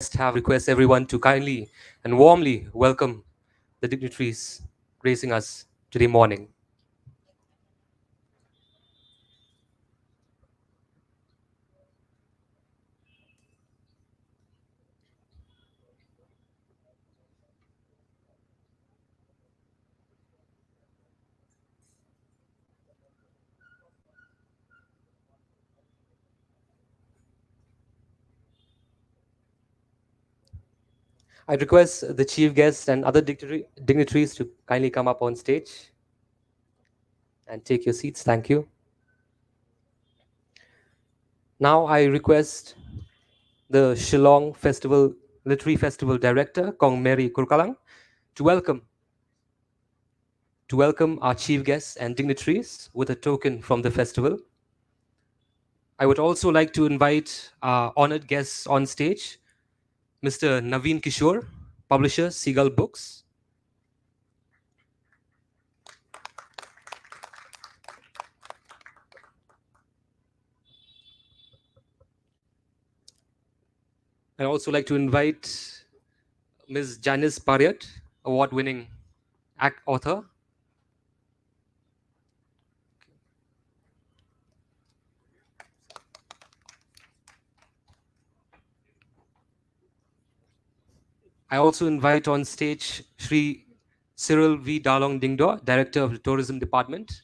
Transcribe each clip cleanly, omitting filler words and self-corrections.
have request everyone to kindly and warmly welcome the dignitaries gracing us today morning. I request the chief guests and other dignitaries to kindly come up on stage and take your seats. Thank you. Now I request the Shillong Literary Festival Director, Kong Mary Kurkalang, to welcome our chief guests and dignitaries with a token from the festival. I would also like to invite our honored guests on stage, Mr. Naveen Kishore, publisher, Seagull Books. I'd also like to invite Ms. Janice Pariat, award-winning author. I also invite on stage Shri Cyril V. Dalong Dingdo, Director of the Tourism Department.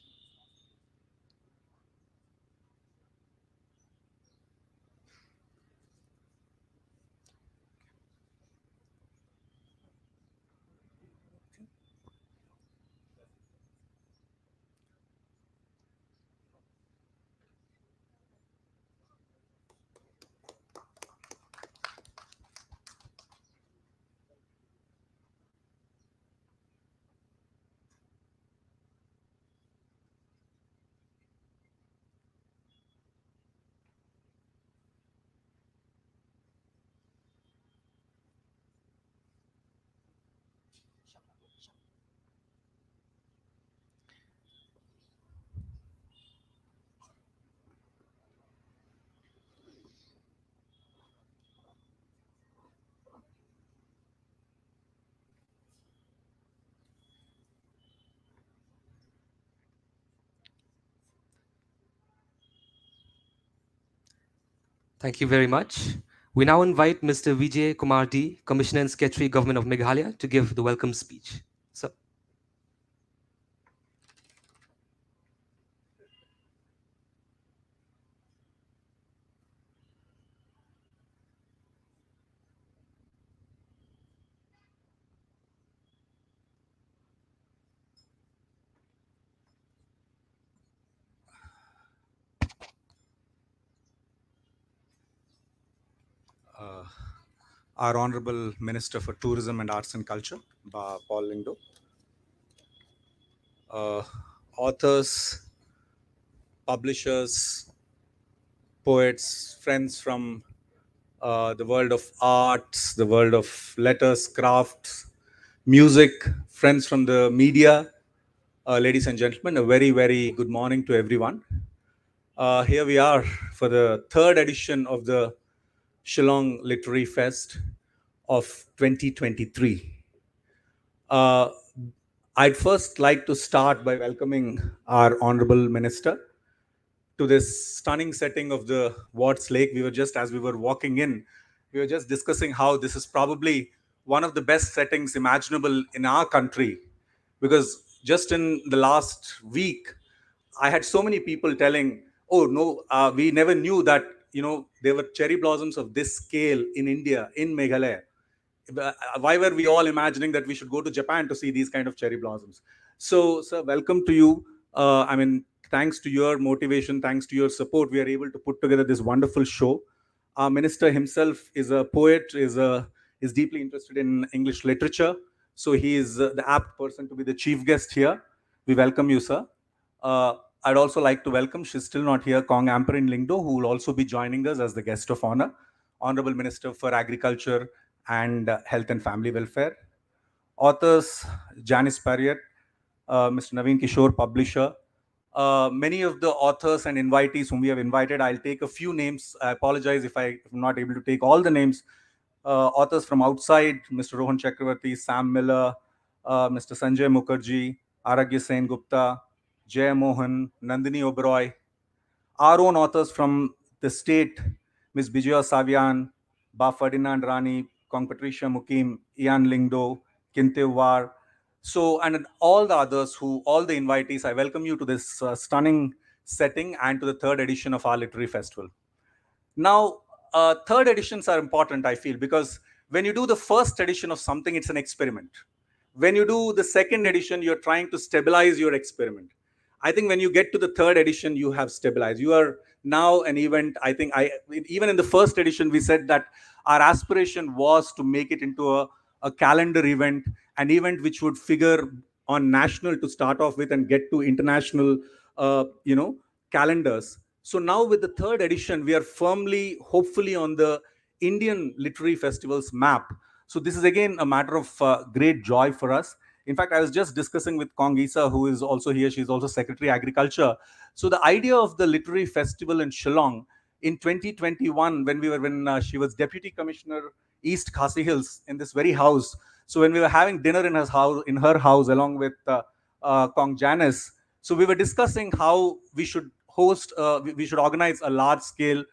Thank you very much. We now invite Mr. Vijay Kumar D, Commissioner and Secretary, Government of Meghalaya, to give the welcome speech. So, our Honorable Minister for Tourism and Arts and Culture, Paul Lindo, authors, publishers, poets, friends from the world of arts, the world of letters, crafts, music, friends from the media, ladies and gentlemen, a very, very good morning to everyone. Here we are for the third edition of the Shillong Literary Fest of 2023. I'd first like to start by welcoming our Honorable Minister to this stunning setting of the Watts Lake. As we were walking in, we were just discussing how this is probably one of the best settings imaginable in our country, because just in the last week, I had so many people telling, "Oh no, we never knew that there were cherry blossoms of this scale in India, in Meghalaya. Why were we all imagining that we should go to Japan to see these kind of cherry blossoms?" So, sir, welcome to you. Thanks to your motivation, thanks to your support, we are able to put together this wonderful show. Our minister himself is a poet, is deeply interested in English literature, so he is the apt person to be the chief guest here. We welcome you, sir. Uh, I'd also like to welcome, she's still not here, Kong Amperin Lingdo, who will also be joining us as the guest of honor, Honorable Minister for Agriculture and Health and Family Welfare. Authors, Janice Parriott, Mr. Naveen Kishore, publisher. Many of the authors and invitees whom we have invited, I'll take a few names. I apologize if I'm not able to take all the names. authors from outside, Mr. Rohan Chakravarti, Sam Miller, Mr. Sanjay Mukherjee, Aragya Sen Gupta, Jay Mohan, Nandini Oberoi, our own authors from the state, Ms. Bijaya Savian, Ba Ferdinand Rani, Kong Patricia Mukim, Ian Lingdo, Kintev War. So, and all the others all the invitees, I welcome you to this stunning setting and to the third edition of our literary festival. Now, third editions are important, I feel, because when you do the first edition of something, it's an experiment. When you do the second edition, you're trying to stabilize your experiment. I think when you get to the third edition, you have stabilized. You are now an event. I think even in the first edition, we said that our aspiration was to make it into a calendar event, an event which would figure on national to start off with and get to international, calendars. So now with the third edition, we are firmly, hopefully, on the Indian Literary Festival's map. So this is again a matter of great joy for us. In fact, I was just discussing with Kong Isa, who is also here. She's also Secretary Agriculture. So the idea of the literary festival in Shillong in 2021, when she was Deputy Commissioner East Khasi Hills in this very house. So when we were having dinner in her house, along with Kong Janice, so we were discussing how we should we should organize a large scale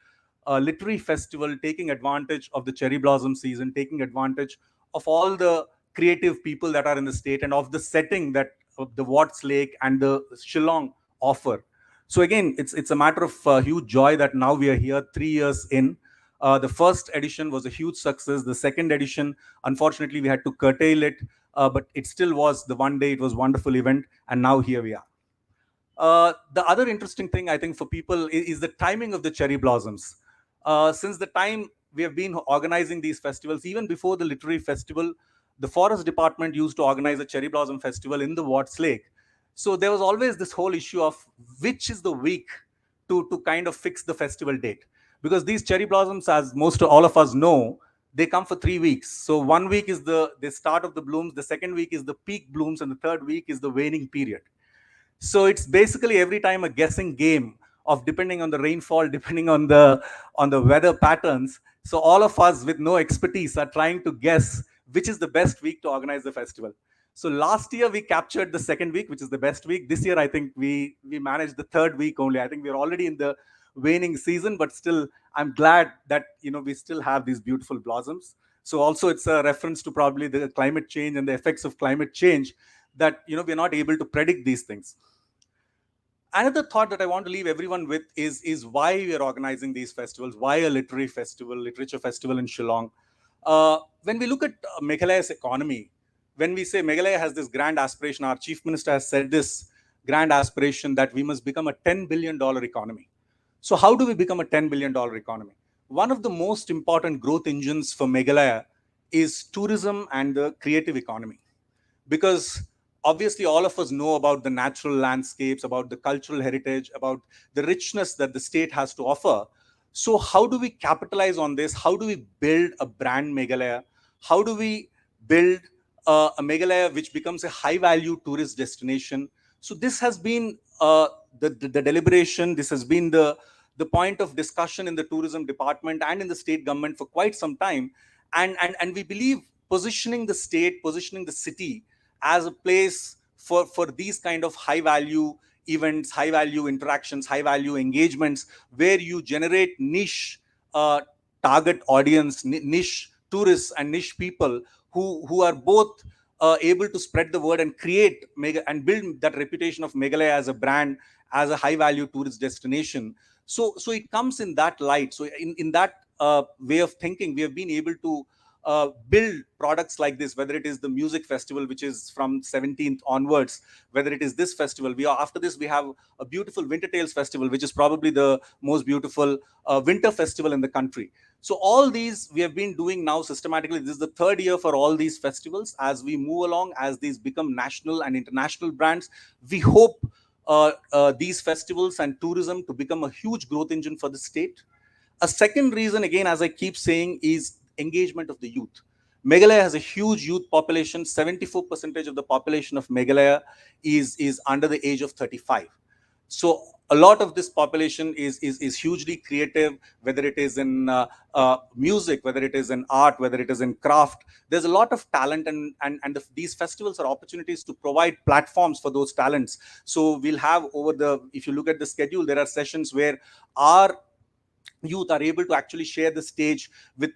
literary festival, taking advantage of the cherry blossom season, taking advantage of all the creative people that are in the state and of the setting that the Watts Lake and the Shillong offer. So again, it's a matter of huge joy that now we are here 3 years in. The first edition was a huge success. The second edition, unfortunately, we had to curtail it, but it still was the one day. It was a wonderful event, and now here we are. The other interesting thing I think for people is the timing of the cherry blossoms. Since the time we have been organizing these festivals, even before the literary festival, the forest department used to organize a cherry blossom festival in the Watts Lake. So there was always this whole issue of which is the week to kind of fix the festival date. Because these cherry blossoms, as most all of us know, they come for 3 weeks. So 1 week is the start of the blooms, the second week is the peak blooms, and the third week is the waning period. So it's basically every time a guessing game of depending on the rainfall, depending on the weather patterns. So all of us with no expertise are trying to guess which is the best week to organize the festival. So last year we captured the second week, which is the best week. This year I think we managed the third week only. I think we're already in the waning season, but still I'm glad that we still have these beautiful blossoms. So also it's a reference to probably the climate change and the effects of climate change, that we're not able to predict these things. Another thought that I want to leave everyone with is why we are organizing these festivals, why a literary festival, literature festival in Shillong. When we look at Meghalaya's economy, when we say Meghalaya has this grand aspiration, our chief minister has said this grand aspiration that we must become a $10 billion economy. So how do we become a $10 billion economy? One of the most important growth engines for Meghalaya is tourism and the creative economy, because obviously all of us know about the natural landscapes, about the cultural heritage, about the richness that the state has to offer. So how do we capitalize on this? How do we build a brand Meghalaya? How do we build a Meghalaya which becomes a high value tourist destination? So this has been the deliberation. This has been the point of discussion in the tourism department and in the state government for quite some time. And we believe positioning the state, positioning the city as a place for these kind of high value events, high value interactions, high value engagements, where you generate niche target audience, niche tourists and niche people who are both able to spread the word and create and build that reputation of Meghalaya as a brand, as a high value tourist destination. So it comes in that light. So in that way of thinking, we have been able to build products like this, whether it is the music festival, which is from 17th onwards, whether it is this festival. After this, we have a beautiful Winter Tales festival, which is probably the most beautiful winter festival in the country. So all these we have been doing now systematically. This is the third year for all these festivals. As we move along, as these become national and international brands, we hope these festivals and tourism to become a huge growth engine for the state. A second reason, again, as I keep saying, is engagement of the youth. Meghalaya has a huge youth population. 74% of the population of Meghalaya is under the age of 35. So a lot of this population is hugely creative, whether it is in music, whether it is in art, whether it is in craft. There's a lot of talent, these festivals are opportunities to provide platforms for those talents. So we'll have over the, if you look at the schedule, there are sessions where our youth are able to actually share the stage with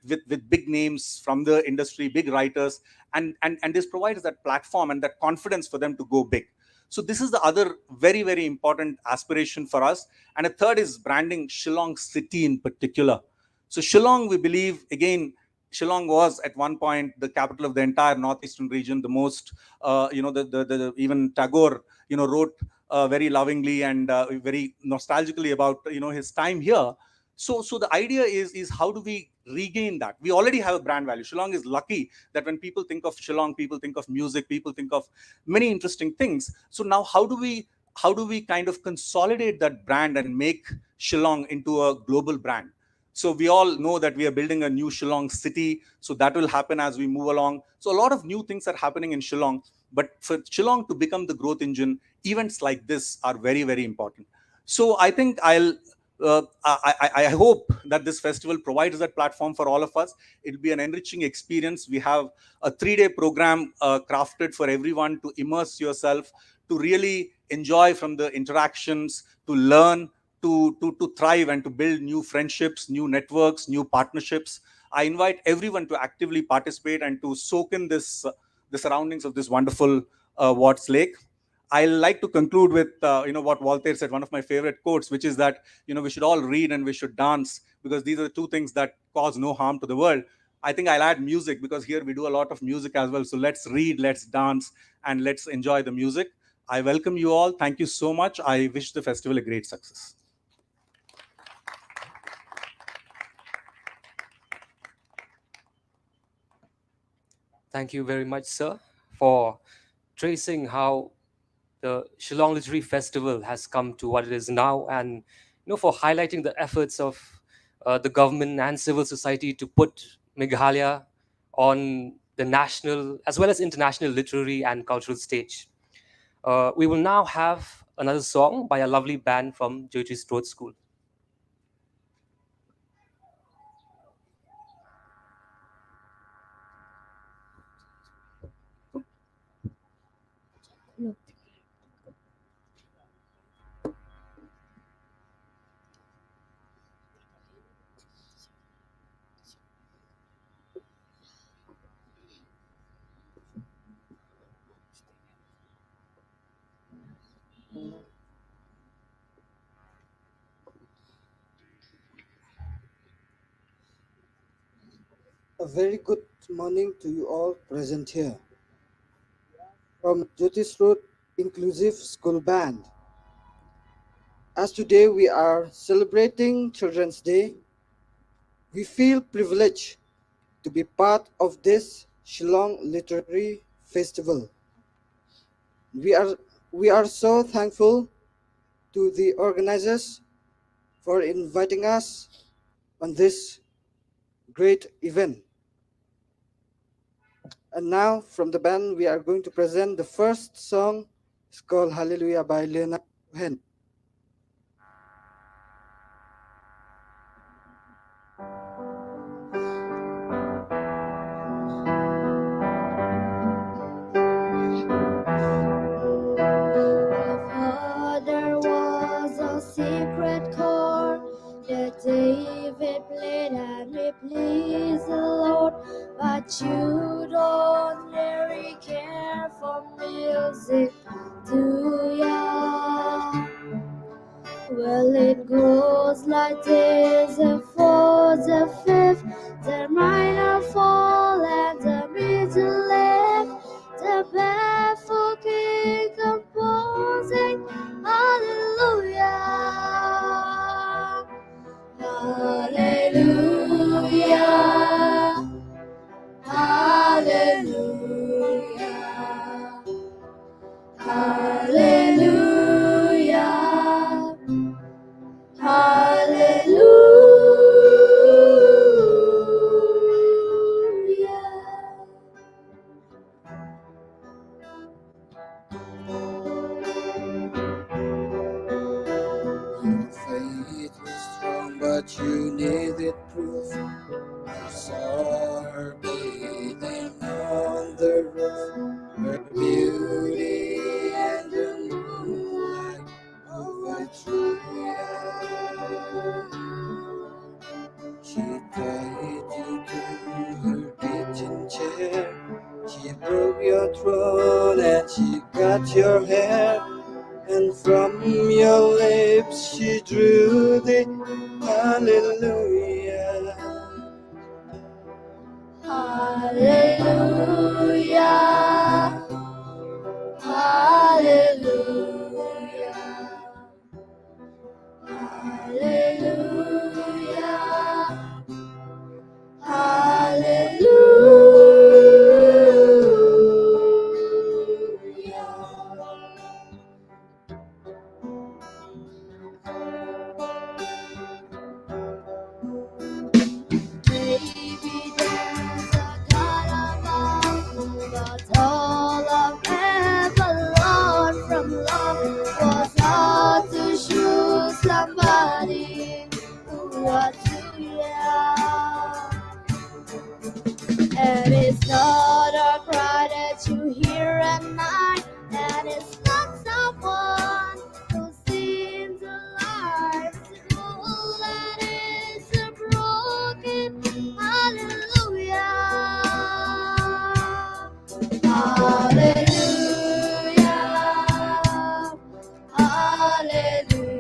big names from the industry, big writers, and this provides that platform and that confidence for them to go big. So this is the other very, very important aspiration for us. And a third is branding Shillong city in particular. So Shillong, we believe, again, Shillong was at one point the capital of the entire northeastern region, the most, even Tagore, wrote very lovingly and very nostalgically about, his time here. So the idea is how do we regain that? We already have a brand value. Shillong is lucky that when people think of Shillong, people think of music, people think of many interesting things. So now how do we kind of consolidate that brand and make Shillong into a global brand? So we all know that we are building a new Shillong city. So that will happen as we move along. So a lot of new things are happening in Shillong. But for Shillong to become the growth engine, events like this are very, very important. So I think I hope that this festival provides that platform for all of us. It'll be an enriching experience. We have a 3-day program crafted for everyone to immerse yourself, to really enjoy from the interactions, to learn, to thrive, and to build new friendships, new networks, new partnerships. I invite everyone to actively participate and to soak in the surroundings of this wonderful Watts Lake. I like to conclude with what Voltaire said, one of my favorite quotes, which is that we should all read and we should dance, because these are the two things that cause no harm to the world. I think I'll add music, because here we do a lot of music as well. So let's read, let's dance, and let's enjoy the music. I welcome you all. Thank you so much. I wish the festival a great success. Thank you very much, sir, for tracing how the Shillong Literary Festival has come to what it is now, and for highlighting the efforts of the government and civil society to put Meghalaya on the national as well as international literary and cultural stage. We will now have another song by a lovely band from Jyoti's Road School. A very good morning to you all present here. From Jyotish Road Inclusive School Band. As today we are celebrating Children's Day, we feel privileged to be part of this Shillong Literary Festival. We are, we are so thankful to the organizers for inviting us on this great event. And now from the band we are going to present the first song. It's called Hallelujah by Leonard Cohen. There was a secret chord that David played and we pleased the Lord, but you don't really care for music, do ya? Well, it goes like this: the fourth, the fifth, the minor fall, and the middle lift, the barefoot king composing. Hallelujah, hallelujah, hallelujah, hallelujah. Hallelujah. a throne, and she cut your hair, and from your lips she drew the hallelujah. Hallelujah. Hallelujah. Hallelujah. Maybe there's a God above, but all of heaven learned from love was how to choose somebody who was too young. And it's not a cry that you hear at night, and it's not someone who seems alive. It's all that is a broken hallelujah. Hallelujah. Hallelujah.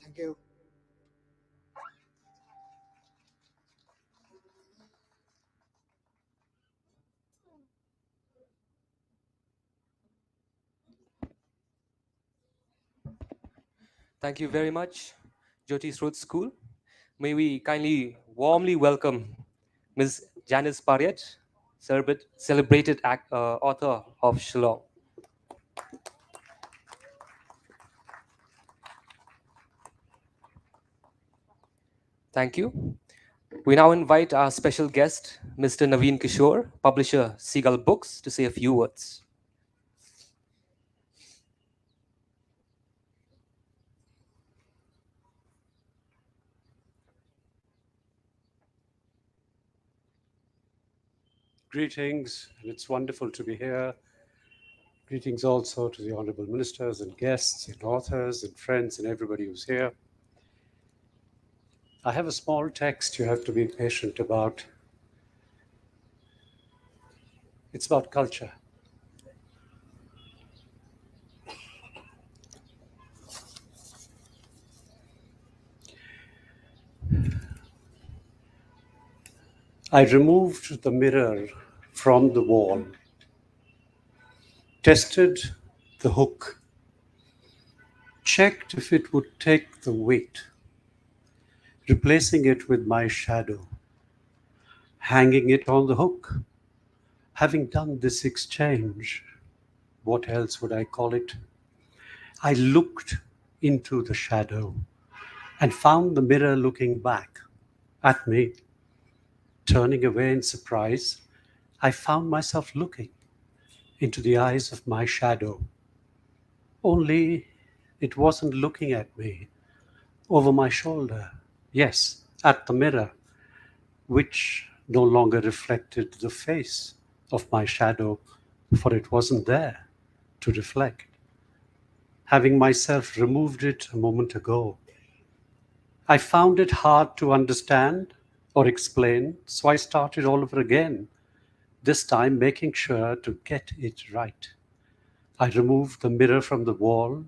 Thank you. Thank you very much, Jyoti's Road School. May we kindly warmly welcome Ms. Janice Pariat, celebrated author of Shillong. Thank you. We now invite our special guest, Mr. Naveen Kishore, publisher Seagull Books, to say a few words. Greetings, and it's wonderful to be here. Greetings also to the honorable ministers and guests and authors and friends and everybody who's here. I have a small text you have to be patient about. It's about culture. I removed the mirror from the wall, tested the hook, checked if it would take the weight, replacing it with my shadow, hanging it on the hook. Having done this exchange, what else would I call it? I looked into the shadow and found the mirror looking back at me. Turning away in surprise, I found myself looking into the eyes of my shadow. Only it wasn't looking at me over my shoulder. Yes, at the mirror, which no longer reflected the face of my shadow, for it wasn't there to reflect. Having myself removed it a moment ago, I found it hard to understand or explain, so I started all over again, this time making sure to get it right. I removed the mirror from the wall,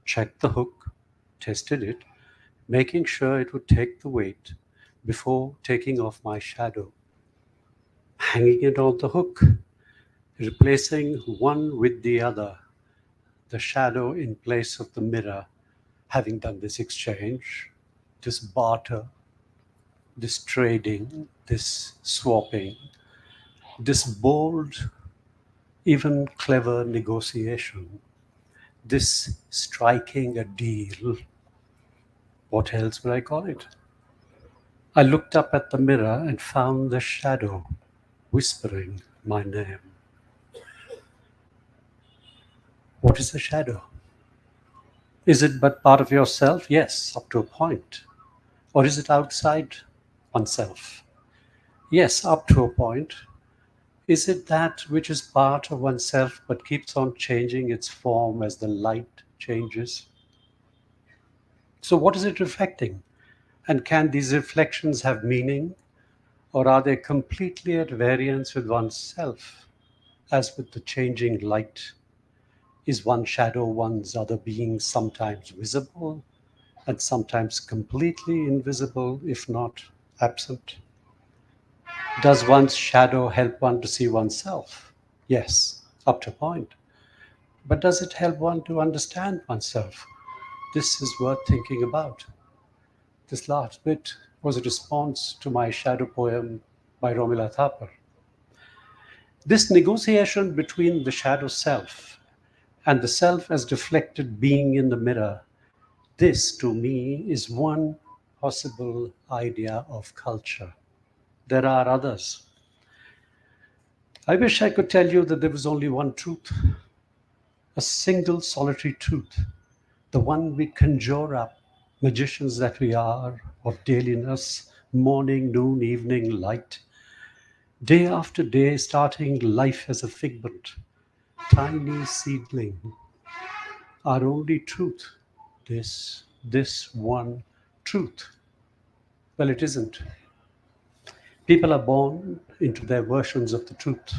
checked the hook, tested it, making sure it would take the weight before taking off my shadow. Hanging it on the hook, replacing one with the other, the shadow in place of the mirror. Having done this exchange, this barter, this trading, this swapping, this bold, even clever negotiation, this striking a deal, what else would I call it? I looked up at the mirror and found the shadow whispering my name. What is a shadow? Is it but part of yourself? Yes, up to a point. Or is it outside oneself? Yes, up to a point. Is it that which is part of oneself but keeps on changing its form as the light changes? So, what is it reflecting? And can these reflections have meaning? Or are they completely at variance with oneself, as with the changing light? Is one shadow one's other being sometimes visible and sometimes completely invisible, if not absent? Does one's shadow help one to see oneself? Yes, up to a point. But does it help one to understand oneself? This is worth thinking about. This last bit was a response to my shadow poem by Romila Thapar. This negotiation between the shadow self and the self as reflected being in the mirror, this to me is one possible idea of culture. There are others. I wish I could tell you that there was only one truth, a single solitary truth, the one we conjure up, magicians that we are, of dailiness, morning, noon, evening, light, day after day, starting life as a figment, tiny seedling, our only truth, this one truth. Well, it isn't. People are born into their versions of the truth.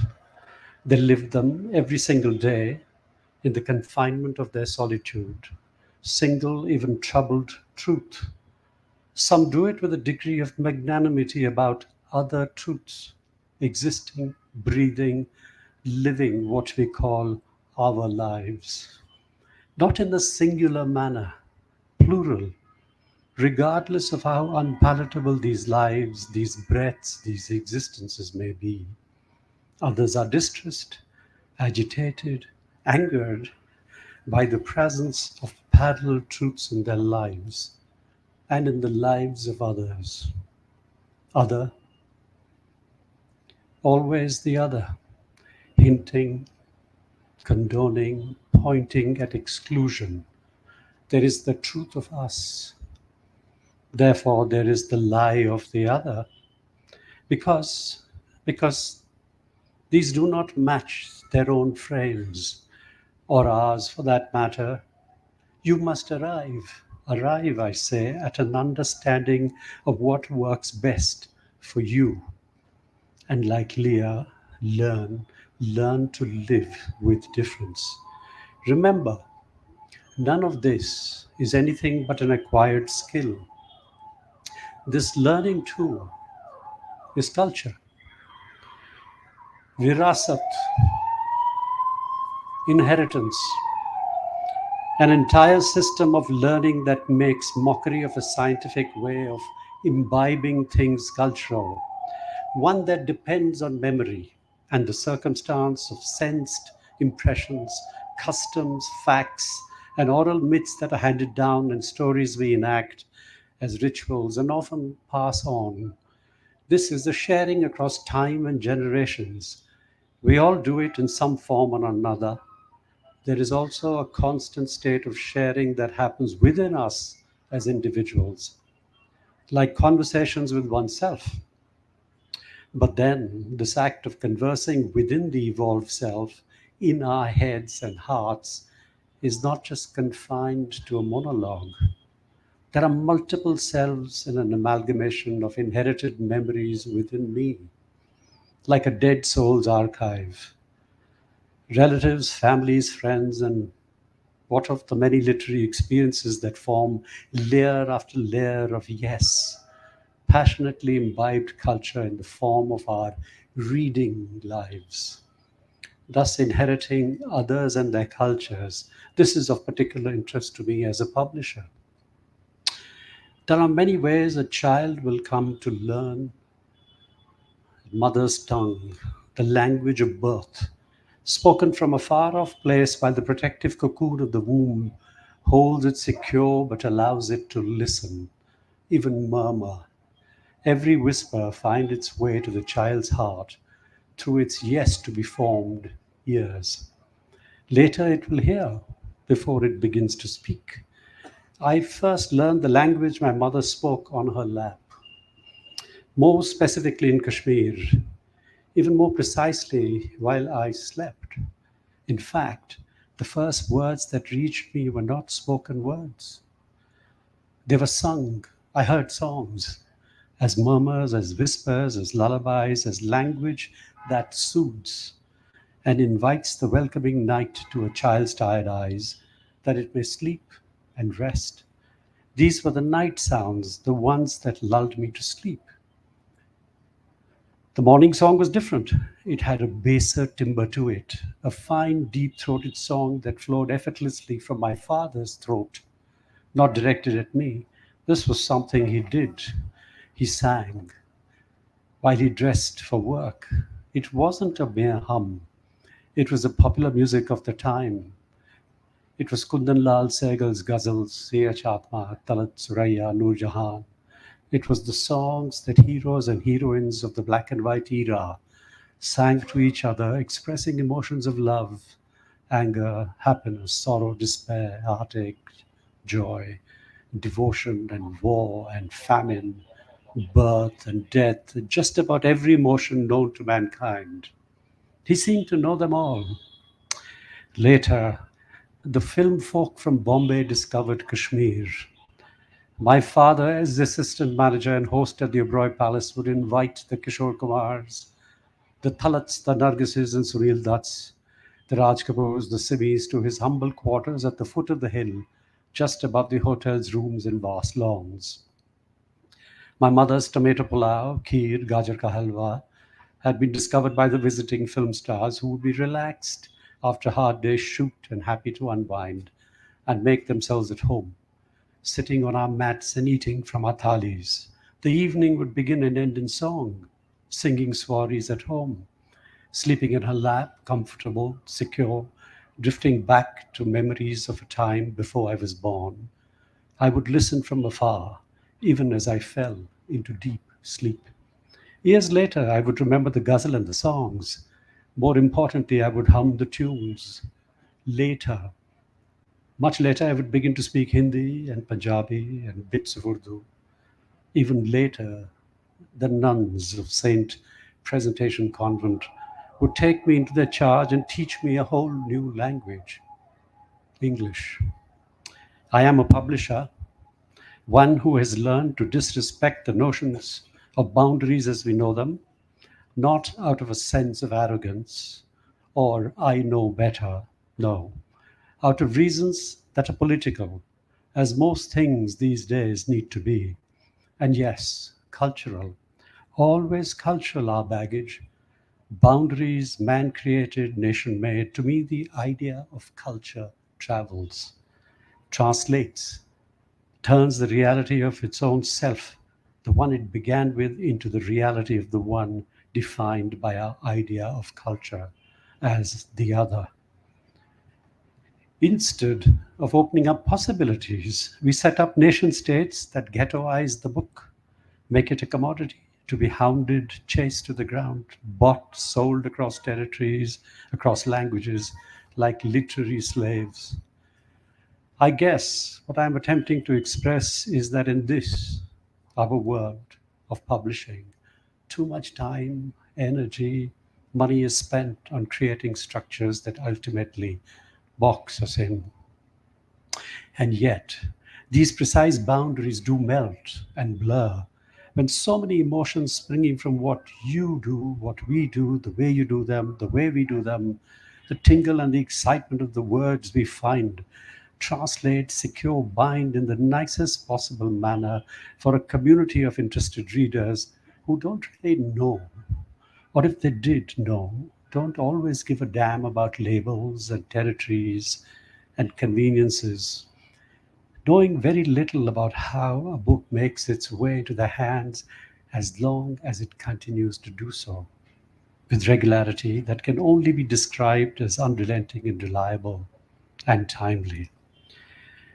They live them every single day in the confinement of their solitude, single, even troubled truth. Some do it with a degree of magnanimity about other truths, existing, breathing, living what we call our lives. Not in a singular manner, plural, regardless of how unpalatable these lives, these breaths, these existences may be. Others are distressed, agitated, angered by the presence of parallel truths in their lives and in the lives of others. Other, always the other, hinting, condoning, pointing at exclusion. There is the truth of us. Therefore, there is the lie of the other, because, because these do not match their own frames, or ours for that matter. You must arrive, I say, at an understanding of what works best for you. And like Leah, learn to live with difference. Remember, none of this is anything but an acquired skill. This learning too is culture. Virasat, inheritance, an entire system of learning that makes mockery of a scientific way of imbibing things cultural, one that depends on memory and the circumstance of sensed impressions, customs, facts, and oral myths that are handed down and stories we enact as rituals and often pass on. This is the sharing across time and generations. We all do it in some form or another. There is also a constant state of sharing that happens within us as individuals, like conversations with oneself. But then, this act of conversing within the evolved self, in our heads and hearts, is not just confined to a monologue. There are multiple selves in an amalgamation of inherited memories within me, like a dead soul's archive. Relatives, families, friends, and what of the many literary experiences that form layer after layer of yes, passionately imbibed culture in the form of our reading lives, thus inheriting others and their cultures. This is of particular interest to me as a publisher. There are many ways a child will come to learn mother's tongue, the language of birth, spoken from a far off place while the protective cocoon of the womb holds it secure but allows it to listen, even murmur. Every whisper finds its way to the child's heart through its yes to be formed ears. Later it will hear before it begins to speak. I first learned the language my mother spoke on her lap, more specifically in Kashmir, even more precisely while I slept. In fact, the first words that reached me were not spoken words. They were sung. I heard songs as murmurs, as whispers, as lullabies, as language that soothes and invites the welcoming night to a child's tired eyes that it may sleep and rest. These were the night sounds, the ones that lulled me to sleep. The morning song was different. It had a baser timbre to it, a fine, deep throated song that flowed effortlessly from my father's throat, not directed at me. This was something he did. He sang while he dressed for work. It wasn't a mere hum, it was the popular music of the time. It was Kundan Lal Sehgal's ghazals, Siya Chatma, Talat Suraya, Noor Jahan. It was the songs that heroes and heroines of the black and white era sang to each other, expressing emotions of love, anger, happiness, sorrow, despair, heartache, joy, devotion and war and famine, birth and death, just about every emotion known to mankind. He seemed to know them all. Later, the film folk from Bombay discovered Kashmir. My father, as the assistant manager and host at the Oberoi Palace, would invite the Kishore Kumars, the Thalats, the Nargises, and Sunil Dutts, the Raj Kapoors, the Simis, to his humble quarters at the foot of the hill, just above the hotel's rooms and vast lawns. My mother's tomato pulao, kheer, gajar ka halwa had been discovered by the visiting film stars who would be relaxed after a hard day's shoot and happy to unwind and make themselves at home, sitting on our mats and eating from our thalis. The evening would begin and end in song, singing swaris at home, sleeping in her lap, comfortable, secure, drifting back to memories of a time before I was born. I would listen from afar, even as I fell into deep sleep. Years later, I would remember the ghazal and the songs. More importantly, I would hum the tunes. Later, much later, I would begin to speak Hindi and Punjabi and bits of Urdu. Even later, the nuns of Saint Presentation Convent would take me into their charge and teach me a whole new language, English. I am a publisher, one who has learned to disrespect the notions of boundaries as we know them, not out of a sense of arrogance or I know better, no, out of reasons that are political, as most things these days need to be. And yes, cultural, always cultural, our baggage. Boundaries, man created, nation made. To me, the idea of culture travels, translates, turns the reality of its own self, the one it began with, into the reality of the one defined by our idea of culture as the other. Instead of opening up possibilities, we set up nation states that ghettoize the book, make it a commodity to be hounded, chased to the ground, bought, sold across territories, across languages, like literary slaves. I guess what I'm attempting to express is that in this, our world of publishing, too much time, energy, money is spent on creating structures that ultimately box us in. And yet, these precise boundaries do melt and blur when so many emotions springing from what you do, what we do, the way you do them, the way we do them, the tingle and the excitement of the words we find translate, secure, bind in the nicest possible manner for a community of interested readers who don't really know, or if they did know, don't always give a damn about labels and territories and conveniences. knowing very little about how a book makes its way to the hands as long as it continues to do so, with regularity that can only be described as unrelenting and reliable and timely.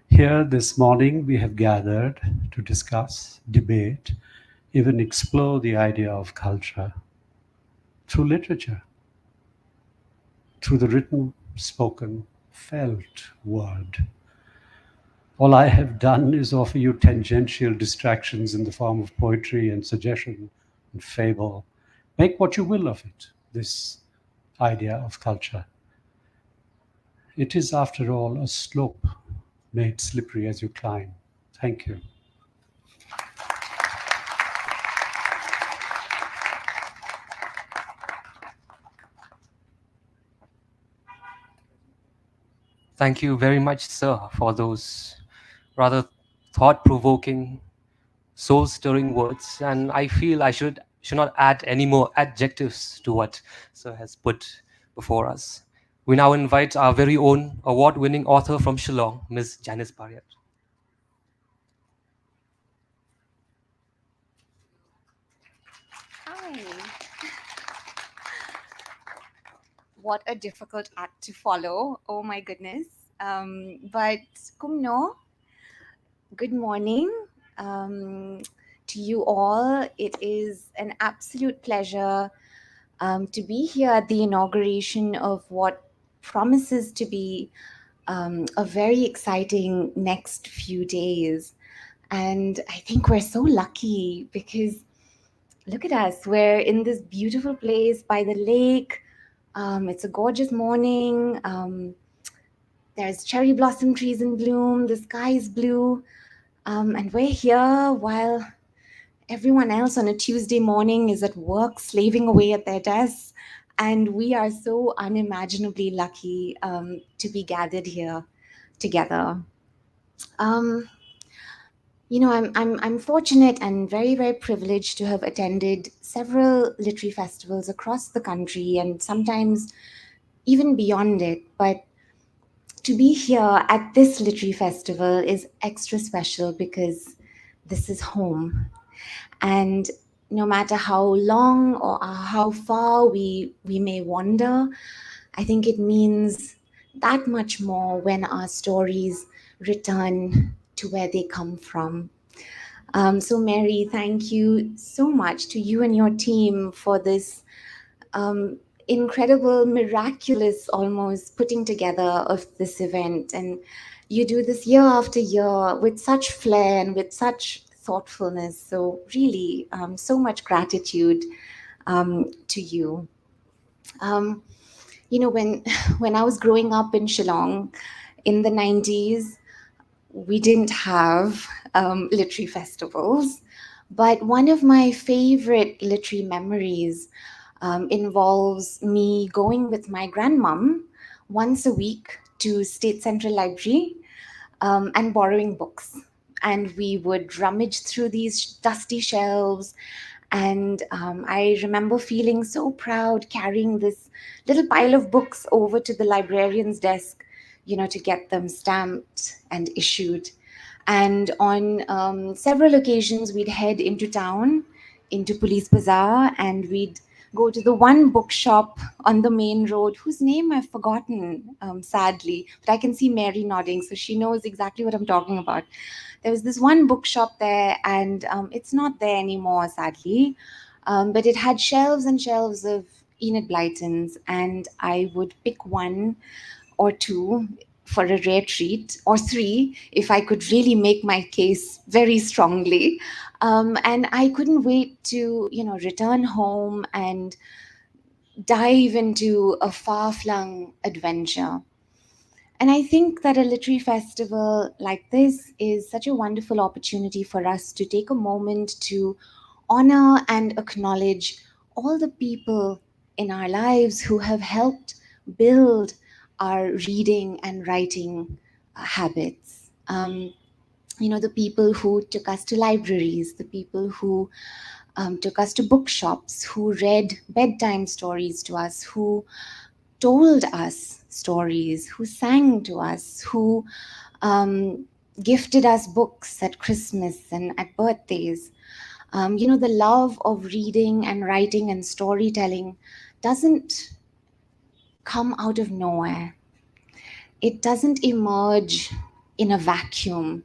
Here this morning we have gathered to discuss, debate, even explore the idea of culture through literature, through the written, spoken, felt word. All I have done is offer you tangential distractions in the form of poetry and suggestion and fable. Make what you will of it, this idea of culture. It is, after all, a slope made slippery as you climb. Thank you. Thank you very much, sir, for those rather thought provoking, soul stirring words. And I feel I should not add any more adjectives to what sir has put before us. We now invite our very own award winning author from Shillong, Ms. Janice Barriat. Hi. What a difficult act to follow. Oh my goodness. But Kumno, good morning to you all. It is an absolute pleasure to be here at the inauguration of what promises to be a very exciting next few days. And I think we're so lucky because look at us. We're in this beautiful place by the lake. It's a gorgeous morning. There's cherry blossom trees in bloom. The sky is blue. And we're here while everyone else on a Tuesday morning is at work, slaving away at their desks. And we are so unimaginably lucky to be gathered here together. You know, I'm fortunate and very, very privileged to have attended several literary festivals across the country and sometimes even beyond it. But to be here at this literary festival is extra special because this is home. And no matter how long or how far we may wander, I think it means that much more when our stories return to where they come from. So Mary, thank you so much to you and your team for this incredible, miraculous almost putting together of this event. And you do this year after year with such flair and with such thoughtfulness. So really, so much gratitude to you. You know, when I was growing up in Shillong in the 90s, we didn't have literary festivals. But one of my favorite literary memories involves me going with my grandmom once a week to State Central Library and borrowing books. And we would rummage through these dusty shelves. And I remember feeling so proud carrying this little pile of books over to the librarian's desk, you know, to get them stamped and issued. And on several occasions, we'd head into town, into Police Bazaar, and we'd go to the one bookshop on the main road, whose name I've forgotten, sadly, but I can see Mary nodding, so she knows exactly what I'm talking about. There was this one bookshop there, and it's not there anymore, sadly, but it had shelves and shelves of Enid Blytons, and I would pick one or two for a rare treat, or three if I could really make my case very strongly. And I couldn't wait to, you know, return home and dive into a far-flung adventure. And I think that a literary festival like this is such a wonderful opportunity for us to take a moment to honor and acknowledge all the people in our lives who have helped build our reading and writing habits. You know, the people who took us to libraries, the people who took us to bookshops, who read bedtime stories to us, who told us stories, who sang to us, who gifted us books at Christmas and at birthdays. The love of reading and writing and storytelling doesn't come out of nowhere. It doesn't emerge in a vacuum.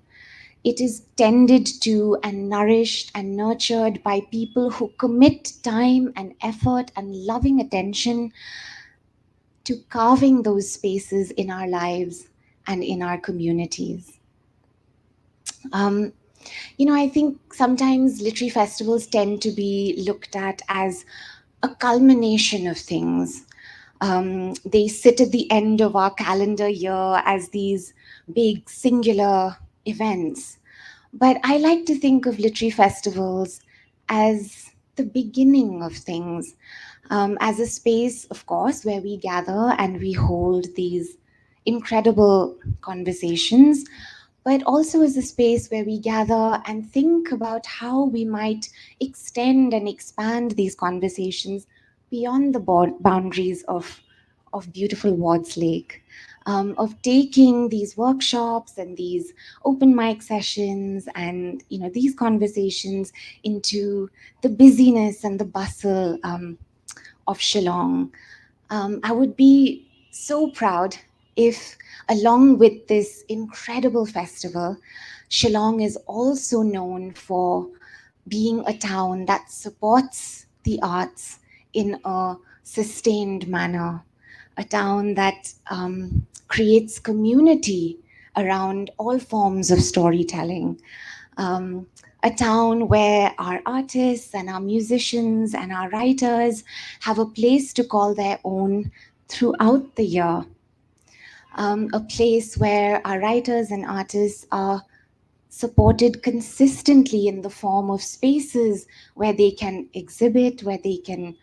It is tended to and nourished and nurtured by people who commit time and effort and loving attention to carving those spaces in our lives and in our communities. Um, I think sometimes literary festivals tend to be looked at as a culmination of things. They sit at the end of our calendar year as these big singular events. But I like to think of literary festivals as the beginning of things, as a space, of course, where we gather and we hold these incredible conversations, but also as a space where we gather and think about how we might extend and expand these conversations beyond the boundaries of beautiful Wards Lake. Of taking these workshops and these open mic sessions and these conversations into the busyness and the bustle of Shillong. I would be so proud if, along with this incredible festival, Shillong is also known for being a town that supports the arts in a sustained manner, a town that creates community around all forms of storytelling, um, a town where our artists and our musicians and our writers have a place to call their own throughout the year, a place where our writers and artists are supported consistently in the form of spaces where they can exhibit, where they can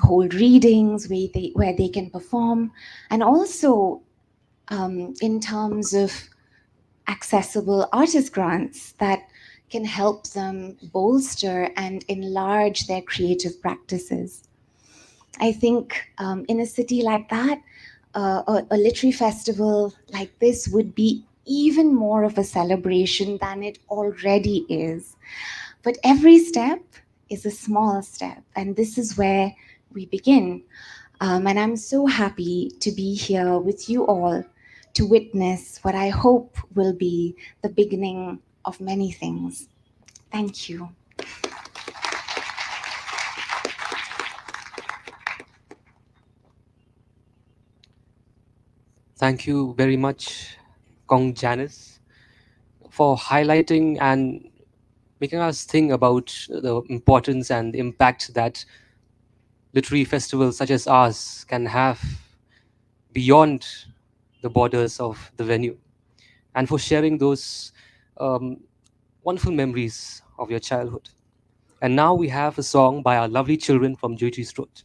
hold readings, where they can perform, and also in terms of accessible artist grants that can help them bolster and enlarge their creative practices. I think in a city like that, a literary festival like this would be even more of a celebration than it already is. But every step is a small step, and this is where we begin. And I'm so happy to be here with you all to witness what I hope will be the beginning of many things. Thank you. Thank you very much, Kong Janice, for highlighting and making us think about the importance and the impact that literary festivals such as ours can have beyond the borders of the venue, and for sharing those um, wonderful memories of your childhood. And now we have a song by our lovely children from Jyoti Strot.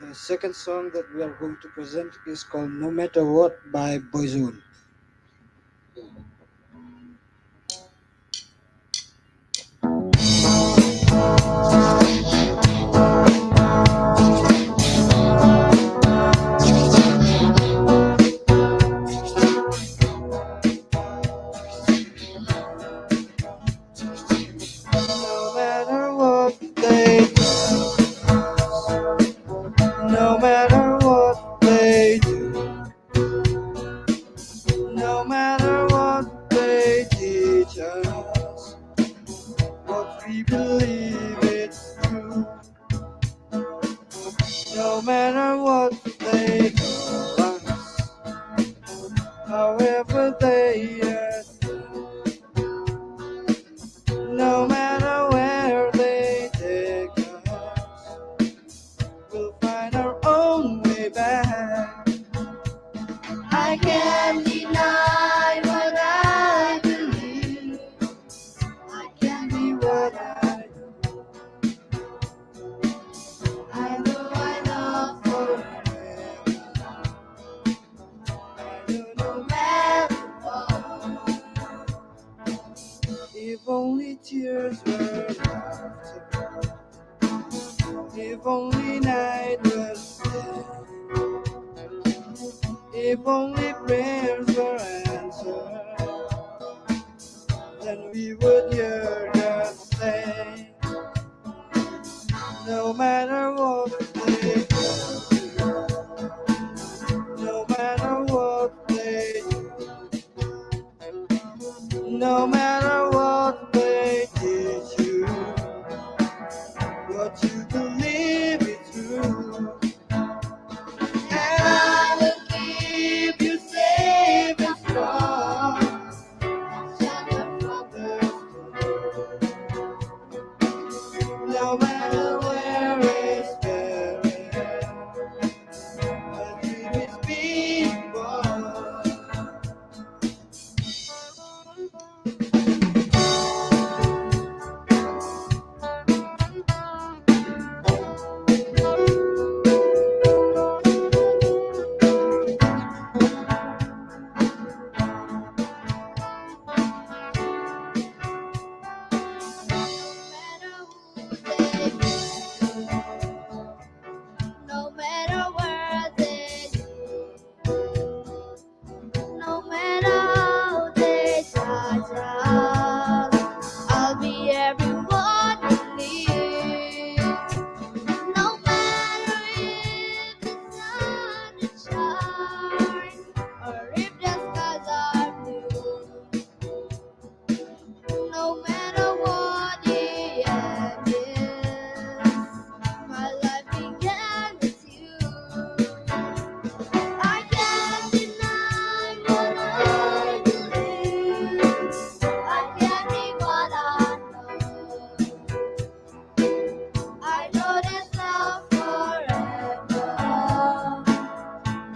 The second song that we are going to present is called No Matter What by Boyzone. No matter what they no matter what they do, no matter what they teach us, what we believe it's true. No matter what they call us, however they act, no matter where they take us, we'll find our own way back. I can't deny what I believe. If only night was there, if only prayers were answered, then we would hear God say, no matter what they do, no matter what they do, no matter what they teach you, what you believe is true. And I will keep you safe and strong, shelter from the storm. No matter where it's buried, a dream is being born. No matter where they go, no matter how they judge us, I'll be everyone you need. No matter if the sun is shine or if the skies are blue, no matter what the end is, my life began with you. I can't deny what I believe. I can't be what I know. I know there's love forever.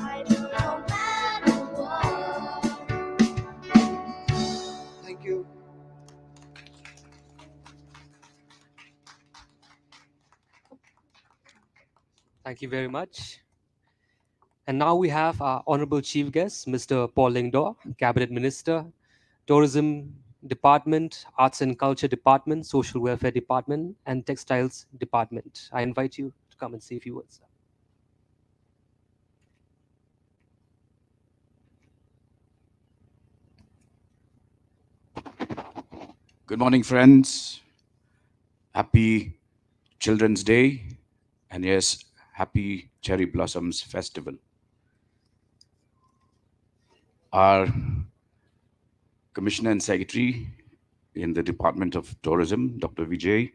I know no matter what. Thank you. Thank you very much. And now we have our honorable chief guest, Mr. Paul Lingdor, Cabinet Minister, Tourism Department, Arts and Culture Department, Social Welfare Department, and Textiles Department. I invite you to come and say a few words. Good morning, friends. Happy Children's Day, and yes, happy Cherry Blossoms Festival. Our Commissioner and Secretary in the Department of Tourism, Dr. Vijay,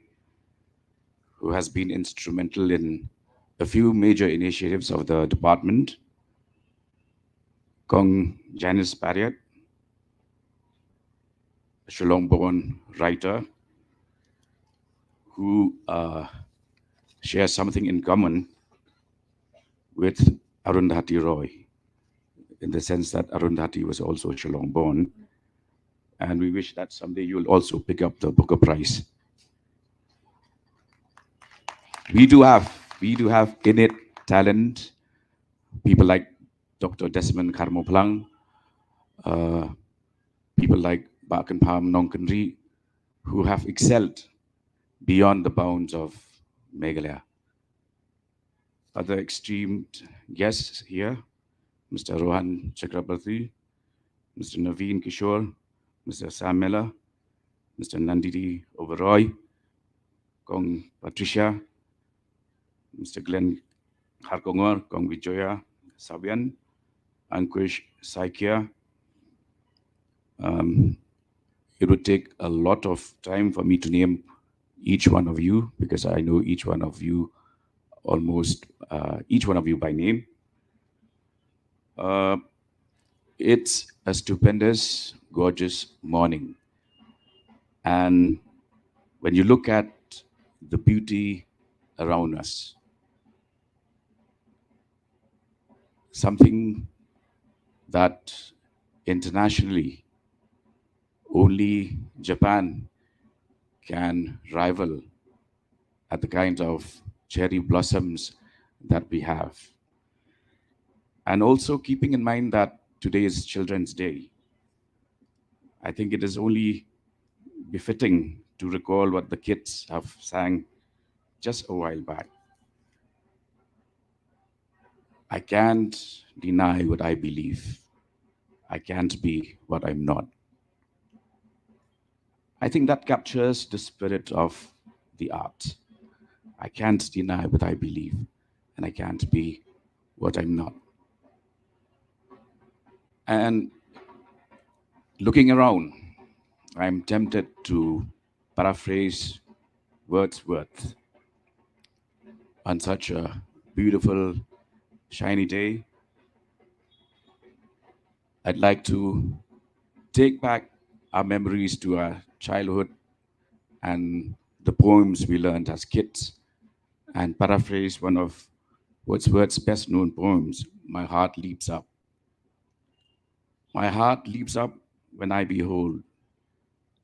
who has been instrumental in a few major initiatives of the department, Kong Janice Parriott, a Shillong-born writer who shares something in common with Arundhati Roy, in the sense that Arundhati was also Shillong-born. And we wish that someday you'll also pick up the Booker Prize. We do have innate talent, people like Dr. Desmond Karmoplang, people like Bakan Pam Nongkanri, who have excelled beyond the bounds of Meghalaya. Other esteemed guests here, Mr. Rohan Chakrabarti, Mr. Naveen Kishore, Mr. Sam Miller, Mr. Nanditi Oberoi, Kong Patricia, Mr. Glenn Harkongor, Kong Vijoya Sabian, Ankush Saikia. It would take a lot of time for me to name each one of you, because I know each one of you almost, each one of you by name. It's a stupendous, gorgeous morning. And when you look at the beauty around us, something that internationally only Japan can rival at the kind of cherry blossoms that we have. And also keeping in mind that today is Children's Day, I think it is only befitting to recall what the kids have sang just a while back. I can't deny what I believe. I can't be what I'm not. I think that captures the spirit of the art. I can't deny what I believe, and I can't be what I'm not. And looking around, I'm tempted to paraphrase Wordsworth. On such a beautiful, shiny day, I'd like to take back our memories to our childhood and the poems we learned as kids and paraphrase one of Wordsworth's best known poems, My Heart Leaps Up. My heart leaps up when I behold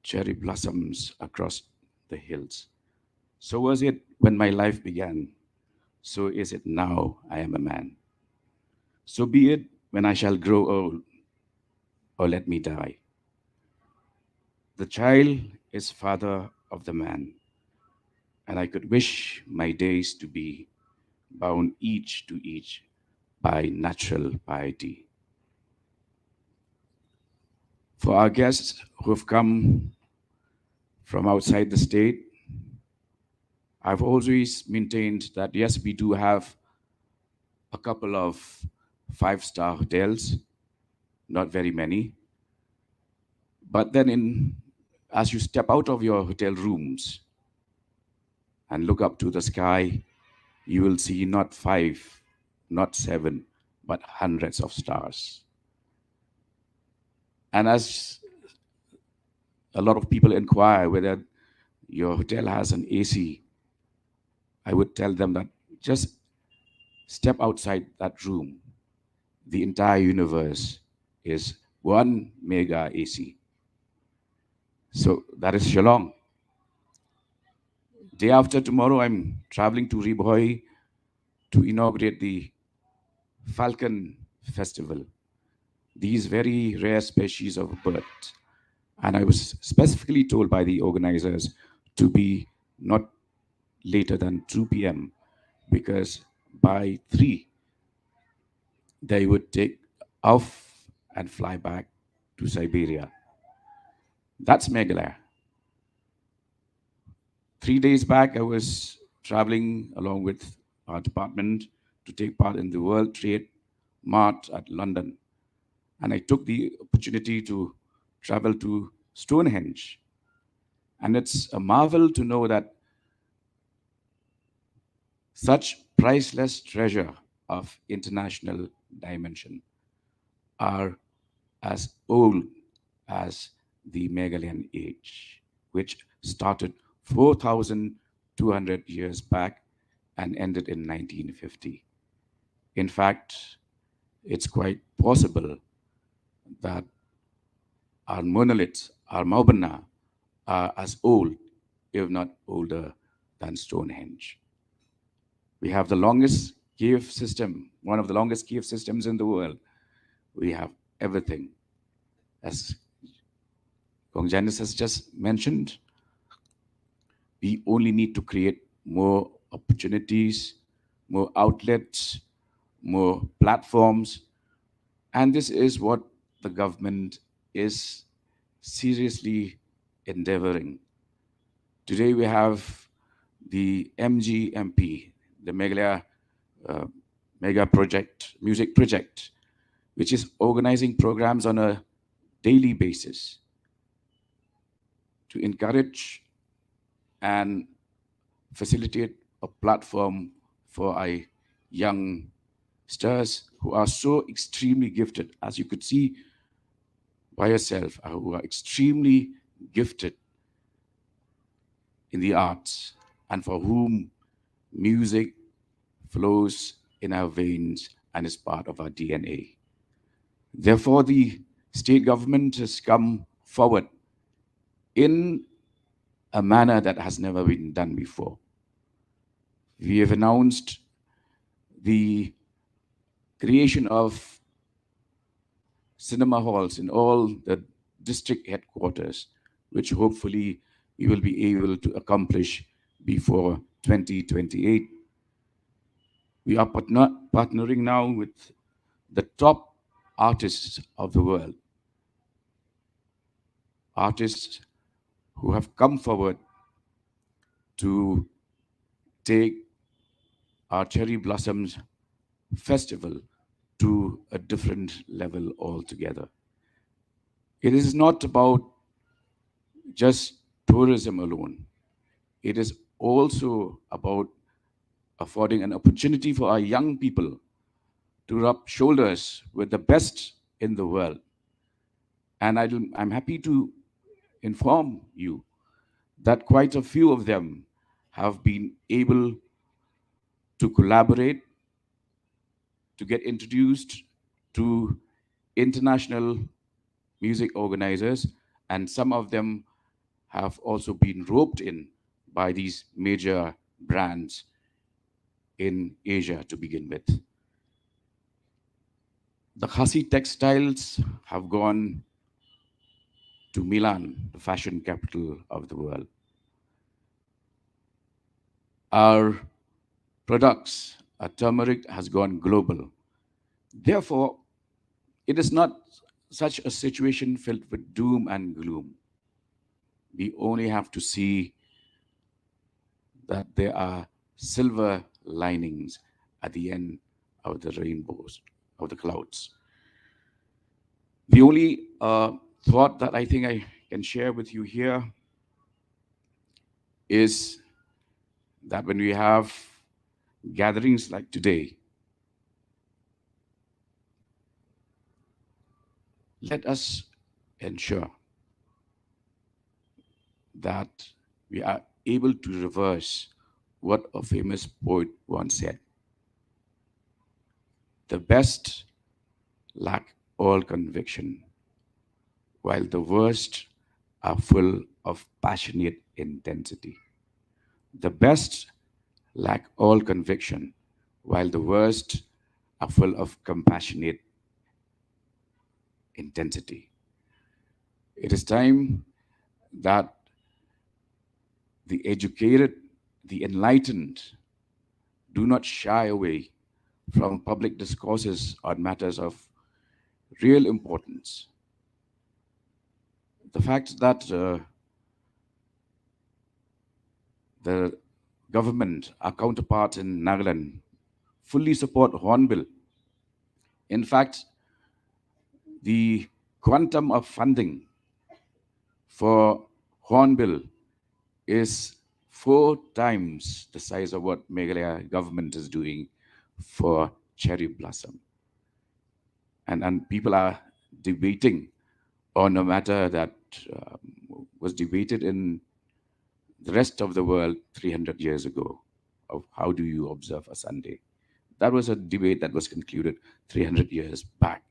cherry blossoms across the hills. So was it when my life began. So is it now I am a man. So be it when I shall grow old or let me die. The child is father of the man, and I could wish my days to be bound each to each by natural piety. For our guests who have come from outside the state, I've always maintained that yes, we do have a couple of five-star hotels, not very many. But then as you step out of your hotel rooms and look up to the sky, you will see not five, not seven, but hundreds of stars. And as a lot of people inquire whether your hotel has an AC, I would tell them that just step outside that room. The entire universe is one mega AC. So that is Shillong. Day after tomorrow, I'm traveling to Riboy to inaugurate the Falcon Festival, these very rare species of bird. And I was specifically told by the organizers to be not later than 2 p.m. because by 3, they would take off and fly back to Siberia. That's Meghalaya. 3 days back, I was traveling along with our department to take part in the World Trade Mart at London. And I took the opportunity to travel to Stonehenge. And it's a marvel to know that such priceless treasure of international dimension are as old as the Meghalayan age, which started 4,200 years back and ended in 1950. In fact, it's quite possible that our monoliths, our Maubana, are as old, if not older, than Stonehenge. We have the longest cave system, one of the longest cave systems in the world. We have everything. As Kong Janice has just mentioned, we only need to create more opportunities, more outlets, more platforms. And this is what the government is seriously endeavoring. Today we have the MGMP, the Meghalaya Mega Project, Music Project, which is organizing programs on a daily basis to encourage and facilitate a platform for our young stars who are so extremely gifted, as you could see by yourself, who are extremely gifted in the arts and for whom music flows in our veins and is part of our DNA. Therefore, the state government has come forward in a manner that has never been done before. We have announced the creation of cinema halls in all the district headquarters, which hopefully we will be able to accomplish before 2028. We are partnering now with the top artists of the world, artists who have come forward to take our Cherry Blossoms Festival to a different level altogether. It is not about just tourism alone. It is also about affording an opportunity for our young people to rub shoulders with the best in the world. And I'm happy to inform you that quite a few of them have been able to collaborate, to get introduced to international music organizers, and some of them have also been roped in by these major brands in Asia to begin with. The Khasi textiles have gone to Milan, the fashion capital of the world. Our products, our turmeric has gone global. Therefore, it is not such a situation filled with doom and gloom. We only have to see that there are silver linings at the end of the rainbows, of the clouds. The only thought that I think I can share with you here is that when we have gatherings like today, let us ensure that we are able to reverse what a famous poet once said. The best lack all conviction, while the worst are full of passionate intensity. The best lack all conviction, while the worst are full of compassionate intensity. It is time that the educated, the enlightened, do not shy away from public discourses on matters of real importance. The fact that the government, our counterparts in Nagaland, fully support Hornbill. In fact, the quantum of funding for Hornbill is 4 times the size of what Meghalaya government is doing for Cherry Blossom. And people are debating on a matter that was debated in the rest of the world 300 years ago, of how do you observe a Sunday. That was a debate that was concluded 300 years back.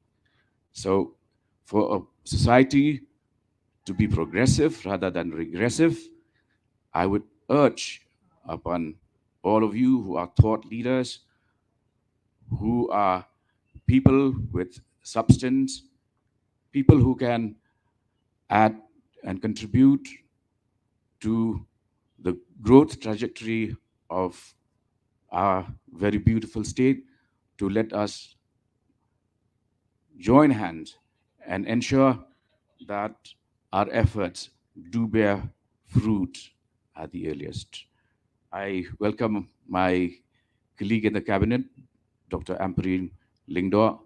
So for a society to be progressive rather than regressive, I would urge upon all of you who are thought leaders, who are people with substance, people who can add and contribute to the growth trajectory of our very beautiful state, to let us join hands and ensure that our efforts do bear fruit at the earliest. I welcome my colleague in the cabinet, Dr. Amperine Lingdor.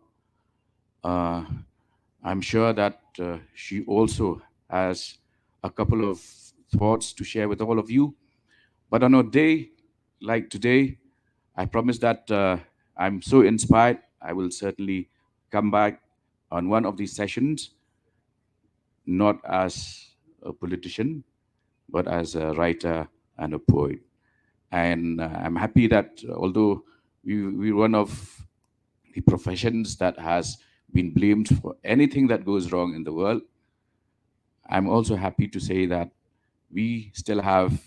I'm sure that she also has a couple of thoughts to share with all of you. But on a day like today, I promise that I'm so inspired, I will certainly come back on one of these sessions, not as a politician, but as a writer and a poet. And I'm happy that although we're one of the professions that has been blamed for anything that goes wrong in the world, I'm also happy to say that we still have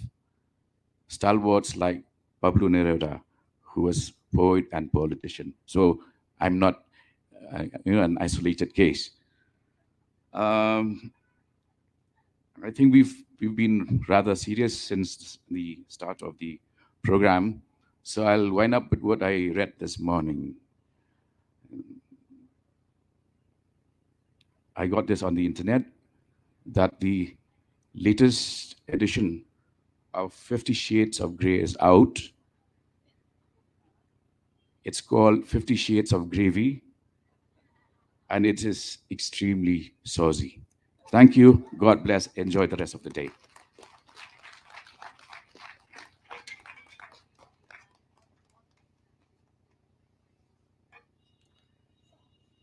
stalwarts like Pablo Neruda, who was poet and politician. So I'm not an isolated case. I think we've been rather serious since the start of the program, so I'll wind up with what I read this morning. I got this on the internet that the latest edition of 50 Shades of Grey is out. It's called 50 Shades of Gravy, and it is extremely saucy. Thank you. God bless. Enjoy the rest of the day.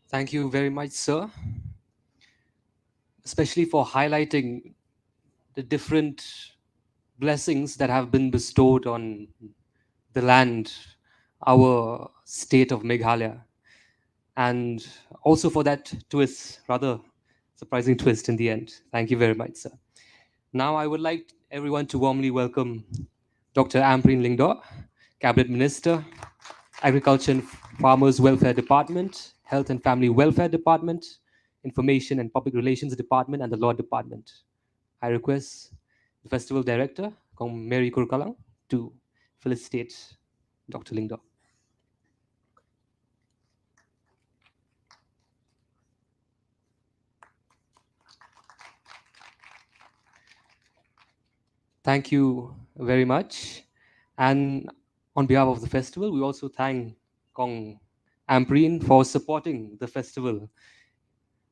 Thank you very much, sir, especially for highlighting the different blessings that have been bestowed on the land, our state of Meghalaya, and also for that twist, rather surprising twist in the end. Thank you very much, sir. Now I would like everyone to warmly welcome Dr. Ampreen Lingdor, Cabinet Minister, Agriculture and Farmers Welfare Department, Health and Family Welfare Department, Information and Public Relations Department, and the Law Department. I request the Festival Director, Kong Mary Kurkalang, to felicitate Dr. Lingdor. Thank you very much. And on behalf of the festival, we also thank Kong Ampreen for supporting the festival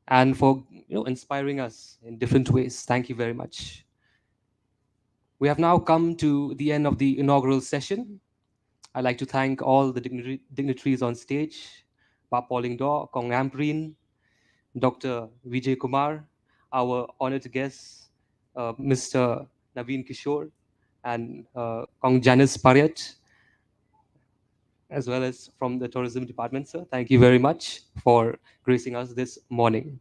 and for inspiring us in different ways. Thank you very much. We have now come to the end of the inaugural session. I'd like to thank all the dignitaries on stage, Pak Pauling Daw, Kong Ampreen, Dr. Vijay Kumar, our honored guests, Mr. Naveen Kishore, and Kong Janice Pariat, as well as from the tourism department, sir. Thank you very much for gracing us this morning.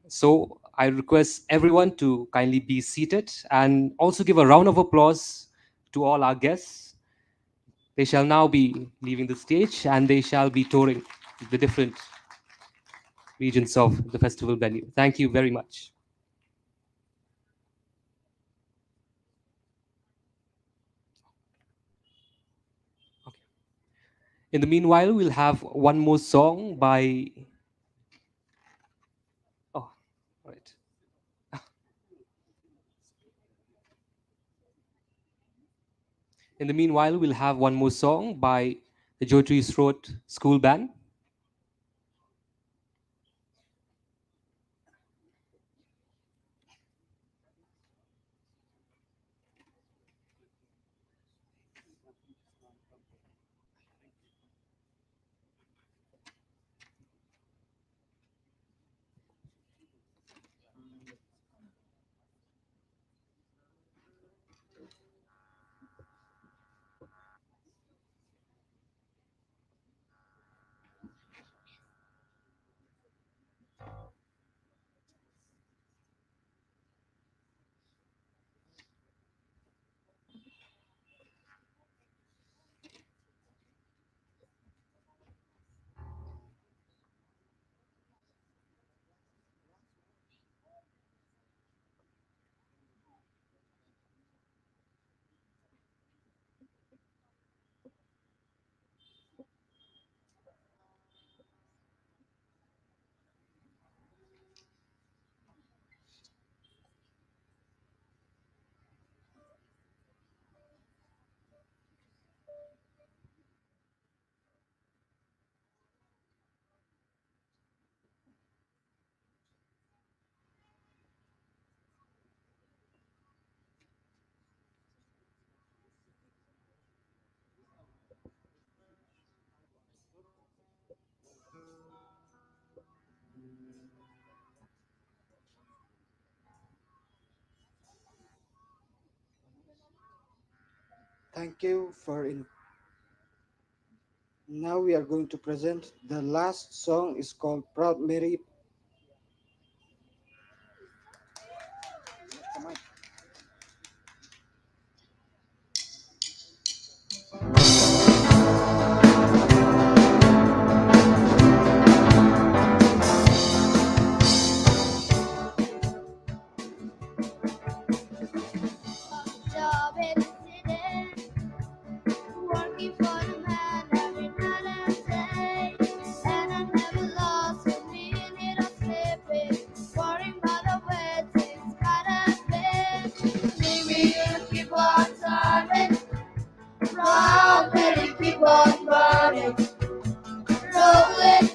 So I request everyone to kindly be seated and also give a round of applause to all our guests. They shall now be leaving the stage and they shall be touring the different regions of the festival venue. Thank you very much. Okay. In the meanwhile, we'll have one more song by... Oh, right. In the meanwhile, we'll have one more song by the Jyotri Sroat School Band. Thank you for Now we are going to present the last song. Is called Proud Mary. on burning. Rolling,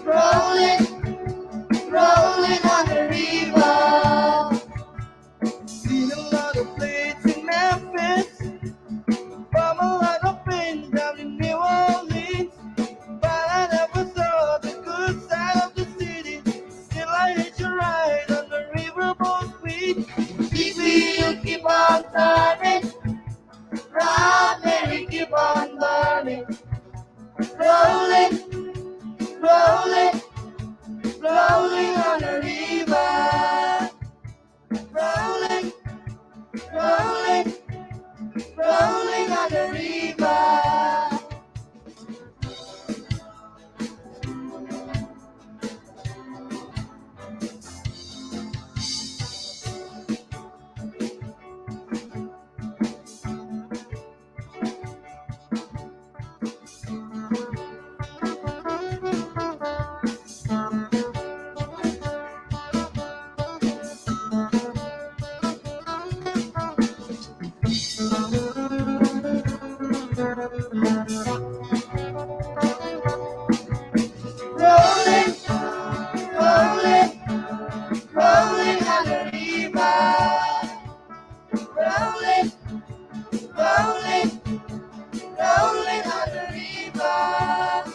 rolling, rolling on the river. Seen a lot of plates in Memphis, from a lot of things down in New Orleans, but I never saw the good side of the city. Till I hitch a ride on the riverboat beach. Keep wheel, keep on turning. Round Mary, keep on burning. Rolling, rolling, rolling on the river. Rolling, rolling, rolling on the river. Rolling, rolling, rolling on the river. Rolling, rolling, rolling on the river.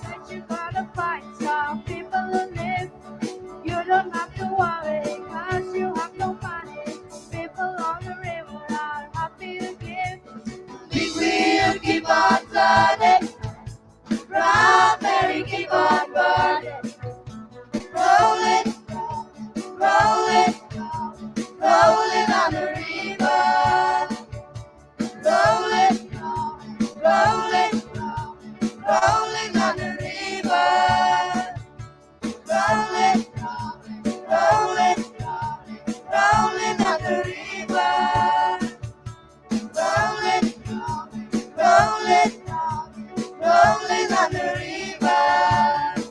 But you gotta find some people who live. You don't have to worry, cause you have no money. People on the river are happy to give. Big wheel keep on turning. Round Mary keep on burning. Rolling, rolling, rolling on the river. Rolling, rolling, rolling on the river. Rolling, rolling, rolling on the river. Rolling, rolling, rolling on the river.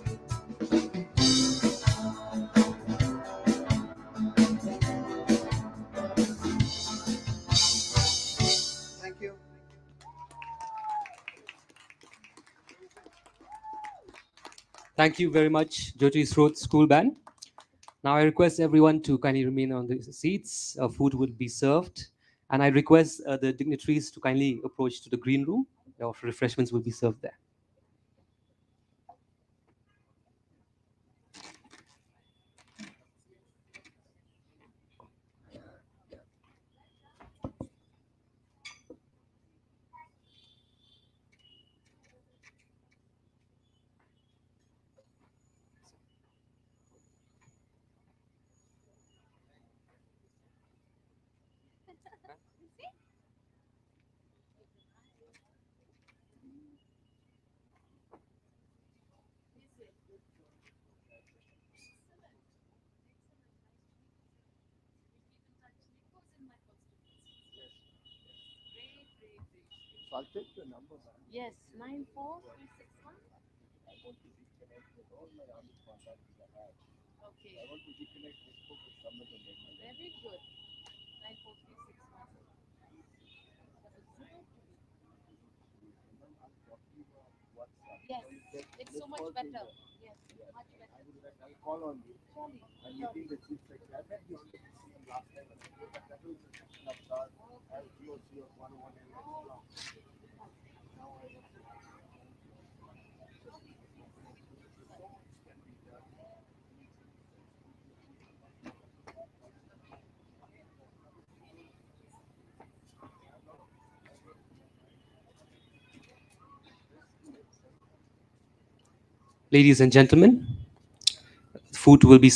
Thank you. Thank you very much, Jyoti Sroth School Band. Now I request everyone to kindly remain on the seats. Food will be served. And I request the dignitaries to kindly approach to the green room. Your refreshments will be served there. So I'll take the number, ma'am. Yes, 94361. I want to reconnect with all my army contacts I have. Okay, I want to reconnect with Focus Summit and then very good. 94361. I'll drop you WhatsApp. Yes, So you get it's look so much forward to better. the- Yes, Yes, much better. I'll call on you. Surely. I'm meeting the chief secretary. I met the honorable CM last time, and that was the session of stars as GOC of 101 and Shillong. Now I want to can be done. Ladies and gentlemen, food will be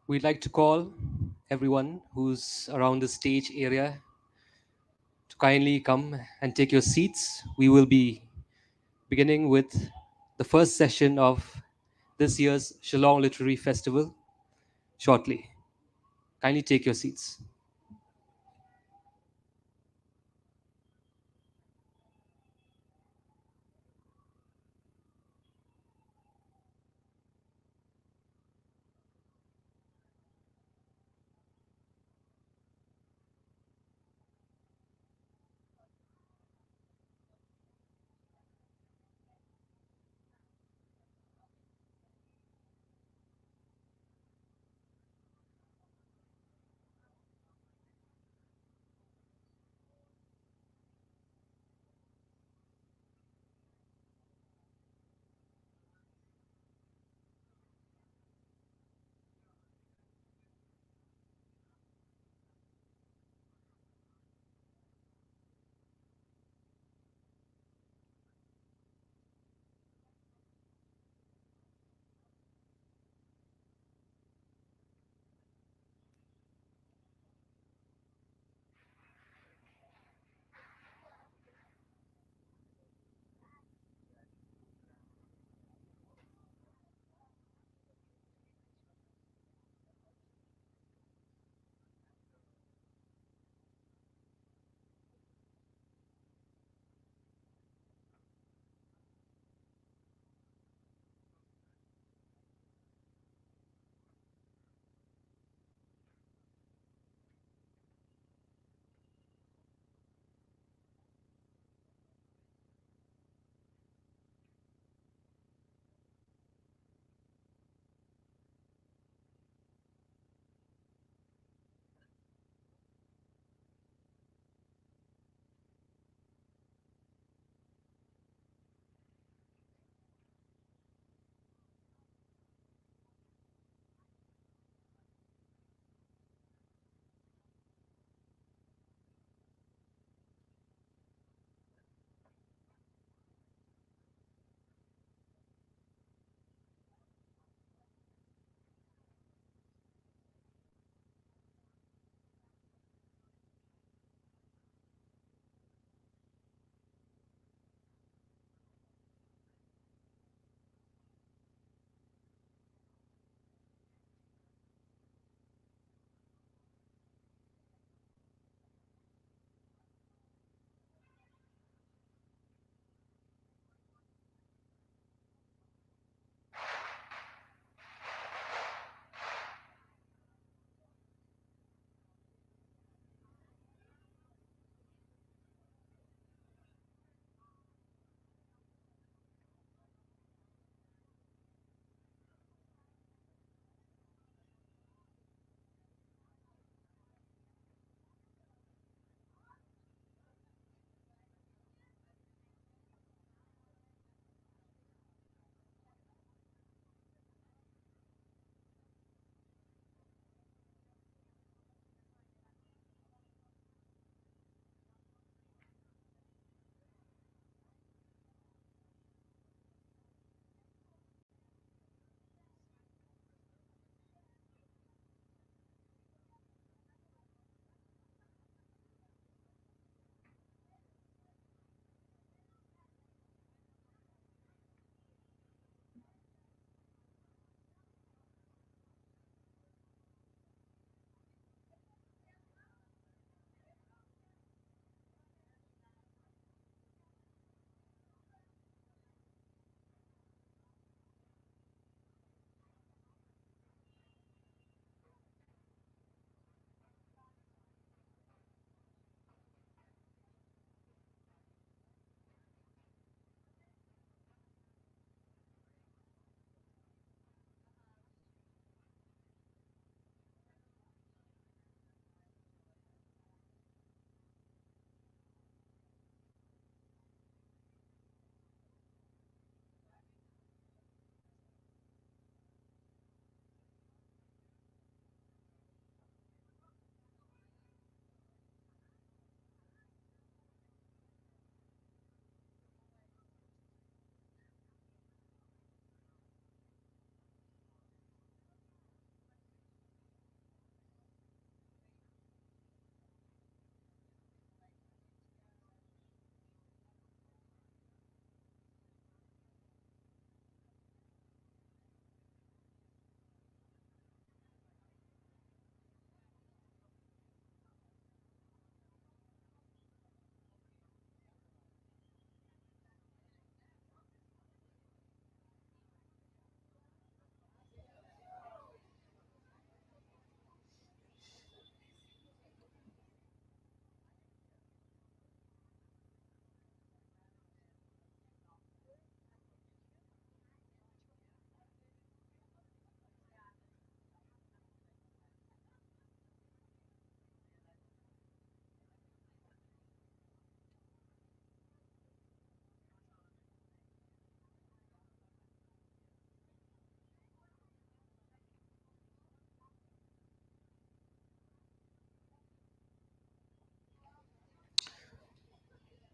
We'd like to call everyone who's around the stage area to kindly come and take your seats. We will be beginning with the first session of this year's Shillong Literary Festival shortly. Kindly take your seats.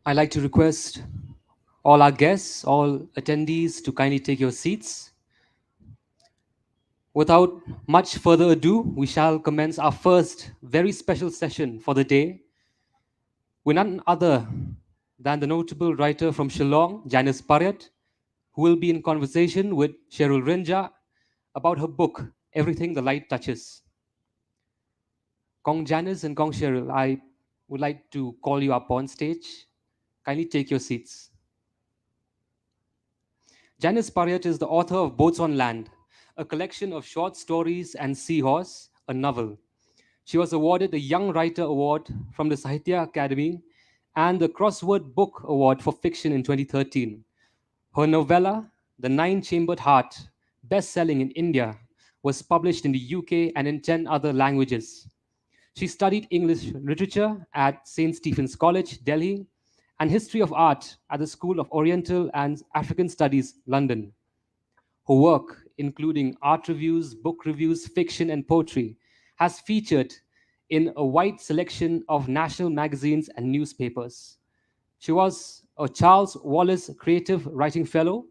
I'd like to request all our guests, all attendees to kindly take your seats. Without much further ado, we shall commence our first very special session for the day with none other than the notable writer from Shillong, Janice Paryat, who will be in conversation with Cheryl Rinja about her book, Everything the Light Touches. Kong Janice and Kong Cheryl, I would like to call you up on stage. Kindly take your seats. Janice Paryat is the author of Boats on Land, a collection of short stories, and Seahorse, a novel. She was awarded the Young Writer Award from the Sahitya Academy and the Crossword Book Award for Fiction in 2013. Her novella, The Nine-Chambered Heart, best-selling in India, was published in the UK and in 10 other languages. She studied English literature at St. Stephen's College, Delhi, and history of art at the School of Oriental and African Studies, London. Her work, including art reviews, book reviews, fiction, and poetry, has featured in a wide selection of national magazines and newspapers. She was a Charles Wallace Creative Writing Fellow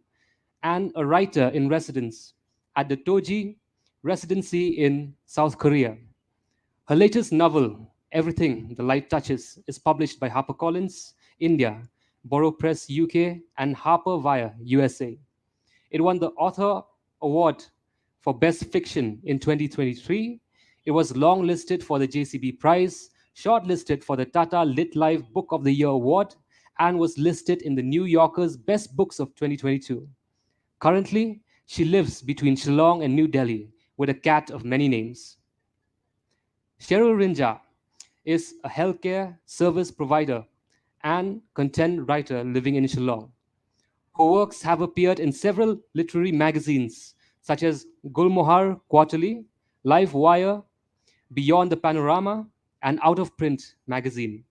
and a writer in residence at the Toji Residency in South Korea. Her latest novel, Everything the Light Touches, is published by HarperCollins, India, Borough Press, UK, and Harper Via, USA. It won the Author Award for Best Fiction in 2023. It was longlisted for the JCB Prize, shortlisted for the Tata Lit Life Book of the Year Award, and was listed in the New Yorker's Best Books of 2022. Currently, she lives between Shillong and New Delhi with a cat of many names. Cheryl Rinja is a healthcare service provider and content writer living in Shillong. Her works have appeared in several literary magazines such as Gulmohar Quarterly, Live Wire, Beyond the Panorama, and Out of Print magazine.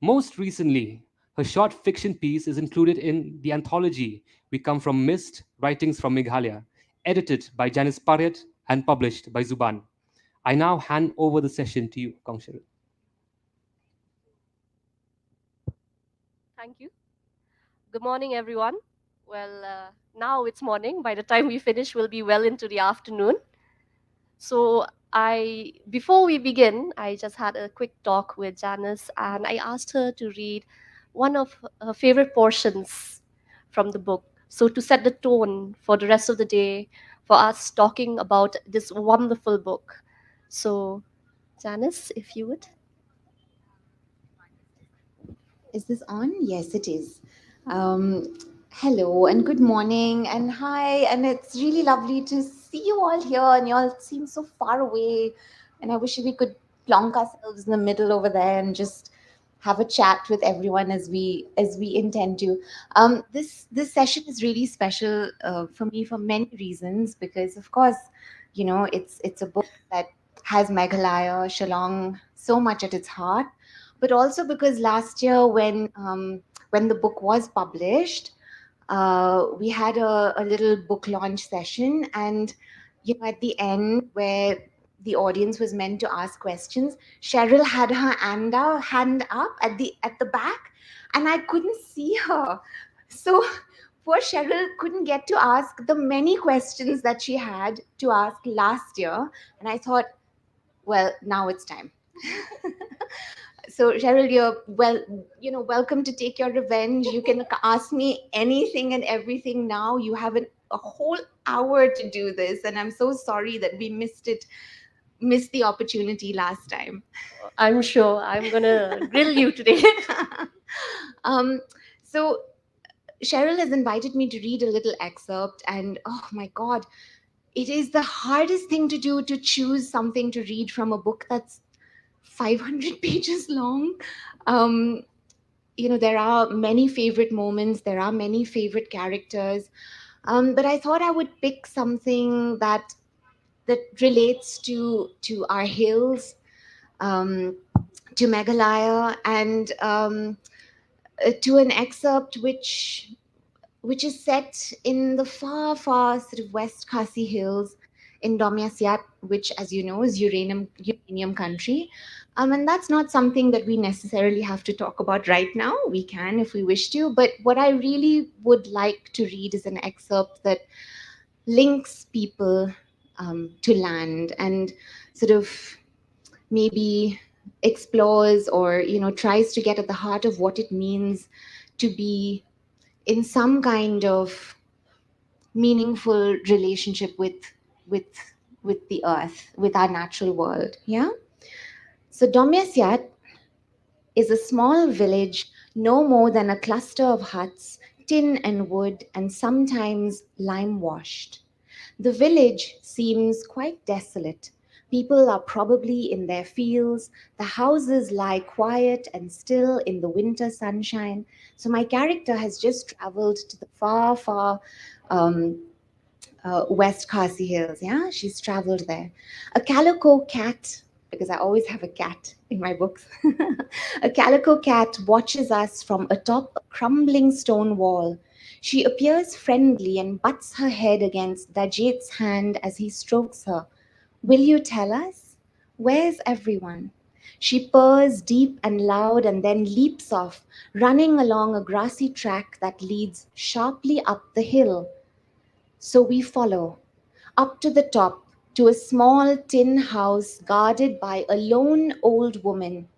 Most recently, her short fiction piece is included in the anthology We Come From Mist, Writings from Meghalaya, edited by Janice Paryat and published by Zuban. I now hand over the session to you, Kongshil. Thank you. Good morning, everyone. Well, now it's morning. By the time we finish, we'll be well into the afternoon. So before we begin, I just had a quick talk with Janice, and I asked her to read one of her favorite portions from the book. So to set the tone for the rest of the day, for us talking about this wonderful book. So, Janice, if you would. Is this on? Yes, it is. Um, Hello and good morning and hi, and it's really lovely to see you all here. And you all seem so far away, and I wish we could plonk ourselves in the middle over there and just have a chat with everyone as we intend to. This session is really special for me for many reasons because, of course, it's a book that has Meghalaya, Shillong so much at its heart, but also because last year when the book was published, we had a little book launch session, and at the end where the audience was meant to ask questions, Cheryl had her hand up at the back, and I couldn't see her. So poor Cheryl couldn't get to ask the many questions that she had to ask last year, and I thought, well, now it's time. So Cheryl, you're welcome to take your revenge. You can ask me anything and everything now. You have a whole hour to do this, and I'm so sorry that we missed the opportunity last time. I'm sure I'm gonna grill you today. So Cheryl has invited me to read a little excerpt, and oh my God, it is the hardest thing to do, to choose something to read from a book that's 500 pages long. There are many favorite moments, there are many favorite characters, but I thought I would pick something that relates to our hills, to Meghalaya, and to an excerpt which is set in the far, far sort of West Khasi Hills in Domya Siat, which, as you know, is uranium country. And that's not something that we necessarily have to talk about right now. We can if we wish to. But what I really would like to read is an excerpt that links people to land and sort of maybe explores or tries to get at the heart of what it means to be in some kind of meaningful relationship with with the earth, with our natural world. Yeah. So Domyasyat is a small village, no more than a cluster of huts, tin and wood, and sometimes lime washed. The village seems quite desolate. People are probably in their fields. The houses lie quiet and still in the winter sunshine. So, my character has just traveled to the far, far um, West Khasi Hills. Yeah, she's traveled there. A calico cat, because I always have a cat in my books. A calico cat watches us from atop a crumbling stone wall. She appears friendly and butts her head against Dajit's hand as he strokes her. Will you tell us? Where's everyone? She purrs deep and loud and then leaps off, running along a grassy track that leads sharply up the hill. So we follow, up to the top, to a small tin house guarded by a lone old woman.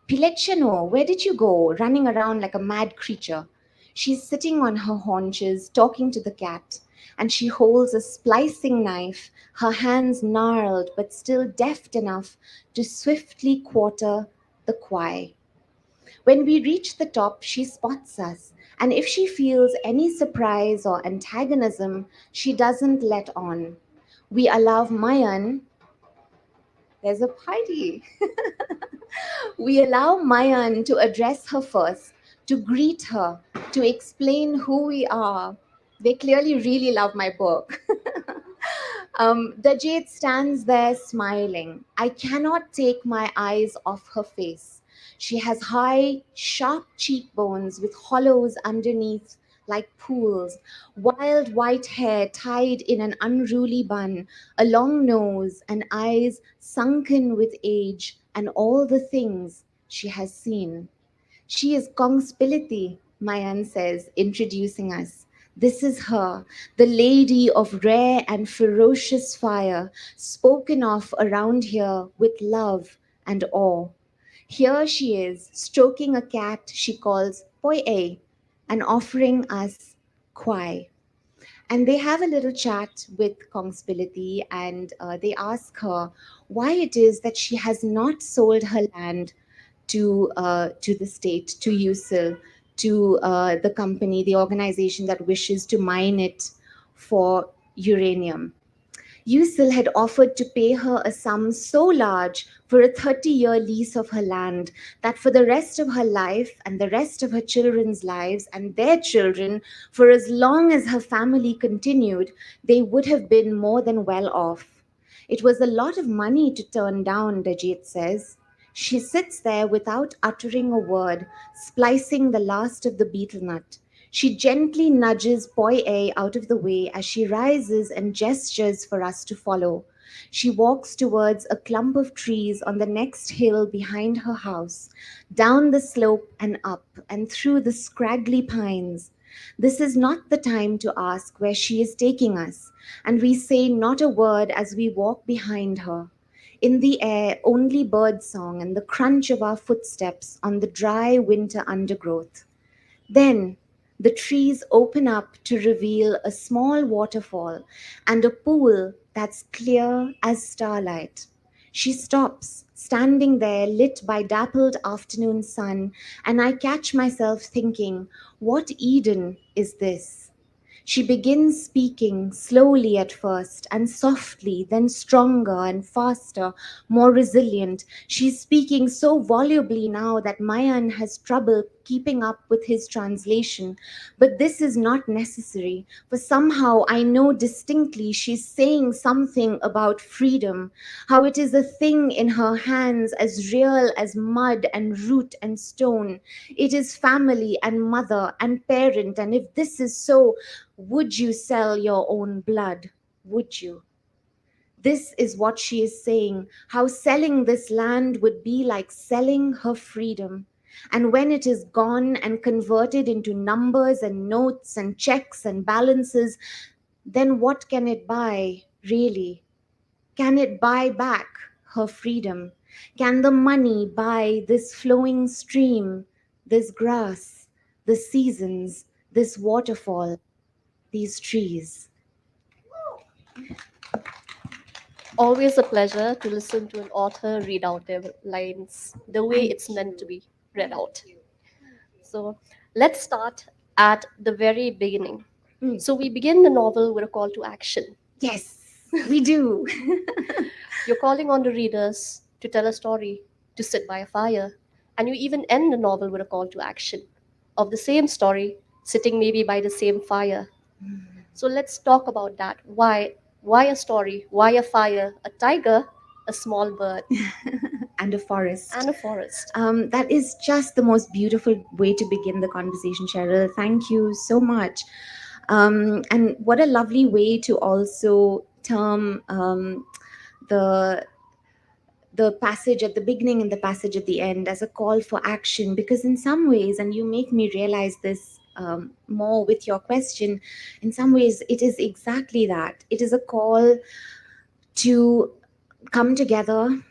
Pilechano, where did you go? Running around like a mad creature. She's sitting on her haunches, talking to the cat, and she holds a splicing knife, her hands gnarled but still deft enough to swiftly quarter the quay. When we reach the top, she spots us, and if she feels any surprise or antagonism, she doesn't let on. We allow Mayan, there's a party. We allow Mayan to address her first, to greet her, to explain who we are. They clearly really love my book. The jade stands there smiling. I cannot take my eyes off her face. She has high, sharp cheekbones with hollows underneath like pools, wild white hair tied in an unruly bun, a long nose, and eyes sunken with age and all the things she has seen. She is Kongspiliti, Mayan says, introducing us. This is her, the lady of rare and ferocious fire, spoken of around here with love and awe. Here she is, stroking a cat she calls Poi and offering us kwai. And they have a little chat with Kongspiliti and they ask her why it is that she has not sold her land to the state, to USIL, to the company, the organization that wishes to mine it for uranium. USIL had offered to pay her a sum so large for a 30-year lease of her land that for the rest of her life and the rest of her children's lives and their children, for as long as her family continued, they would have been more than well off. It was a lot of money to turn down, Dajit says. She sits there without uttering a word, splicing the last of the betel nut. She gently nudges Poi A out of the way as she rises and gestures for us to follow. She walks towards a clump of trees on the next hill behind her house, down the slope and up, and through the scraggly pines. This is not the time to ask where she is taking us, and we say not a word as we walk behind her. In the air, only bird song and the crunch of our footsteps on the dry winter undergrowth. Then the trees open up to reveal a small waterfall and a pool that's clear as starlight. She stops, standing there lit by dappled afternoon sun, and I catch myself thinking, what Eden is this? She begins speaking slowly at first and softly, then stronger and faster, more resilient. She's speaking so volubly now that Mayan has trouble keeping up with his translation. But this is not necessary, for somehow I know distinctly she's saying something about freedom, how it is a thing in her hands as real as mud and root and stone. It is family and mother and parent, and if this is so, would you sell your own blood? Would you? this is what she is saying, how selling this land would be like selling her freedom. And when it is gone and converted into numbers and notes and checks and balances, then what can it buy, really? Can it buy back her freedom? Can the money buy this flowing stream, this grass, the seasons, this waterfall, these trees? Always a pleasure to listen to an author read out their lines the way Thank it's meant to you. be read Thank out. you. So let's start at the very beginning. Mm. So we begin the novel with a call to action. Yes, we do. You're calling on the readers to tell a story, to sit by a fire, and you even end the novel with a call to action of the same story, sitting maybe by the same fire. So let's talk about that. Why a story? Why a fire? A tiger, a small bird, And a forest. and a forest. That is just the most beautiful way to begin the conversation, Cheryl. Thank you so much. And what a lovely way to also term the the passage at the beginning and the passage at the end as a call for action, because in some ways, and you make me realize this more with your question, in some ways it is exactly that. It is a call to come together,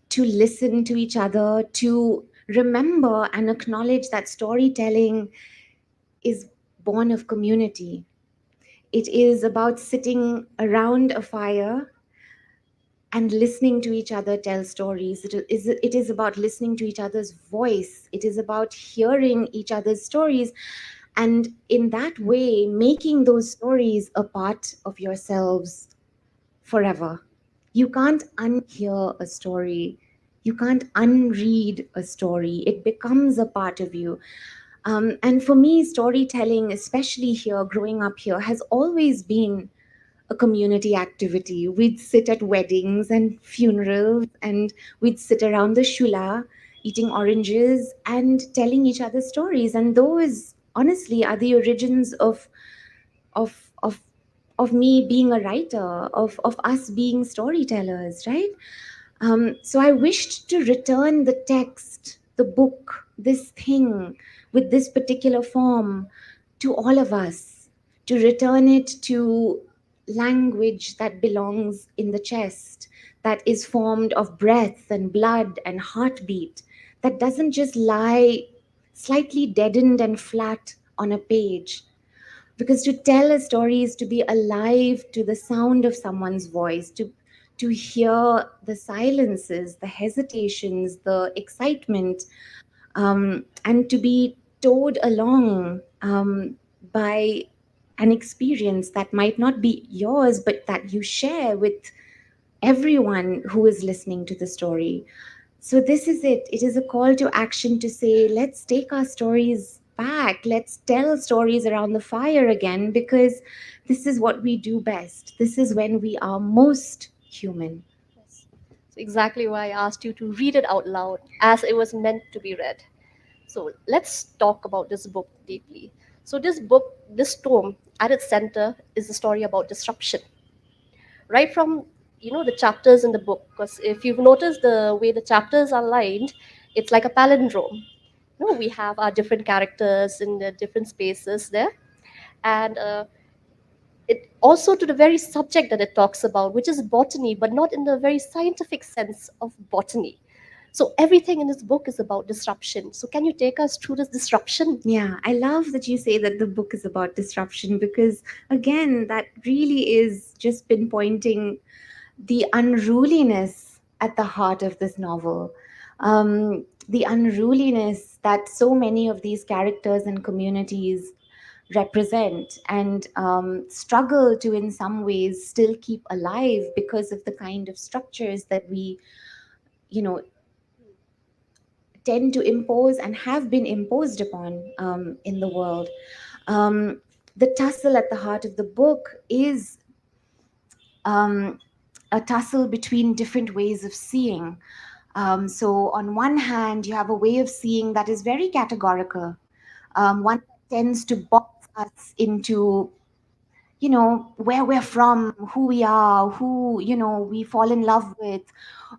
to listen to each other, to remember and acknowledge that storytelling is born of community. It is about sitting around a fire and listening to each other tell stories. It is about listening to each other's voice. It is about hearing each other's stories, and in that way making those stories a part of yourselves forever. You can't unhear a story. You can't unread a story. It becomes a part of you. And for me, storytelling, especially here, growing up here, has always been a community activity. We'd sit at weddings and funerals, and we'd sit around the shula, eating oranges and telling each other stories. And those, honestly, are the origins of of of me being a writer, of us being storytellers, right? So I wished to return the text, the book, this thing with this particular form to all of us, to return it to language that belongs in the chest, that is formed of breath and blood and heartbeat, that doesn't just lie slightly deadened and flat on a page. Because to tell a story is to be alive to the sound of someone's voice, to hear the silences, the hesitations, the excitement, and to be towed along by an experience that might not be yours, but that you share with everyone who is listening to the story. So, this is it. It is a call to action to say, let's take our stories back. Let's tell stories around the fire again, because this is what we do best. This is when we are most human. Yes. So exactly why I asked you to read it out loud as it was meant to be read. So let's talk about this book deeply. So this book, this tome, at its center is the story about disruption. Right from the chapters in the book, because if you've noticed the way the chapters are lined, it's like a palindrome. We have our different characters in the different spaces there, and it also to the very subject that it talks about, which is botany, but not in the very scientific sense of botany. So everything in this book is about disruption. So can you take us through this disruption? Yeah, I love that you say that the book is about disruption, because, again, that really is just pinpointing the unruliness at the heart of this novel. The unruliness that so many of these characters and communities represent, and struggle to, in some ways, still keep alive because of the kind of structures that we, you know, tend to impose and have been imposed upon in the world. Um, the tussle at the heart of the book is a tussle between different ways of seeing. So, on one hand, you have a way of seeing that is very categorical, one that tends to box us into where we're from, who we are, who, we fall in love with,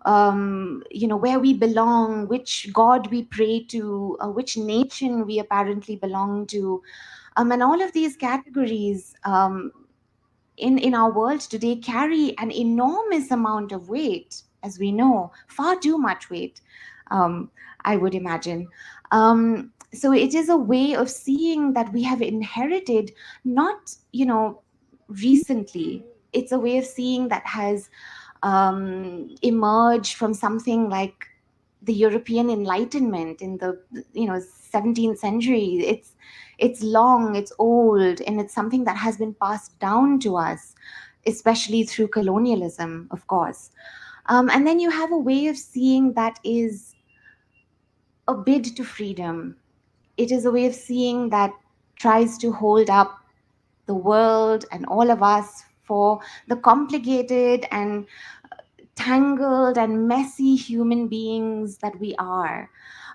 where we belong, which God we pray to, which nation we apparently belong to. And all of these categories in our world today carry an enormous amount of weight, as we know, far too much weight, I would imagine. So it is a way of seeing that we have inherited, not, recently. It's a way of seeing that has emerged from something like the European Enlightenment in the 17th century. It's long, it's old, and it's something that has been passed down to us, especially through colonialism, of course. And then you have a way of seeing that is a bid to freedom. It is a way of seeing that tries to hold up the world and all of us for the complicated and tangled and messy human beings that we are.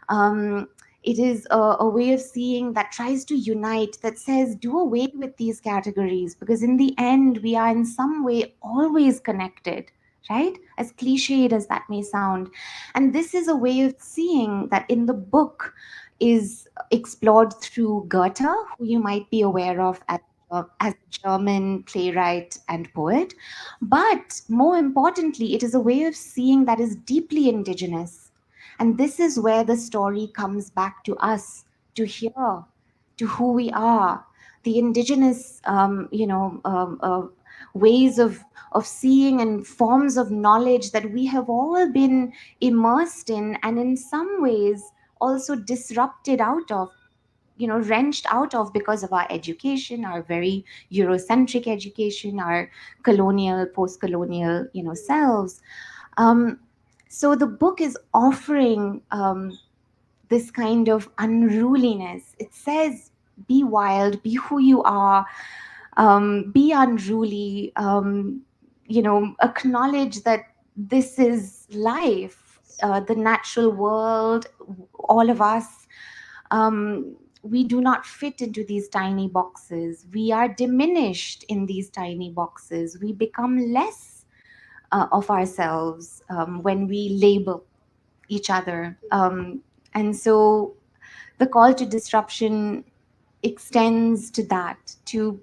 Um, it is a way of seeing that tries to unite, that says, do away with these categories, because in the end, we are in some way always connected, right? As cliched as that may sound. And this is a way of seeing that in the book is explored through Goethe, who you might be aware of as a German playwright and poet. But more importantly, it is a way of seeing that is deeply indigenous. And this is where the story comes back to us, to here, to who we are, the indigenous, ways of seeing and forms of knowledge that we have all been immersed in, and in some ways also disrupted out of, wrenched out of because of our education, our very Eurocentric education, our colonial, post-colonial, selves. Um, so the book is offering this kind of unruliness. It says, be wild, be who you are, be unruly, acknowledge that this is life, the natural world, all of us. We do not fit into these tiny boxes. We are diminished in these tiny boxes. We become less of ourselves when we label each other. And so the call to disruption extends to that, to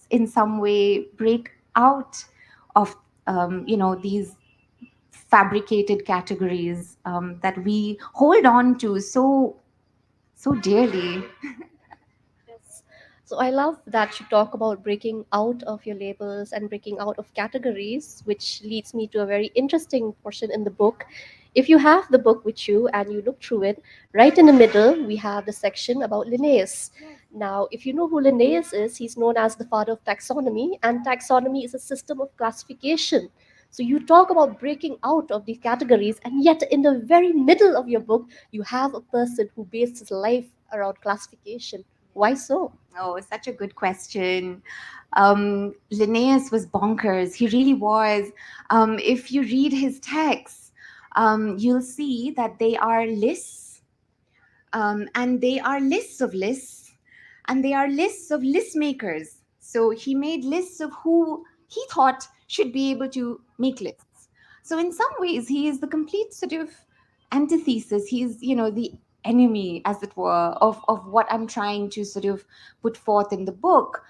in some way break out of these fabricated categories that we hold on to so dearly. Yes. So I love that you talk about breaking out of your labels and breaking out of categories, which leads me to a very interesting portion in the book. If you have the book with you and you look through it, right in the middle, we have the section about Linnaeus. Now, if you know who Linnaeus is, he's known as the father of taxonomy, and taxonomy is a system of classification. So you talk about breaking out of these categories, and yet in the very middle of your book, you have a person who based his life around classification. Why so? Oh, such a good question. Linnaeus was bonkers. He really was. If you read his texts, you'll see that they are lists, and they are lists of lists, and they are lists of list makers. So he made lists of who he thought should be able to make lists. So in some ways, he is the complete sort of antithesis. He's, the enemy, as it were, of what I'm trying to sort of put forth in the book.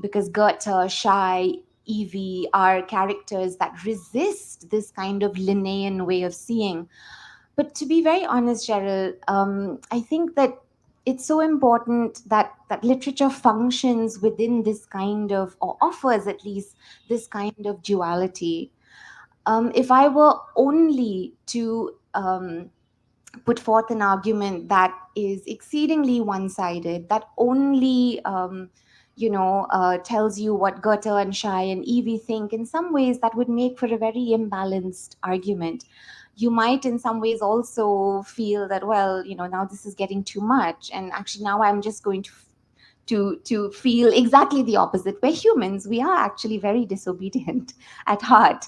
Because Goethe, Shai, Evie are characters that resist this kind of Linnaean way of seeing. But to be very honest, Cheryl, I think that it's so important that literature functions within this kind of, or offers at least this kind of duality. If I were only to put forth an argument that is exceedingly one-sided, that only tells you what Goethe and Shai and Evie think, in some ways that would make for a very imbalanced argument. You might in some ways also feel that, well, now this is getting too much, and actually now I'm just going to feel exactly the opposite. We're humans. We are actually very disobedient at heart.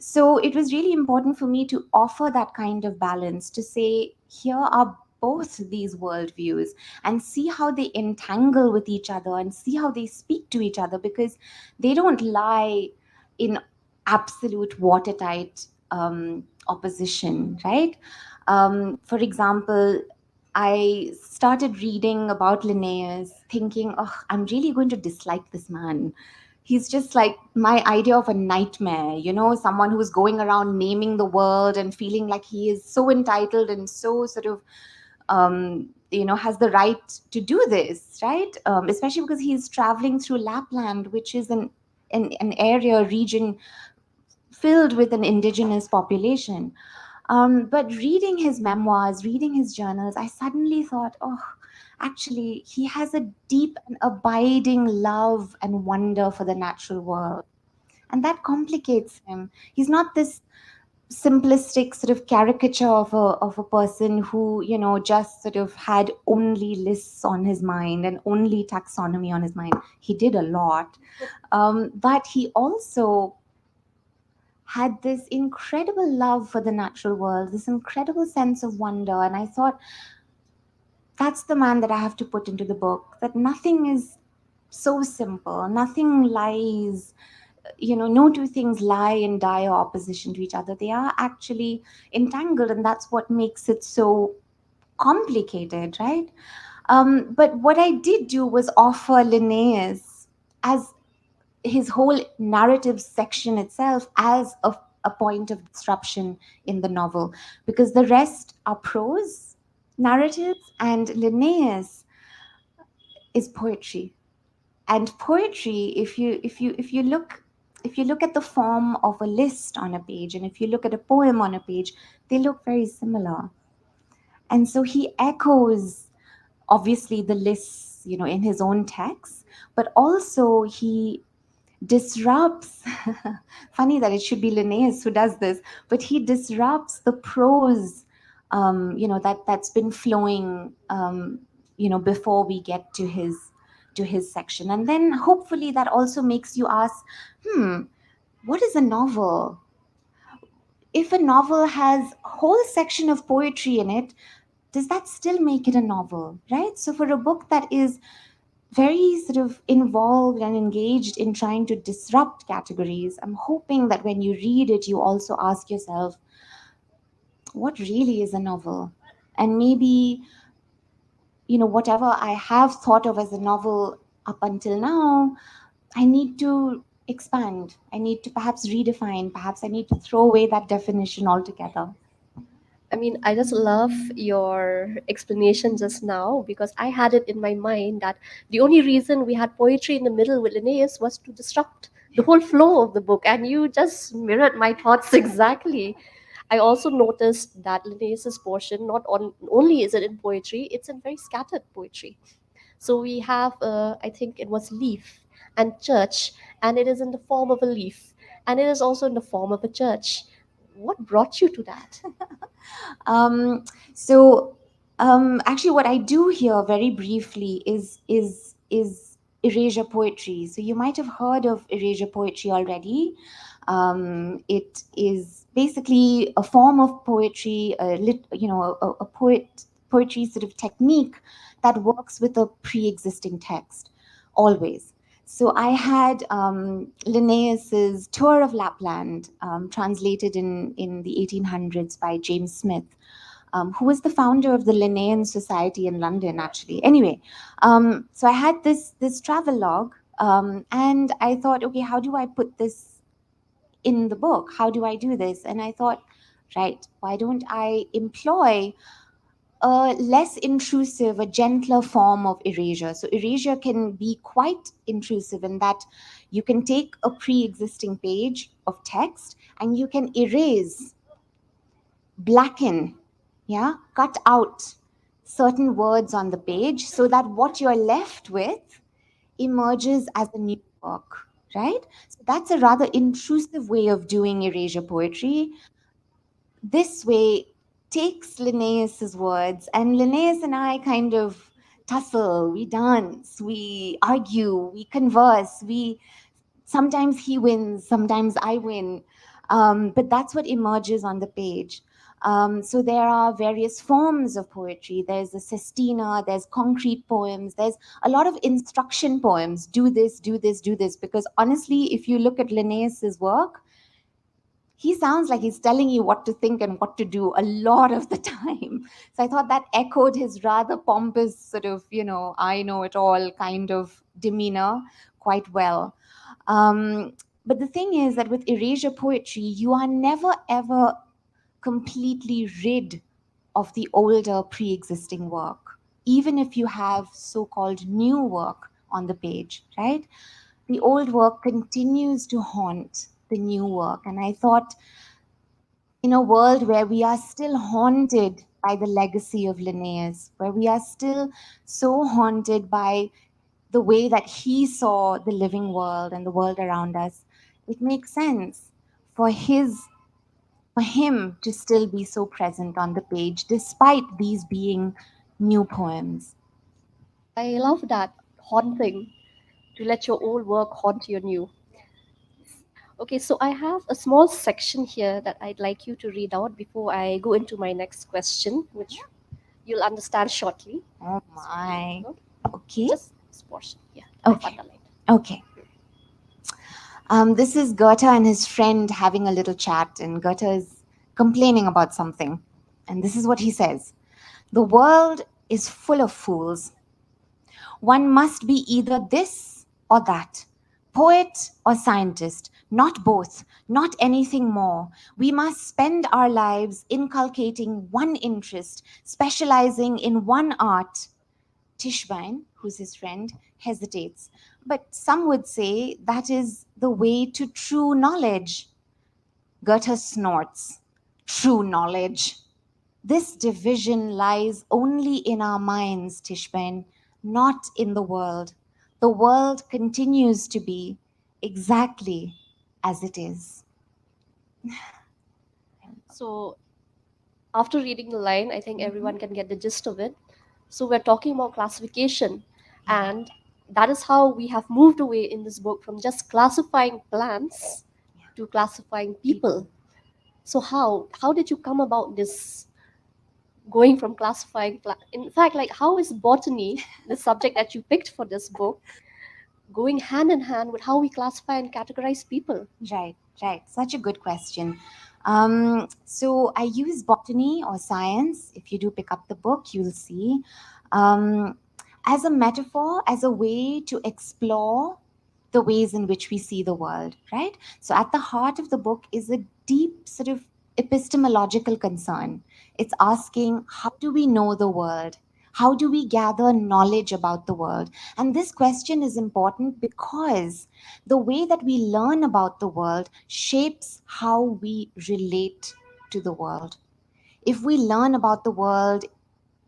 So it was really important for me to offer that kind of balance, to say, here are both these worldviews and see how they entangle with each other and see how they speak to each other, because they don't lie in absolute watertight opposition, right? For example, I started reading about Linnaeus thinking, oh, I'm really going to dislike this man. He's just like my idea of a nightmare, someone who's going around naming the world and feeling like he is so entitled and so sort of, has the right to do this, right? Especially because he's traveling through Lapland, which is an area, region filled with an indigenous population. But reading his memoirs, reading his journals, I suddenly thought, oh, actually, he has a deep and abiding love and wonder for the natural world. And that complicates him. He's not this simplistic sort of caricature of a person who, just sort of had only lists on his mind and only taxonomy on his mind. He did a lot. But he also had this incredible love for the natural world, this incredible sense of wonder. And I thought, that's the man that I have to put into the book, that nothing is so simple, nothing lies, no two things lie in dire opposition to each other. They are actually entangled, and that's what makes it so complicated, right? But what I did do was offer Linnaeus as his whole narrative section itself as a point of disruption in the novel, because the rest are prose narratives and Linnaeus is poetry. And poetry, if you look at the form of a list on a page, and if you look at a poem on a page, they look very similar. And so he echoes obviously the lists, in his own text, but also he disrupts funny that it should be Linnaeus who does this, but he disrupts the prose that's been flowing before we get to his section. And then hopefully that also makes you ask, what is a novel? If a novel has a whole section of poetry in it, does that still make it a novel, right? So for a book that is very sort of involved and engaged in trying to disrupt categories, I'm hoping that when you read it, you also ask yourself, what really is a novel? And maybe, whatever I have thought of as a novel up until now, I need to expand. I need to perhaps redefine. Perhaps I need to throw away that definition altogether. I mean, I just love your explanation just now, because I had it in my mind that the only reason we had poetry in the middle with Linnaeus was to disrupt the whole flow of the book. And you just mirrored my thoughts exactly. I also noticed that Linnaeus's portion, only is it in poetry, it's in very scattered poetry. So we have, I think it was leaf and church, and it is in the form of a leaf, and it is also in the form of a church. What brought you to that? Um, so actually, what I do here very briefly is erasure poetry. So you might have heard of erasure poetry already. It is basically a form of poetry, a poetry sort of technique that works with a pre-existing text, always. So I had Linnaeus's Tour of Lapland, translated in the 1800s by James Smith, who was the founder of the Linnaean Society in London, actually. Anyway, so I had this travel log, and I thought, okay, how do I put this in the book? How do I do this? And I thought, right, why don't I employ a less intrusive, a gentler form of erasure? So erasure can be quite intrusive in that you can take a pre-existing page of text and you can erase, blacken, cut out certain words on the page so that what you're left with emerges as a new work, right? So that's a rather intrusive way of doing erasure poetry. This way takes Linnaeus's words, and Linnaeus and I kind of tussle, we dance, we argue, we converse, sometimes he wins, sometimes I win, but that's what emerges on the page. So there are various forms of poetry. There's the sestina, there's concrete poems, there's a lot of instruction poems. Do this, do this, do this. Because honestly, if you look at Linnaeus's work, he sounds like he's telling you what to think and what to do a lot of the time. So I thought that echoed his rather pompous sort of, I know it all kind of demeanor quite well. But the thing is that with erasure poetry, you are never ever completely rid of the older pre-existing work, even if you have so-called new work on the page, right? The old work continues to haunt the new work. And I thought, in a world where we are still haunted by the legacy of Linnaeus, where we are still so haunted by the way that he saw the living world and the world around us, it makes sense for him to still be so present on the page, despite these being new poems. I love that haunting, to let your old work haunt your new. Okay, so I have a small section here that I'd like you to read out before I go into my next question, which you'll understand shortly. Oh my. Okay. Just this portion. Yeah, I've Okay. underlined. Okay. This is Goethe and his friend having a little chat, and Goethe is complaining about something. And this is what he says: "The world is full of fools. One must be either this or that, poet or scientist, not both, not anything more. We must spend our lives inculcating one interest, specializing in one art." Tischbein, who's his friend, hesitates. "But some would say that is the way to true knowledge." Goethe snorts. "True knowledge. This division lies only in our minds, Tischbein, not in the world. The world continues to be exactly as it is." So, after reading the line, I think everyone can get the gist of it. So, we're talking about classification, and that is how we have moved away in this book from just classifying plants to classifying people. So, how did you come about this going from classifying in fact, like, how is botany, the subject that you picked for this book, going hand in hand with how we classify and categorize people? Right. Such a good question. So I use botany or science. If you do pick up the book, you'll see, as a metaphor, as a way to explore the ways in which we see the world, right? So at the heart of the book is a deep sort of epistemological concern. It's asking, how do we know the world? How do we gather knowledge about the world? And this question is important because the way that we learn about the world shapes how we relate to the world. If we learn about the world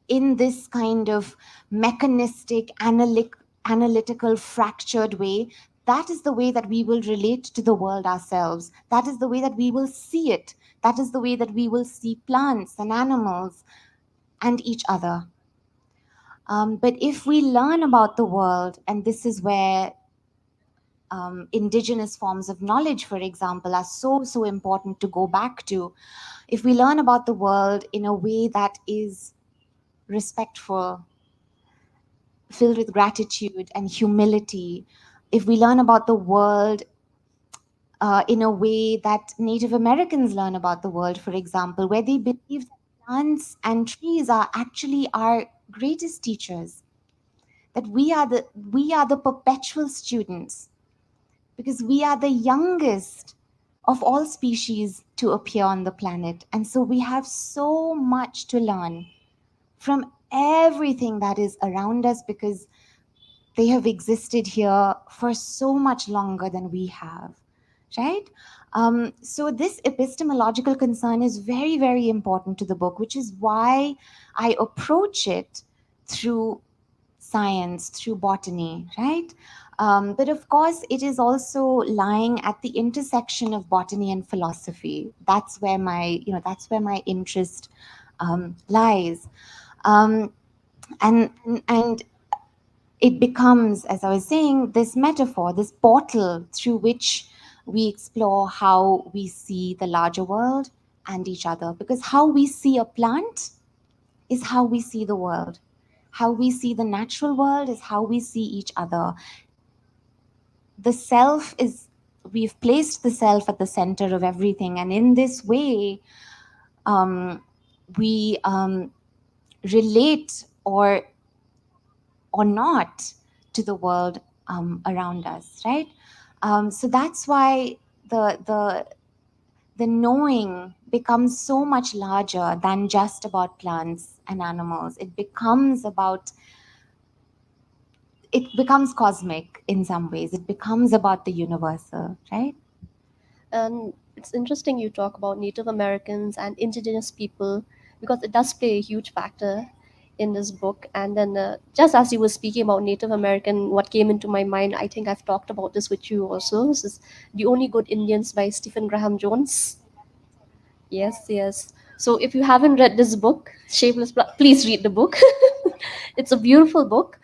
in this kind of mechanistic, analytical, fractured way, that is the way that we will relate to the world ourselves. That is the way that we will see it. That is the way that we will see plants and animals and each other. But if we learn about the world, and this is where indigenous forms of knowledge, for example, are so important to go back to. If we learn about the world in a way that is respectful, filled with gratitude and humility, if we learn about the world in a way that Native Americans learn about the world, for example, where they believe that plants and trees are actually our greatest teachers, that we are the perpetual students, because we are the youngest of all species to appear on the planet. And so we have so much to learn from everything that is around us, because they have existed here for so much longer than we have, right? So this epistemological concern is very, very important to the book, which is why I approach it through science, through botany, right? But of course, it is also lying at the intersection of botany and philosophy. That's where my interest lies, and it becomes, as I was saying, this metaphor, this portal through which we explore how we see the larger world, and each other, because how we see a plant is how we see the world. How we see the natural world is how we see each other. The self is, we've placed the self at the center of everything, and in this way, we relate or not to the world around us, right? So that's why the knowing becomes so much larger than just about plants and animals. It becomes cosmic in some ways. It becomes about the universal, right? And it's interesting you talk about Native Americans and indigenous people, because it does play a huge factor in this book. And then, just as you were speaking about Native American, what came into my mind, I think I've talked about this with you also. This is The Only Good Indians by Stephen Graham Jones. Yes, yes. So if you haven't read this book, Shameless Blood, please read the book. It's a beautiful book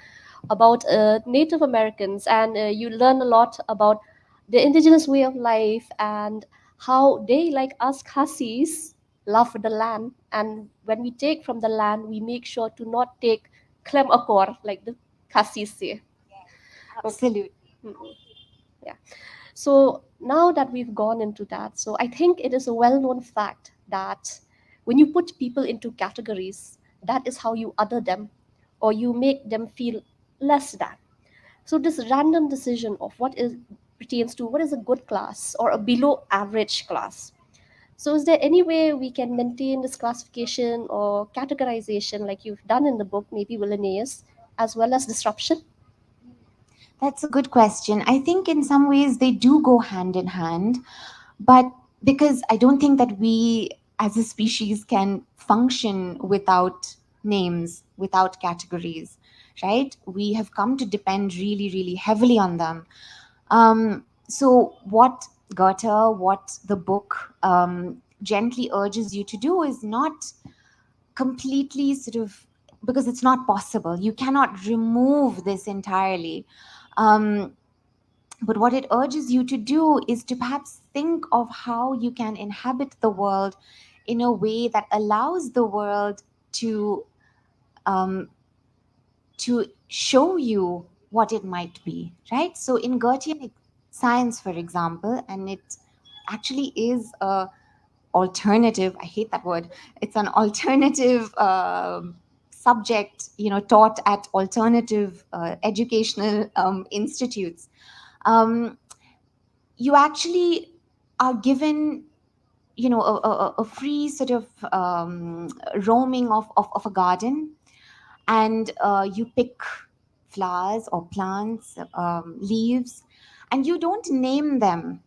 about Native Americans, and you learn a lot about the indigenous way of life and how they, like us Khasis, love the land. And when we take from the land, we make sure to not take klem akor, like the Khasis say. Absolutely. Mhm. Yeah. So now that we've gone into that, so I think it is a well-known fact that when you put people into categories, that is how you other them, or you make them feel less than. So this random decision of what is pertains to what is a good class or a below average class. So is there any way we can maintain this classification or categorization like you've done in the book, maybe Villeneuve, as well as disruption? That's a good question. I think in some ways they do go hand in hand, but because I don't think that we as a species can function without names, without categories, right? We have come to depend really, really heavily on them. So what Goethe, what the book gently urges you to do is not completely sort of, because it's not possible. You cannot remove this entirely. Um, but what it urges you to do is to perhaps think of how you can inhabit the world in a way that allows the world um, to show you what it might be, right? So in Goethean science, for example, and it actually is a alternative, I hate that word, it's an alternative subject, taught at alternative educational institutes. You actually are given, a free sort of roaming of a garden, and you pick flowers or plants, leaves, and you don't name them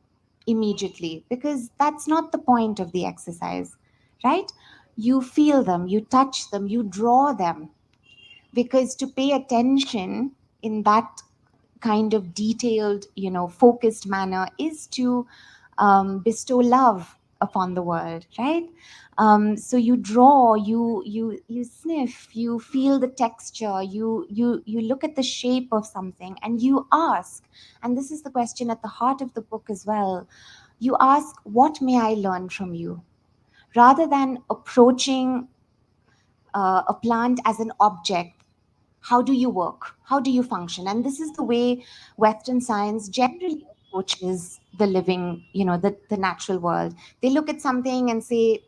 immediately, because that's not the point of the exercise, right? You feel them, you touch them, you draw them, because to pay attention in that kind of detailed, focused manner is to bestow love upon the world, right? So you draw, you sniff, you feel the texture, you look at the shape of something, and you ask, and this is the question at the heart of the book as well. You ask, what may I learn from you? Rather than approaching a plant as an object, how do you work? How do you function? And this is the way Western science generally approaches the living, the natural world. They look at something and say,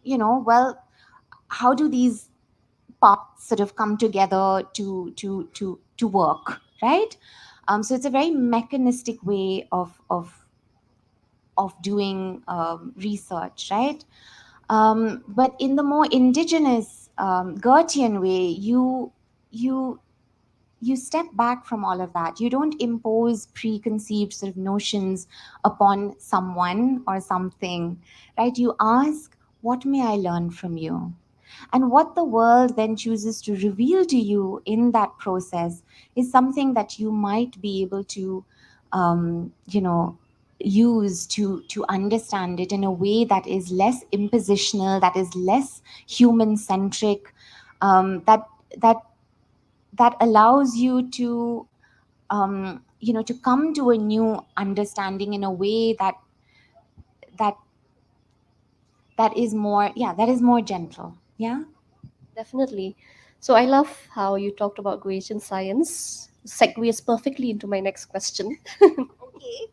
well, how do these parts sort of come together to work, right? So it's a very mechanistic way of doing research, right? But in the more indigenous Goethean way, you you step back from all of that. You don't impose preconceived sort of notions upon someone or something, right? You ask, what may I learn from you? And what the world then chooses to reveal to you in that process is something that you might be able to, use to understand it in a way that is less impositional, that is less human centric, that that that allows you to to come to a new understanding in a way that that is more gentle. Yeah. Definitely. So I love how you talked about Croatian science. Segues perfectly into my next question. Okay.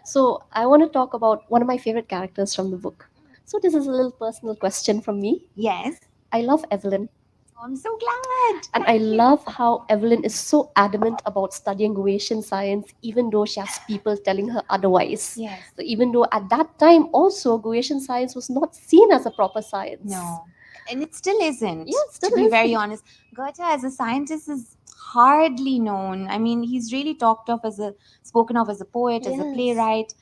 So I want to talk about one of my favorite characters from the book. So this is a little personal question from me. Yes. I love Evelyn. I'm so glad. And I love how Evelyn is so adamant about studying Croatian science, even though she has people telling her otherwise. Yes. So even though at that time also Croatian science was not seen as a proper science. No. And it still isn't. Yeah, it still to be very isn't. honest, Goethe as a scientist is hardly known. I mean, he's really spoken of as a poet, as a Yes. playwright,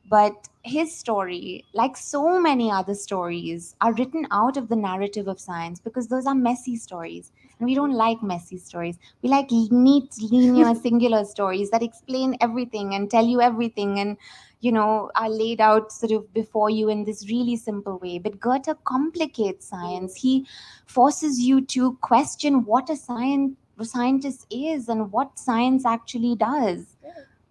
but his story, like so many other stories, are written out of the narrative of science because those are messy stories. And we don't like messy stories. We like neat, linear, singular stories that explain everything and tell you everything and, are laid out sort of before you in this really simple way. But Goethe complicates science. He forces you to question what a scientist is and what science actually does.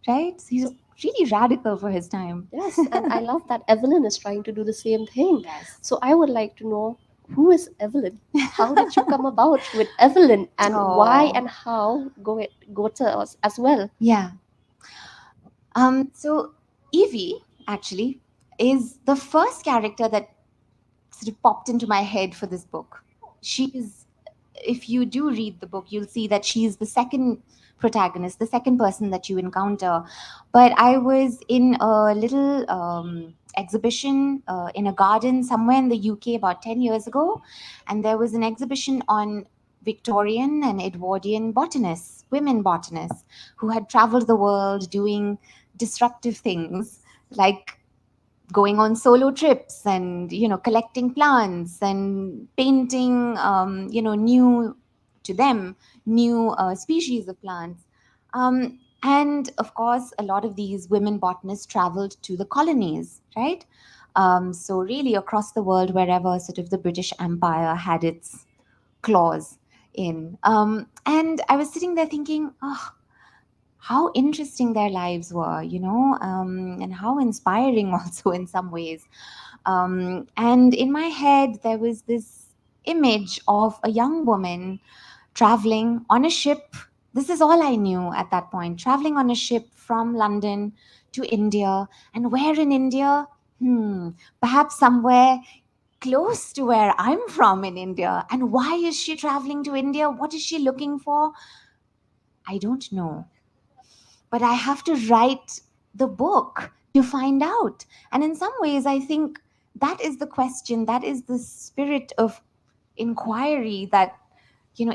Right? He's really radical for his time. Yes, and I love that Evelyn is trying to do the same thing. Yes. So I would like to know, who is Evelyn? How did you come about with Evelyn, and why and how Goethe as well? Yeah. So Evie actually is the first character that sort of popped into my head for this book. She's, if you do read the book, you'll see that she's the second protagonist, the second person that you encounter. But I was in a little exhibition in a garden somewhere in the UK about 10 years ago, and there was an exhibition on Victorian and Edwardian botanists, women botanists, who had traveled the world doing disruptive things like going on solo trips and collecting plants and painting new to them new species of plants, and of course a lot of these women botanists traveled to the colonies, right? So really across the world, wherever sort of the British Empire had its claws in, and I was sitting there thinking, oh, how interesting their lives were, and how inspiring also in some ways. And in my head, there was this image of a young woman traveling on a ship. This is all I knew at that point, traveling on a ship from London to India. And where in India? Perhaps somewhere close to where I'm from in India. And why is she traveling to India? What is she looking for? I don't know, but I have to write the book to find out. And in some ways, I think that is the question, that is the spirit of inquiry that,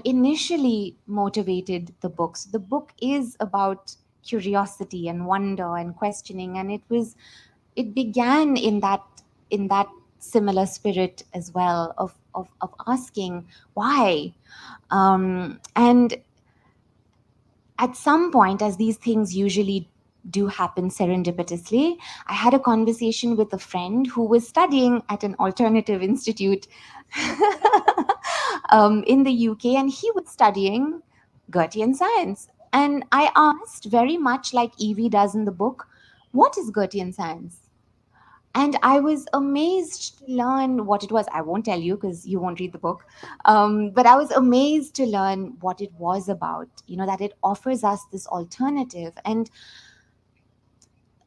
initially motivated the books. The book is about curiosity and wonder and questioning, and it began in that similar spirit as well of asking why. And at some point, as these things usually do happen serendipitously, I had a conversation with a friend who was studying at an alternative institute in the UK, and he was studying Goethean science. And I asked, very much like Evie does in the book, what is Goethean science? And I was amazed to learn what it was. I won't tell you because you won't read the book. But I was amazed to learn what it was about, that it offers us this alternative. And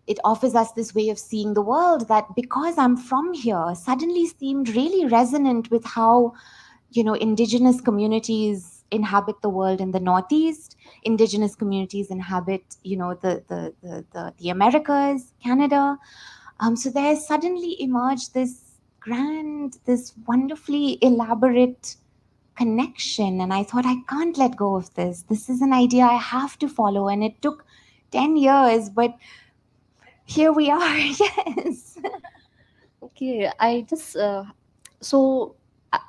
it offers us this way of seeing the world that, because I'm from here, suddenly seemed really resonant with how, indigenous communities inhabit the world in the Northeast. Indigenous communities inhabit, the Americas, Canada. So there suddenly emerged this grand, this wonderfully elaborate connection. And I thought, I can't let go of this. This is an idea I have to follow. And it took 10 years, but here we are. Yes. Okay, I just so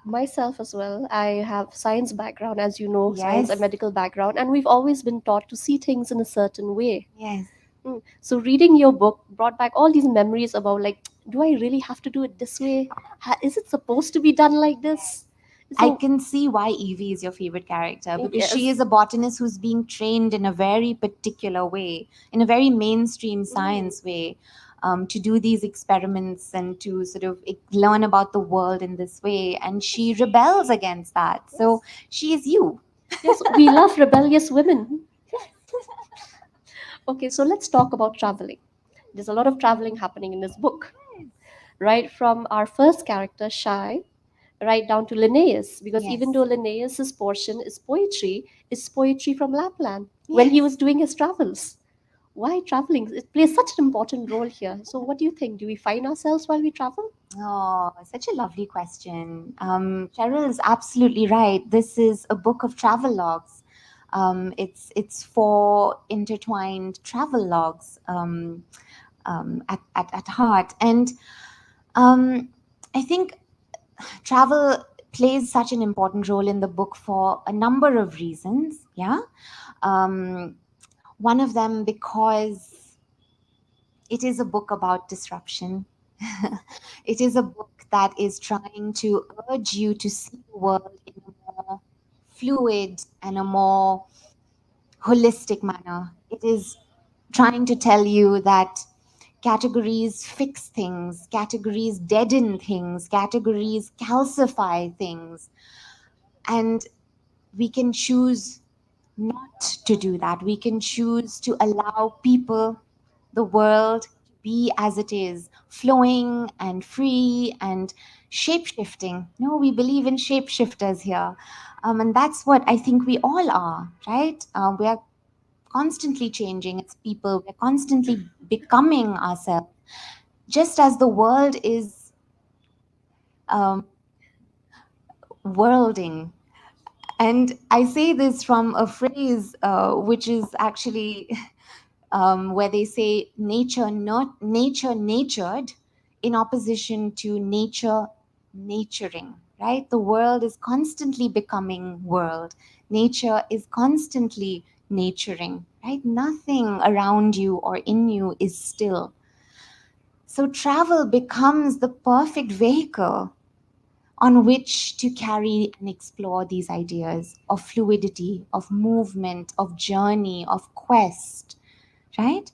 myself as well. I have science background, as you know, science and Yes. medical background, and we've always been taught to see things in a certain way. Yes. So reading your book brought back all these memories about, like, do I really have to do it this way? Is it supposed to be done like this? I So can see why Evie is your favorite character, because she yes. is a botanist who's being trained in a very particular way, in a very mainstream science way. to do these experiments and to sort of learn about the world in this way. And she rebels against that. So she is you. Yes, we love rebellious women. Okay, so let's talk about traveling. There's a lot of traveling happening in this book, right? From our first character, Shy, right down to Linnaeus, because even Yes. though Linnaeus's portion is poetry, it's poetry from Lapland when he was doing his travels. Why traveling? It plays such an important role here. So, what do you think? Do we find ourselves while we travel? Oh, such a lovely question. Cheryl is absolutely right. This is a book of travel logs. It's four intertwined travel logs at heart. And I think travel plays such an important role in the book for a number of reasons. Yeah. One of them because it is a book about disruption. It is a book that is trying to urge you to see the world in a more fluid and a more holistic manner. It is trying to tell you that categories fix things, categories deaden things, categories calcify things. And we can choose not to do that. We can choose to allow people, the world, to be as it is, flowing and free and shape-shifting. No, we believe in shapeshifters here. And that's what I think we all are, right? We are constantly changing as people. We're constantly becoming ourselves, just as the world is worlding. And I say this from a phrase which is actually where they say nature not nature natured in opposition to nature naturing, right? The world is constantly becoming world. Nature is constantly naturing, right? Nothing around you or in you is still. So travel becomes the perfect vehicle on which to carry and explore these ideas of fluidity, of movement, of journey, of quest, right?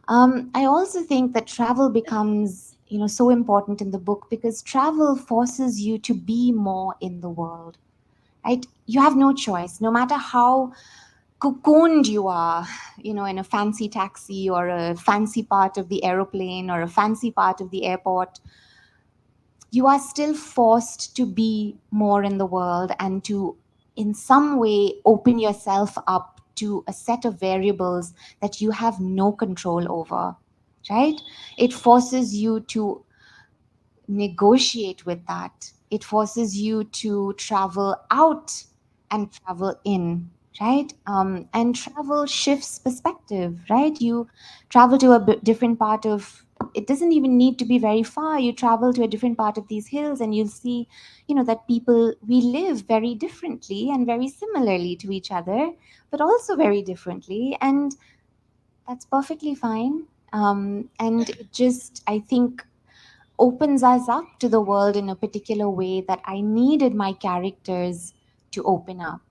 I also think that travel becomes, so important in the book because travel forces you to be more in the world, right? You have no choice, no matter how cocooned you are, in a fancy taxi or a fancy part of the aeroplane or a fancy part of the airport. You are still forced to be more in the world and to, in some way, open yourself up to a set of variables that you have no control over, right? It forces you to negotiate with that. It forces you to travel out and travel in, right? And travel shifts perspective, right? You travel to a different part of, it doesn't even need to be very far. You travel to a different part of these hills and you'll see, that people, we live very differently and very similarly to each other, but also very differently. And that's perfectly fine. And it just, I think, opens us up to the world in a particular way that I needed my characters to open up,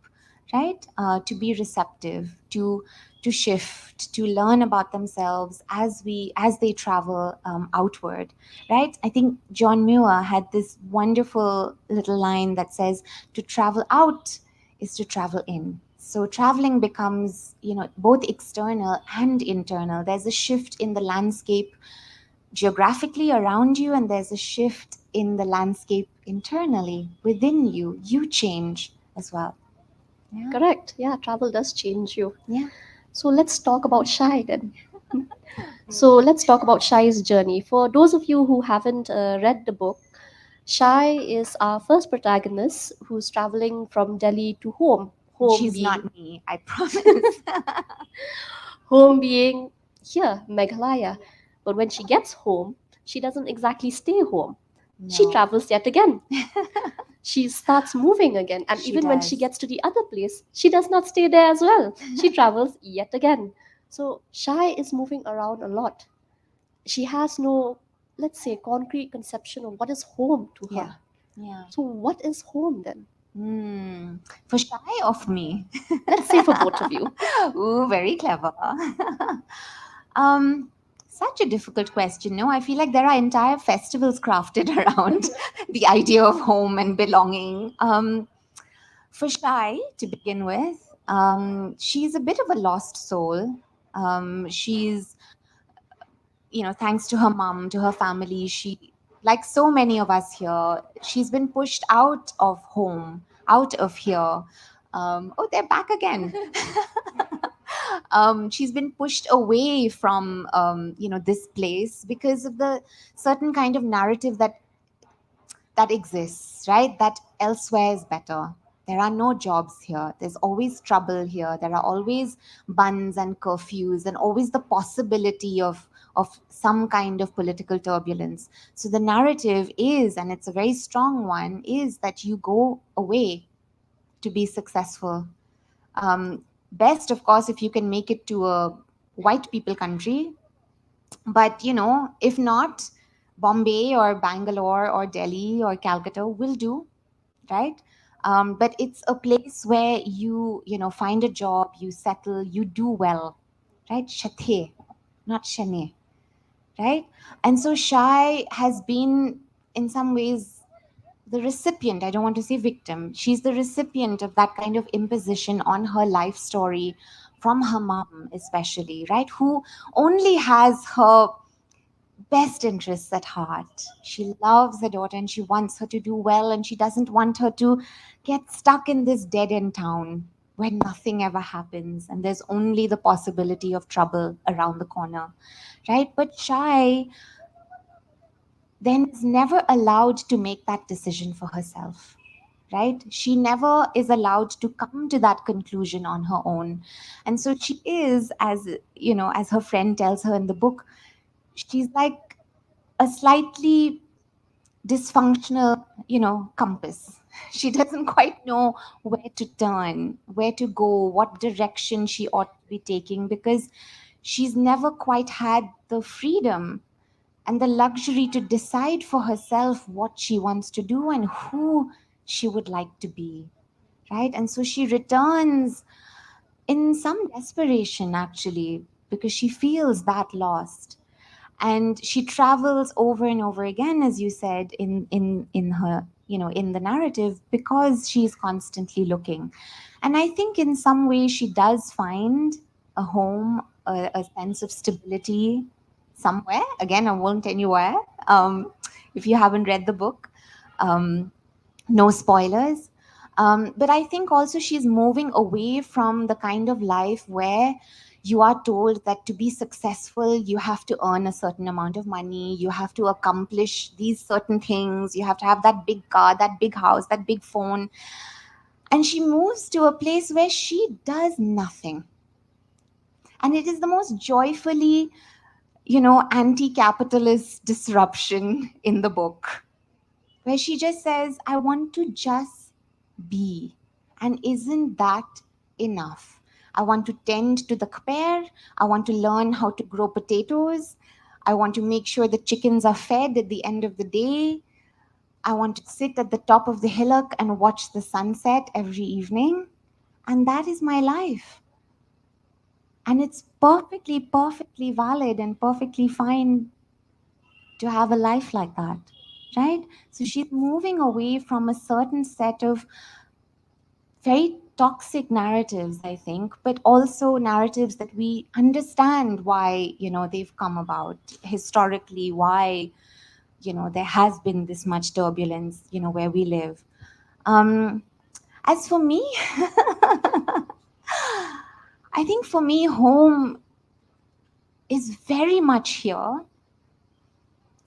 right? To be receptive, to shift, to learn about themselves as they travel outward, right? I think John Muir had this wonderful little line that says, "To travel out is to travel in." So traveling becomes, both external and internal. There's a shift in the landscape geographically around you, and there's a shift in the landscape internally within you. You change as well. Yeah. Correct. Yeah, travel does change you. Yeah. So let's talk about Shy then. So let's talk about Shy's journey. For those of you who haven't read the book, Shy is our first protagonist who's traveling from Delhi to home. Home She's being not me, I promise. home being here, Meghalaya. But when she gets home, she doesn't exactly stay home. She No. travels yet again. She starts moving again. And She even when she does. gets to the other place, she does not stay there as well. She travels yet again. So Shai is moving around a lot. She has no, let's say, concrete conception of what is home to Yeah. her. Yeah. So what is home then? For Shy of me. Let's say for both of you. Ooh, very clever. um, Such a difficult question, no? I feel like there are entire festivals crafted around the idea of home and belonging. For Shai, to begin with, she's a bit of a lost soul. She's, thanks to her mom, to her family, she, like so many of us here, she's been pushed out of home, out of here. Oh, they're back again. She's been pushed away from, this place because of the certain kind of narrative that exists, right? That elsewhere is better. There are no jobs here. There's always trouble here. There are always bans and curfews and always the possibility of some kind of political turbulence. So the narrative is, and it's a very strong one, is that you go away to be successful. Best, of course, if you can make it to a white people country. But, if not, Bombay or Bangalore or Delhi or Calcutta will do, right? But it's a place where find a job, you settle, you do well, right? Shathe, not shane, right? And so Shai has been, in some ways, the recipient. I don't want to say victim. She's the recipient of that kind of imposition on her life story from her mom, especially, right? Who only has her best interests at heart. She loves her daughter and she wants her to do well, and she doesn't want her to get stuck in this dead end town where nothing ever happens and there's only the possibility of trouble around the corner, right? But Shai then is never allowed to make that decision for herself, right? She never is allowed to come to that conclusion on her own. And so she is, as her friend tells her in the book, she's like a slightly dysfunctional, compass. She doesn't quite know where to turn, where to go, what direction she ought to be taking, because she's never quite had the freedom and the luxury to decide for herself what she wants to do and who she would like to be, right? And so she returns in some desperation, actually, because she feels that lost. And she travels over and over again, as you said, in her, in the narrative, because she's constantly looking. And I think in some way she does find a home, a sense of stability somewhere. Again, I won't tell you where, if you haven't read the book. No spoilers. But I think also she's moving away from the kind of life where you are told that to be successful, you have to earn a certain amount of money, you have to accomplish these certain things, you have to have that big car, that big house, that big phone. And she moves to a place where she does nothing. And it is the most joyfully, anti-capitalist disruption in the book, where she just says, I want to just be. And isn't that enough? I want to tend to the kper. I want to learn how to grow potatoes. I want to make sure the chickens are fed at the end of the day. I want to sit at the top of the hillock and watch the sunset every evening. And that is my life. And it's perfectly, perfectly valid and perfectly fine to have a life like that, right? So she's moving away from a certain set of very toxic narratives, I think, but also narratives that we understand why, they've come about historically, why, there has been this much turbulence, where we live. As for me, I think for me, home is very much here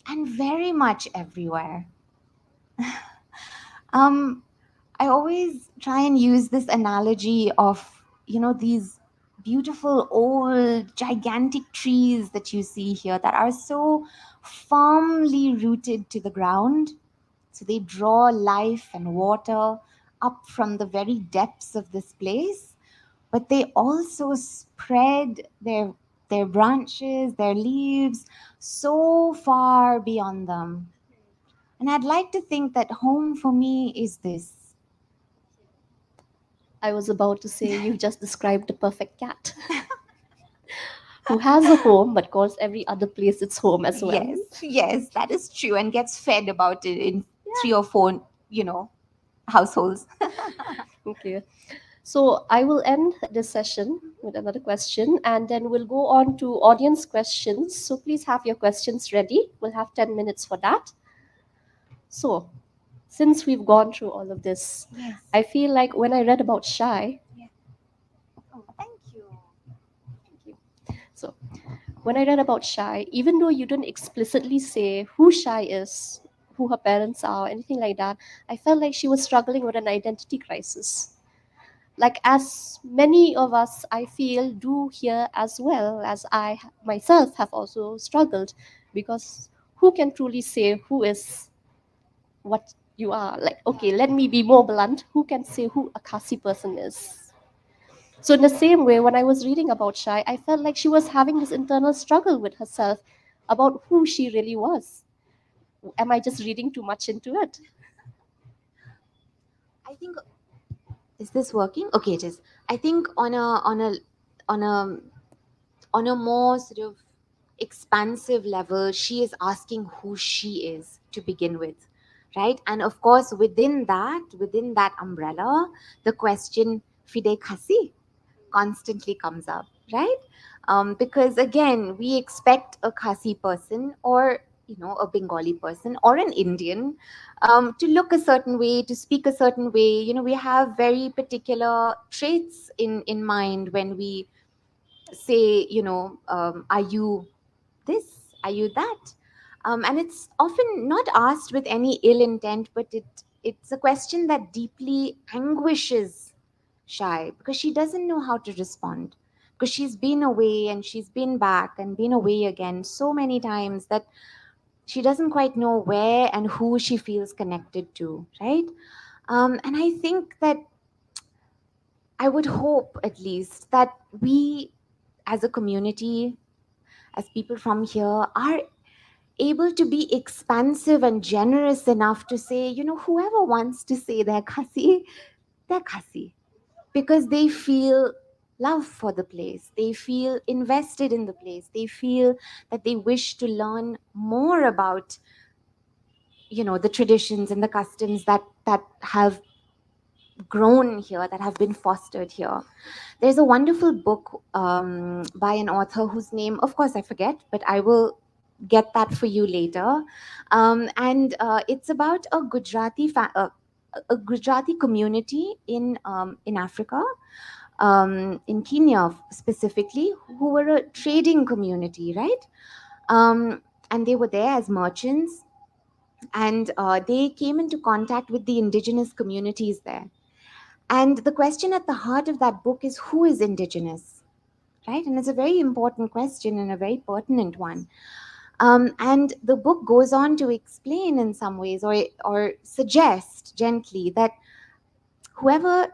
and very much everywhere. I always try and use this analogy of, these beautiful old gigantic trees that you see here that are so firmly rooted to the ground. So they draw life and water up from the very depths of this place, but they also spread their branches, their leaves so far beyond them. And I'd like to think that home for me is this. I was about to say you just described the perfect cat. who has a home but calls every other place its home as well. Yes, yes, that is true, and gets fed about it in 3 or 4, households. Okay. So I will end this session with another question and then we'll go on to audience questions. So please have your questions ready. We'll have 10 minutes for that. So since we've gone through all of this, Yes. I feel like when I read about Shai, Oh, thank you. so when I read about Shai, even though you don't explicitly say who Shai is, who her parents are, anything like that, I felt like she was struggling with an identity crisis. Like as many of us, I feel, do here as well, as I myself have also struggled, because who can truly say who is what you are? Like, okay, let me be more blunt. Who can say who a Khasi person is? So in the same way, when I was reading about Shai, I felt like she was having this internal struggle with herself about who she really was. Am I just reading too much into it? I think, is this working? Okay, it is. I think on a on a more sort of expansive level, she is asking who she is to begin with, right? And of course, within that umbrella, the question "Fide Khasi" constantly comes up, right? Because again, we expect a Khasi person, or a Bengali person or an Indian, to look a certain way, to speak a certain way. We have very particular traits in mind when we say, are you this? Are you that? And it's often not asked with any ill intent, but it's a question that deeply anguishes Shai, because she doesn't know how to respond, because she's been away and she's been back and been away again so many times that she doesn't quite know where and who she feels connected to, right? And I think that I would hope, at least, that we as a community, as people from here, are able to be expansive and generous enough to say, whoever wants to say they're Khasi, because they feel love for the place, they feel invested in the place, they feel that they wish to learn more about the traditions and the customs that have grown here, that have been fostered here. There's a wonderful book by an author whose name, of course, I forget, but I will get that for you later. And it's about a a Gujarati community in Africa, in Kenya specifically, who were a trading community, right? And they were there as merchants, and they came into contact with the indigenous communities there. And the question at the heart of that book is, who is indigenous, right? And it's a very important question and a very pertinent one. And the book goes on to explain in some ways, or suggest gently, that whoever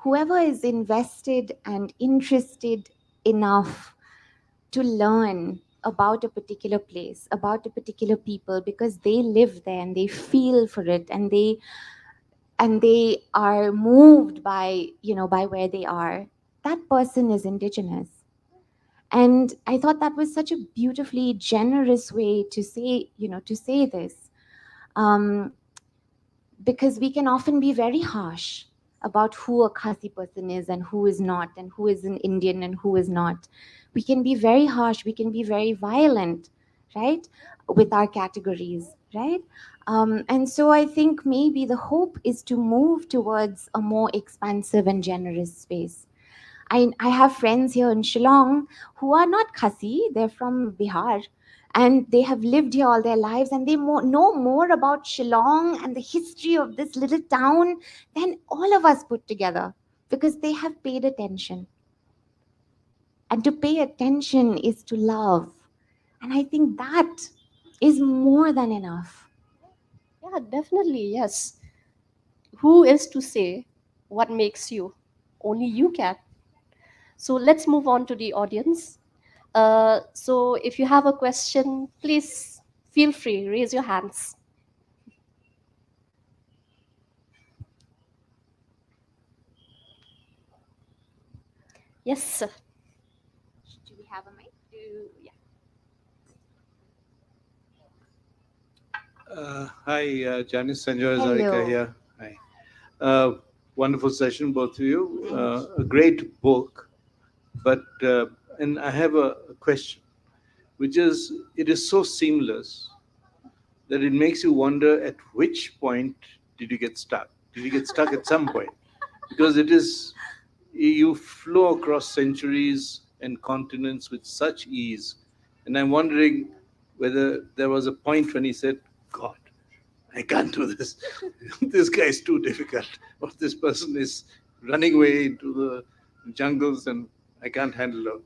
whoever is invested and interested enough to learn about a particular place, about a particular people, because they live there and they feel for it, and they are moved by by where they are, that person is indigenous. And I thought that was such a beautifully generous way to say, to say this. um, because we can often be very harsh about who a Khasi person is and who is not, and who is an Indian and who is not. We can be very harsh, we can be very violent, right, with our categories, right? And so I think maybe the hope is to move towards a more expansive and generous space. I have friends here in Shillong who are not Khasi, they're from Bihar, and they have lived here all their lives, and they know more about Shillong and the history of this little town than all of us put together, because they have paid attention. And to pay attention is to love. And I think that is more than enough. Yeah, definitely, yes. Who is to say what makes you? Only you can. So let's move on to the audience. So if you have a question, please feel free, raise your hands. Yes, sir. have a mic? Yeah. Hi, Janice Sanjoy Zarika Hello. here. Hi. Wonderful session, both of you. Thank you. A great book, but and I have a question, which is it is so seamless that it makes you wonder at which point did you get stuck? Did you get stuck at some point? Because it is you flow across centuries and continents with such ease, and I'm wondering whether there was a point when he said, "God, I can't do this. This guy is too difficult. Or this person is running away into the jungles and I can't handle it."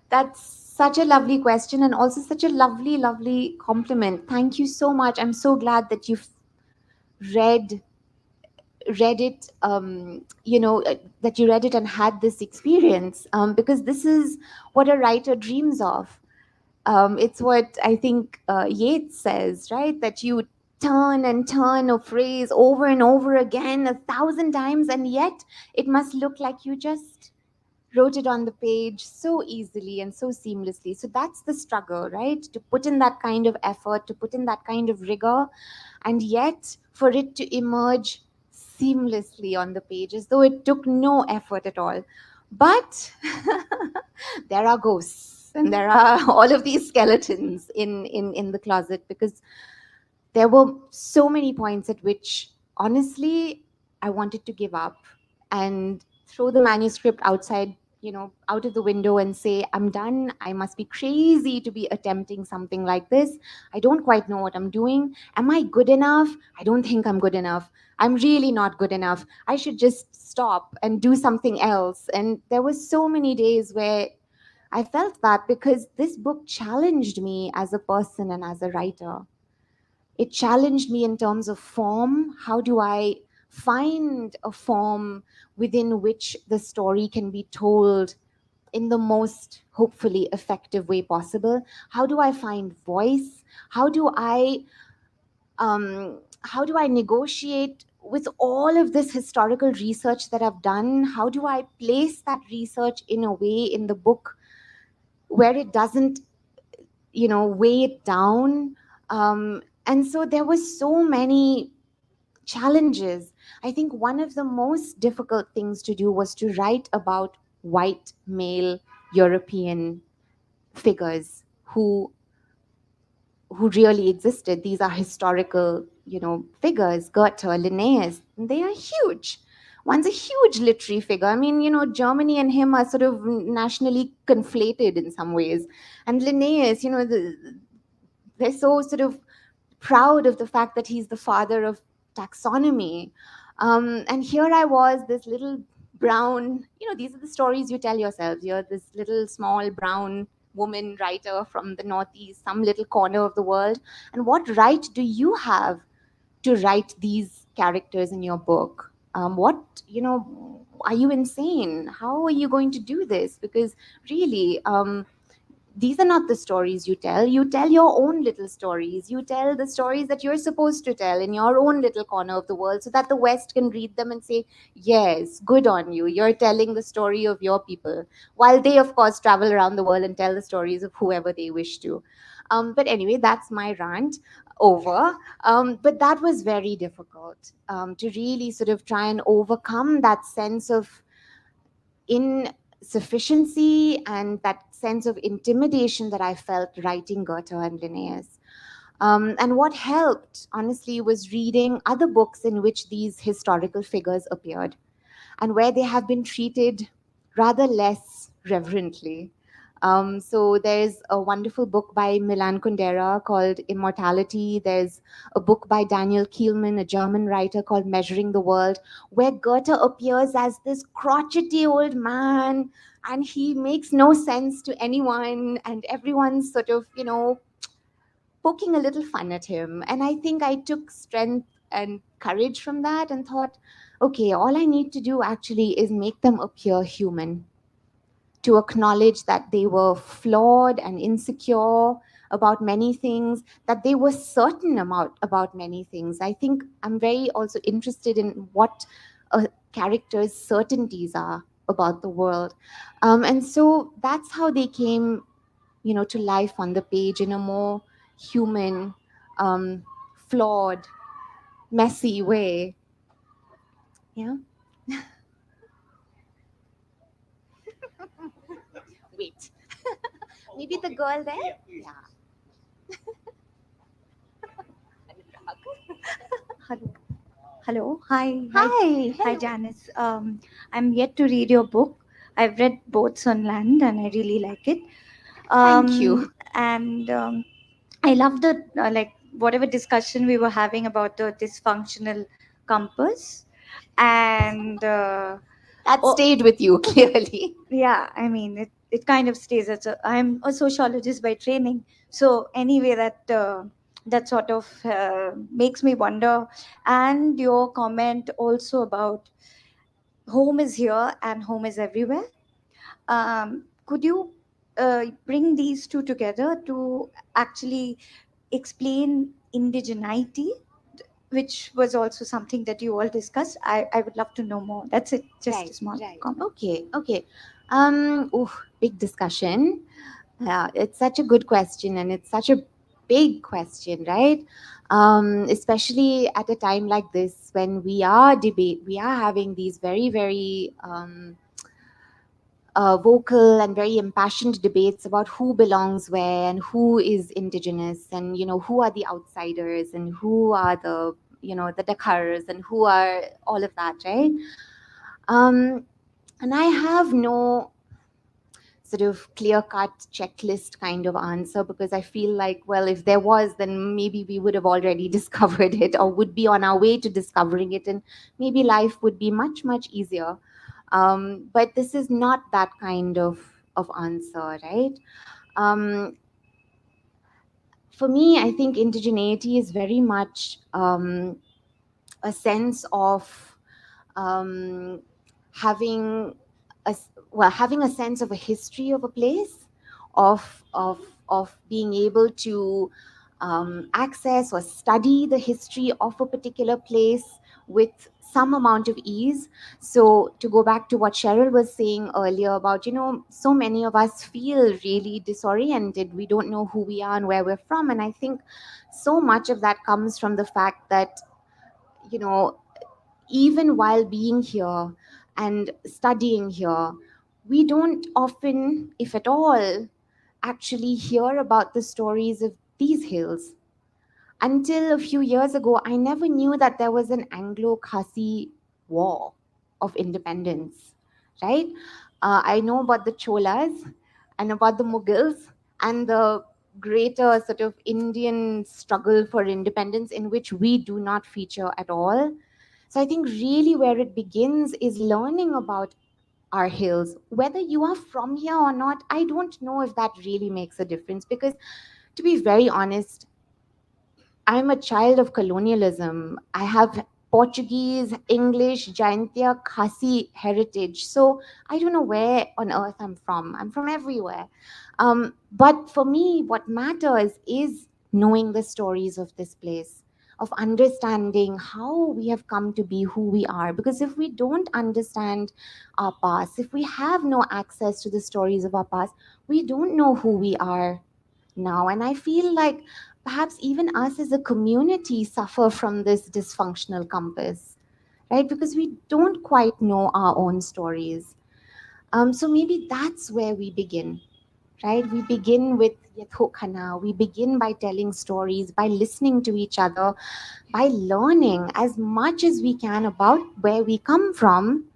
That's such a lovely question and also such a lovely, lovely compliment. Thank you so much. I'm so glad that you've read read it that you read it and had this experience, because this is what a writer dreams of. It's what I think Yeats says, right? That you turn and turn a phrase over and over again 1,000 times, and yet it must look like you just wrote it on the page so easily and so seamlessly. So that's the struggle, right? To put in that kind of effort, to put in that kind of rigor, and yet for it to emerge seamlessly on the page as though it took no effort at all. But there are ghosts and there are all of these skeletons in the closet, because there were so many points at which honestly I wanted to give up and throw the manuscript outside, out of the window, and say, I'm done. I must be crazy to be attempting something like this. I don't quite know what I'm doing. Am I good enough? I don't think I'm good enough. I'm really not good enough. I should just stop and do something else. And there were so many days where I felt that, because this book challenged me as a person and as a writer. It challenged me in terms of form. How do I find a form within which the story can be told in the most hopefully effective way possible? How do I find voice? How do I negotiate with all of this historical research that I've done? How do I place that research in a way in the book where it doesn't, weigh it down? And so there were so many challenges. I think one of the most difficult things to do was to write about white male European figures who really existed. These are historical, figures. Goethe, Linnaeus, they are huge. One's a huge literary figure. I mean, Germany and him are sort of nationally conflated in some ways. And Linnaeus, they're so sort of proud of the fact that he's the father of taxonomy. And here I was, this little brown, these are the stories you tell yourselves. You're this little small brown woman writer from the Northeast, some little corner of the world. And what right do you have to write these characters in your book? Are you insane? How are you going to do this? Because really, these are not the stories you tell. You tell your own little stories. You tell the stories that you're supposed to tell in your own little corner of the world, so that the West can read them and say, yes, good on you. You're telling the story of your people. While they, of course, travel around the world and tell the stories of whoever they wish to. But anyway, that's my rant over. But that was very difficult, to really sort of try and overcome that sense of insufficiency and that sense of intimidation that I felt writing Goethe and Linnaeus. And what helped, honestly, was reading other books in which these historical figures appeared and where they have been treated rather less reverently. So there's a wonderful book by Milan Kundera called Immortality. There's a book by Daniel Kielman, a German writer, called Measuring the World, where Goethe appears as this crotchety old man, and he makes no sense to anyone, and everyone's sort of, poking a little fun at him. And I think I took strength and courage from that and thought, okay, all I need to do actually is make them appear human, to acknowledge that they were flawed and insecure about many things, that they were certain about many things. I think I'm very also interested in what a character's certainties are about the world. And so that's how they came, to life on the page in a more human, um, flawed, messy way. Yeah. Wait. Maybe the girl there? Yeah. Hello. Hello. Hi. Hi. Hi. Hi, Hello. Janice. I'm yet to read your book. I've read Boats on Land and I really like it. Thank you. And I love the, like, whatever discussion we were having about the dysfunctional compass. And That oh, stayed with you clearly. yeah, I mean, it kind of stays. I'm a sociologist by training. So, anyway, that sort of makes me wonder. And your comment also about home is here and home is everywhere. Could you bring these two together to actually explain indigeneity, which was also something that you all discussed? I would love to know more. That's it, just a Right, small right. comment. Okay. Big discussion. It's such a good question, and it's such a big question, right? Especially at a time like this when we are having these very, very vocal and very impassioned debates about who belongs where and who is indigenous, and who are the outsiders and who are the Dakars and who are all of that, right? Um, and I have no sort of clear cut checklist kind of answer, because I feel like, well, if there was, then maybe we would have already discovered it or would be on our way to discovering it, and maybe life would be much, much easier. But this is not that kind of answer, right? Um, for me, I think indigeneity is very much a sense of um, having having a sense of a history of a place, of being able to access or study the history of a particular place with some amount of ease. So to go back to what Cheryl was saying earlier about, so many of us feel really disoriented. We don't know who we are and where we're from. And I think so much of that comes from the fact that, you know, even while being here and studying here, we don't often, if at all, actually hear about the stories of these hills. Until a few years ago, I never knew that there was an Anglo-Khasi war of independence, right? I know about the Cholas and about the Mughals and the greater sort of Indian struggle for independence, in which we do not feature at all. So I think really where it begins is learning about our hills. Whether you are from here or not, I don't know if that really makes a difference, because to be very honest, I'm a child of colonialism. I have Portuguese, English, Jaintia, Khasi heritage. So I don't know where on earth I'm from. I'm from everywhere. But for me, what matters is knowing the stories of this place, of understanding how we have come to be who we are. Because if we don't understand our past, if we have no access to the stories of our past, we don't know who we are now. And I feel like perhaps even us as a community suffer from this dysfunctional compass, right? Because we don't quite know our own stories. So maybe that's where we begin, right? We begin with Yethokana. We begin by telling stories, by listening to each other, by learning as much as we can about where we come from,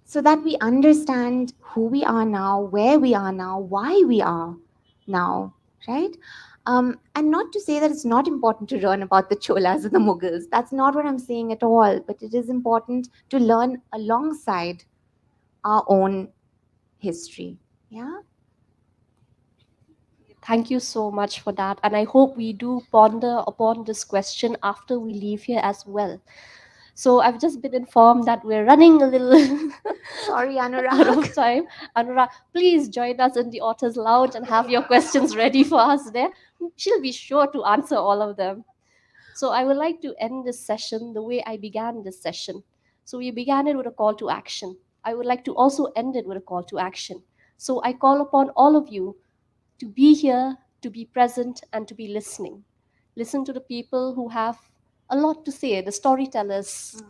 so that we understand who we are now, where we are now, why we are now, right? And not to say that it's not important to learn about the Cholas and the Mughals. That's not what I'm saying at all. But it is important to learn alongside our own history. Yeah. Thank you so much for that. And I hope we do ponder upon this question after we leave here as well. So I've just been informed that we're running a little Sorry, out Anurag. of time. Anurag, please join us in the Author's Lounge and have your questions ready for us there. She'll be sure to answer all of them. So I would like to end this session the way I began this session. So we began it with a call to action. I would like to also end it with a call to action. So I call upon all of you to be here, to be present, and to be listening. Listen to the people who have a lot to say, the storytellers,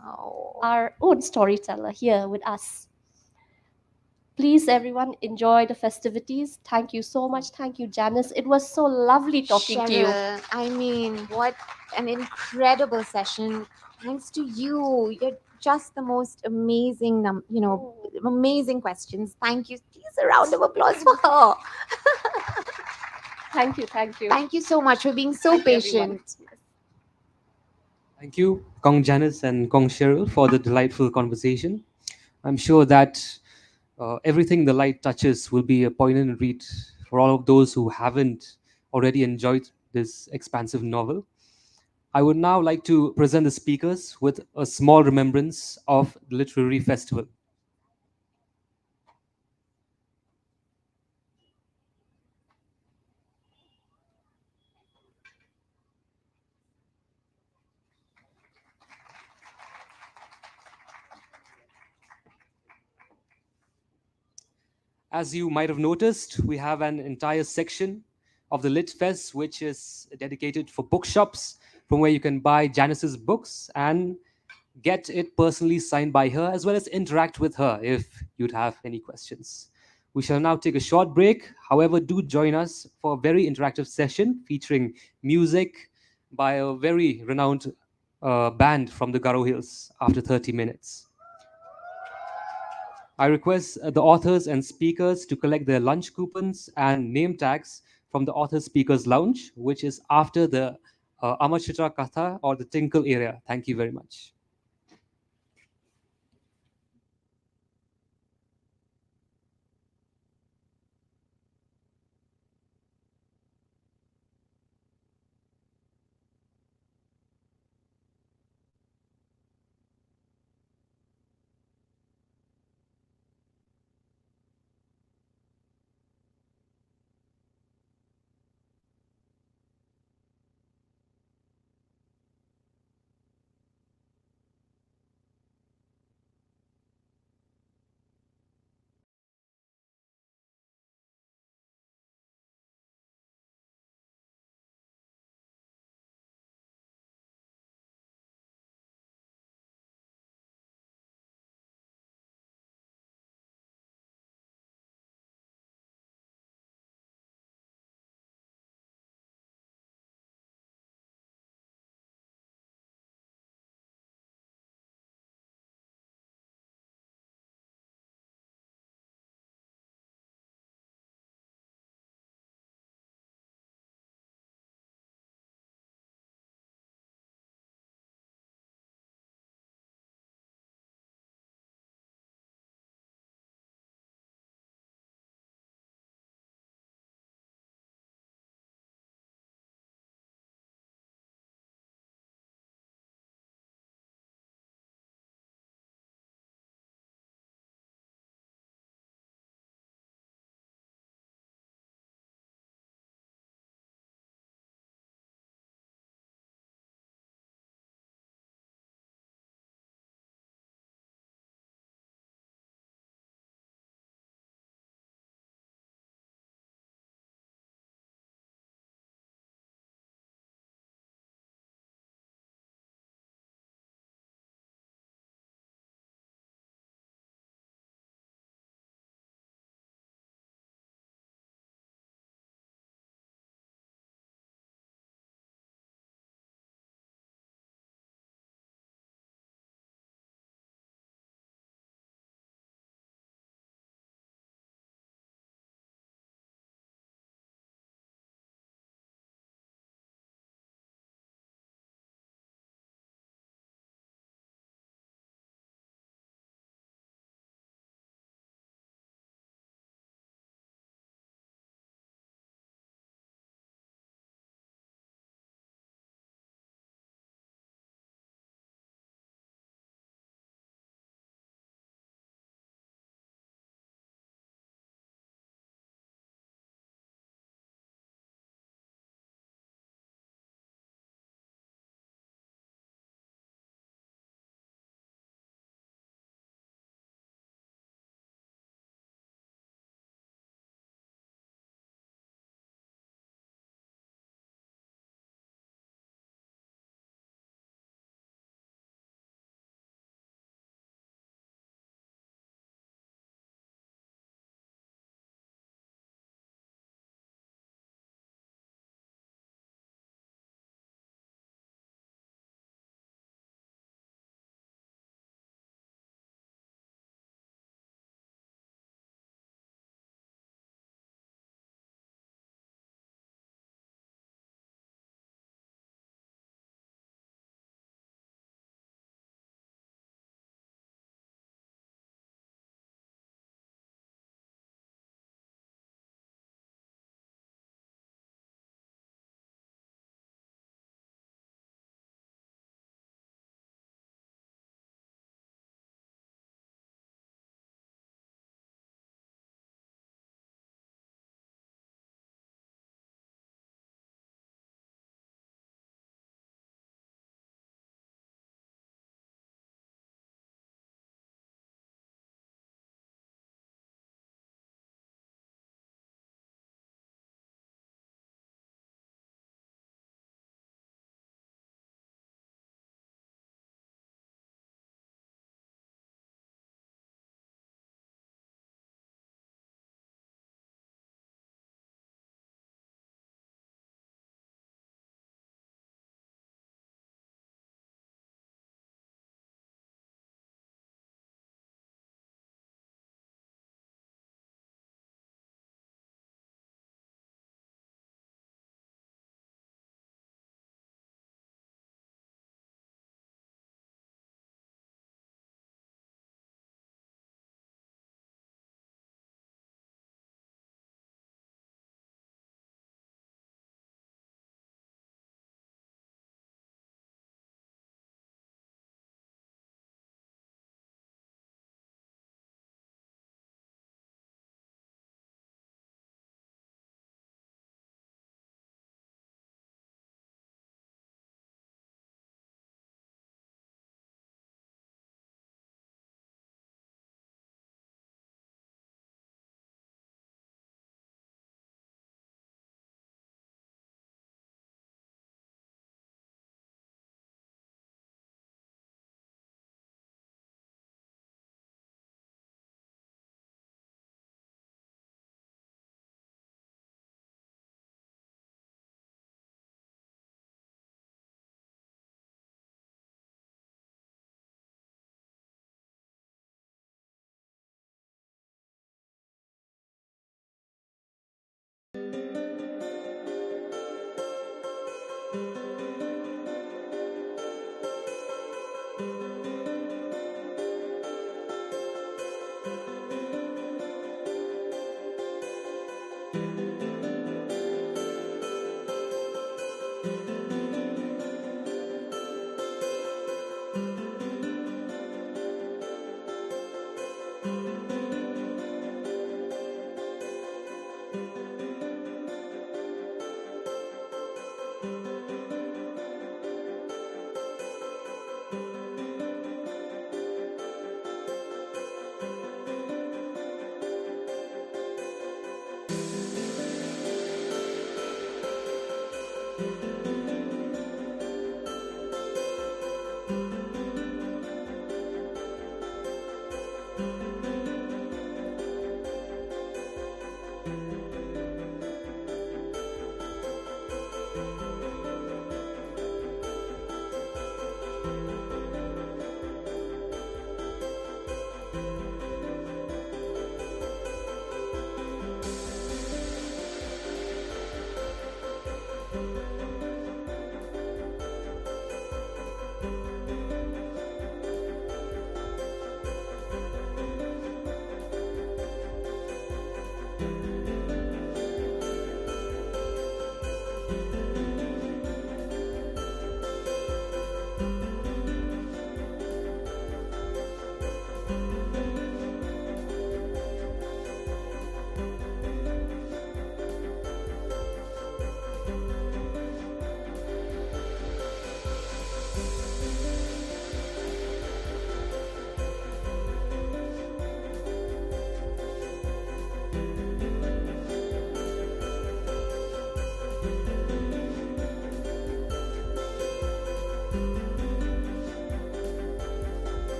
our own storyteller here with us. Please, everyone, enjoy the festivities. Thank you so much. Thank you, Janice. It was so lovely talking to you. Cheryl, I mean, what an incredible session. Thanks to you. You're just the most amazing, amazing questions. Thank you. Please, a round of applause for her. Thank you. Thank you. Thank you so much for being so Thank you, everyone. patient. Thank you, Kong Janice and Kong Cheryl, for the delightful conversation. I'm sure that everything the light touches will be a poignant read for all of those who haven't already enjoyed this expansive novel. I would now like to present the speakers with a small remembrance of the literary festival. As you might have noticed, we have an entire section of the Lit Fest which is dedicated for bookshops, from where you can buy Janice's books and get it personally signed by her, as well as interact with her if you'd have any questions. We shall now take a short break. However, do join us for a very interactive session featuring music by a very renowned band from the Garo Hills after 30 minutes. I request the authors and speakers to collect their lunch coupons and name tags from the author speakers lounge, which is after the Amachitra Katha or the Tinkle area. Thank you very much.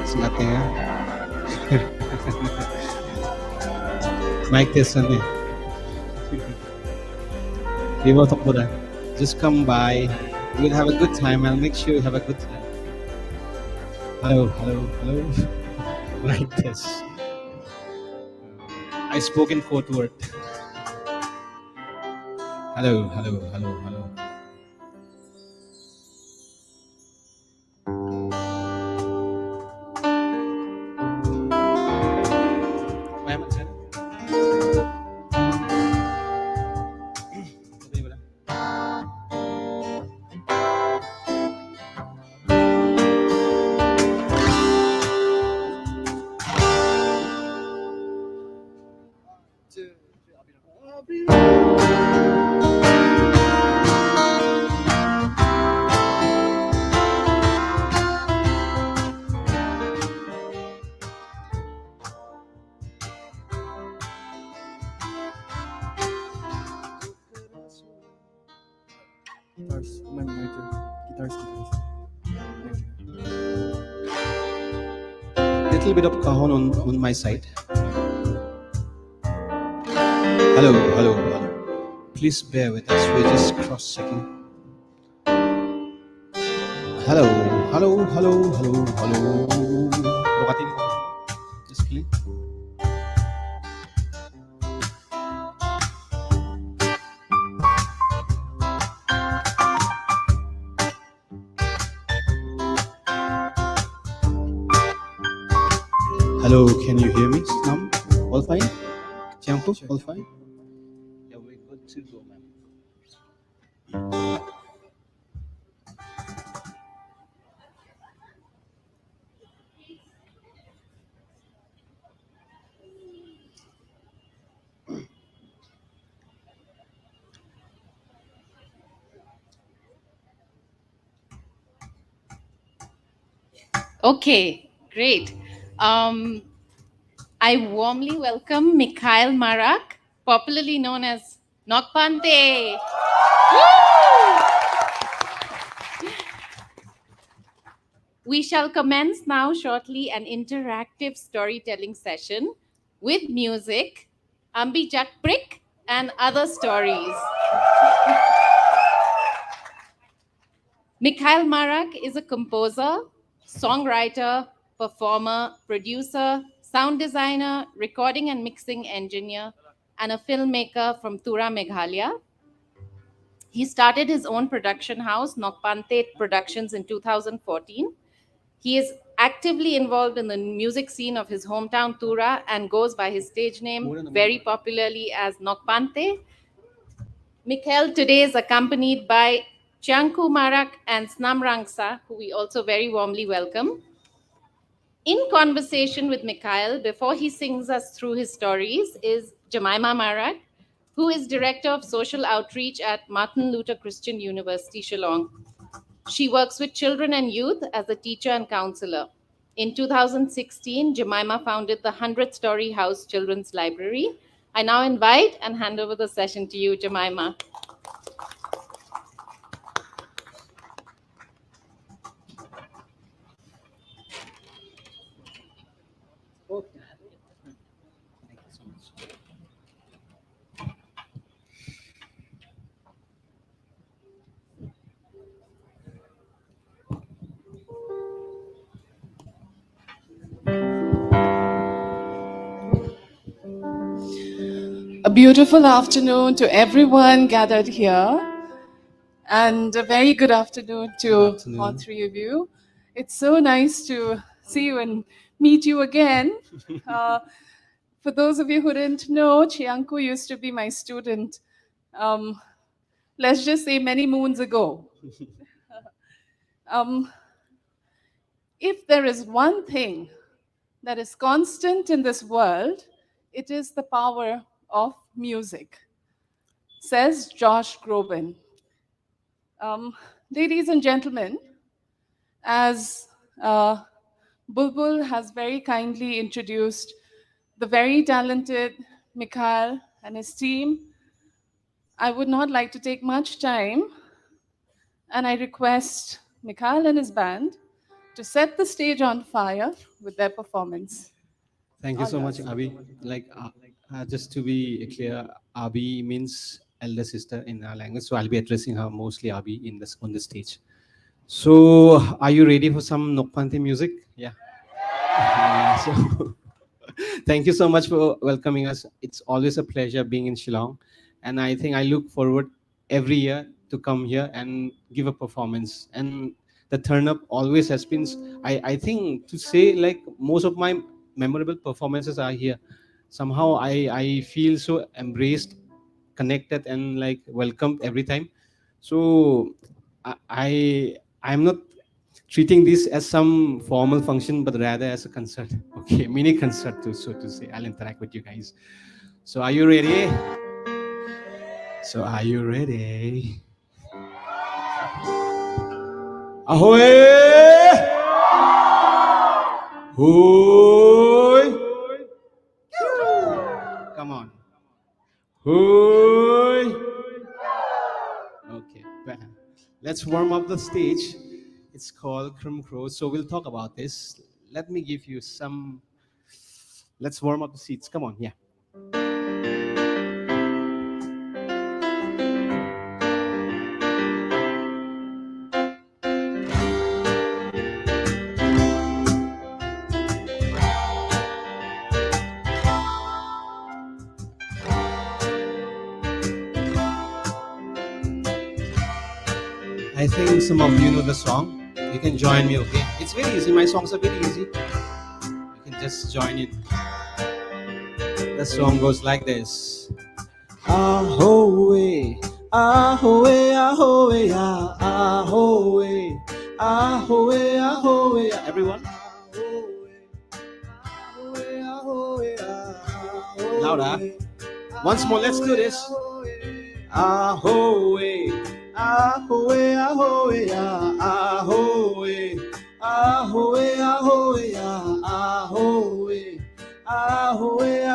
It's not there. Mic test only. 이모톡보다. Just come by. We'll have a good time. I'll make sure you have a good time. Hello, hello, hello. Mic test. I spoke in code word. Hello, hello, hello, hello. Guitars, my turn. Guitars. Little bit of cajon on my side. Hello, hello, hello. Please bear with us. We're just cross-checking. Hello, hello, hello, hello, hello. Bukatin ko. Just please. Hello, can you hear me? Nam? All fine? Chiangku, all fine? Yeah, we're good to go, ma'am. Okay, great. Um, I warmly welcome Mikhail Marak, popularly known as Nokpante. Woo! We shall commence now shortly an interactive storytelling session with music, Ambi Jakprik, and other stories. Mikhail Marak is a composer, songwriter, performer, producer, sound designer, recording and mixing engineer, and a filmmaker from Tura, Meghalaya. He started his own production house, Nokpante Productions, in 2014. He is actively involved in the music scene of his hometown, Tura, and goes by his stage name very popularly as Nokpante. Mikhail today is accompanied by Chiangku Marak and Snam Rangsa, who we also very warmly welcome. In conversation with Mikhail, before he sings us through his stories, is Jemima Marak, who is Director of Social Outreach at Martin Luther Christian University, Shillong. She works with children and youth as a teacher and counselor. In 2016, Jemima founded the 100 Story House Children's Library. I now invite and hand over the session to you, Jemima. Okay. Thank you so much. A beautiful afternoon to everyone gathered here, and a very good afternoon to all three of you. It's so nice to see you and meet you again. For those of you who didn't know, Chiangku used to be my student, let's just say many moons ago. If there is one thing that is constant in this world, it is the power of music, says Josh Groban. Ladies and gentlemen, as Bulbul has very kindly introduced the very talented Mikhail and his team, I would not like to take much time, and I request Mikhail and his band to set the stage on fire with their performance. Thank you so much, Abhi. Just to be clear, Abhi means elder sister in our language, so I'll be addressing her mostly Abhi on the stage. So, are you ready for some Nokpante music? Yeah. So, thank you so much for welcoming us. It's always a pleasure being in Shillong, and I think I look forward every year to come here and give a performance. And the turn up always has been, I think, to say like most of my memorable performances are here. Somehow I feel so embraced, connected, and like welcomed every time. So I'm not treating this as some formal function, but rather as a concert. Okay, mini concert too, so to say. I'll interact with you guys. So are you ready? So are you ready? Ahoy! Hoy! Come on. Hoy! Okay, better. Let's warm up the stage. It's called Krum Crow. So we'll talk about this. Let me give you some. Let's warm up the seats. Come on, yeah. I think some of you know the song. You can join me, okay? It's very easy. My songs are very easy. You can just join in. The song goes like this. Ahoy, ahoy, ahoy, ahoy, ahoy, ahoy. Everyone. Louder. Once more, let's do this. Ahoy, ahoy, ahoy, ahoy, ahoy, ahoy, ahoy, ahoy, ahoy,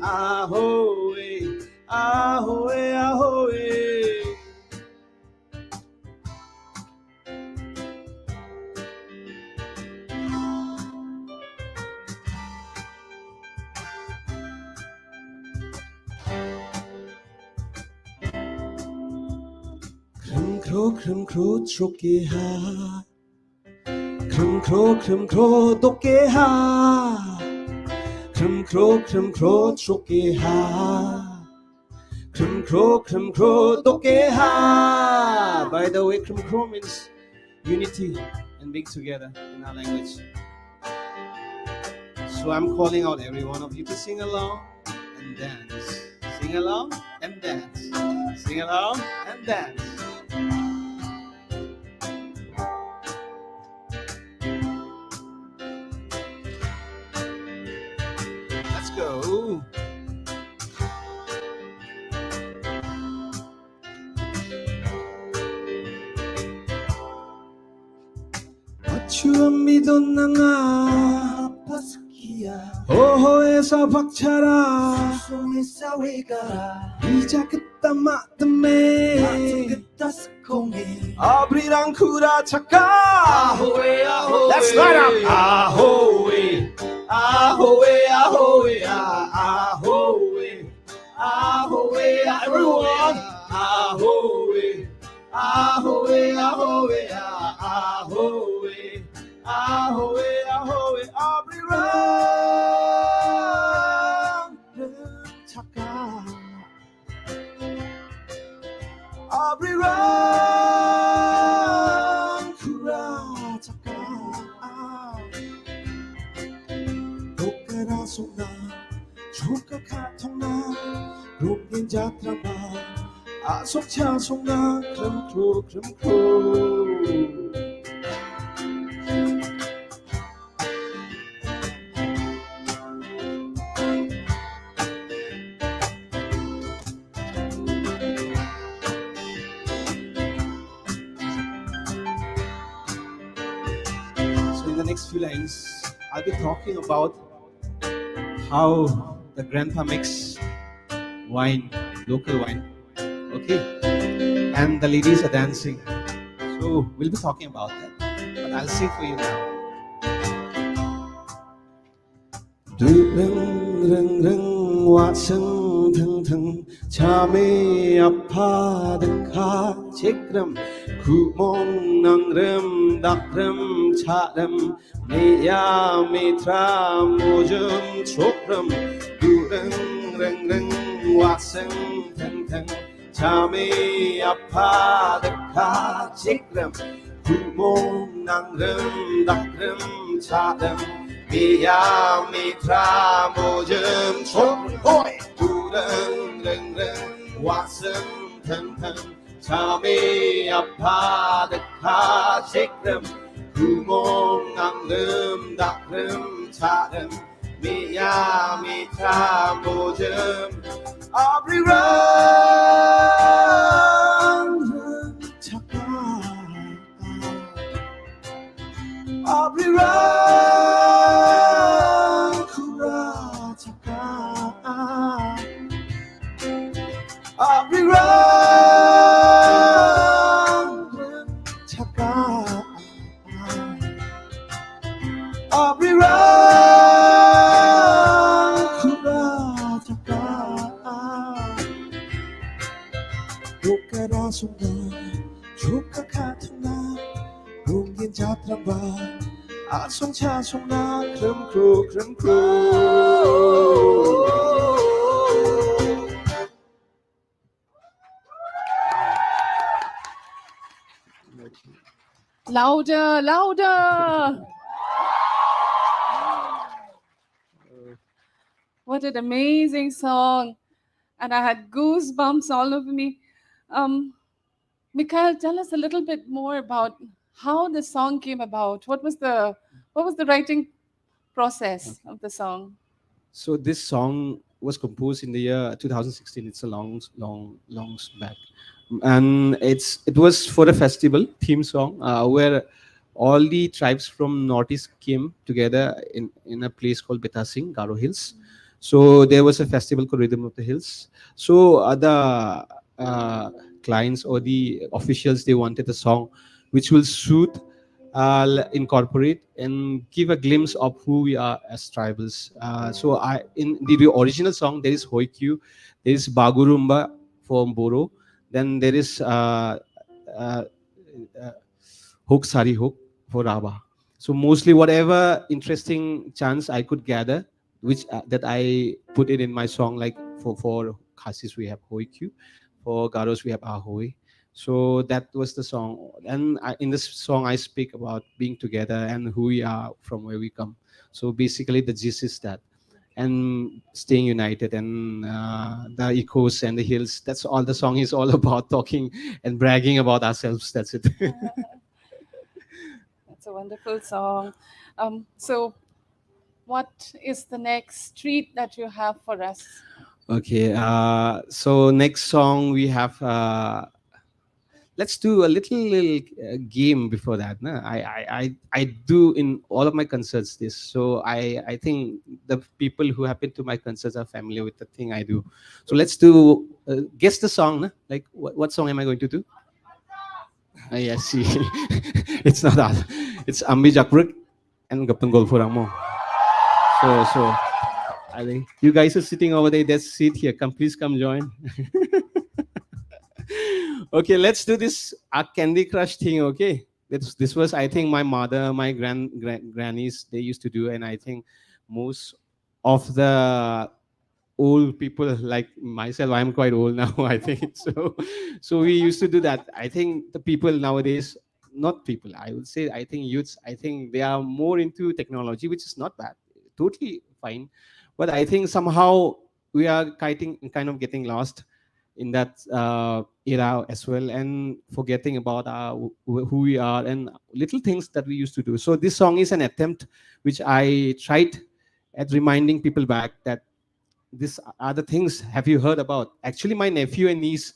ahoy, ahoy, ahoy. Krum kro choke ha, krum kro doke ha, krum kro choke ha, krum kro doke ha. By the way, krum kro means unity and being together in our language. So I'm calling out every one of you to sing along and dance. Sing along and dance. Sing along and dance. Let's go. 주암미도 나가 호호에서 박차라 소송에서 위가라 이자 그따 마드메 그따 스콩이 아브리랑 쿠라 차카 아호에 아호에 Let's light up 아호에 아호에 아호에 아호에 아호에 everyone 아호에 ahoy, ahoy, ahoy, ahoy, ahoy, I'll run, chaka, I'll run, kura, chaka, dokara sona, choka katona, rungin jatrama. 속차 속나 크름크루 크름크루. So in the next few lines, I'll be talking about how the grandpa makes wine, local wine. Okay, and the ladies are dancing, so we'll be talking about that, but I'll sing for you now. 릉릉릉 와승 등등 잠이 아파득하 지금 구멍낭름 닭름 차름 미야 미트라 모즘 촉름 릉릉릉 와승 등등 잠이 아파득하 지금 구멍낭름 닭름 차름 미야 미트라 모즘 촉호이 우릉릉릉 와슴 腾腾 잠이 아파득하 지금 구멍낭름 닭름 차름 미야 미트라 모즘 I'll be run, chaka. I'll be run, kura, chaka. I'll be run, chaka. I'll be run, kura, chaka. dokara sunga chuka katuna rungin jatramba asong cha songna krum kru krum kru. Louder, louder. What an amazing song. And I had goosebumps all over me. Um, Mikhail, tell us a little bit more about how the song came about. What was the writing process of the song? So this song was composed in the year 2016. It's a long back, and it was for a festival theme song where all the tribes from Northeast came together in a place called Betasing, Garo Hills. So there was a festival called Rhythm of the Hills. So other clients or the officials, they wanted a song which will suit, incorporate and give a glimpse of who we are as tribals. So I in the original song there is Hoikyu, there is Bagurumba for Boro, then there is uh, uh, Hook Sari Hook for Raba. So mostly whatever interesting chants I could gather, which that I put it in my song. Like for Khasis we have Hoikyu, for Garos we have Ahoy. So that was the song, and in this song I speak about being together and who we are from where we come. So basically the gist is that, and staying united, and the echoes and the hills. That's all the song is all about, talking and bragging about ourselves. That's it. That's a wonderful song. So, what is the next treat that you have for us? Okay, so next song we have. Let's do a little game before that. No? I do in all of my concerts this. So I think the people who happen to my concerts are familiar with the thing I do. So let's do guess the song. No? Like what song am I going to do? Yes, see, it's not that. It's Ambi Jakbruk and Gapanggol Furamo. So I think you guys are sitting over there. There's a seat here. Please come join. Okay, let's do this Candy Crush thing. Okay, this was, I think, my mother, my grannies, they used to do, and I think most of the old people like myself, I'm quite old now. I think so. So we used to do that. I think the people nowadays, not people, I would say, I think youths, I think they are more into technology, which is not bad, totally fine. But I think somehow we are kind of getting lost in that era as well, and forgetting about who we are and little things that we used to do. So this song is an attempt which I tried at reminding people back that these are the things have you heard about. Actually, my nephew and niece,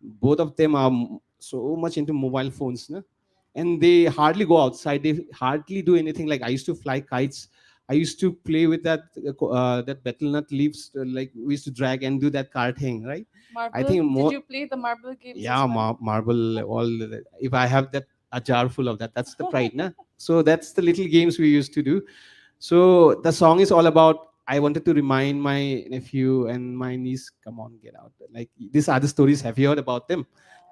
both of them are so much into mobile phones, no? And they hardly go outside, they hardly do anything. Like I used to fly kites, I used to play with that betel nut leaves, like we used to drag and do that cart thing, right? I Marble? think Did more. you play the marble games as Yeah, well? marble, if I have that a jar full of that, that's the pride, na? So that's the little games we used to do. So the song is all about, I wanted to remind my nephew and my niece, come on, get out. Like these are the stories, have you heard about them?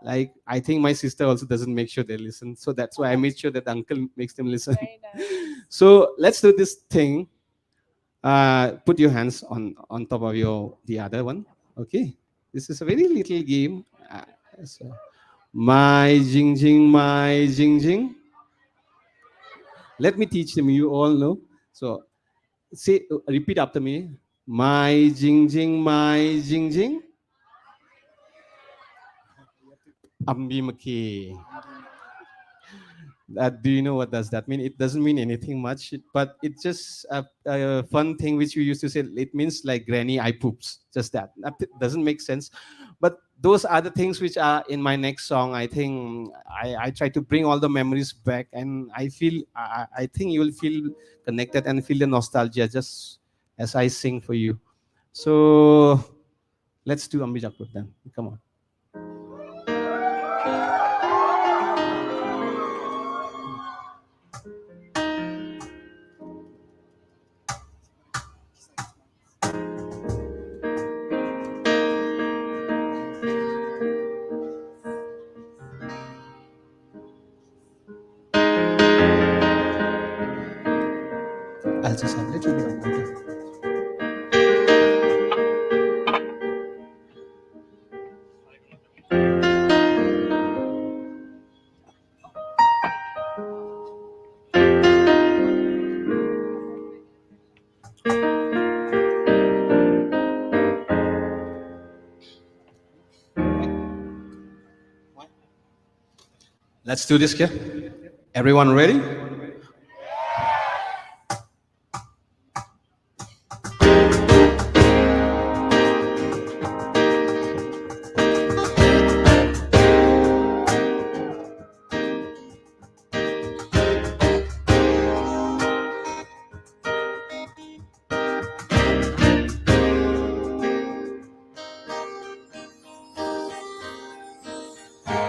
Like I think my sister also doesn't make sure they listen. So that's why I made sure that the uncle makes them listen. Very nice. So let's do this thing. Put your hands on top of the other one. Okay. This is a very little game. So, my jing jing, my jing jing. Let me teach them. You all know. So say, repeat after me. My jing jing, my jing jing. Ambi maki. Do you know what does that mean? It doesn't mean anything much, but it's just a fun thing which we used to say. It means like granny I poops. Just that. That doesn't make sense, but those are the things which are in my next song. I think I try to bring all the memories back, and I feel I think you will feel connected and feel the nostalgia just as I sing for you. So let's do Ambi Jakpur then. Come on. I'll just have a little bit of water. Let's do this here. Everyone ready?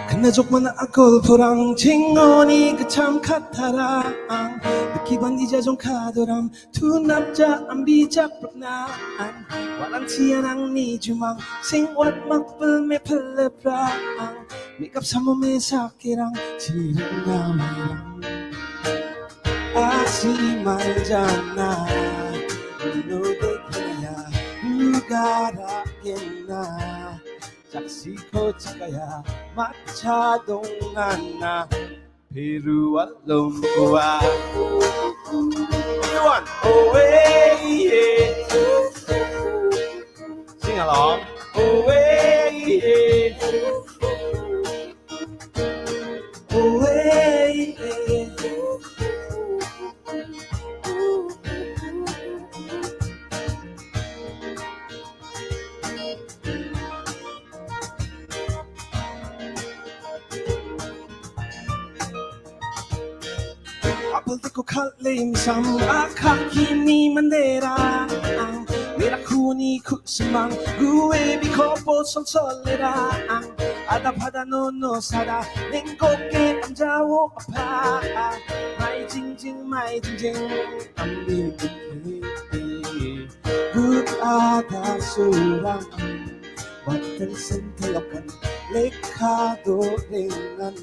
그네족 만나 아골포랑 칭언이 그참 카타랑 느끼반 이자 좀 카도람 두 남자 안 비작불난 와랑치야랑 니 주망 생왓 막불메 플레프랑 미갑 삼몸에 사기랑 지른 나와랑 아시 말잖아 노백이야 누가라겠나 작시코 치가야 마차동안나 비루와 롬구와 Everyone, away, yeah. Sing along. Away, yeah. Away, yeah. Apple ko kalim sam akakini mandera Mirakuni kusamang guwe bikopo son solera Ada pada no no sada nengkoke amjawo apa Mai jing ambi Good ada surang Batal sentelakan lekado dengan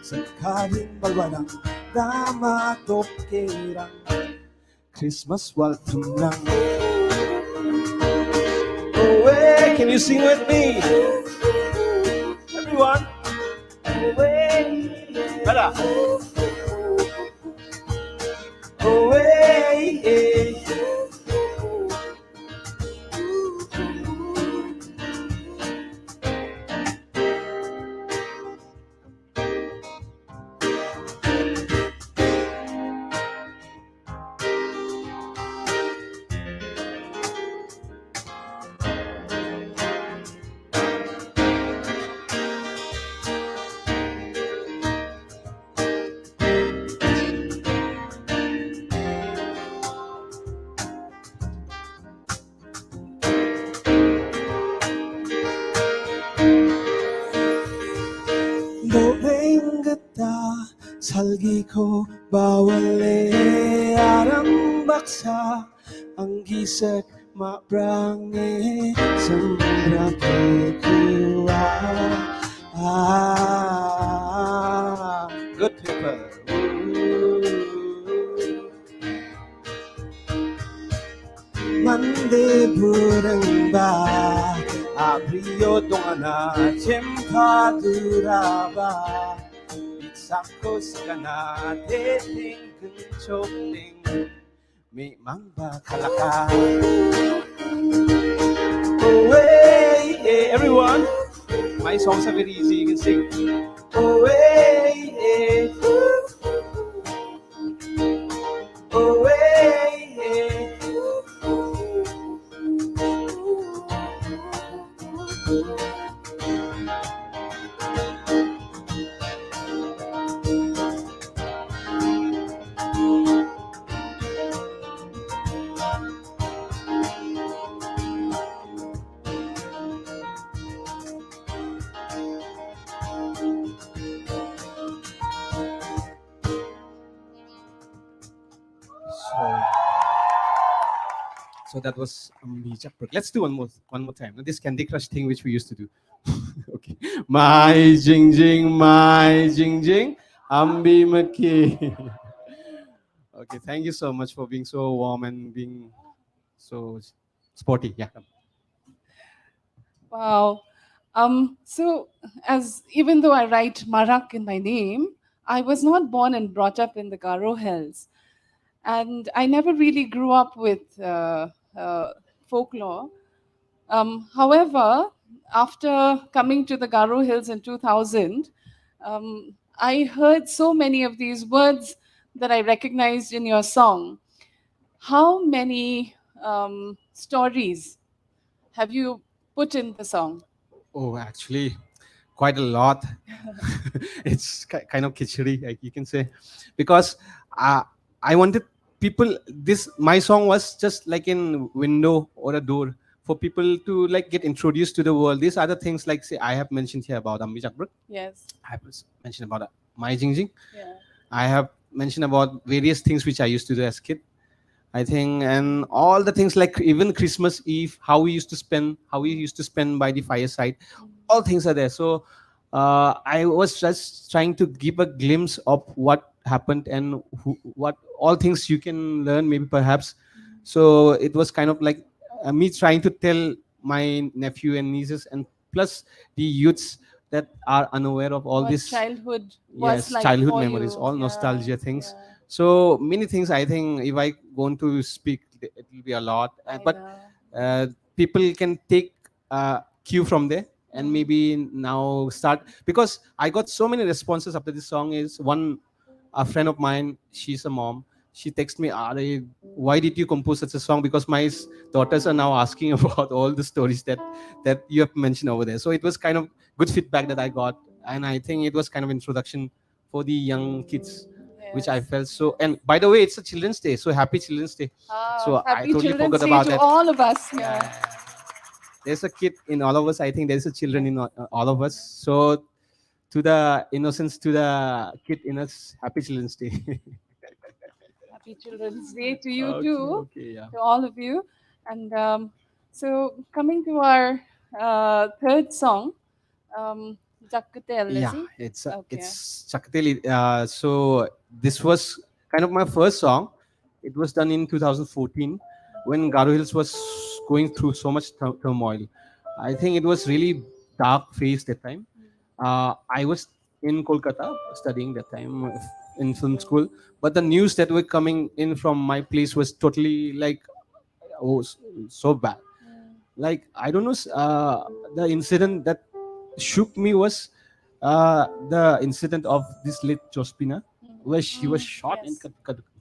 Sekaling balwalang dama tokirang Christmas welcome lang Away, can you sing with me? Everyone Away Bada Away 노랭 그따 살기고 바왈레 아람 박사 anggisek makbrange sembra kuwa good people mande bureng ba abriyo dongana cempa duraba sako sigana dating kenchoping mi mangba kalaka away yeah, everyone my songs are very easy you can sing away yeah. Away yeah. So that was Chakprak. Let's do one more time. This Candy Crush thing which we used to do. Okay. My jing jing, Ambi Maki. Okay, thank you so much for being so warm and being so sporty. Yeah. Wow. So, as even though I write Marak in my name, I was not born and brought up in the Garo Hills. And I never really grew up with folklore. However, after coming to the Garo Hills in 2000, I heard so many of these words that I recognized in your song. How many stories have you put in the song? Oh, actually, quite a lot. It's kind of kitchery, like you can say, because uh, I wanted people. This my song was just like in window or a door for people to like get introduced to the world. These other things, like say I have mentioned here about Ambi Chakbrak. Yes. I have mentioned about my Jingjing. Yeah. I have mentioned about various things which I used to do as kid. I think, and all the things like even Christmas Eve, how we used to spend by the fireside, all things are there. So I was just trying to give a glimpse of what happened and what all things you can learn, maybe perhaps. So it was kind of like me trying to tell my nephew and nieces, and plus the youths that are unaware of all What this. childhood was Yes, like childhood for memories, you. all Yeah, nostalgia things. yeah. So many things. I think if I going to speak, it will be a lot. I But know. people can take cue from there and Mm. maybe now start, because I got so many responses after this song. Is one a friend of mine, she's a mom, she texted me, "Are, why did you compose such a song? Because my daughters are now asking about all the stories that you have mentioned over there." So it was kind of good feedback that I got, and I think it was kind of introduction for the young kids, which I Yes. felt so. And by the way, it's a Children's Day, so happy Children's Day. So I Happy totally Children's forgot Day about to that. all of us. Yeah, Yeah. there's a kid in all of us. I think there's a children in all of us. So to the innocence, to the kid in us, happy Children's Day. Happy Children's Day to you Okay, too, okay, yeah. to all of you. And so coming to our third song, Jakkutel, is Yeah, it? Okay. it's Chakateli. So this was kind of my first song. It was done in 2014 when Garo Hills was going through so much turmoil. I think it was really dark phase that time. I was in Kolkata studying that time in film school, but the news that were coming in from my place was totally like, oh, so bad. Like I don't know, the incident that shook me was the incident of this late Jospina, where she was shot and Yes.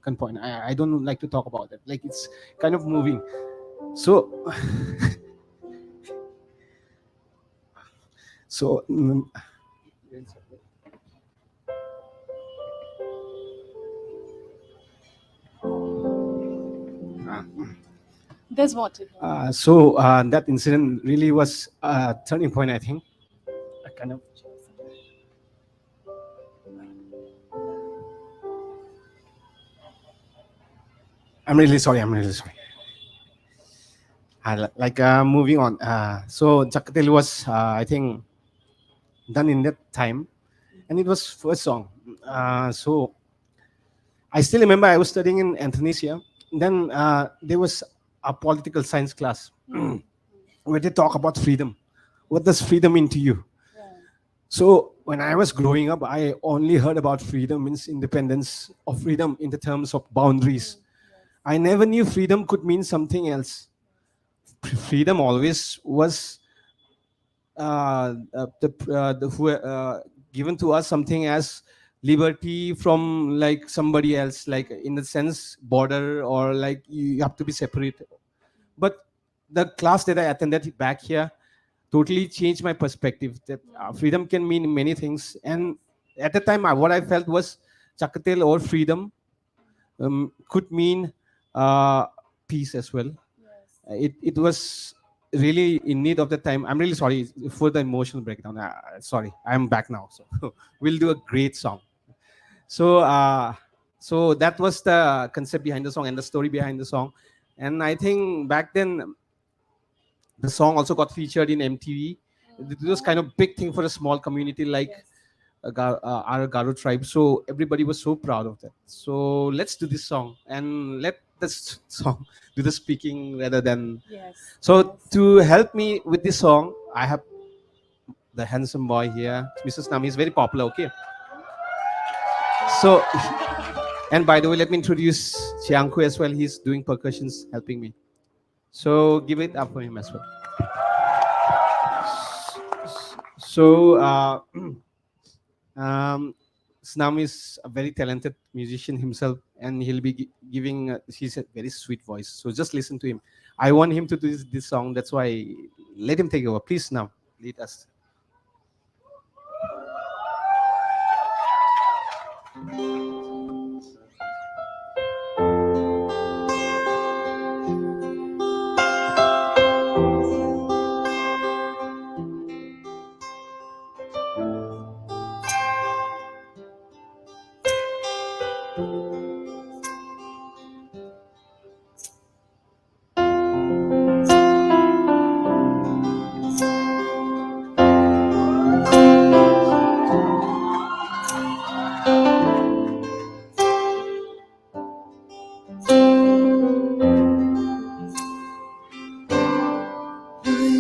gunpoint. I don't like to talk about it. Like it's kind of moving. So so There's more to go. that incident really was a turning point, I think. I kind of I'm really sorry. I'm really sorry. Like moving on. So Chakatel was, I think, done in that time, and it was first song. So I still remember I was studying in Anthony's. Then there was a political science class where they talk about freedom. What does freedom mean to you? So when I was growing up, I only heard about freedom means independence, or freedom in the terms of boundaries. I never knew freedom could mean something else. Freedom always was given to us something as liberty from like somebody else, like in the sense border, or like you have to be separate. But the class that I attended back here totally changed my perspective that freedom can mean many things. And at the time, what I felt was Chakatel or freedom could mean peace as well. It was really in need of the time. I'm really sorry for the emotional breakdown. Sorry, I'm back now. So we'll do a great song. So so that was the concept behind the song and the story behind the song. And I think back then the song also got featured in MTV. It was kind of big thing for a small community like our Garo tribe. So everybody was so proud of that. So let's do this song and let this song do the speaking rather than. Yes. So to help me with this song, I have the handsome boy here, Mr. Snam. He's very popular. Okay. So, and by the way, let me introduce Chiangku as well. He's doing percussions, helping me. So give it up for him as well. So, Snam is a very talented musician himself, and he'll be giving. He's a very sweet voice. So just listen to him. I want him to do this song. That's why let him take over. Please, Snam, lead us.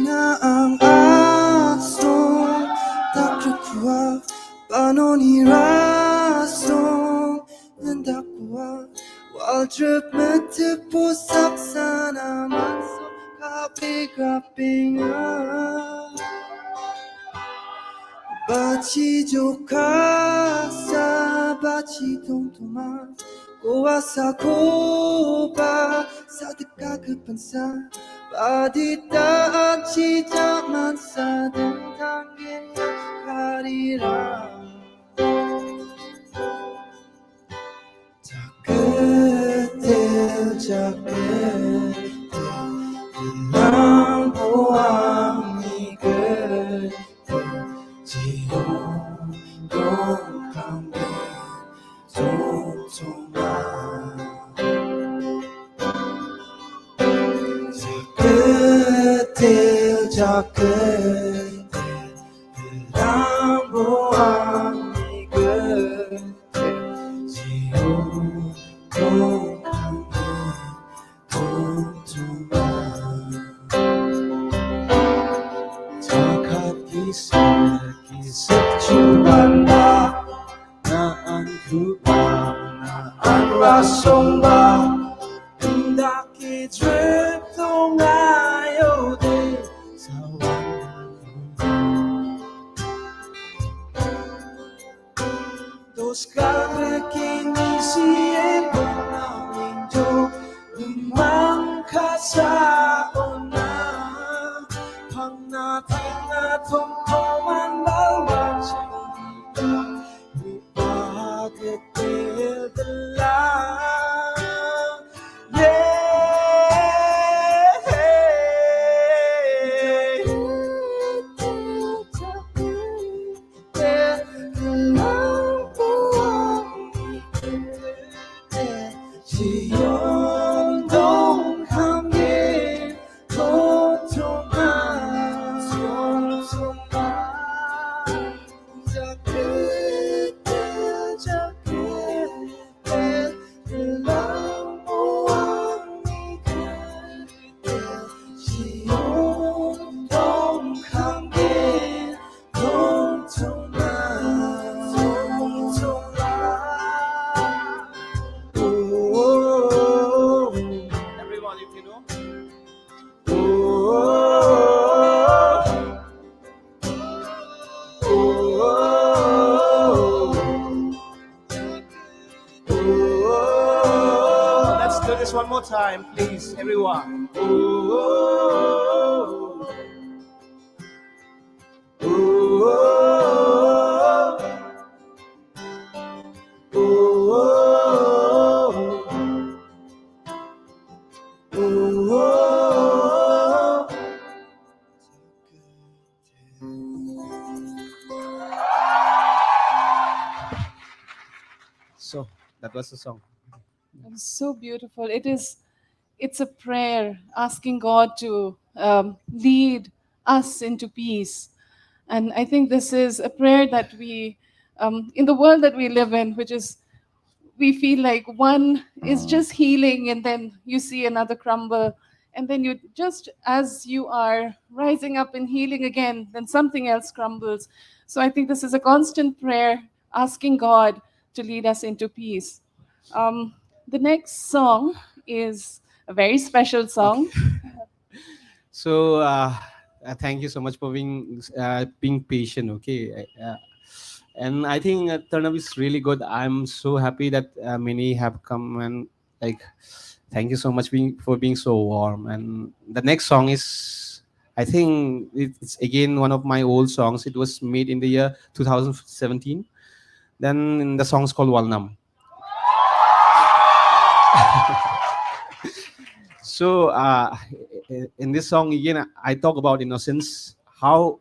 na ang asong takrakwa panon hirasong nandakwa waldrip metipusak sana manso kaping-kapinga Bachi jokasa bachi tongtoma Kuasa koba sa teka kepensa Badita aci jaman sa tentang yang karira Jaketel jaketel Lampu angin 지용 동강에 촘촘한 저 끝에 람보한 이 끝에 지용 동강에 촘촘한 Kisah cubana naan kubang naan rasong ba Daki drip tong ayaw de sa Dos kagrekini siye panawin jo Lumang kasao na Pang natin na tungkawan bawat siya Ipagetil dalang 지연 동함에 고통만 저 끝에 lampuan 그때 지연 동함에 고통만 Everyone, if you know. Let's do this one more time, please, everyone. So that was the song. It was so beautiful. It's a prayer asking God to lead us into peace. And I think this is a prayer that we, in the world that we live in, which is, we feel like one is just healing and then you see another crumble. And then you just, as you are rising up and healing again, then something else crumbles. So I think this is a constant prayer asking God to lead us into peace. The next song is a very special song. So thank you so much for being patient. Okay, and I think turn up is really good. I'm so happy that many have come, and like thank you so much for being so warm. And the next song is, I think it's again one of my old songs. It was made in the year 2017. Then the song is called Walnam. So in this song again, I talk about innocence, how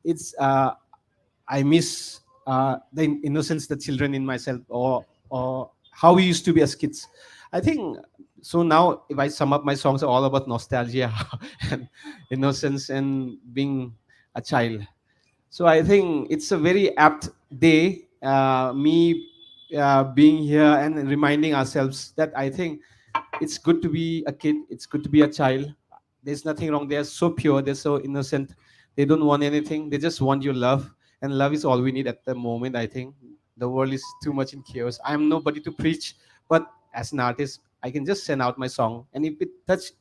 it's I miss the innocence, the children in myself, or how we used to be as kids. I think so. Now, if I sum up, my songs are all about nostalgia and innocence and being a child. So I think it's a very apt day, me being here and reminding ourselves that I think it's good to be a kid. It's good to be a child. There's nothing wrong. They're so pure. They're so innocent. They don't want anything. They just want your love, and love is all we need at the moment. I think the world is too much in chaos. I'm nobody to preach, but as an artist, I can just send out my song, and if it touch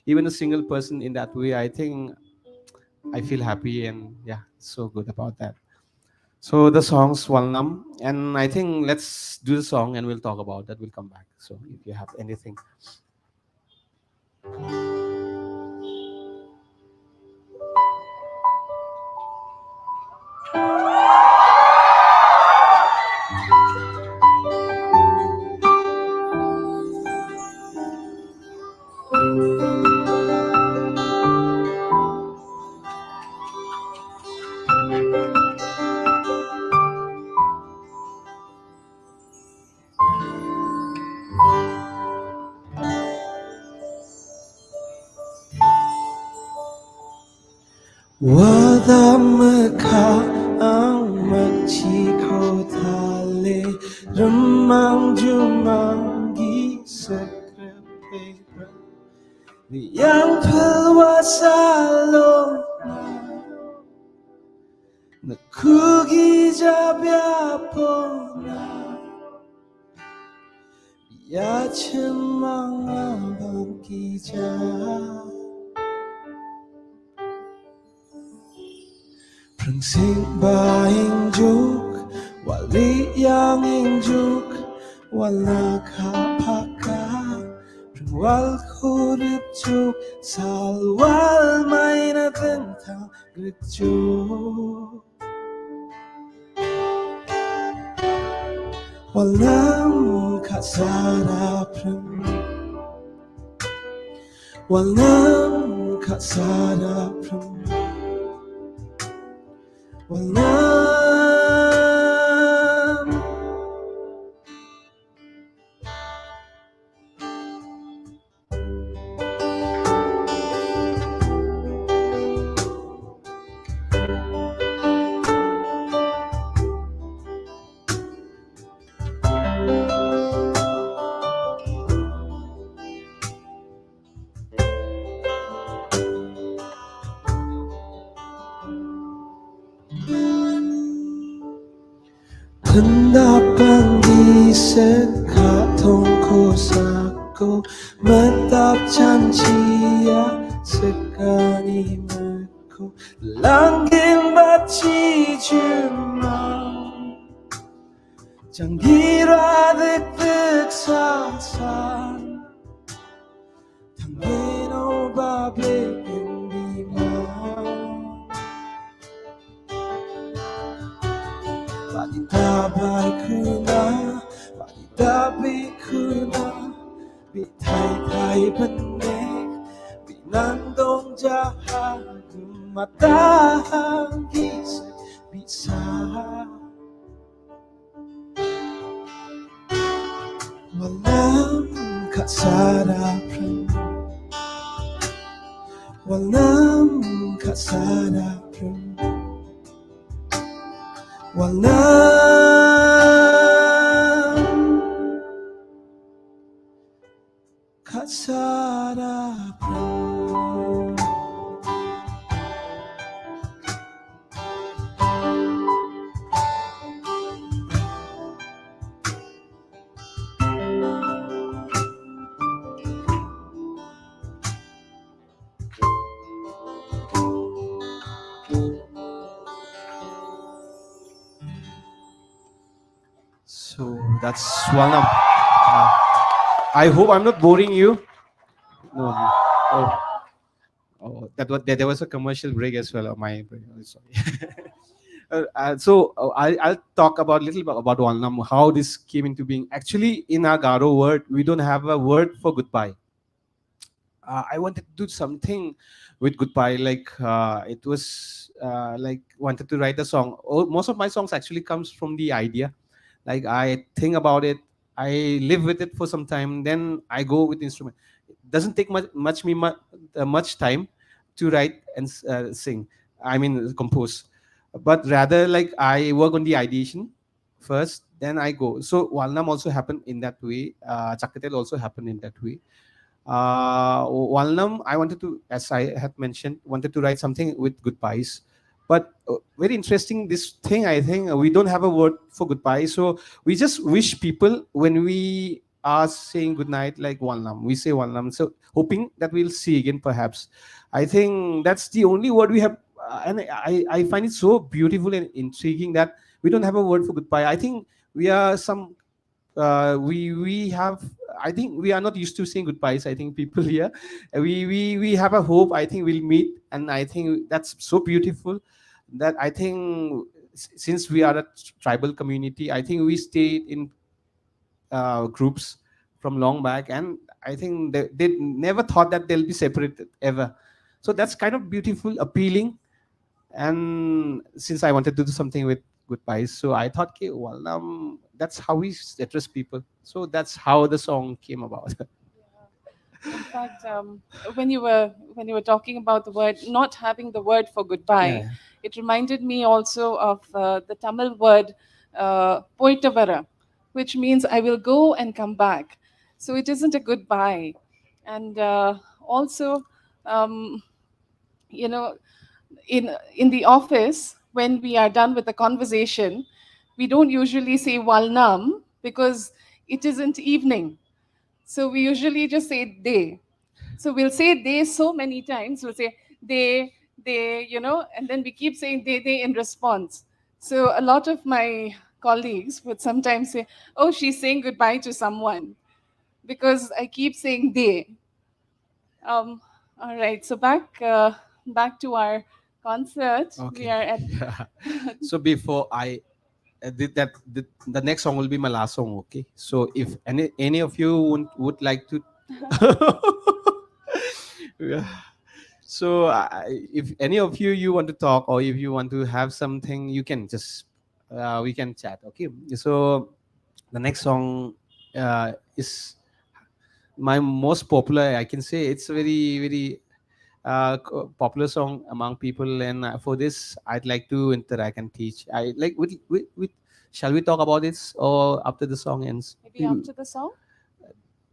even a single person in that way, I think I feel happy, and yeah, so good about that. So the song's Walnam, and I think let's do the song, and we'll talk about that. We'll come back. So if you have anything. Wadamaka ang magchikotale Remang jumangi sekrepe Yang pelwasalo Nakugi jabyapona Yachemang abangkija Prangsing baing juk, wali yang injuk, wala kapaka. Prangwal kurip juk, salwal may natentang gritjuk. Walam kasara prang, walam kasara prang. Walam Pendapang gising katong sako Mentap janjiya sekali merko Langgeng baci jumang Janggira dik sasan Tangino bable bimang Paditabay kuna, padidabi kuna Bitay-tay banig, binandong jahat Matahang gising bisa Walang kasarapan Walang kasarapan Walang kasarapan That's Walnam. I hope I'm not boring you. No. Oh, there was a commercial break as well. My break. Sorry. I'll talk about little bit about Walnam, how this came into being. Actually, in our Garo word, we don't have a word for goodbye. I wanted to do something with goodbye. Like it was like wanted to write a song. Most of my songs actually comes from the idea. Like I think about it, I live with it for some time, then I go with instrument. It doesn't take much time to write and sing. I mean compose, but rather like I work on the ideation first, then I go. So Walnam also happened in that way. Chakatel also happened in that way. Walnam, I wanted to, as I had mentioned, wanted to write something with goodbyes. But very interesting, this thing, I think we don't have a word for goodbye. So we just wish people when we are saying goodnight, like Walnam, we say Walnam. So hoping that we'll see again, perhaps. I think that's the only word we have. And I find it so beautiful and intriguing that we don't have a word for goodbye. I think we are some we have, I think we are not used to saying goodbyes. I think people here, we have a hope. I think we'll meet, and I think that's so beautiful. That I think since we are a tribal community, I think we stay in groups from long back, and I think they never thought that they'll be separated ever. So that's kind of beautiful, appealing. And since I wanted to do something with goodbyes, so I thought, okay, well, that's how we address people. So that's how the song came about. In fact, when you were talking about the word, not having the word for goodbye, Yeah. it reminded me also of the Tamil word "poitavara," which means I will go and come back. So it isn't a goodbye. And also, um, you know, in the office, when we are done with the conversation, we don't usually say "walnam" because it isn't evening. So we usually just say "day." So we'll say "they" so many times. We'll say they, and then we keep saying they in response. So a lot of my colleagues would sometimes say, "Oh, she's saying goodbye to someone," because I keep saying they. All right. So back to our concert. We Okay. are at. So before I did that, the next song will be my last song. Okay. So if any of you would like to, yeah. So if any of you want to talk, or if you want to have something, you can just we can chat. Okay. So the next song is my most popular. I can say it's a very popular song among people, and for this I'd like to interact and teach. I like with shall we talk about this or after the song ends? Maybe after the song.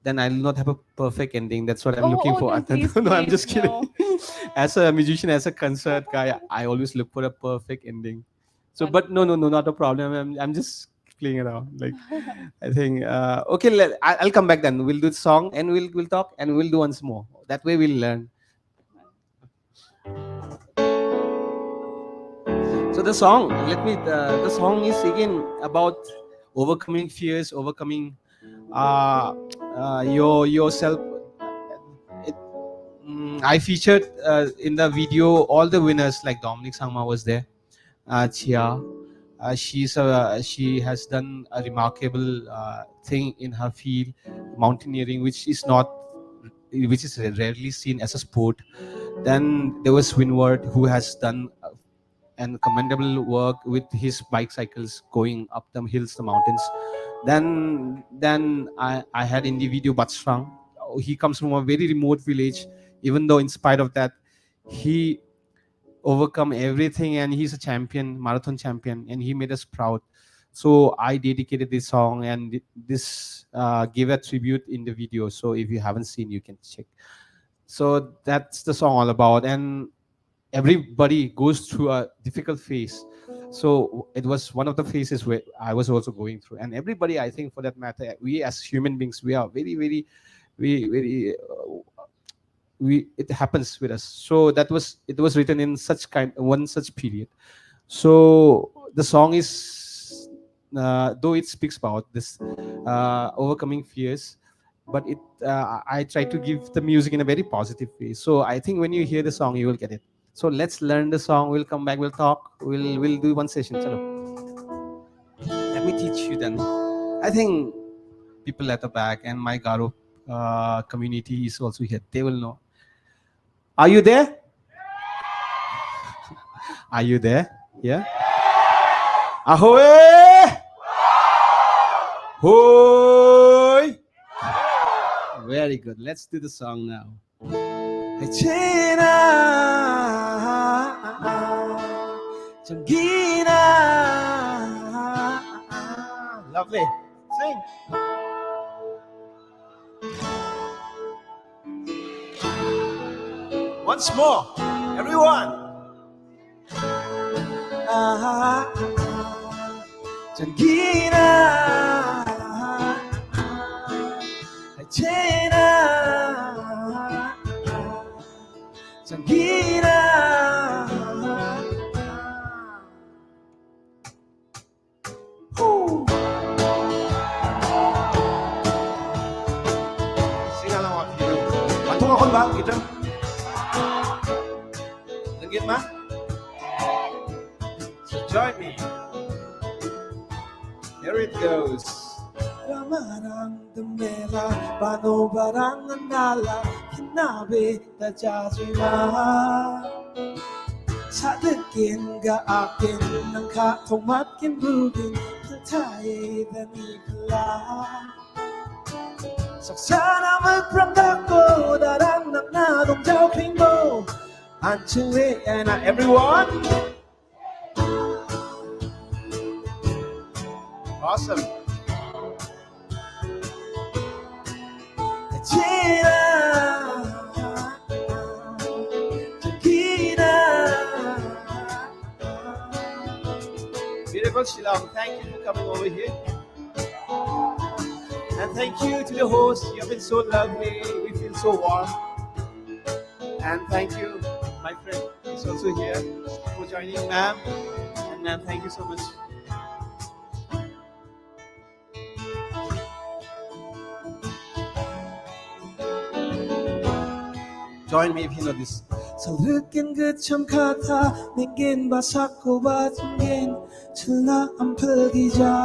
Then I'll not have a perfect ending. That's what I'm Oh, looking oh for. no! Please, No, I'm please, just kidding. no. As a musician, as a concert guy, I always look for a perfect ending. So, but Wonderful. no, not a problem. I'm just playing around. Like, I think okay. I'll come back then. We'll do the song and we'll talk and we'll do once more. That way we'll learn. So the song, the song is again about overcoming fears, overcoming yourself. I featured in the video all the winners, like Dominic Sangma was there, Chia. She has done a remarkable thing in her field, mountaineering, which is rarely seen as a sport. Then there was Winward, who has done and commendable work with his bicycles going up the hills, the mountains. Then I had in the video Batsrang. He comes from a very remote village. Even though in spite of that, he overcome everything, and he's a champion, marathon champion, and he made us proud. So I dedicated this song, and this gave a tribute in the video. So if you haven't seen, you can check. So that's the song all about. And everybody goes through a difficult phase. So it was one of the phases where I was also going through. And everybody, I think, for that matter, we as human beings, we are very we it happens with us. So it was written in such kind one such period. So the song is though it speaks about this overcoming fears, but I try to give the music in a very positive way. So I think when you hear the song, you will get it. So let's learn the song. We'll come back. We'll talk. We'll do one session. Chalo. Let me teach you then. I think people at the back and my Garo community is also here. They will know. Are you there? Are you there? Yeah. Ahoy! Hoy! Very good. Let's do the song now. Chena, Jangina. Lovely. Sing. Once more, everyone. Jangina, Chena, Jangina. Sing along with you. Bantu ako ba kita? Langgit ma? So join me. Here it goes. Ramarang damela, bano barang nala, kinabi ta jajima. Sadikin ga akin ng katumat kinbugin, katay dani pala. Saksana magprangka ko, darang na dong jaw kingbo. Anchuli and everyone. Awesome. China, China. Beautiful Shillong, thank you for coming over here. And thank you to the host. You have been so lovely. We feel so warm. And thank you, my friend is also here for joining, ma'am. And ma'am, thank you so much. Join me if you know this. Salrukin good cham kata, mingin basako batungin, chilna ampelgija.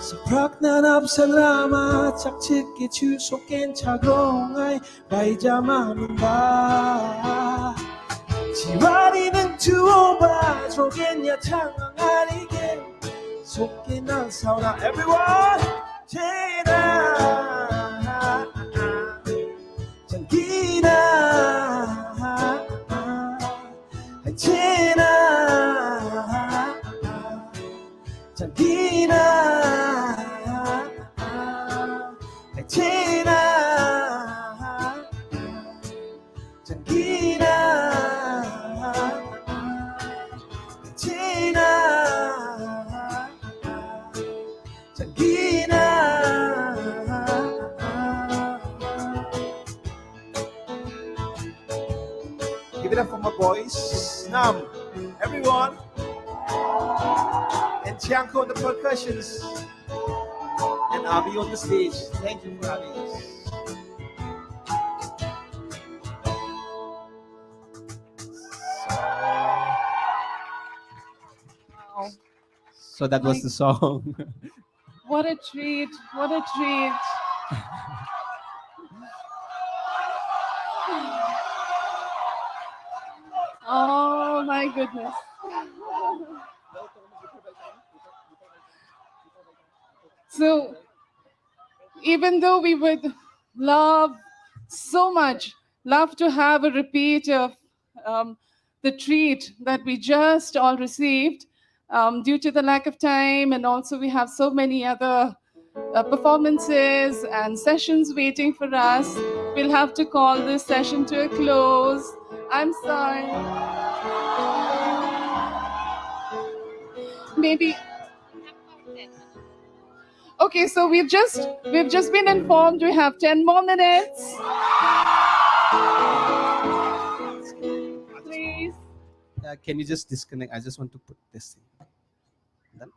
Saprak nanap salama, chakchik ichu soken chagrongai, baijama mamba. Chiwari nang tuoba, soken yachang ang arigin, soken ang sauna. Everyone, Chena. Changina, China, Changina, China, Changina, China, Changina. Give it up for my boys. Nam, everyone. And Chianco on the percussions. And Abi on the stage. Thank you for having us. Wow. So that was the song. What a treat. What a treat. Oh my goodness. So, even though we would love so much, love to have a repeat of the treat that we just all received, due to the lack of time, and also we have so many other performances and sessions waiting for us, we'll have to call this session to a close. I'm sorry. Maybe. Okay, so we've just been informed we have 10 more minutes. Please. Can you just disconnect? I just want to put this thing. Done?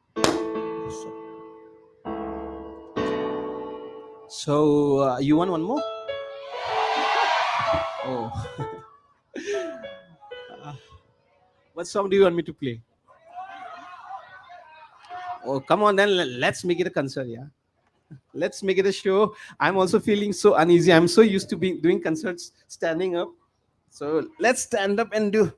So you want one more? Oh. What song do you want me to play? Oh, come on then. Let's make it a concert, yeah. Let's make it a show. I'm also feeling so uneasy. I'm so used to doing concerts standing up. So let's stand up and do.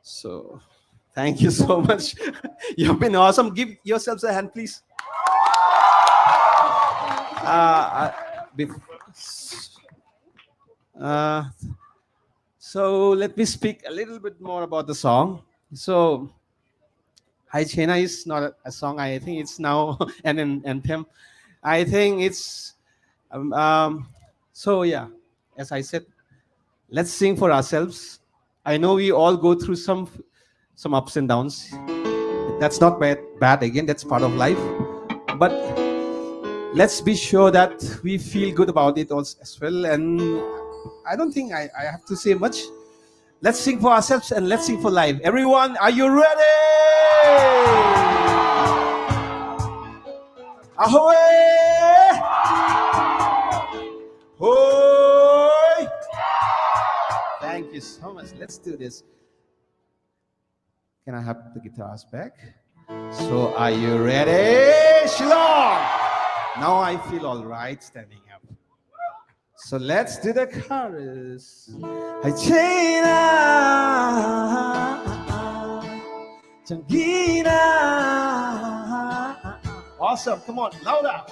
So thank you so much. You've been awesome. Give yourselves a hand, please. So let me speak a little bit more about the song. So Hi Chena is not a song. I think it's now an anthem. I think it's so yeah. As I said, let's sing for ourselves. I know we all go through some ups and downs. That's not bad again. That's part of life. But let's be sure that we feel good about it also as well. And I don't think I have to say much. Let's sing for ourselves and let's sing for life. Everyone, are you ready? Ahoy! Hoy! Thank you so much. Let's do this. Can I have the guitars back? So are you ready? Shillong! Now I feel all right standing up. So let's do the chorus. Hai Chena, Changina. Awesome. Come on, louder.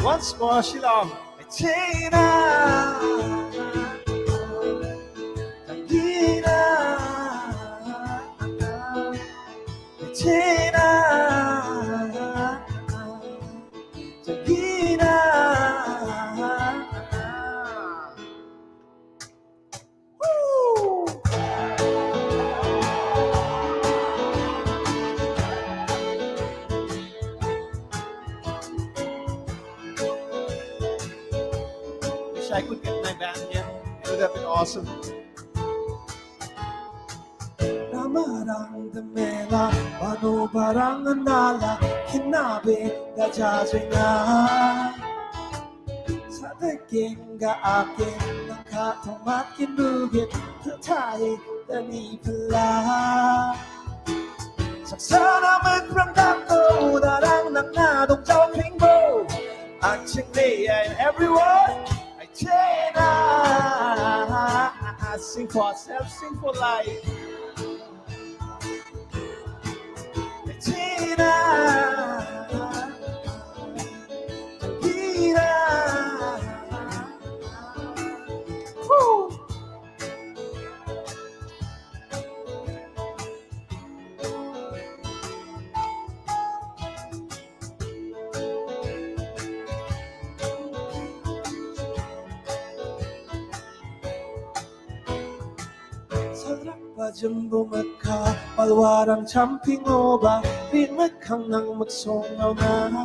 Once more, Shillong. Hai Chena, Changina. Hai Chena. Wish I could get my band here. It would have been awesome. Namarang mela, ano barang nala, kinabi da jazinga. Sa daging ga akin, nakatumat kinugit, tatay dani pala. Saksana magramdam ko, darang naknadong jaw kringbo. Ang chingli and everyone, I Chena. Sing for ourselves, sing for life. Chena, China. Woo! Jumbo maka palwarang champing oba rin makang nang magsongaw na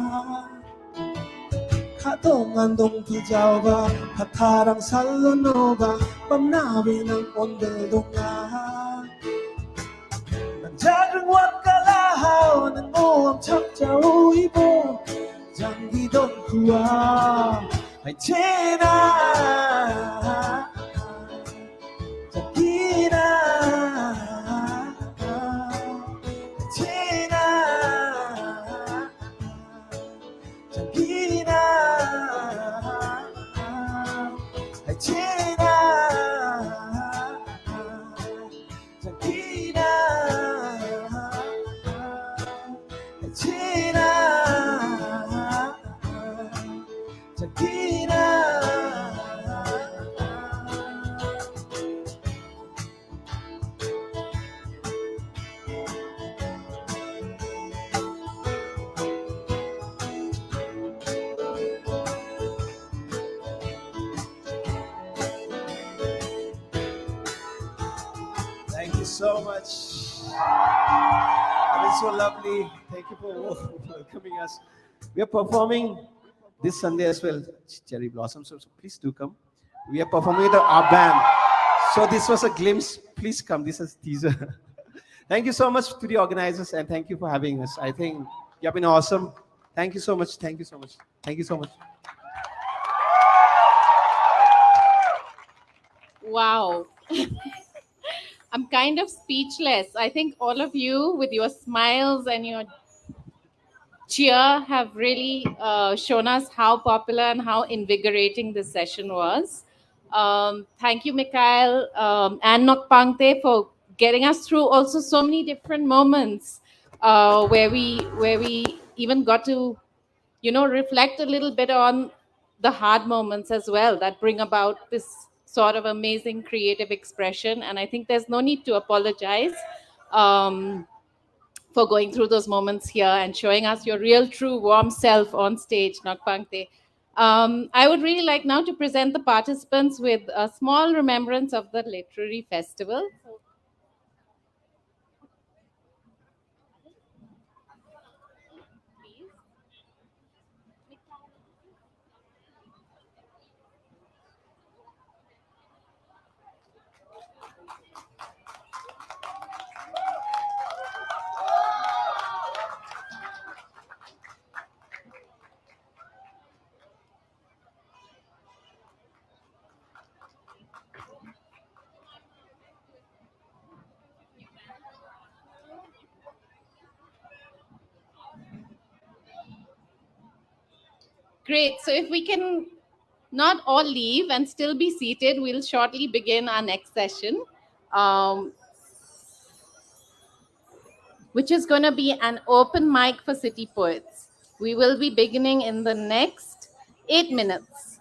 katong dong pijaw ba hatarang salonoba pamnawi ng ondel nga nandiyan wat kalahaw ng uam chakchaw ibo jangi dong kuwa ay Chena China so much. That is so lovely. Thank you for welcoming us. We are performing this Sunday as well, Cherry Blossom. So please do come. We are performing with our band. So this was a glimpse. Please come. This is teaser. Thank you so much to the organizers and thank you for having us. I think you have been awesome. Thank you so much. Thank you so much. Thank you so much. Wow. I'm kind of speechless. I think all of you, with your smiles and your cheer, have really shown us how popular and how invigorating this session was. Thank you, Mikhail and Nokpangte, for getting us through also so many different moments where we even got to, reflect a little bit on the hard moments as well that bring about this sort of amazing creative expression. And I think there's no need to apologize for going through those moments here and showing us your real, true, warm self on stage, Nakpangte. I would really like now to present the participants with a small remembrance of the literary festival. Great. So if we can not all leave and still be seated, we'll shortly begin our next session, which is going to be an open mic for city poets. We will be beginning in the next 8 minutes.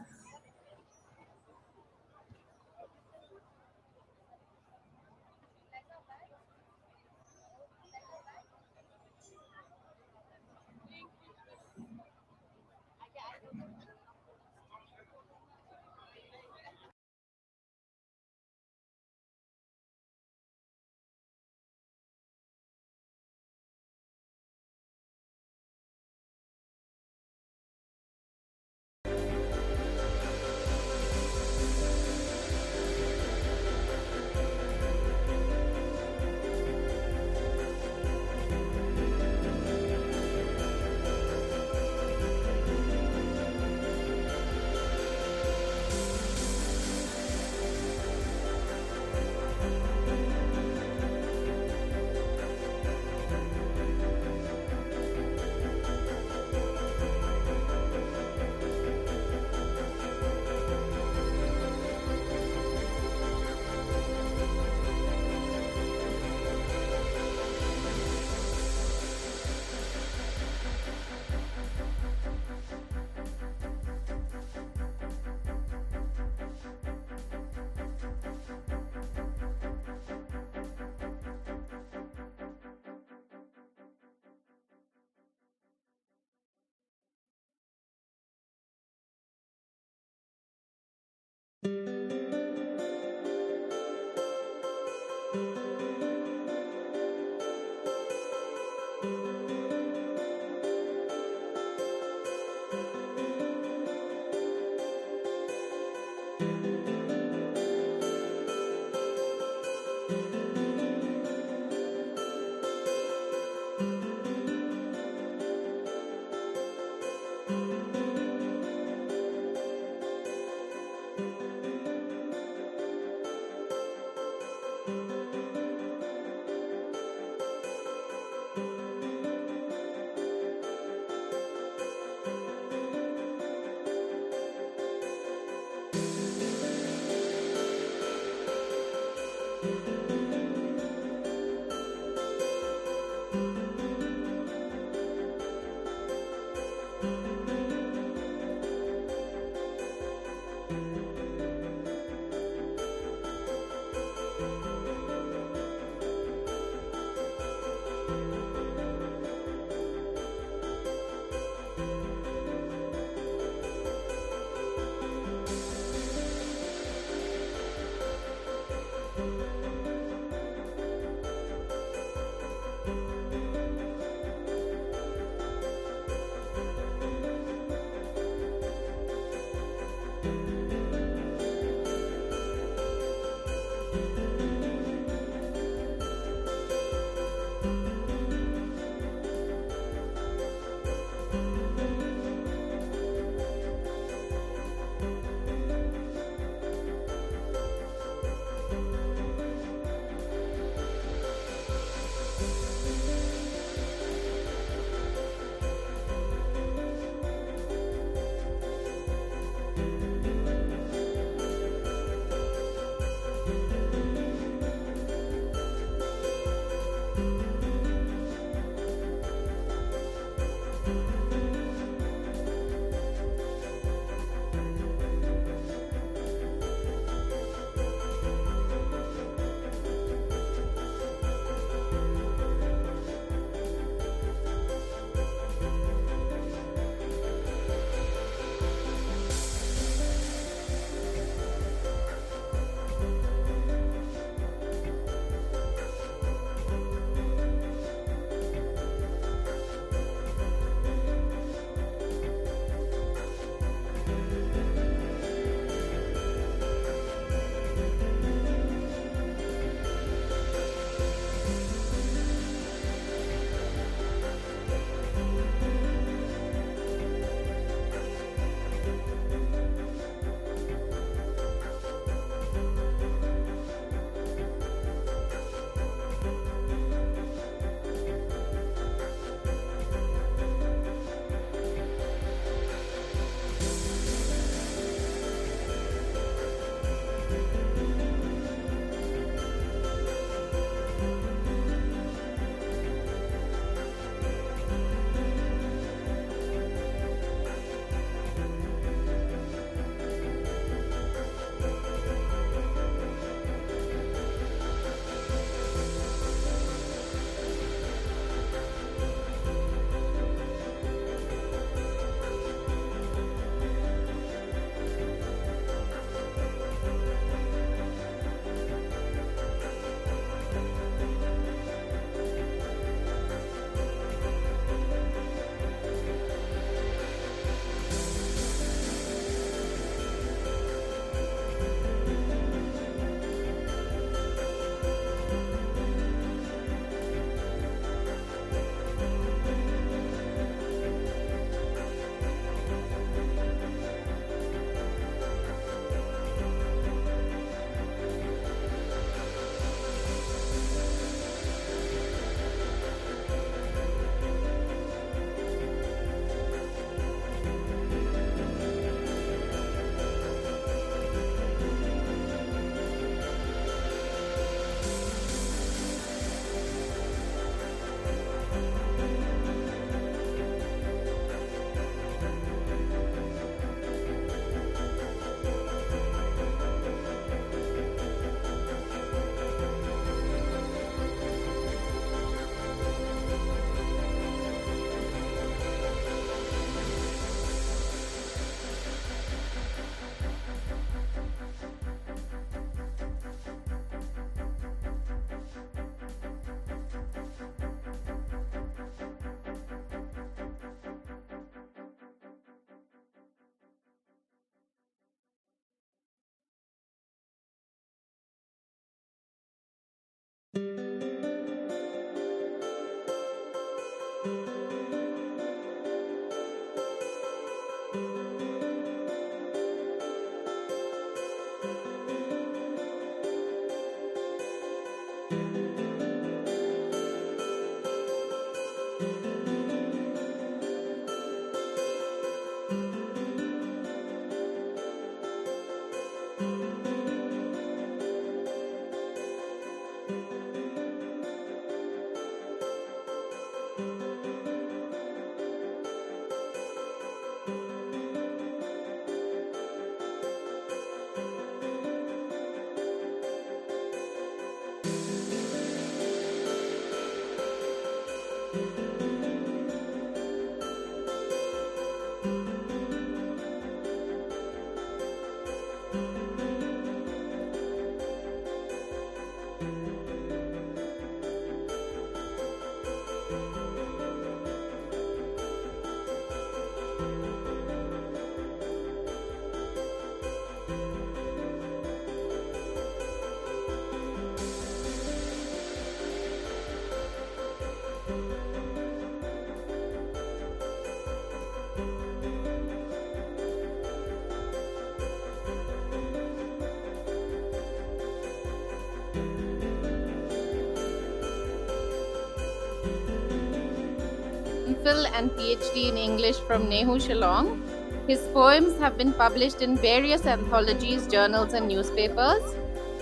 MPhil and PhD in English from Nehu, Shillong. His poems have been published in various anthologies, journals, and newspapers.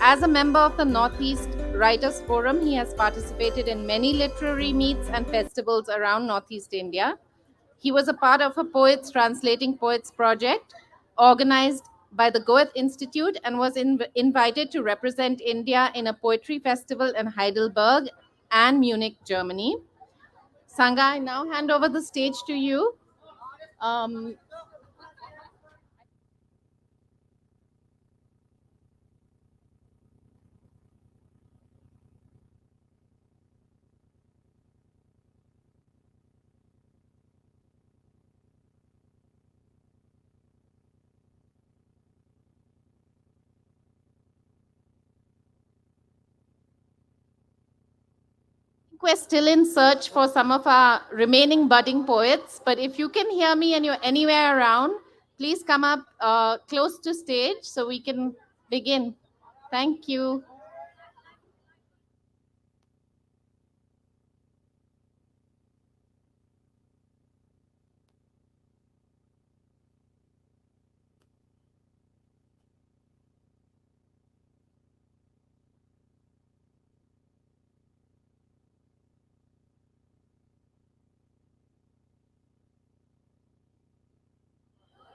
As a member of the Northeast Writers Forum, he has participated in many literary meets and festivals around Northeast India. He was a part of a Poets Translating Poets project organized by the Goethe Institute and was invited to represent India in a poetry festival in Heidelberg and Munich, Germany. Sangha, I now hand over the stage to you. Um, we're still in search for some of our remaining budding poets, but if you can hear me and you're anywhere around, please come up close to stage so we can begin. Thank you.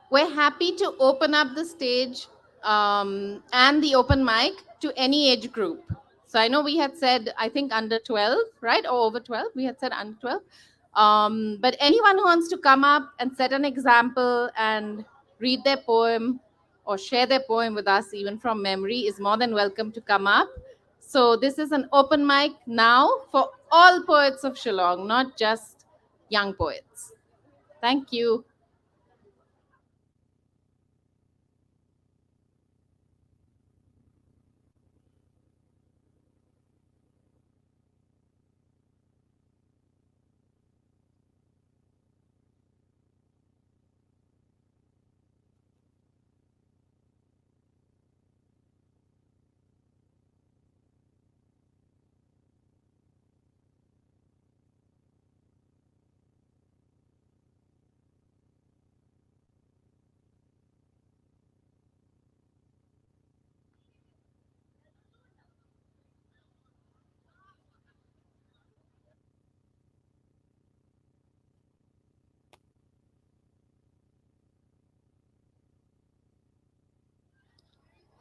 We're happy to open up the stage and the open mic to any age group. So I know we had said, I think under 12, right? Or over 12. We had said under 12. But anyone who wants to come up and set an example and read their poem or share their poem with us, even from memory, is more than welcome to come up. So this is an open mic now for all poets of Shillong, not just young poets. Thank you.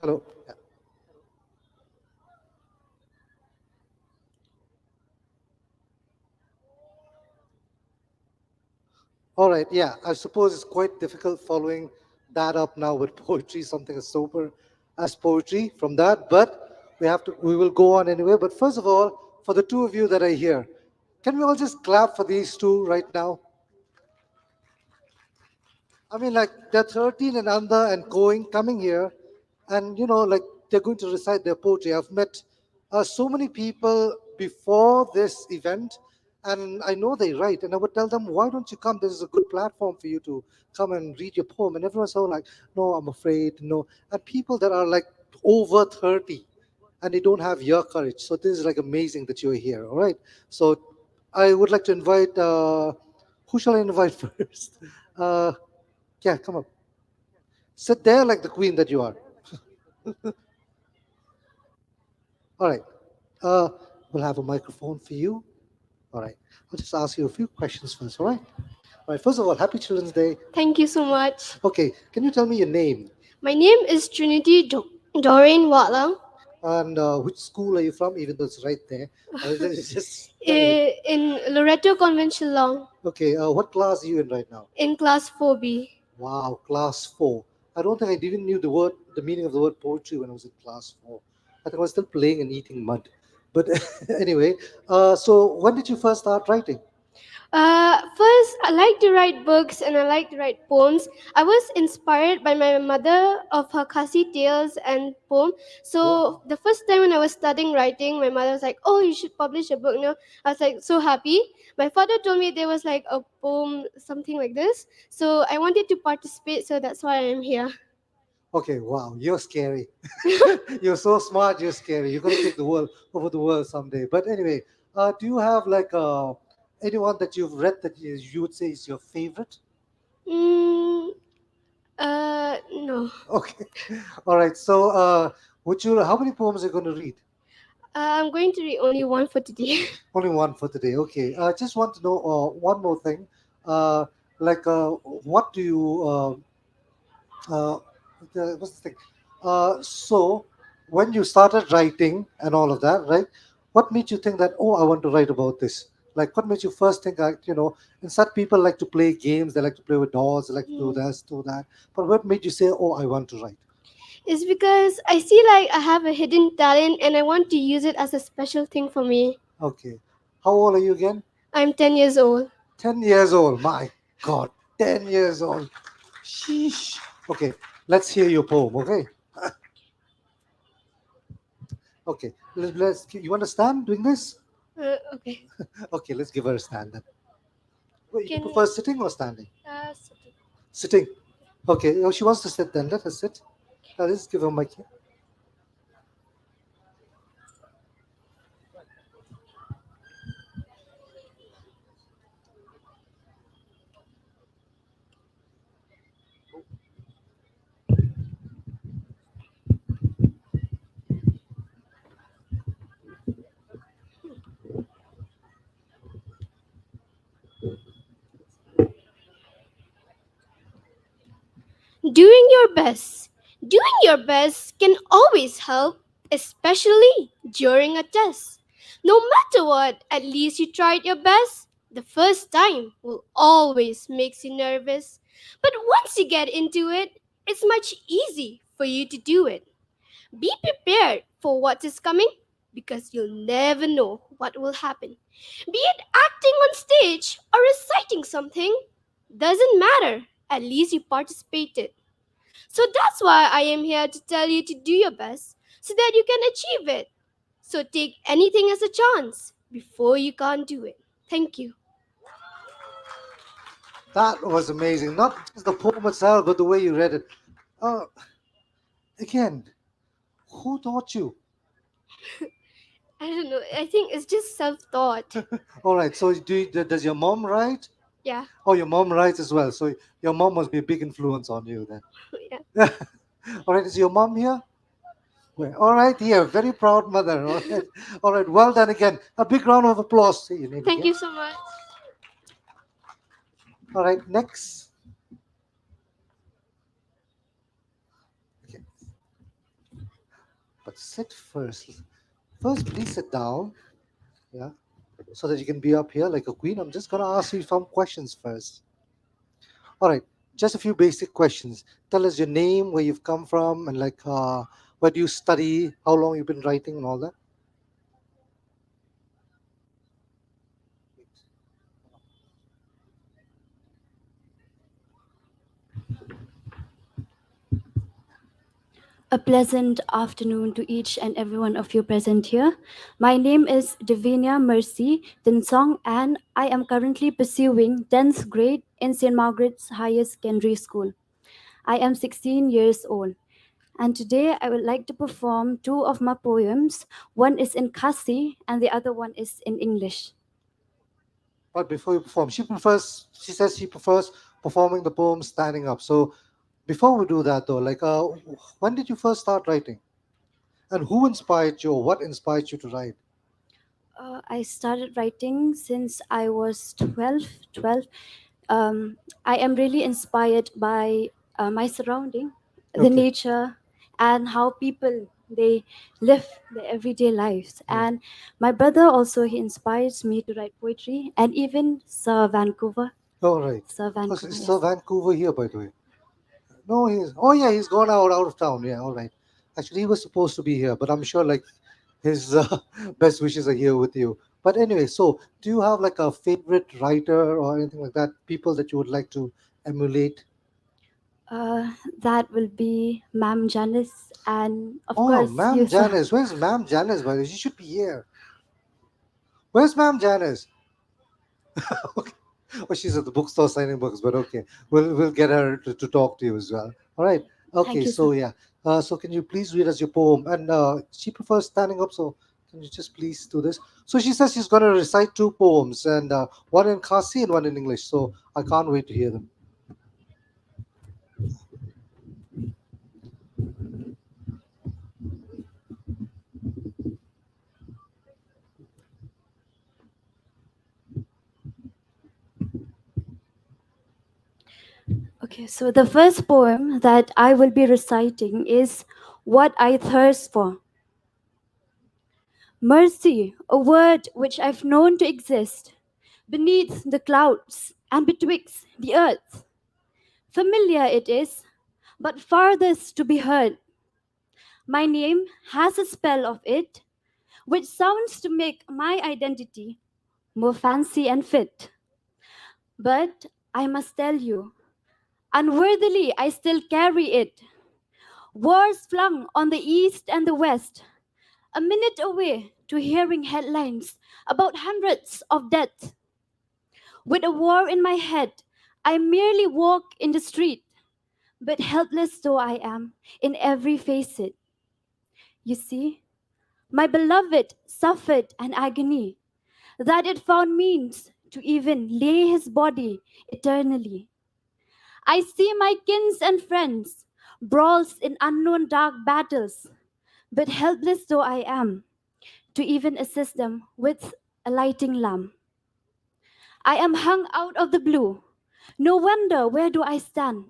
Hello. Yeah. All right. Yeah. I suppose it's quite difficult following that up now with poetry, something as sober as poetry from that. But we will go on anyway. But first of all, for the two of you that are here, can we all just clap for these two right now? I mean, like they're 13 and under and coming here, and like they're going to recite their poetry. I've met so many people before this event, and I know they write, and I would tell them, why don't you come? This is a good platform for you to come and read your poem. And everyone's so like, no, I'm afraid, no. And people that are like over 30, and they don't have your courage. So this is like amazing that you're here. All right. So I would like to invite. Who shall I invite first? Yeah, come up. Sit there like the queen that you are. All right. Uh, we'll have a microphone for you. All right. I'll just ask you a few questions first. All right. All right. First of all, Happy Children's Day. Thank you so much. Okay. Can you tell me your name? My name is Trinity Doreen Watlam. And which school are you from? Even though it's right there. It's just In Loreto Convent, Shillong. Okay. What class are you in right now? In class 4B. Wow, class 4. I don't think I even knew the meaning of the word poetry when I was in class 4. I think I was still playing and eating mud. But anyway, so when did you first start writing? First, I like to write books and I like to write poems. I was inspired by my mother of her Kasi tales and poem. So the first time when I was studying writing, my mother was like, "Oh, you should publish a book." You know, I was like so happy. My father told me there was like a poem, something like this. So I wanted to participate. So that's why I am here. Okay, wow, you're scary. You're so smart, you're scary. You're gonna take the world over the world someday. But anyway, do you have like anyone that you've read that you would say is your favorite? Mm, no. Okay, all right. So, would you? How many poems are you going to read? I'm going to read only one for today. Only one for today. Okay. Just want to know one more thing. Uh, what do you? Uh, what's the thing? So, when you started writing and all of that, right? What made you think that, oh, I want to write about this? Like, what made you first think, inside people like to play games, they like to play with dolls, they like to do Hmm. this, do that. But what made you say, oh, I want to write? It's because I see like I have a hidden talent and I want to use it as a special thing for me. Okay. How old are you again? I'm 10 years old. 10 years old. My God, 10 years old. Sheesh. Okay, let's hear your poem, okay? Okay, you understand doing this? Okay. Okay, let's give her a stand then. Wait, you Can prefer sitting or standing? sitting. Sitting. Okay, she wants to sit then. Let her sit. Let's give her mic here. Doing your best. Doing your best can always help, especially during a test. No matter what, at least you tried your best. The first time will always makes you nervous, but once you get into it, it's much easy for you to do it. Be prepared for what is coming because you'll never know what will happen. Be it acting on stage or reciting something, doesn't matter. At least you participated. So that's why I am here to tell you to do your best so that you can achieve it. So take anything as a chance before you can't do it. Thank you. That was amazing. Not just the poem itself, but the way you read it. Uh, Again, who taught you? I don't know. I think it's just self thought. All right, so does your mom write? Yeah. Oh, your mom writes as well. So your mom must be a big influence on you then. Yeah. All right, is your mom here? All right, here, very proud mother. All right, well done again. A big round of applause. Say your name Thank again. you so much. All right, next. Okay, but sit first. First, please sit down. Yeah, so that you can be up here like a queen. I'm just gonna ask you some questions first. All right, just a few basic questions. Tell us your name, where you've come from, and where do you study, how long you've been writing, and all that. A pleasant afternoon to each and every one of you present here. My name is Divinia Mercy Tinsong, and I am currently pursuing 10th grade in St. Margaret's Higher Secondary School. I am 16 years old, and today I would like to perform two of my poems. One is in Khasi, and the other one is in English. But before you perform, she says she prefers performing the poem standing up. So before we do that though, when did you first start writing? And who inspired you, or what inspired you to write? I started writing since I was 12. I am really inspired by my surrounding, the Okay. nature, and how people they live their everyday lives. And my brother also, he inspires me to write poetry, and even Sir Vancouver. All right. Sir Oh, Vancouver, is yes. Sir Vancouver here, by the way? No, he's. Oh yeah, he's gone out of town. Yeah, all right. Actually, he was supposed to be here, but I'm sure like his best wishes are here with you. But anyway, so do you have like a favorite writer or anything like that? People that you would like to emulate? That will be Ma'am Janice, and of Oh, course, you Ma'am saw. Janice. Where's Ma'am Janice, by the way? She should be here. Where's Ma'am Janice? Okay. Oh, she's at the bookstore signing books, but okay. We'll get her to talk to you as well. All right. Okay, Thank you, so sir. yeah. So can you please read us your poem? And she prefers standing up, so can you just please do this? So she says she's gonna recite two poems, and one in Khasi and one in English. So I can't wait to hear them. Okay, so the first poem that I will be reciting is What I Thirst For. Mercy, a word which I've known to exist beneath the clouds and betwixt the earth. Familiar it is, but farthest to be heard. My name has a spell of it, which sounds to make my identity more fancy and fit. But I must tell you, unworthily I still carry it. Wars flung on the east and the west, a minute away to hearing headlines about hundreds of deaths. With a war in my head, I merely walk in the street, but helpless though I am in every facet. You see, my beloved suffered an agony that it found means to even lay his body eternally. I see my kins and friends brawls in unknown dark battles, but helpless though I am to even assist them with a lighting lamp. I am hung out of the blue. No wonder where do I stand,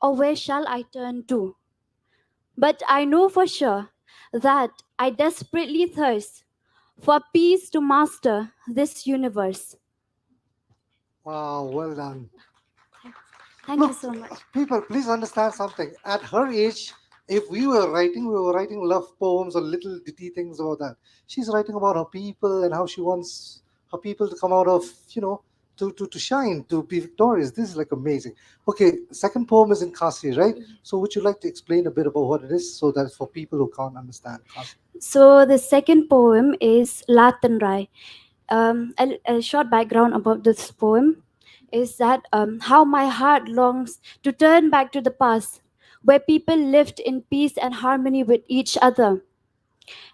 or where shall I turn to? But I know for sure that I desperately thirst for peace to master this universe. Wow, well done. Thank you Look, so much. people, please understand something. At her age, if we were writing love poems or little ditty things about that. She's writing about her people and how she wants her people to come out of, to shine, to be victorious. This is like amazing. Okay, second poem is in Khasi, right? So would you like to explain a bit about what it is so that for people who can't understand Khasi? So the second poem is Latan Rai. A short background about this poem is that how my heart longs to turn back to the past, where people lived in peace and harmony with each other,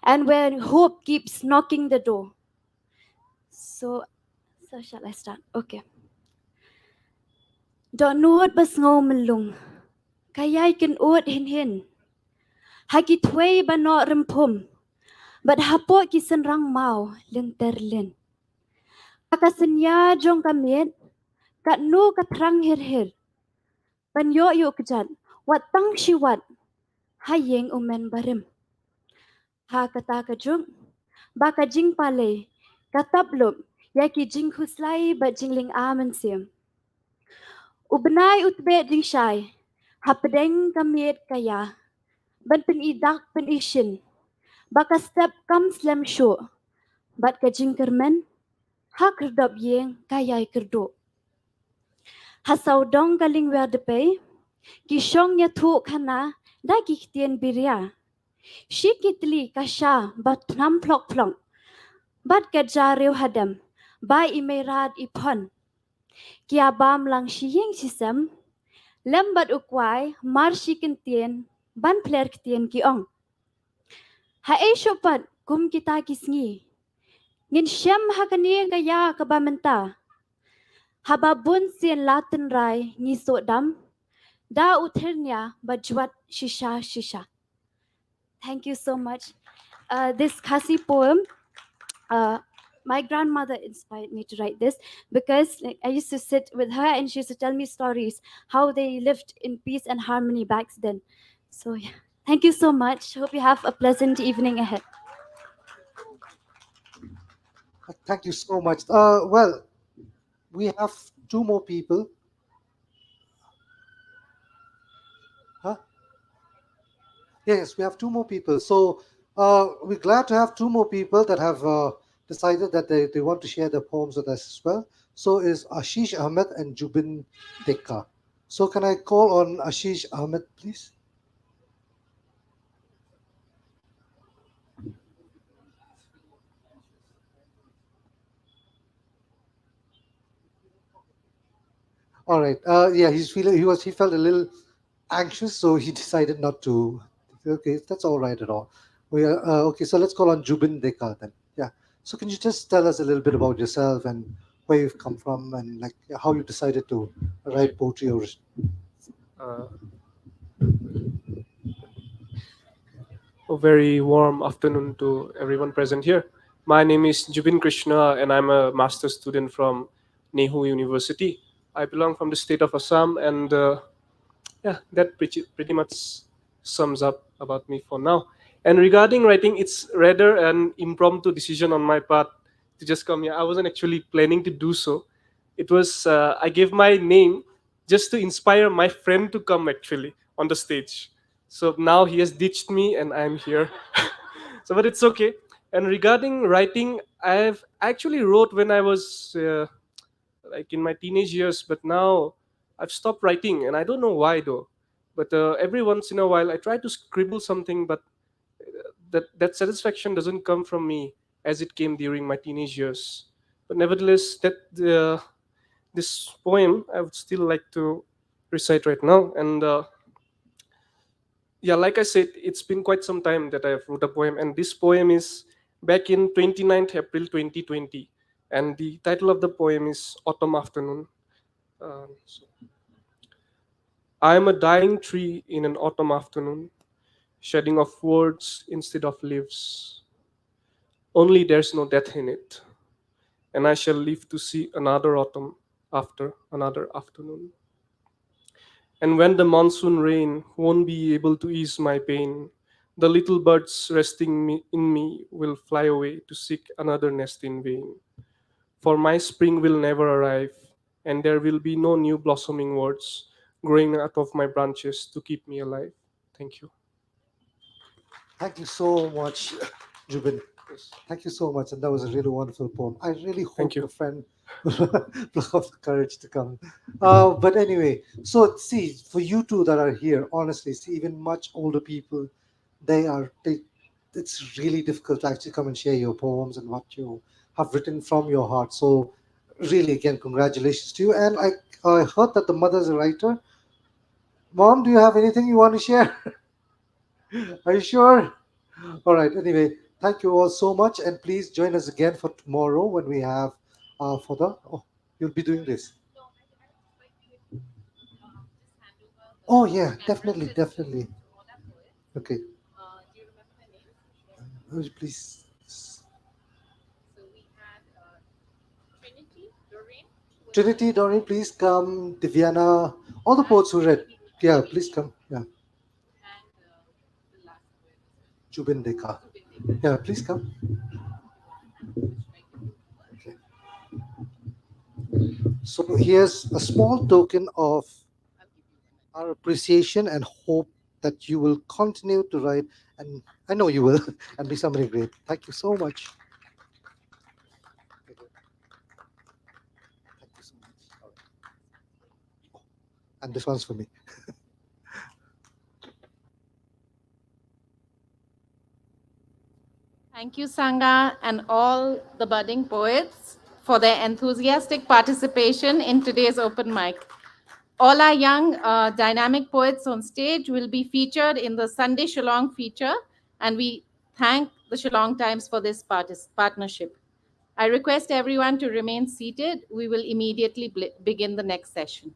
and where hope keeps knocking the door. So, so shall I start? Okay. Donut bas ngô mình lùng, kayay kin uot hin hin. Haki tway ba no rimpum, but hapo kisan rang mau linter lin. Akasanya jong kamiet, kat nu katrang hir hir. Ban yo yu kejat, wat tang shiwat, hayeng umen barim. Ha kata kajung, baka jing pale, katap lup, yaki jing huslai ba jingling amen sim. Ubnay utbe jing shay, hapdeng kamiet kaya, ban pen idak pen ishin, baka step kam slam shu, bat ka jing kermen, ha kerdop yeng kayay kerdo. Hasaw dong galing wer depe, kishong nya thu khana, da kiktien birya. Shikitli kasha bat nam plok plong, bat kajaril hadam, ba imerad ipon. Kia bam lang shiyeng sisam, lembat ukwai mar shikintien, ban pler kitien kiong. Ha e shopat kum kita kisngi, ngin shem hakani kaya kabamenta. Hababun sien latin rai ni sodam, da utirnya bajwat shisha shisha. Thank you so much. This Khasi poem, my grandmother inspired me to write this because like, I used to sit with her and she used to tell me stories how they lived in peace and harmony back then. So yeah, thank you so much. Hope you have a pleasant evening ahead. Thank you so much. Well, we have two more people. Huh? Yes, we have two more people. So we're glad to have two more people that have decided that they want to share their poems with us as well. So is Ashish Ahmed and Jubin Dekka. So can I call on Ashish Ahmed, please? All right. Yeah, he felt a little anxious, so he decided not to. Okay, that's all right at all. We are okay. So let's call on Jubin Dekar then. Yeah. So can you just tell us a little bit about yourself and where you've come from and like how you decided to write poetry or Uh, a very warm afternoon to everyone present here. My name is Jubin Krishna, and I'm a master's student from Nehu University. I belong from the state of Assam, and yeah, that pretty much sums up about me for now. And regarding writing, it's rather an impromptu decision on my part to just come here. I wasn't actually planning to do so. It was I gave my name just to inspire my friend to come actually on the stage. So now he has ditched me, and I'm here. So, but it's okay. And regarding writing, I've actually wrote when I was like in my teenage years, but now I've stopped writing, and I don't know why though. But every once in a while, I try to scribble something, but that satisfaction doesn't come from me as it came during my teenage years. But nevertheless, this poem I would still like to recite right now, and yeah, like I said, it's been quite some time that I've wrote a poem, and this poem is back in 29th April 2020, and the title of the poem is Autumn Afternoon. So, I am a dying tree in an autumn afternoon, shedding of words instead of leaves. Only there's no death in it, and I shall live to see another autumn after another afternoon. And when the monsoon rain won't be able to ease my pain, the little birds resting in me will fly away to seek another nest in vain. For my spring will never arrive, and there will be no new blossoming words growing out of my branches to keep me alive. Thank you. Thank you so much, Jubin. Thank you so much, and that was a really wonderful poem. I really Thank hope you. your friend will have the courage to come. But anyway, so see, for you two that are here, honestly, see, even much older people, they it's really difficult to actually come and share your poems and what you have written from your heart. So, really, again, congratulations to you. And I heard that the mother's a writer. Mom, do you have anything you want to share? Are you sure? All right. Anyway, thank you all so much, and please join us again for tomorrow when we have for the. Oh, you'll be doing this. Oh yeah, definitely, definitely. Okay. Please. Trinity, Doreen, please come. Divyana, all the poets who read. Yeah, please come. Yeah. Jubin Deka. Yeah, please come. Okay. So here's a small token of our appreciation and hope that you will continue to write, and I know you will, and be somebody great. Thank you so much. Thank you so much. All right. And this one's for me. Thank you, Sangha, and all the budding poets for their enthusiastic participation in today's open mic. All our young dynamic poets on stage will be featured in the Sunday Shillong feature, and we thank the Shillong Times for this partnership. I request everyone to remain seated. We will immediately begin the next session.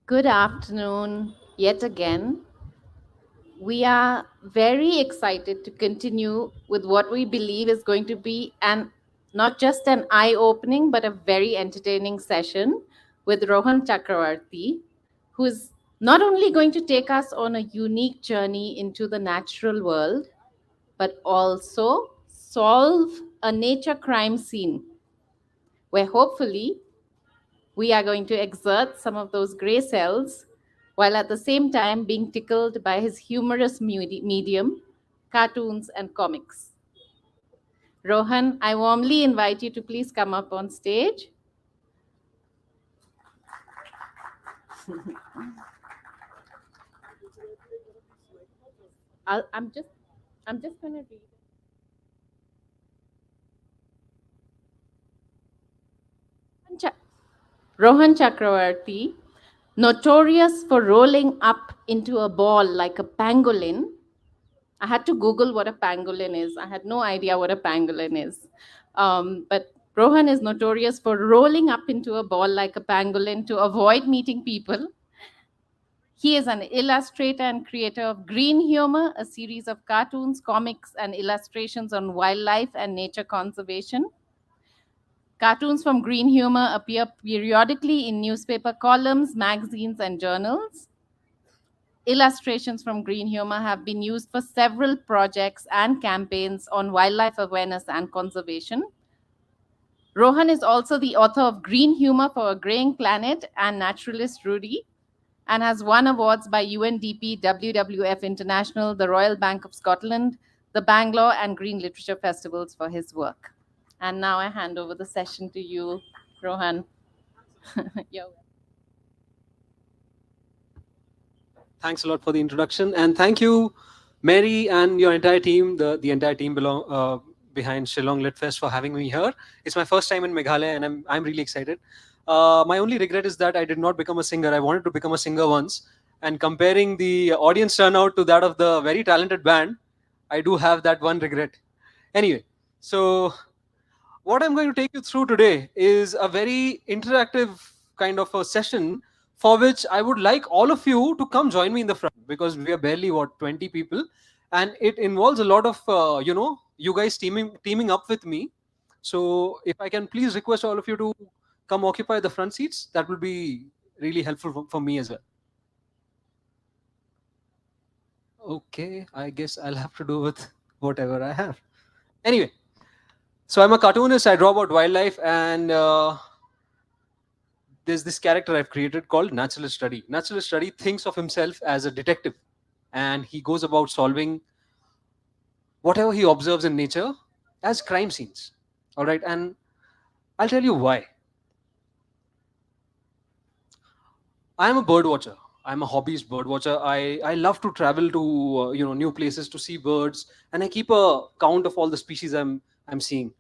Good afternoon, yet again. We are very excited to continue with what we believe is going to be not just an eye-opening, but a very entertaining session with Rohan Chakravarti, who is not only going to take us on a unique journey into the natural world, but also solve a nature crime scene where hopefully we are going to exert some of those gray cells while at the same time being tickled by his humorous medium, cartoons and comics. Rohan, I warmly invite you to please come up on stage. I'm just going to read. Rohan Chakravarti, notorious for rolling up into a ball like a pangolin. I had to Google what a pangolin is. I had no idea what a pangolin is. But Rohan is notorious for rolling up into a ball like a pangolin to avoid meeting people. He is an illustrator and creator of Green Humor, a series of cartoons, comics, and illustrations on wildlife and nature conservation. Cartoons from Green Humor appear periodically in newspaper columns, magazines, and journals. Illustrations from Green Humor have been used for several projects and campaigns on wildlife awareness and conservation. Rohan is also the author of Green Humor for a Graying Planet and Naturalist Rudy, and has won awards by UNDP, WWF International, the Royal Bank of Scotland, the Bangalore and Green Literature Festivals for his work. And now I hand over the session to you, Rohan. You're Thanks a lot for the introduction, and thank you, Mary, and your entire team, the entire team behind Shillong Lit Fest, for having me here. It's my first time in Meghalaya, and I'm really excited. My only regret is that I did not become a singer. I wanted to become a singer once, and comparing the audience turnout to that of the very talented band, I do have that one regret. Anyway, so what I'm going to take you through today is a very interactive kind of a session for which I would like all of you to come join me in the front, because we are barely 20 people, and it involves a lot of you guys teaming up with me. So if I can please request all of you to come occupy the front seats, that will be really helpful for me as well. Okay, I guess I'll have to do with whatever I have. Anyway, so I'm a cartoonist. I draw about wildlife, and there's this character I've created called Naturalist Study. Naturalist Study thinks of himself as a detective, and he goes about solving whatever he observes in nature as crime scenes. All right, and I'll tell you why. I am a bird watcher. I'm a hobbyist bird watcher. I love to travel to new places to see birds, and I keep a count of all the species I'm seeing.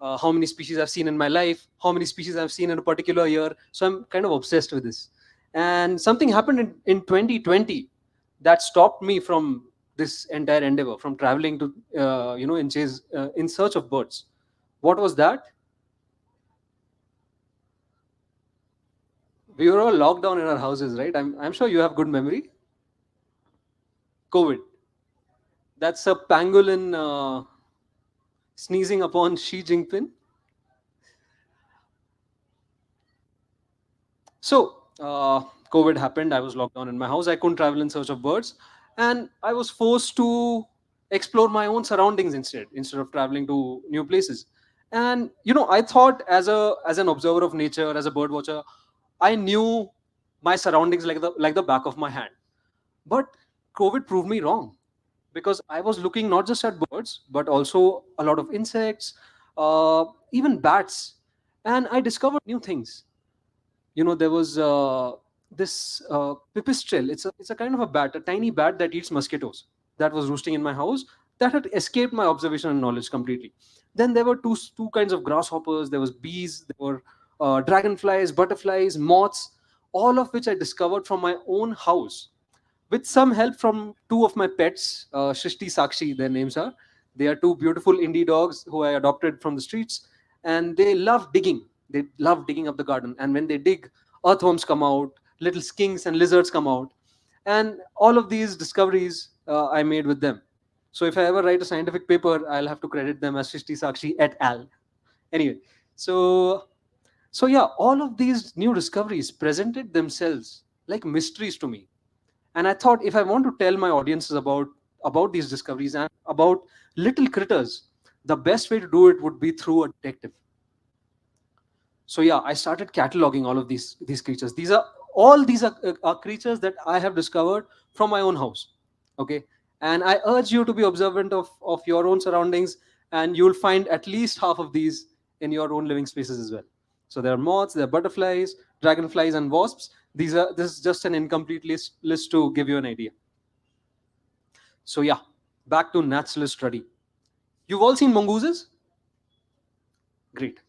How many species I've seen in my life, how many species I've seen in a particular year. So I'm kind of obsessed with this. And something happened in 2020 that stopped me from this entire endeavor, from traveling to in search of birds. What was that? We were all locked down in our houses, right? I'm sure you have good memory. COVID. That's a pangolin sneezing upon Xi Jinping. So, COVID happened. I was locked down in my house. I couldn't travel in search of birds, and I was forced to explore my own surroundings instead of traveling to new places. And I thought, as an observer of nature, as a bird watcher, I knew my surroundings like the back of my hand. But COVID proved me wrong, because I was looking not just at birds, but also a lot of insects, even bats, and I discovered new things. There was this pipistrelle. It's a kind of a bat, a tiny bat that eats mosquitoes, that was roosting in my house, that had escaped my observation and knowledge completely. Then there were two kinds of grasshoppers. There was bees. There were dragonflies, butterflies, moths, all of which I discovered from my own house, with some help from two of my pets, Shrishti, Sakshi, their names are. They are two beautiful indie dogs who I adopted from the streets, and they love digging. They love digging up the garden. And when they dig, earthworms come out, little skinks and lizards come out. And all of these discoveries I made with them. So if I ever write a scientific paper, I'll have to credit them as Shrishti Sakshi et al. Anyway, so yeah, all of these new discoveries presented themselves like mysteries to me. And I thought, if I want to tell my audiences about these discoveries and about little critters, the best way to do it would be through a detective. So yeah, I started cataloging all of these creatures. These are creatures that I have discovered from my own house. Okay, and I urge you to be observant of your own surroundings, and you'll find at least half of these in your own living spaces as well. So there are moths, there are butterflies, dragonflies, and wasps. This is just an incomplete list to give you an idea. So yeah, back to naturalist study. You've all seen mongooses? Great.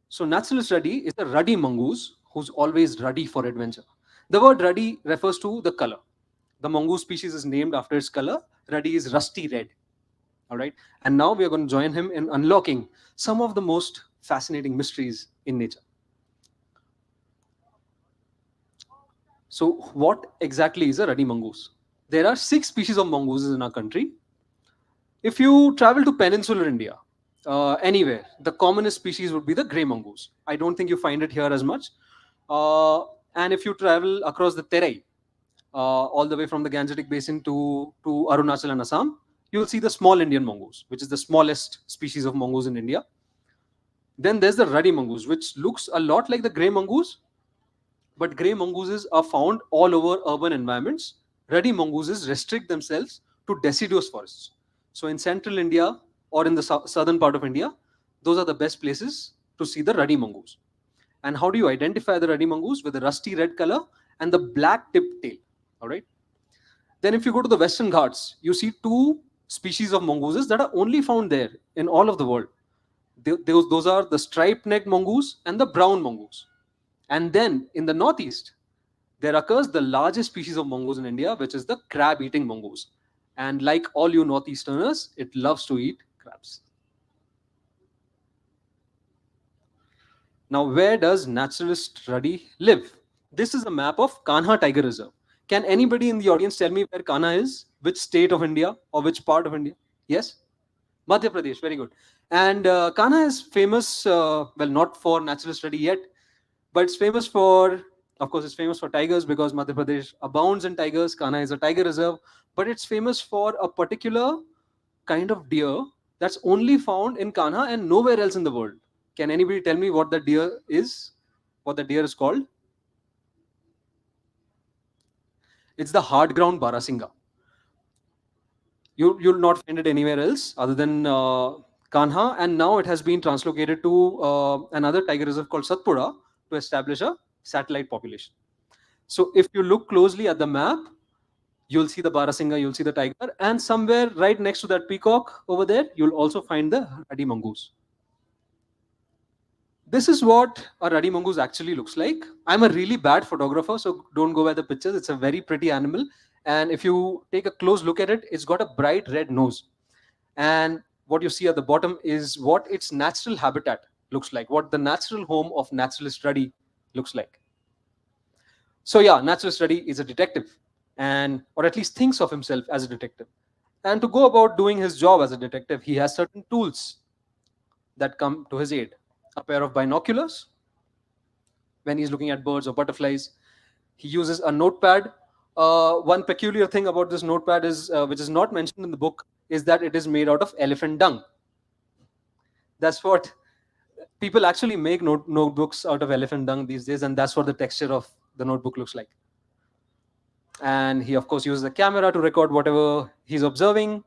So naturalist ruddy is a ruddy mongoose who's always ruddy for adventure. The word ruddy refers to the color. The mongoose species is named after its color. Ruddy is rusty red. All right. And now we are going to join him in unlocking some of the most fascinating mysteries in nature. So what exactly is a ruddy mongoose? There are 6 species of mongooses in our country. If you travel to peninsular India, anywhere, the commonest species would be the grey mongoose. I don't think you find it here as much. And if you travel across the Terai, all the way from the Gangetic Basin to Arunachal and Assam, you'll see the small Indian mongoose, which is the smallest species of mongoose in India. Then there's the ruddy mongoose, which looks a lot like the grey mongoose, but grey mongooses are found all over urban environments. Ruddy mongooses restrict themselves to deciduous forests. So in central India or in the southern part of India, those are the best places to see the ruddy mongoose. And how do you identify the ruddy mongoose? With the rusty red color and the black tipped tail. All right. Then if you go to the Western Ghats, you see 2 species of mongooses that are only found there in all of the world. Those are the striped-necked mongoose and the brown mongoose. And then in the Northeast, there occurs the largest species of mongoose in India, which is the crab-eating mongoose. And like all you Northeasterners, it loves to eat crabs. Now, where does naturalist Ruddy live? This is a map of Kanha Tiger Reserve. Can anybody in the audience tell me where Kanha is? Which state of India or which part of India? Yes? Madhya Pradesh, very good. And Kanha is famous, well, not for naturalist study yet, but it's famous for, of course, it's famous for tigers because Madhya Pradesh abounds in tigers. Kanha is a tiger reserve, but it's famous for a particular kind of deer that's only found in Kanha and nowhere else in the world. Can anybody tell me what the deer is? What the deer is called? It's the hard ground Barasinga. You'll not find it anywhere else other than Kanha, and now it has been translocated to another tiger reserve called Satpura to establish a satellite population. So if you look closely at the map, you'll see the Barasinga, you'll see the tiger, and somewhere right next to that peacock over there, you'll also find the ruddy mongoose. This is what a ruddy mongoose actually looks like. I'm a really bad photographer, so don't go by the pictures. It's a very pretty animal. And if you take a close look at it, it's got a bright red nose. And what you see at the bottom is what its natural habitat looks like, what the natural home of naturalist Ruddy looks like. So yeah, naturalist Ruddy is a detective, and or at least thinks of himself as a detective. And to go about doing his job as a detective, he has certain tools that come to his aid. A pair of binoculars when he's looking at birds or butterflies. He uses a notepad. One peculiar thing about this notepad is, which is not mentioned in the book, is that it is made out of elephant dung. That's what people actually make notebooks out of elephant dung these days, and that's what the texture of the notebook looks like. And he, of course, uses a camera to record whatever he's observing.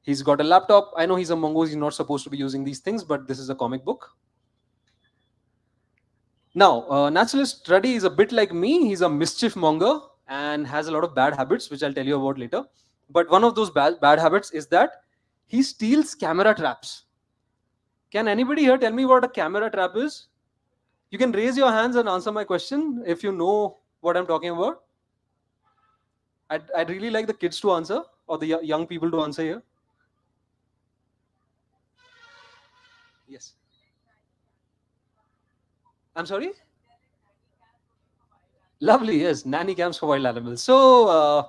He's got a laptop. I know he's a mongoose. He's not supposed to be using these things, but this is a comic book. Now, naturalist Ruddy is a bit like me. He's a mischief monger and has a lot of bad habits, which I'll tell you about later. But one of those bad habits is that he steals camera traps. Can anybody here tell me what a camera trap is? You can raise your hands and answer my question if you know what I'm talking about. I'd really like the kids to answer, or the young people to answer here. Yes. I'm sorry? Lovely, yes, nanny cams for wild animals. So,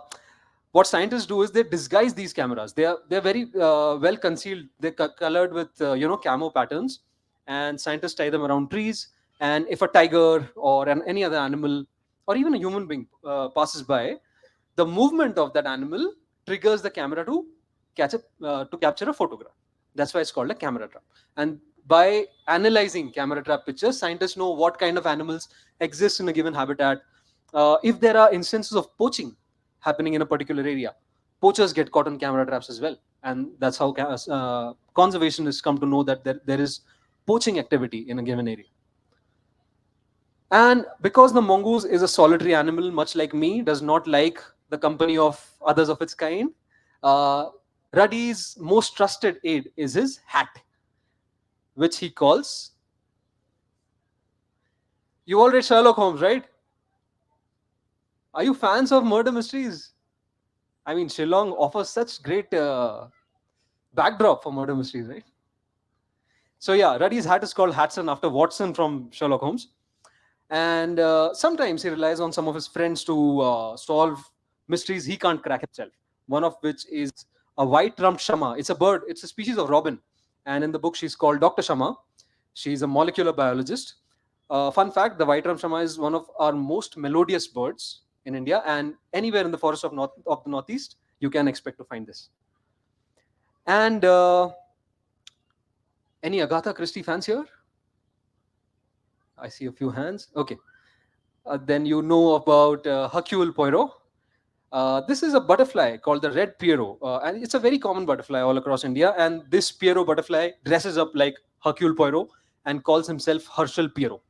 what scientists do is they disguise these cameras. They're very well concealed. They're colored with camo patterns, and scientists tie them around trees. And if a tiger or any other animal or even a human being passes by, the movement of that animal triggers the camera to capture a photograph. That's why it's called a camera trap. And by analyzing camera trap pictures, scientists know what kind of animals exist in a given habitat. If there are instances of poaching happening in a particular area, poachers get caught on camera traps as well. And that's how conservationists come to know that there is poaching activity in a given area. And because the mongoose is a solitary animal, much like me, does not like the company of others of its kind, uh, Ruddy's most trusted aid is his hat, which he calls. You all read Sherlock Holmes, right? Are you fans of murder mysteries? I mean, Shillong offers such great backdrop for murder mysteries, right? So yeah, Ruddy's hat is called Hatson after Watson from Sherlock Holmes. And sometimes he relies on some of his friends to solve mysteries he can't crack himself. One of which is a white-rumped shama. It's a bird. It's a species of robin, and in the book she's called Dr. Shama. She's a molecular biologist. Fun fact: the white-rumped shama is one of our most melodious birds in India, and anywhere in the forest of the northeast, you can expect to find this. And any Agatha Christie fans here? I see a few hands. Okay. Then you know about Hercule Poirot. This is a butterfly called the red Pierrot, and it's a very common butterfly all across India. And this Pierrot butterfly dresses up like Hercule Poirot and calls himself Herschel Pierrot.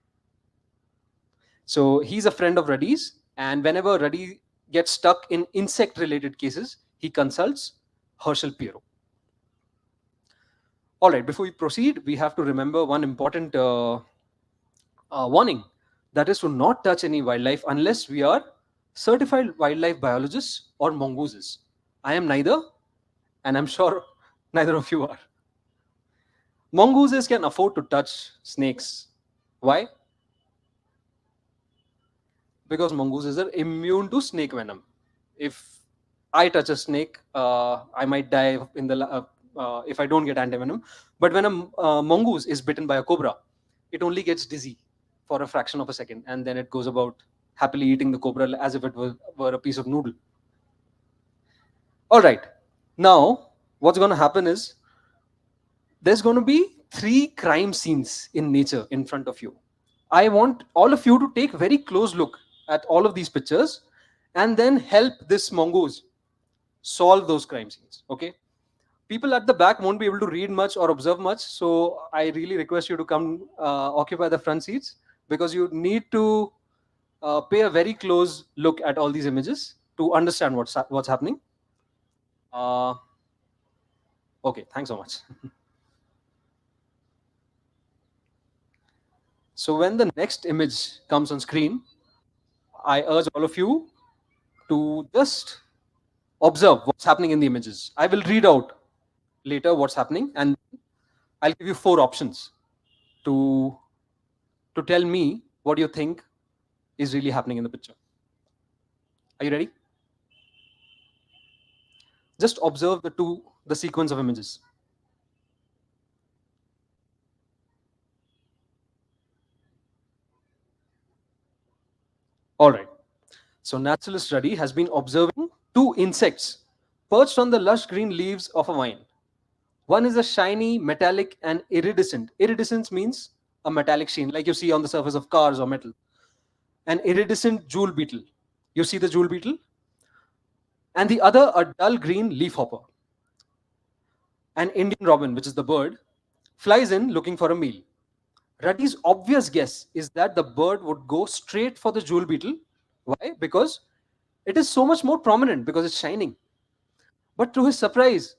So he's a friend of Ruddy's, and whenever Ruddy gets stuck in insect-related cases, he consults Herschel Pierrot. All right, before we proceed, we have to remember one important warning, that is to not touch any wildlife unless we are certified wildlife biologists or mongooses. I am neither, and I'm sure neither of you are. Mongooses can afford to touch snakes. Why? Because mongooses are immune to snake venom. If I touch a snake, I might die if I don't get antivenom. But when a mongoose is bitten by a cobra, it only gets dizzy for a fraction of a second, and then it goes about happily eating the cobra as if it were a piece of noodle. All right. Now, what's going to happen is there's going to be 3 crime scenes in nature in front of you. I want all of you to take very close look at all of these pictures and then help this mongoose solve those crime scenes. Okay. People at the back won't be able to read much or observe much, so I really request you to come occupy the front seats, because you need to pay a very close look at all these images to understand what's happening. Okay, thanks so much. So when the next image comes on screen, I urge all of you to just observe what's happening in the images. I will read out later what's happening, and I'll give you 4 options to tell me what you think is really happening in the picture. Are you ready? Just observe the sequence of images. All right. So naturalist Ruddy has been observing 2 insects perched on the lush green leaves of a vine. One is a shiny, metallic, and iridescent. Iridescence means a metallic sheen, like you see on the surface of cars or metal. An iridescent jewel beetle. You see the jewel beetle? And the other, a dull green leafhopper. An Indian robin, which is the bird, flies in looking for a meal. Ruddy's obvious guess is that the bird would go straight for the jewel beetle. Why? Because it is so much more prominent, because it's shining. But to his surprise,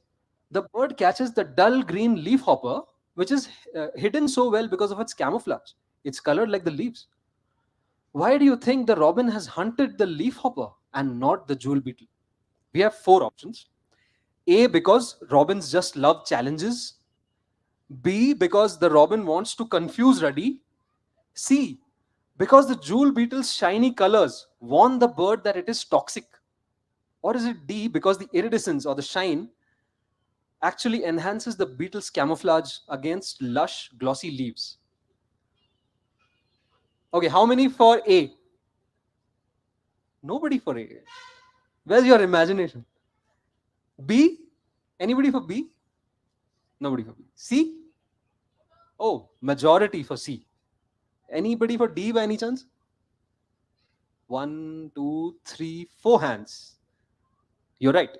the bird catches the dull green leafhopper, which is hidden so well because of its camouflage. It's colored like the leaves. Why do you think the robin has hunted the leafhopper and not the jewel beetle? We have 4 options. A, because robins just love challenges. B, because the robin wants to confuse Ruddy. C, because the jewel beetle's shiny colors warn the bird that it is toxic? Or is it D, because the iridescence or the shine actually enhances the beetle's camouflage against lush, glossy leaves? Okay, how many for A? Nobody for A. Where's your imagination? B? Anybody for B? Nobody for B. C? Oh, majority for C. Anybody for D by any chance? 1, 2, 3, 4 hands. You're right.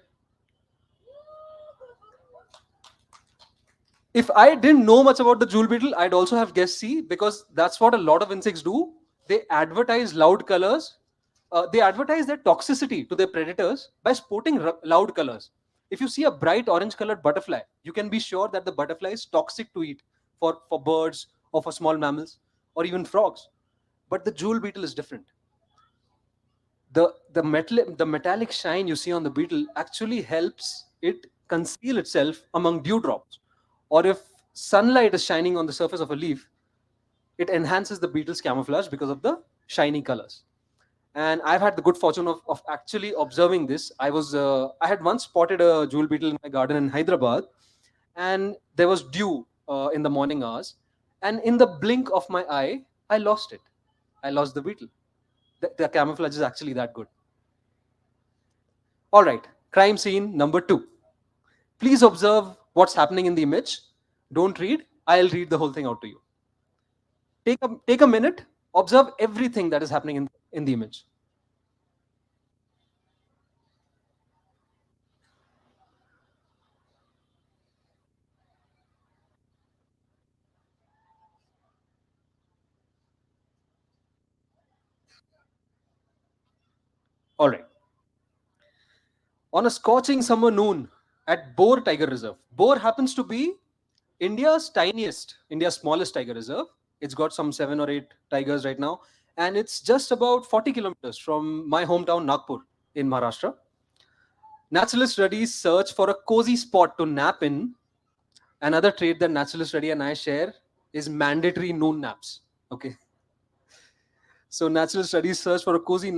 If I didn't know much about the jewel beetle, I'd also have guessed C, because that's what a lot of insects do. They advertise loud colors. They advertise their toxicity to their predators by sporting loud colors. If you see a bright orange colored butterfly, you can be sure that the butterfly is toxic to eat for birds or for small mammals or even frogs. But the jewel beetle is different. The metallic shine you see on the beetle actually helps it conceal itself among dewdrops. Or if sunlight is shining on the surface of a leaf, it enhances the beetle's camouflage because of the shiny colors. And I've had the good fortune of actually observing this. I had once spotted a jewel beetle in my garden in Hyderabad, and there was dew in the morning hours, and in the blink of my eye, I lost it. I lost the beetle. The camouflage is actually that good. All right, crime scene number 2. Please observe what's happening in the image. Don't read. I'll read the whole thing out to you. Take a minute. Observe everything that is happening in the image. All right. On a scorching summer noon at Boar Tiger Reserve. Boar happens to be India's smallest tiger reserve. It's got some 7 or 8 tigers right now, and it's just about 40 kilometers from my hometown Nagpur in Maharashtra. Naturalist Reddy's search for a cozy spot to nap in. Another trait that Naturalist Reddy and I share is mandatory noon naps. Okay. So Naturalist Reddy's search for a cozy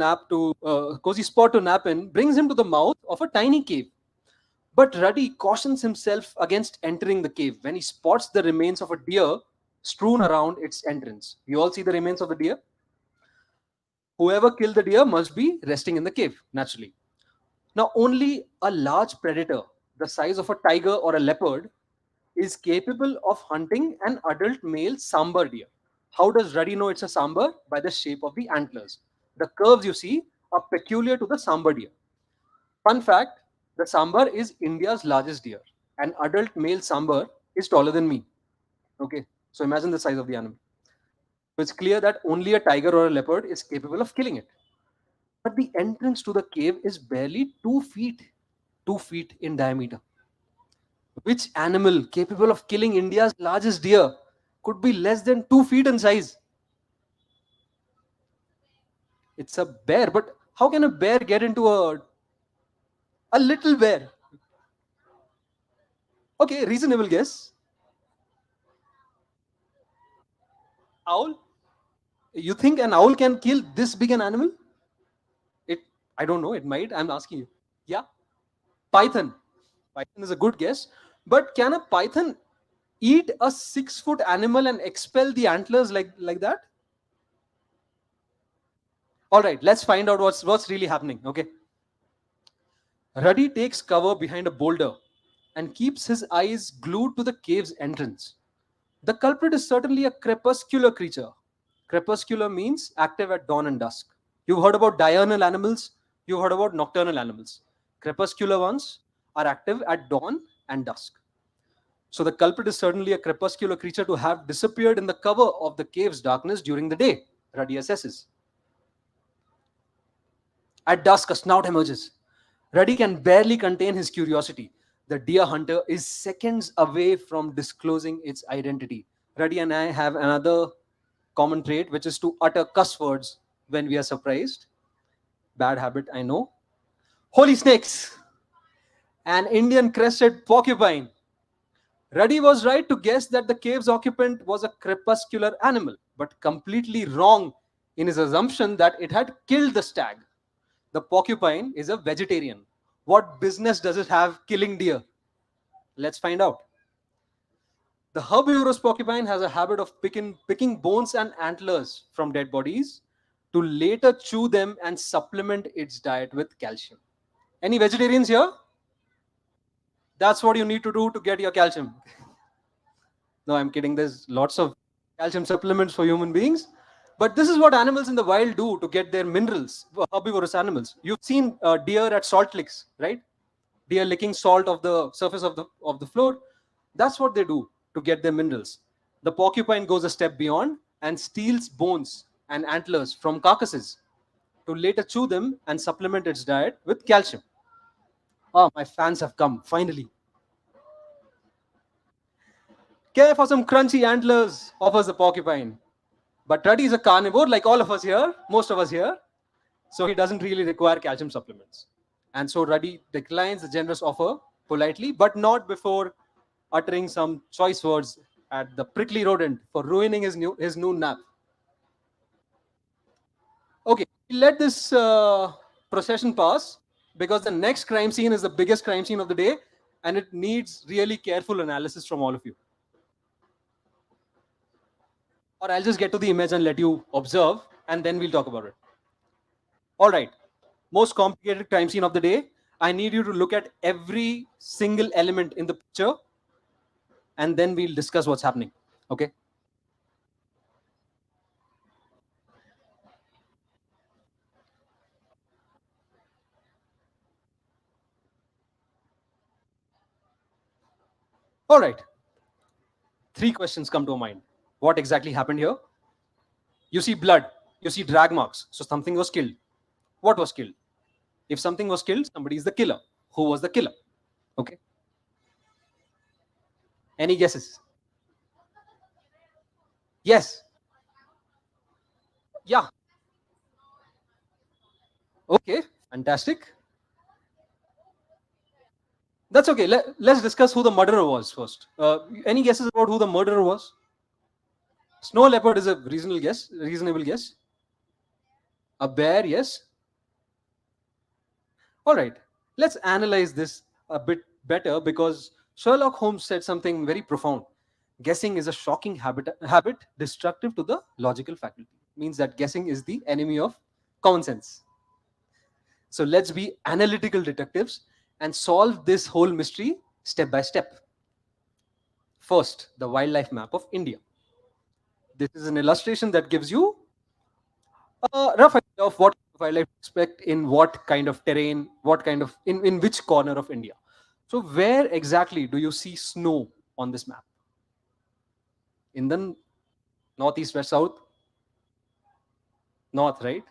spot to nap in brings him to the mouth of a tiny cave. But Ruddy cautions himself against entering the cave when he spots the remains of a deer strewn around its entrance. You all see the remains of the deer? Whoever killed the deer must be resting in the cave, naturally. Now, only a large predator, the size of a tiger or a leopard, is capable of hunting an adult male sambar deer. How does Ruddy know it's a sambar? By the shape of the antlers. The curves you see are peculiar to the sambar deer. Fun fact, the sambar is India's largest deer. An adult male sambar is taller than me. Okay, so imagine the size of the animal. So it's clear that only a tiger or a leopard is capable of killing it. But the entrance to the cave is barely 2 feet in diameter. Which animal capable of killing India's largest deer could be less than 2 feet in size? It's a bear, but how can a bear get into a little bear? Okay, reasonable guess. Owl? You think an owl can kill this big an animal? I don't know, it might. I'm asking you. Yeah? Python. Python is a good guess. But can a python eat a 6-foot animal and expel the antlers like that? All right, let's find out what's really happening. Okay. Ruddy takes cover behind a boulder and keeps his eyes glued to the cave's entrance. The culprit is certainly a crepuscular creature. Crepuscular means active at dawn and dusk. You've heard about diurnal animals, you've heard about nocturnal animals. Crepuscular ones are active at dawn and dusk. So the culprit is certainly a crepuscular creature to have disappeared in the cover of the cave's darkness during the day, Ruddy assesses. At dusk, a snout emerges. Ruddy can barely contain his curiosity. The deer hunter is seconds away from disclosing its identity. Ruddy and I have another common trait, which is to utter cuss words when we are surprised. Bad habit, I know. Holy snakes! An Indian crested porcupine. Ruddy was right to guess that the cave's occupant was a crepuscular animal, but completely wrong in his assumption that it had killed the stag. The porcupine is a vegetarian. What business does it have killing deer? Let's find out. The herbivorous porcupine has a habit of picking bones and antlers from dead bodies to later chew them and supplement its diet with calcium. Any vegetarians here? That's what you need to do to get your calcium. No, I'm kidding. There's lots of calcium supplements for human beings. But this is what animals in the wild do to get their minerals, herbivorous animals. You've seen deer at salt licks, right? Deer licking salt of the surface of the floor. That's what they do to get their minerals. The porcupine goes a step beyond and steals bones and antlers from carcasses to later chew them and supplement its diet with calcium. Ah, my fans have come, finally. Care for some crunchy antlers, offers the porcupine. But Ruddy is a carnivore, like all of us here, most of us here, so he doesn't really require calcium supplements. And so Ruddy declines the generous offer politely, but not before uttering some choice words at the prickly rodent for ruining his noon nap. Okay, let this procession pass because the next crime scene is the biggest crime scene of the day and it needs really careful analysis from all of you. Or I'll just get to the image and let you observe and then we'll talk about it. All right, most complicated crime scene of the day. I need you to look at every single element in the picture and then we'll discuss what's happening. Okay. All right. 3 questions come to mind. What exactly happened here? You see blood, you see drag marks. So something was killed. What was killed? If something was killed, somebody is the killer. Who was the killer? Okay. Any guesses? Yes. Yeah. Okay. Fantastic. That's okay. Let's discuss who the murderer was first. Any guesses about who the murderer was? Snow leopard is a reasonable guess. Reasonable guess. A bear, yes. All right. Let's analyze this a bit better because Sherlock Holmes said something very profound. Guessing is a shocking habit destructive to the logical faculty. Means that guessing is the enemy of common sense. So let's be analytical detectives and solve this whole mystery step by step. First, the wildlife map of India. This is an illustration that gives you a rough idea of what wildlife expect in what kind of terrain, what kind of in which corner of India. So where exactly do you see snow on this map? In the northeast, west, south? North, right?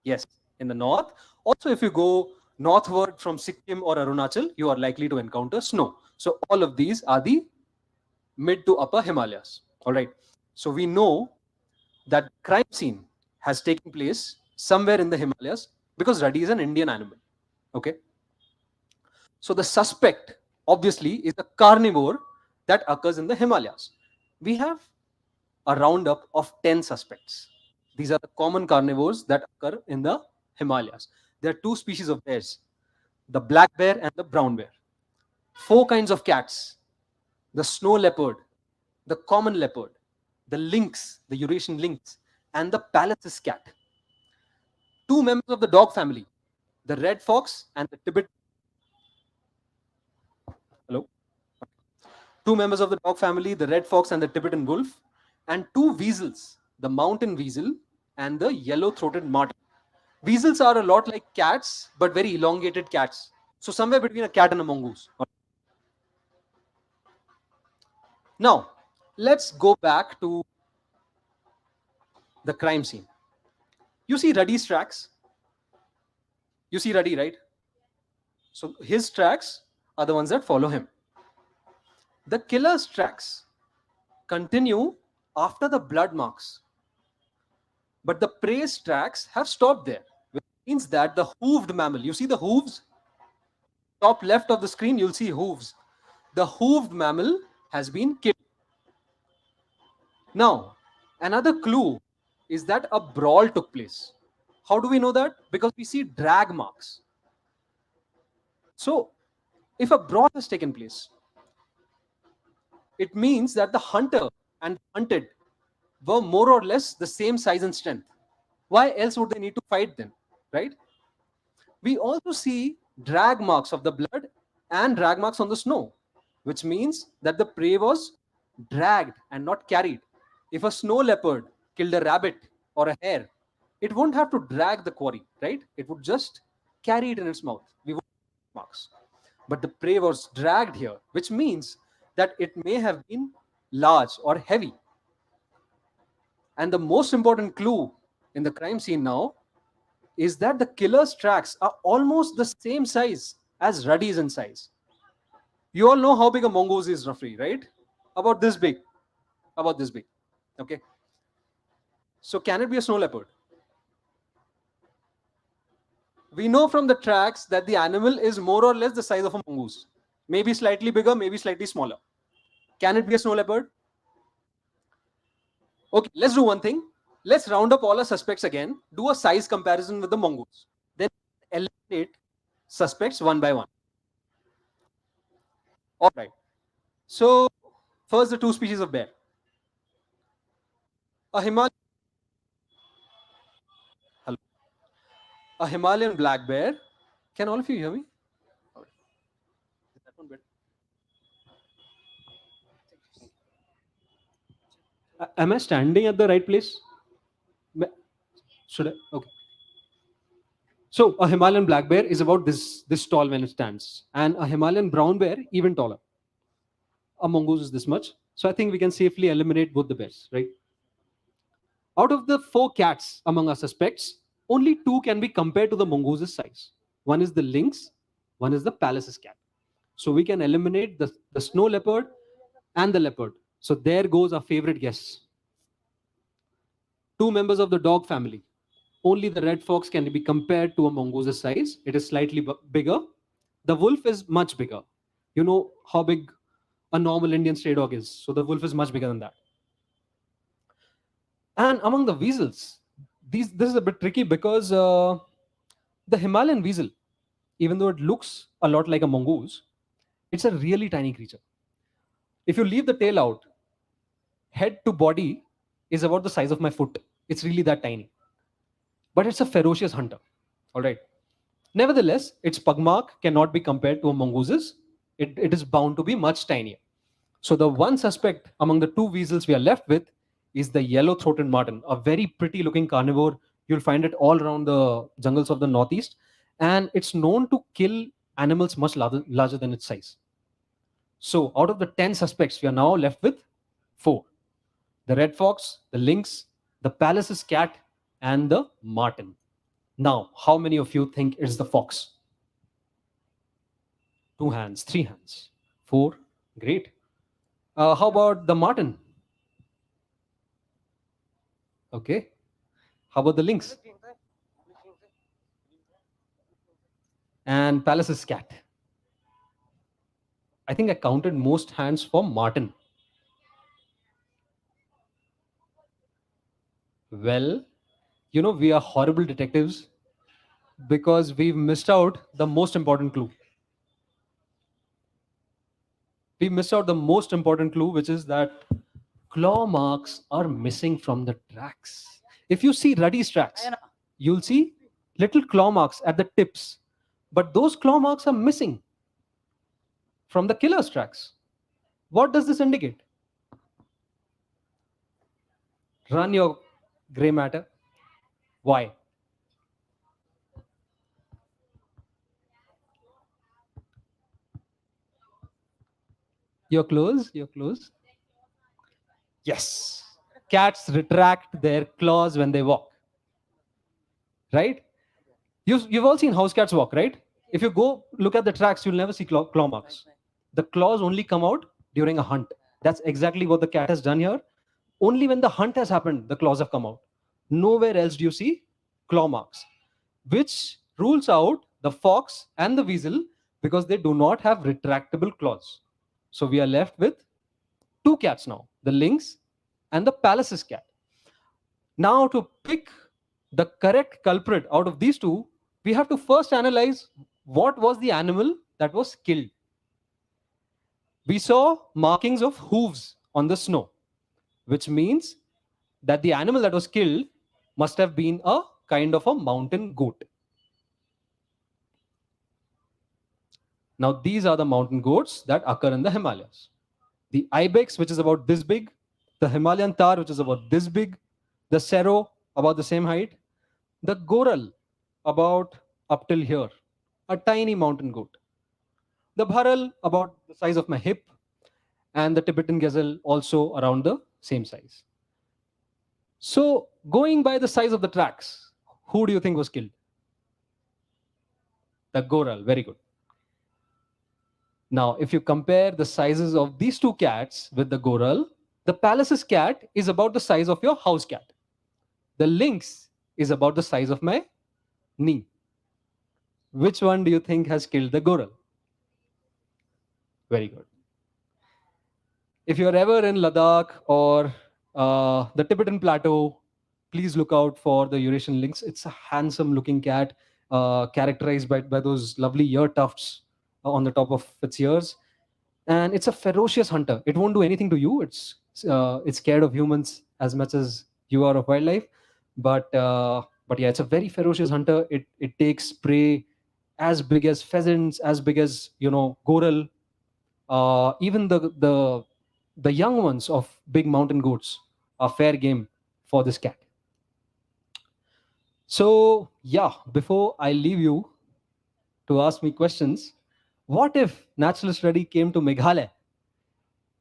Yes, in the north. Also, if you go northward from Sikkim or Arunachal, you are likely to encounter snow. So all of these are the mid to upper Himalayas. All right. So we know that crime scene has taken place somewhere in the Himalayas because Ruddy is an Indian animal. Okay. So the suspect obviously is a carnivore that occurs in the Himalayas. We have a roundup of 10 suspects. These are the common carnivores that occur in the Himalayas. There are 2 species of bears, the black bear and the brown bear. 4 kinds of cats, the snow leopard, the common leopard, the lynx, the Eurasian lynx, and the Palacis cat. 2 members of the dog family, the red fox and the Tibet. Hello? 2 members of the dog family, the red fox and the Tibetan wolf, and 2 weasels, the mountain weasel and the yellow-throated marten. Weasels are a lot like cats, but very elongated cats. So somewhere between a cat and a mongoose. Now, let's go back to the crime scene. You see Ruddy's tracks? You see Ruddy, right? So his tracks are the ones that follow him. The killer's tracks continue after the blood marks. But the prey's tracks have stopped there, which means that the hooved mammal, you see the hooves? Top left of the screen, you'll see hooves. The hooved mammal has been killed. Now, another clue is that a brawl took place. How do we know that? Because we see drag marks. So, if a brawl has taken place, it means that the hunter and the hunted were more or less the same size and strength. Why else would they need to fight then, right? We also see drag marks of the blood and drag marks on the snow, which means that the prey was dragged and not carried. If a snow leopard killed a rabbit or a hare, it won't have to drag the quarry, right? It would just carry it in its mouth. We won't see marks. But the prey was dragged here, which means that it may have been large or heavy. And the most important clue in the crime scene now is that the killer's tracks are almost the same size as Ruddy's in size. You all know how big a mongoose is roughly, right? About this big. About this big. Okay. So can it be a snow leopard? We know from the tracks that the animal is more or less the size of a mongoose. Maybe slightly bigger, maybe slightly smaller. Can it be a snow leopard? Okay, let's do one thing. Let's round up all our suspects again, do a size comparison with the mongoose. Then eliminate suspects one by one. All right. So, first, the two species of bear. A Himalayan, hello, a Himalayan black bear. Can all of you hear me? All right. Is that one better? Am I standing at the right place? Should I? Okay. So, a Himalayan black bear is about this tall when it stands, and a Himalayan brown bear even taller. A mongoose is this much. So, I think we can safely eliminate both the bears, right? Out of the 4 cats among our suspects, only 2 can be compared to the mongoose's size. One is the lynx, one is the Pallas's cat. So we can eliminate the snow leopard and the leopard. So there goes our favorite guess. 2 members of the dog family. Only the red fox can be compared to a mongoose's size. It is slightly bigger. The wolf is much bigger. You know how big a normal Indian stray dog is. So the wolf is much bigger than that. And among the weasels, this is a bit tricky because the Himalayan weasel, even though it looks a lot like a mongoose, it's a really tiny creature. If you leave the tail out, head to body is about the size of my foot. It's really that tiny. But it's a ferocious hunter. All right. Nevertheless, its pug mark cannot be compared to a mongoose's. It is bound to be much tinier. So the one suspect among the 2 weasels we are left with is the yellow-throated marten, a very pretty-looking carnivore. You'll find it all around the jungles of the Northeast. And it's known to kill animals much larger than its size. So out of the 10 suspects, we are now left with 4. The red fox, the lynx, the Pallas's cat, and the marten. Now, how many of you think it's the fox? 2 hands, 3 hands, 4. Great. How about the marten? Okay. How about the lynx? And Pallas's cat. I think I counted most hands for marten. Well, you know, we are horrible detectives because we've missed out the most important clue. We missed out the most important clue, which is that claw marks are missing from the tracks. If you see Ruddy's tracks, you'll see little claw marks at the tips, but those claw marks are missing from the killer's tracks. What does this indicate? Run your gray matter. Why? You're close. You're close. Yes. Cats retract their claws when they walk. Right? You've all seen house cats walk, right? If you go look at the tracks, you'll never see claw marks. The claws only come out during a hunt. That's exactly what the cat has done here. Only when the hunt has happened, the claws have come out. Nowhere else do you see claw marks, which rules out the fox and the weasel because they do not have retractable claws. So we are left with 2 cats now, the lynx and the Pallas's cat. Now, to pick the correct culprit out of these two, we have to first analyze what was the animal that was killed. We saw markings of hooves on the snow, which means that the animal that was killed must have been a kind of a mountain goat. Now, these are the mountain goats that occur in the Himalayas. The ibex, which is about this big, the Himalayan tar, which is about this big, the sero, about the same height, the goral, about up till here, a tiny mountain goat, the bharal, about the size of my hip, and the Tibetan gazelle, also around the same size. So, going by the size of the tracks, who do you think was killed? The goral, very good. Now, if you compare the sizes of these two cats with the goral, the Pallas's cat is about the size of your house cat. The lynx is about the size of my knee. Which one do you think has killed the goral? Very good. If you're ever in Ladakh or the Tibetan plateau, please look out for the Eurasian lynx. It's a handsome looking cat, characterized by those lovely ear tufts on the top of its ears. And it's a ferocious hunter. It won't do anything to you. It's scared of humans as much as you are of wildlife. But yeah, it's a very ferocious hunter. It takes prey as big as pheasants, as big as goral. Even the young ones of big mountain goats are fair game for this cat. So yeah, before I leave you to ask me questions, what if Naturalist Reddy came to Meghalaya,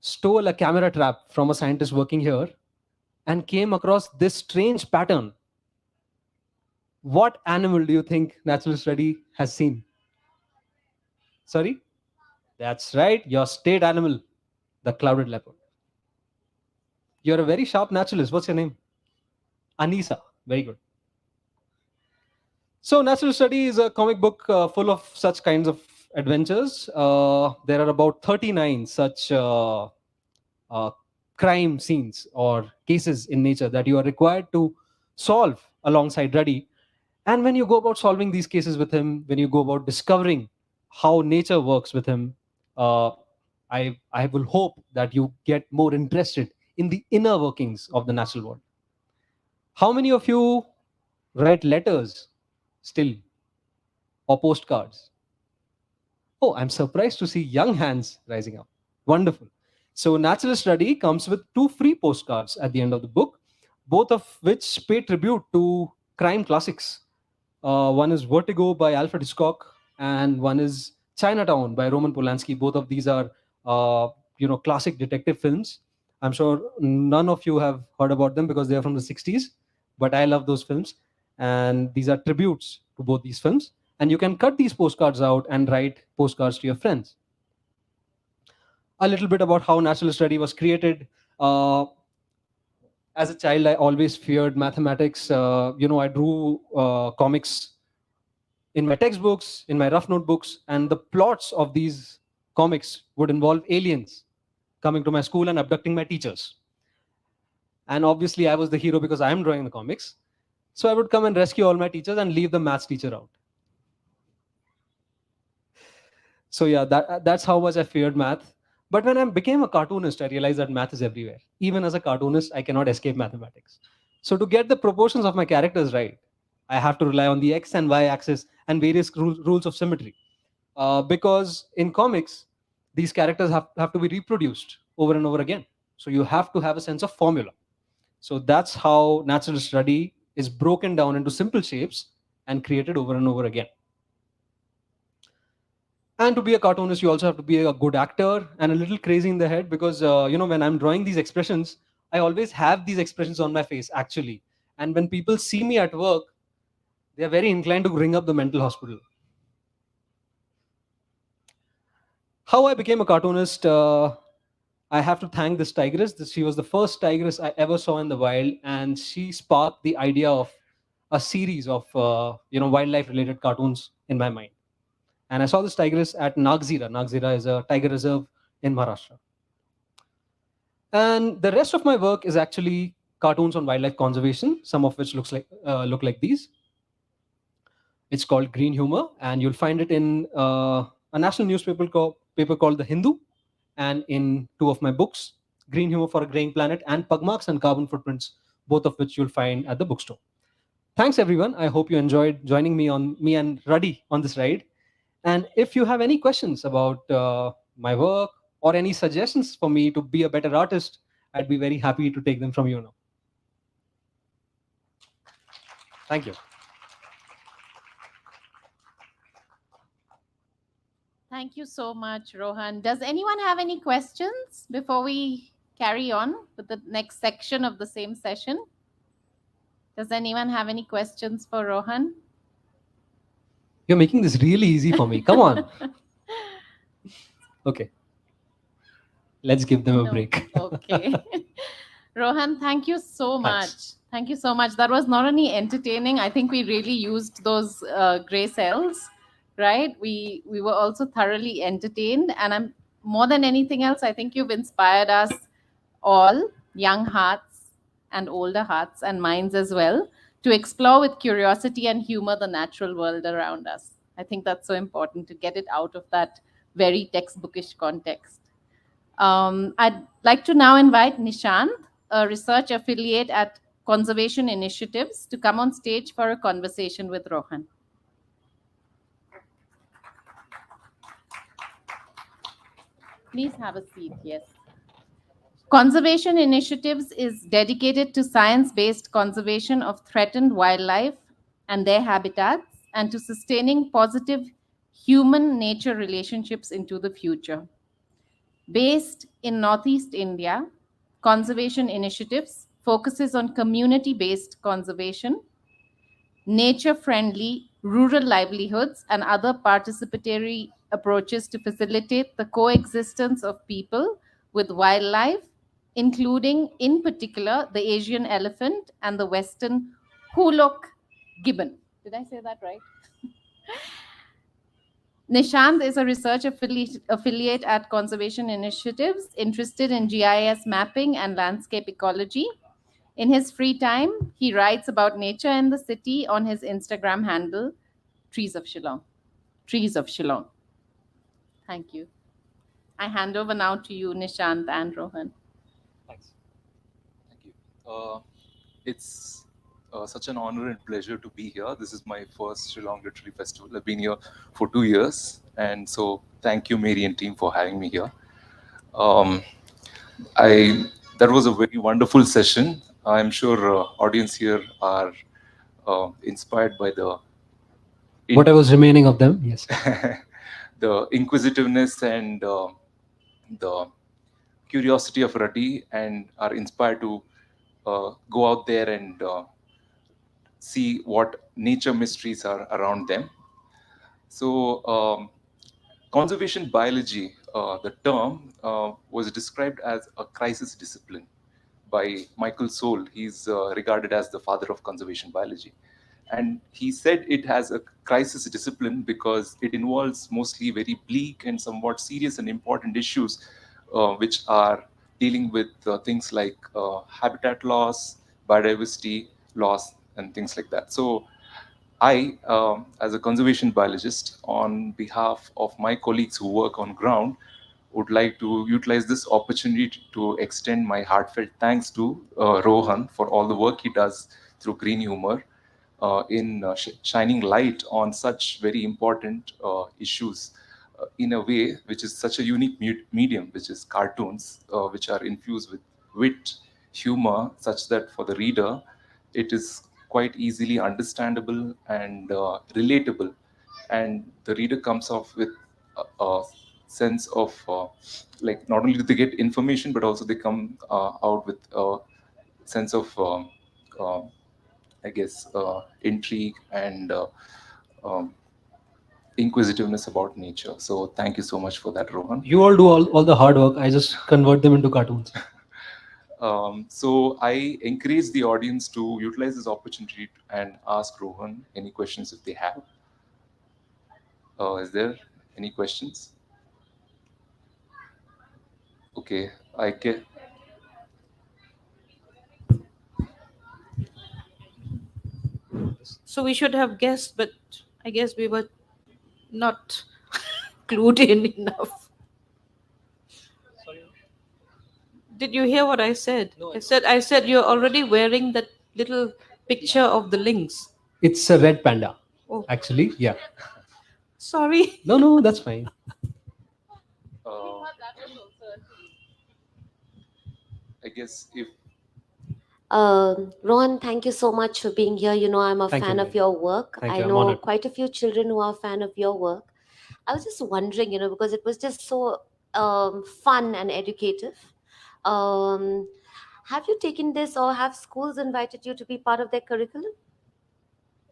stole a camera trap from a scientist working here, and came across this strange pattern? What animal do you think Naturalist Reddy has seen? Sorry? That's right, your state animal, the clouded leopard. You're a very sharp naturalist. What's your name? Anisa. Very good. So, Natural Study is a comic book full of such kinds of adventures. There are about 39 such crime scenes or cases in nature that you are required to solve alongside Reddy. And when you go about solving these cases with him, when you go about discovering how nature works with him, I will hope that you get more interested in the inner workings of the natural world. How many of you write letters still or postcards? Oh, I'm surprised to see young hands rising up. Wonderful. So Naturalist Study comes with 2 free postcards at the end of the book, both of which pay tribute to crime classics. One is Vertigo by Alfred Hitchcock, and one is Chinatown by Roman Polanski. Both of these are classic detective films. I'm sure none of you have heard about them because they are from the 60s, but I love those films, and these are tributes to both these films. And you can cut these postcards out and write postcards to your friends. A little bit about how Naturalist Study was created. As a child, I always feared mathematics. I drew comics in my textbooks, in my rough notebooks, and the plots of these comics would involve aliens coming to my school and abducting my teachers. And obviously, I was the hero because I am drawing the comics. So I would come and rescue all my teachers and leave the maths teacher out. So yeah, that's how much I feared math. But when I became a cartoonist, I realized that math is everywhere. Even as a cartoonist, I cannot escape mathematics. So to get the proportions of my characters right, I have to rely on the X and Y axis and various rules of symmetry. Because in comics, these characters have to be reproduced over and over again. So you have to have a sense of formula. So that's how Natural Study is broken down into simple shapes and created over and over again. And to be a cartoonist, you also have to be a good actor and a little crazy in the head, because when I'm drawing these expressions, I always have these expressions on my face actually. And when people see me at work, they are very inclined to ring up the mental hospital. How I became a cartoonist, I have to thank this tigress. She was the first tigress I ever saw in the wild, and she sparked the idea of a series of wildlife-related cartoons in my mind. And I saw this tigress at Nagzira. Nagzira is a tiger reserve in Maharashtra. And the rest of my work is actually cartoons on wildlife conservation, some of which look like these. It's called Green Humor, and you'll find it in a national newspaper paper called The Hindu, and in two of my books, Green Humor for a Graying Planet and Pug Marks and Carbon Footprints, both of which you'll find at the bookstore. Thanks, everyone. I hope you enjoyed joining me and Ruddy on this ride. And if you have any questions about my work or any suggestions for me to be a better artist, I'd be very happy to take them from you now. Thank you. Thank you so much, Rohan. Does anyone have any questions before we carry on with the next section of the same session? Does anyone have any questions for Rohan? You're making this really easy for me. Come on. Okay. Let's give them a break. Okay. Rohan, thank you so much. Thank you so much. That was not only entertaining, I think we really used those gray cells, right? We were also thoroughly entertained. And I'm more than anything else, I think you've inspired us all, young hearts and older hearts and minds as well, to explore with curiosity and humor the natural world around us. I think that's so important to get it out of that very textbookish context. I'd like to now invite Nishant, a research affiliate at Conservation Initiatives, to come on stage for a conversation with Rohan. Please have a seat, yes. Conservation Initiatives is dedicated to science-based conservation of threatened wildlife and their habitats, and to sustaining positive human-nature relationships into the future. Based in Northeast India, Conservation Initiatives focuses on community-based conservation, nature-friendly rural livelihoods, and other participatory approaches to facilitate the coexistence of people with wildlife, including, in particular, the Asian elephant and the Western Hoolock gibbon. Did I say that right? Nishant is a research affiliate at Conservation Initiatives, interested in GIS mapping and landscape ecology. In his free time, he writes about nature and the city on his Instagram handle, Trees of Shillong. Trees of Shillong. Thank you. I hand over now to you, Nishant and Rohan. Thanks. Thank you. It's such an honor and pleasure to be here. This is my first Shillong Literary Festival. I've been here for 2 years, and so thank you, Mary and team, for having me here. That was a very wonderful session. I'm sure audience here are inspired by the Whatever's remaining of them, yes. the inquisitiveness and the curiosity of Rati, and are inspired to go out there and see what nature mysteries are around them. So conservation biology, the term was described as a crisis discipline by Michael Soule. He's regarded as the father of conservation biology. And he said it has a crisis discipline because it involves mostly very bleak and somewhat serious and important issues, which are dealing with things like habitat loss, biodiversity loss, and things like that. So I, as a conservation biologist, on behalf of my colleagues who work on ground, would like to utilize this opportunity to extend my heartfelt thanks to Rohan for all the work he does through Green Humor in shining light on such very important issues in a way which is such a unique medium, which is cartoons, which are infused with wit, humor, such that for the reader, it is quite easily understandable and relatable. And the reader comes off with a sense of like, not only do they get information, but also they come out with a sense of I guess intrigue and inquisitiveness about nature. So thank you so much for that, Rohan. You all do all the hard work. I just convert them into cartoons. So I encourage the audience to utilize this opportunity and ask Rohan any questions if they have. Is there any questions? Okay, I can. So we should have guessed, but I guess we were not clued in enough. Did you hear what I said? I said you're already wearing that little picture of the lynx. It's a red panda, Oh. actually. Yeah. Sorry. No, no, that's fine. Uh, I guess if Rohan, thank you so much for being here. You know, I'm a Thank you, fan of Mary. your work. Thank I you. I'm know honored. quite a few children who are a fan of your work. I was just wondering, you know, because it was just so fun and educative. Um, have you taken this, or have schools invited you to be part of their curriculum?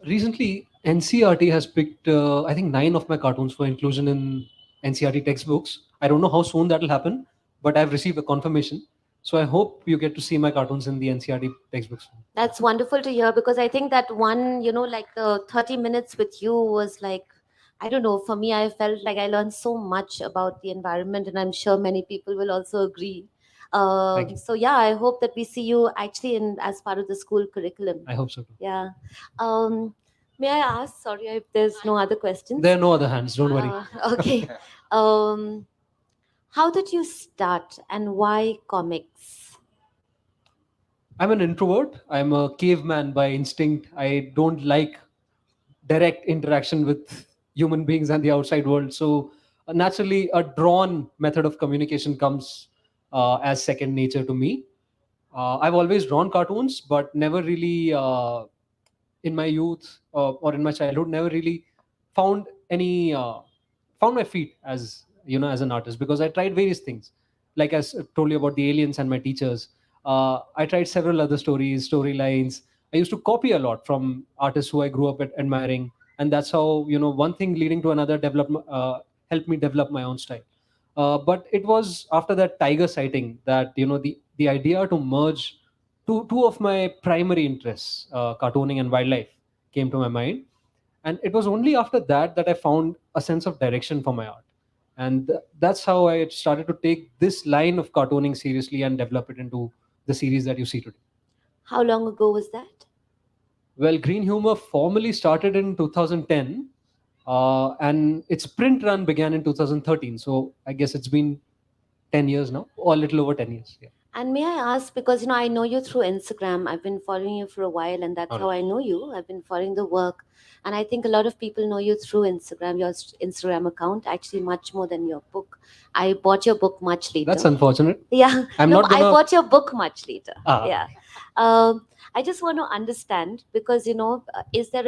Recently, NCRT has picked, I think, 9 of my cartoons for inclusion in NCRT textbooks. I don't know how soon that will happen, but I've received a confirmation. So I hope you get to see my cartoons in the NCRT textbooks. That's wonderful to hear, because I think that one, you know, like the 30 minutes with you was like, I don't know, for me, I felt like I learned so much about the environment, and I'm sure many people will also agree. Thank you. So yeah, I hope that we see you actually in as part of the school curriculum. I hope so too. Yeah. May I ask, sorry if there's no other questions? There are no other hands, don't worry. Okay. How did you start, and why comics? I'm an introvert. I'm a caveman by instinct. I don't like direct interaction with human beings and the outside world. So naturally, a drawn method of communication comes as second nature to me. I've always drawn cartoons, but never really in my youth or in my childhood, never really found any found my feet as you know as an artist, because I tried various things. Like I told you about the aliens and my teachers. I tried several other storylines. I used to copy a lot from artists who I grew up admiring, and that's how one thing leading to another helped me develop my own style. But it was after that tiger sighting that the idea to merge two of my primary interests, cartooning and wildlife, came to my mind. And it was only after that I found a sense of direction for my art. And that's how I started to take this line of cartooning seriously and develop it into the series that you see today. How long ago was that? Well, Green Humor formally started in 2010, and its print run began in 2013. So I guess it's been 10 years now, or a little over 10 years. Yeah. And may I ask, because you know I know you through Instagram. I've been following you for a while, and that's how I know you. I've been following the work, and I think a lot of people know you through Instagram. Your Instagram account, actually, much more than your book. I bought your book much later. That's unfortunate. Yeah, I'm no, not gonna... I bought your book much later. Ah. Yeah. I just want to understand, because is there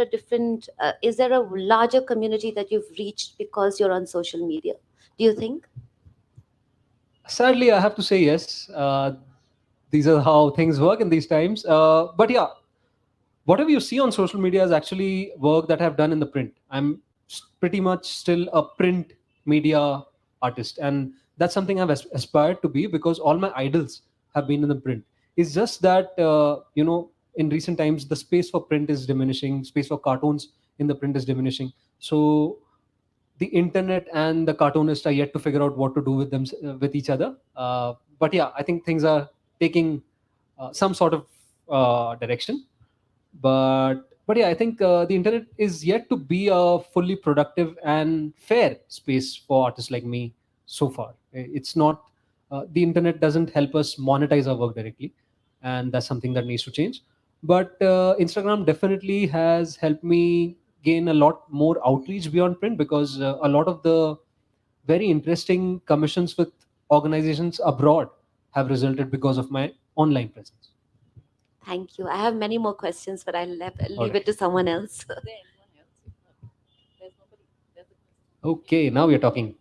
a larger community that you've reached because you're on social media? Do you think? Sadly, I have to say yes. These are how things work in these times. But yeah, whatever you see on social media is actually work that I've done in the print. I'm pretty much still a print media artist, and that's something I've aspired to be, because all my idols have been in the print. It's just that in recent times the space for print is diminishing, space for cartoons in the print is diminishing. So the internet and the cartoonists are yet to figure out what to do with them with each other. But yeah, I think things are taking some sort of direction. But yeah, I think the internet is yet to be a fully productive and fair space for artists like me. So far, it's not. The internet doesn't help us monetize our work directly, and that's something that needs to change. But Instagram definitely has helped me gain a lot more outreach beyond print, because a lot of the very interesting commissions with organizations abroad have resulted because of my online presence. Thank you. I have many more questions, but I'll leave Alright. it to someone else. Okay, now we're talking.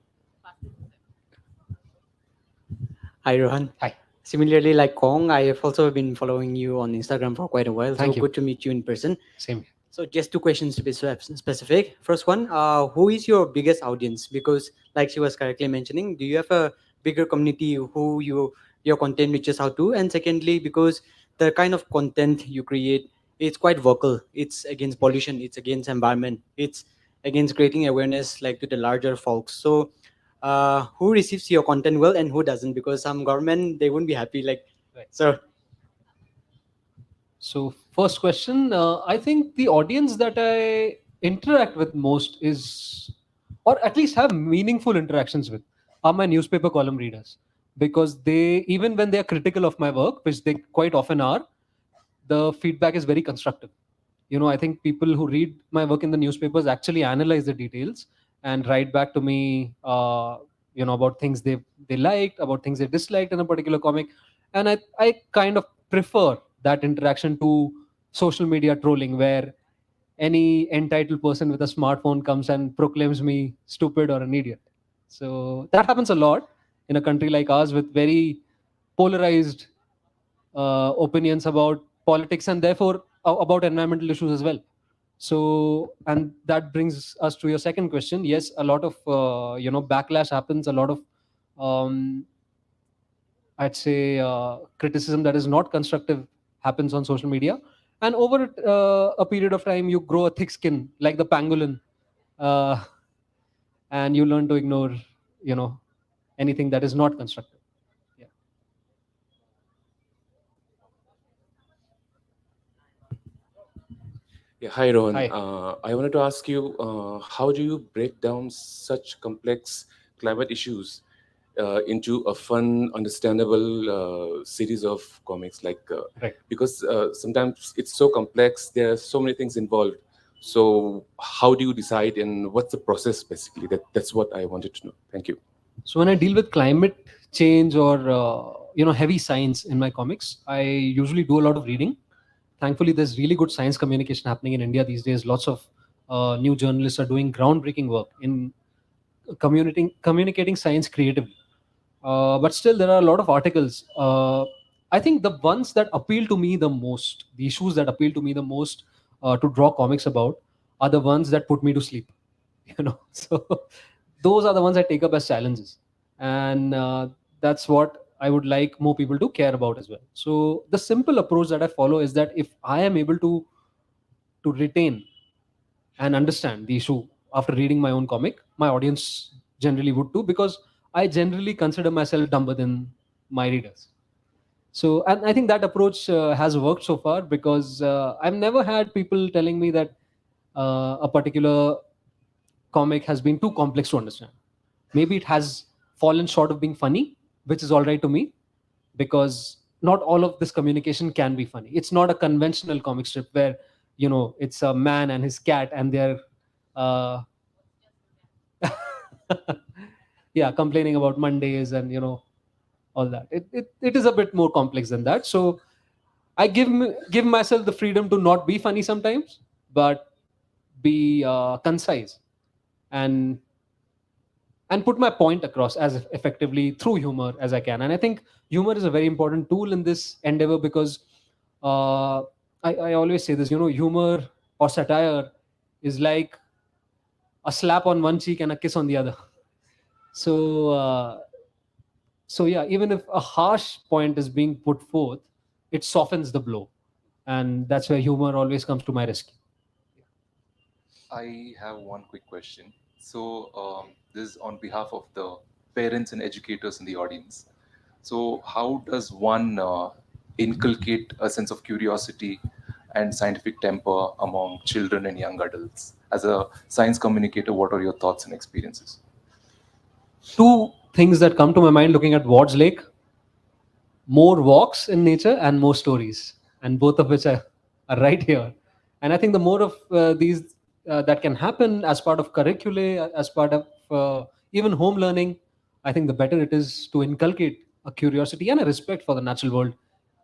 Hi, Rohan. Hi. Similarly, like Kong, I have also been following you on Instagram for quite a while. Thank so you. good to meet you in person. Same here. So just two questions to be specific. First one, who is your biggest audience? Because like she was correctly mentioning, do you have a bigger community who your content reaches out to? And secondly, because the kind of content you create, it's quite vocal. It's against pollution. It's against environment. It's against creating awareness like to the larger folks. So who receives your content well and who doesn't? Because some government, they won't be happy. Like, right. So So, first question, I think the audience that I interact with most is, or at least have meaningful interactions with, are my newspaper column readers. Because they, even when they are critical of my work, which they quite often are, the feedback is very constructive. I think people who read my work in the newspapers actually analyze the details and write back to me, about things they liked, about things they disliked in a particular comic. And I kind of prefer that interaction to social media trolling, where any entitled person with a smartphone comes and proclaims me stupid or an idiot. So that happens a lot in a country like ours, with very polarized opinions about politics, and therefore about environmental issues as well. So, and that brings us to your second question. Yes, a lot of backlash happens, a lot of um, I'd say criticism that is not constructive happens on social media, and over a period of time you grow a thick skin like the pangolin, uh, and you learn to ignore you know anything that is not constructive. Yeah. Yeah, hi Rohan. Hi. I wanted to ask you, how do you break down such complex climate issues into a fun, understandable series of comics? Right. Because sometimes it's so complex, there are so many things involved. So how do you decide, and what's the process basically? That's what I wanted to know. Thank you. So when I deal with climate change or heavy science in my comics, I usually do a lot of reading. Thankfully, there's really good science communication happening in India these days. Lots of new journalists are doing groundbreaking work in communicating science creatively. But still, there are a lot of articles. I think the ones that appeal to me the most, the issues that appeal to me the most to draw comics about, are the ones that put me to sleep. So those are the ones I take up as challenges, and that's what I would like more people to care about as well. So the simple approach that I follow is that if I am able to retain and understand the issue after reading my own comic, my audience generally would too, because I generally consider myself dumber than my readers. So, and I think that approach has worked so far, because I've never had people telling me that a particular comic has been too complex to understand. Maybe it has fallen short of being funny, which is all right to me, because not all of this communication can be funny. It's not a conventional comic strip where it's a man and his cat and they're uh, yeah, complaining about Mondays and all that. It is a bit more complex than that. So I give myself the freedom to not be funny sometimes, but be concise and put my point across as effectively through humor as I can. And I think humor is a very important tool in this endeavor, because I always say this, humor or satire is like a slap on one cheek and a kiss on the other. So, so yeah, even if a harsh point is being put forth, it softens the blow. And that's where humor always comes to my rescue. I have one quick question. So, this is on behalf of the parents and educators in the audience. So, how does one inculcate a sense of curiosity and scientific temper among children and young adults? As a science communicator, what are your thoughts and experiences? Two things that come to my mind looking at Ward's Lake: more walks in nature and more stories, and both of which are right here. And I think the more of these that can happen as part of curricula, as part of even home learning, I think the better it is to inculcate a curiosity and a respect for the natural world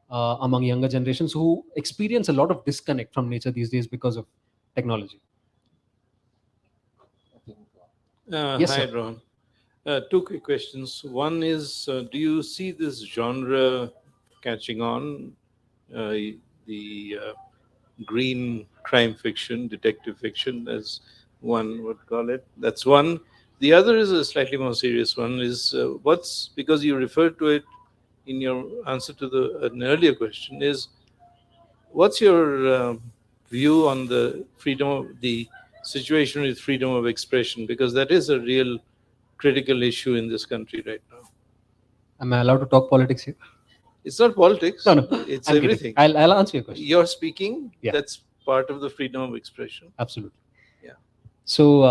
among younger generations who experience a lot of disconnect from nature these days because of technology. Yes, Hi, sir. Ron. Two quick questions. One is, do you see this genre catching on? The green crime fiction, detective fiction, as one would call it. That's one. The other is a slightly more serious one. Is what's, because you referred to it in your answer to an earlier question, is what's your view on the freedom of the situation with freedom of expression, because that is a real critical issue in this country right now. Am I allowed to talk politics here? It's not politics. No, no, It's I'm kidding. everything. I'll answer your question. You're speaking. Yeah. That's part of the freedom of expression. Absolutely. Yeah. So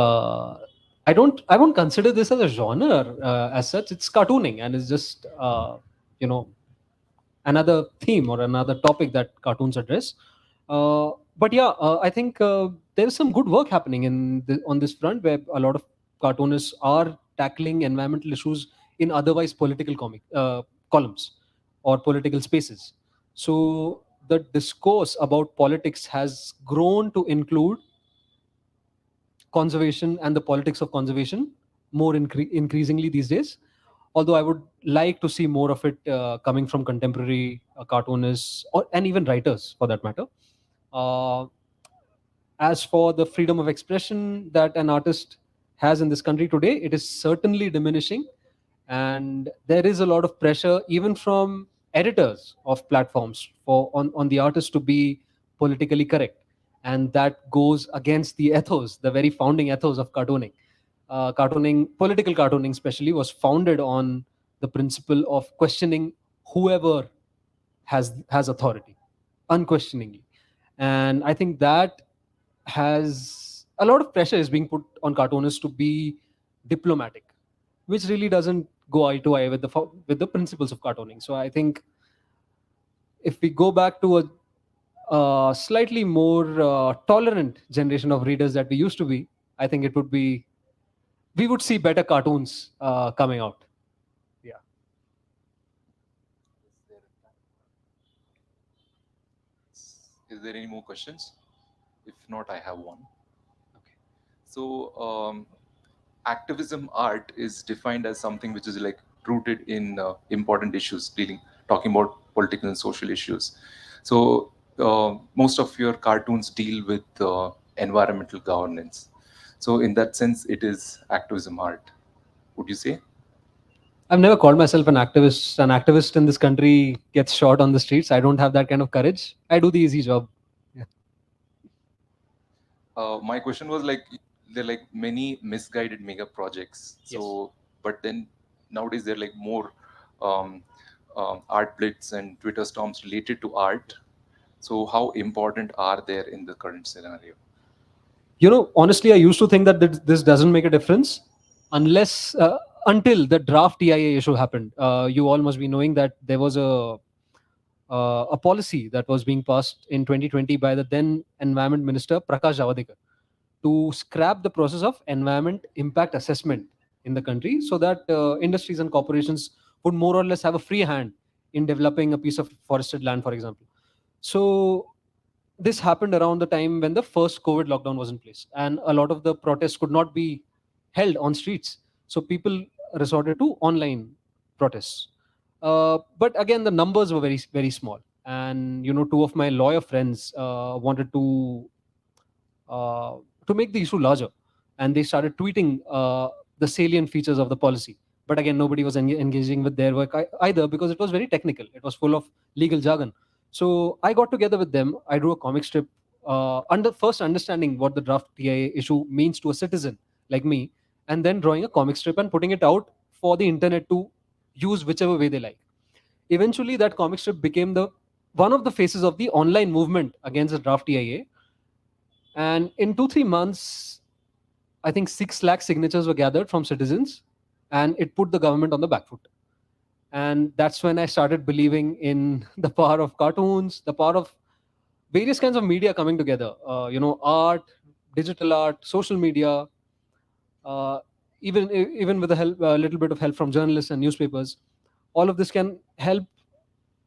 I won't consider this as a genre as such. It's cartooning, and it's just you know another theme or another topic that cartoons address. But yeah, I think there is some good work happening on this front where a lot of cartoonists are tackling environmental issues in otherwise political columns or political spaces. So the discourse about politics has grown to include conservation and the politics of conservation more increasingly these days. Although I would like to see more of it coming from contemporary cartoonists and even writers for that matter. Uh, as for the freedom of expression that an artist has in this country today, it is certainly diminishing, and there is a lot of pressure even from editors of platforms on the artist to be politically correct, and that goes against the ethos, the very founding ethos of cartooning. Political cartooning especially, was founded on the principle of questioning whoever has authority unquestioningly. And I think that has a lot of pressure is being put on cartoonists to be diplomatic, which really doesn't go eye to eye with the principles of cartooning. So I think if we go back to a slightly more tolerant generation of readers that we used to be, I think we would see better cartoons coming out. Yeah. Is there any more questions? If not, I have one. Okay. So, activism art is defined as something which is like rooted in important issues, talking about political and social issues. So, most of your cartoons deal with environmental governance. So, in that sense, it is activism art. Would you say? I've never called myself an activist. An activist in this country gets shot on the streets. I don't have that kind of courage. I do the easy job. Yeah. My question was like, there are like many misguided mega projects. So, but then nowadays there are like more art blitz and Twitter storms related to art. So, how important are there in the current scenario? Honestly, I used to think that this doesn't make a difference until the draft TIA issue happened. You all must be knowing that there was a policy that was being passed in 2020 by the then Environment Minister Prakash Javadekar to scrap the process of environment impact assessment in the country, so that industries and corporations would more or less have a free hand in developing a piece of forested land, for example. So this happened around the time when the first COVID lockdown was in place, and a lot of the protests could not be held on streets. So people resorted to online protests. But again, the numbers were very, very small. And two of my lawyer friends wanted uh, to make the issue larger, and they started tweeting the salient features of the policy. But again, nobody was engaging with their work either, because it was very technical. It was full of legal jargon. So I got together with them. I drew a comic strip, first understanding what the draft TIA issue means to a citizen like me, and then drawing a comic strip and putting it out for the internet to use whichever way they like. Eventually, that comic strip became the one of the faces of the online movement against the draft TIA. And in 2-3 months, I think 6 lakh signatures were gathered from citizens, and it put the government on the back foot. And that's when I started believing in the power of cartoons, the power of various kinds of media coming together. Art, digital art, social media, uh, even with a little bit of help from journalists and newspapers. All of this can help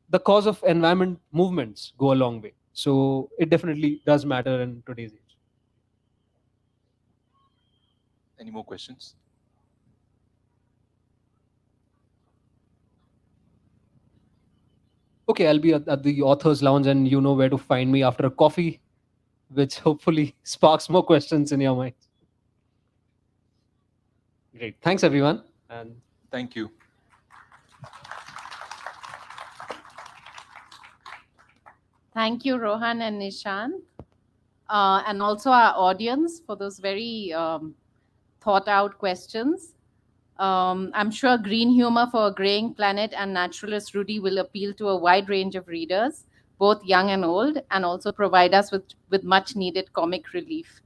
the cause of environment movements go a long way. So it definitely does matter in today's age. Any more questions? Okay, I'll be at the author's lounge, and you know where to find me after a coffee, which hopefully sparks more questions in your mind. Great. Thanks, everyone. And thank you. Thank you, Rohan and Nishan, and also our audience for those very thought out questions. I'm sure Green Humor for a Graying Planet and Naturalist Rudy will appeal to a wide range of readers, both young and old, and also provide us with much needed comic relief.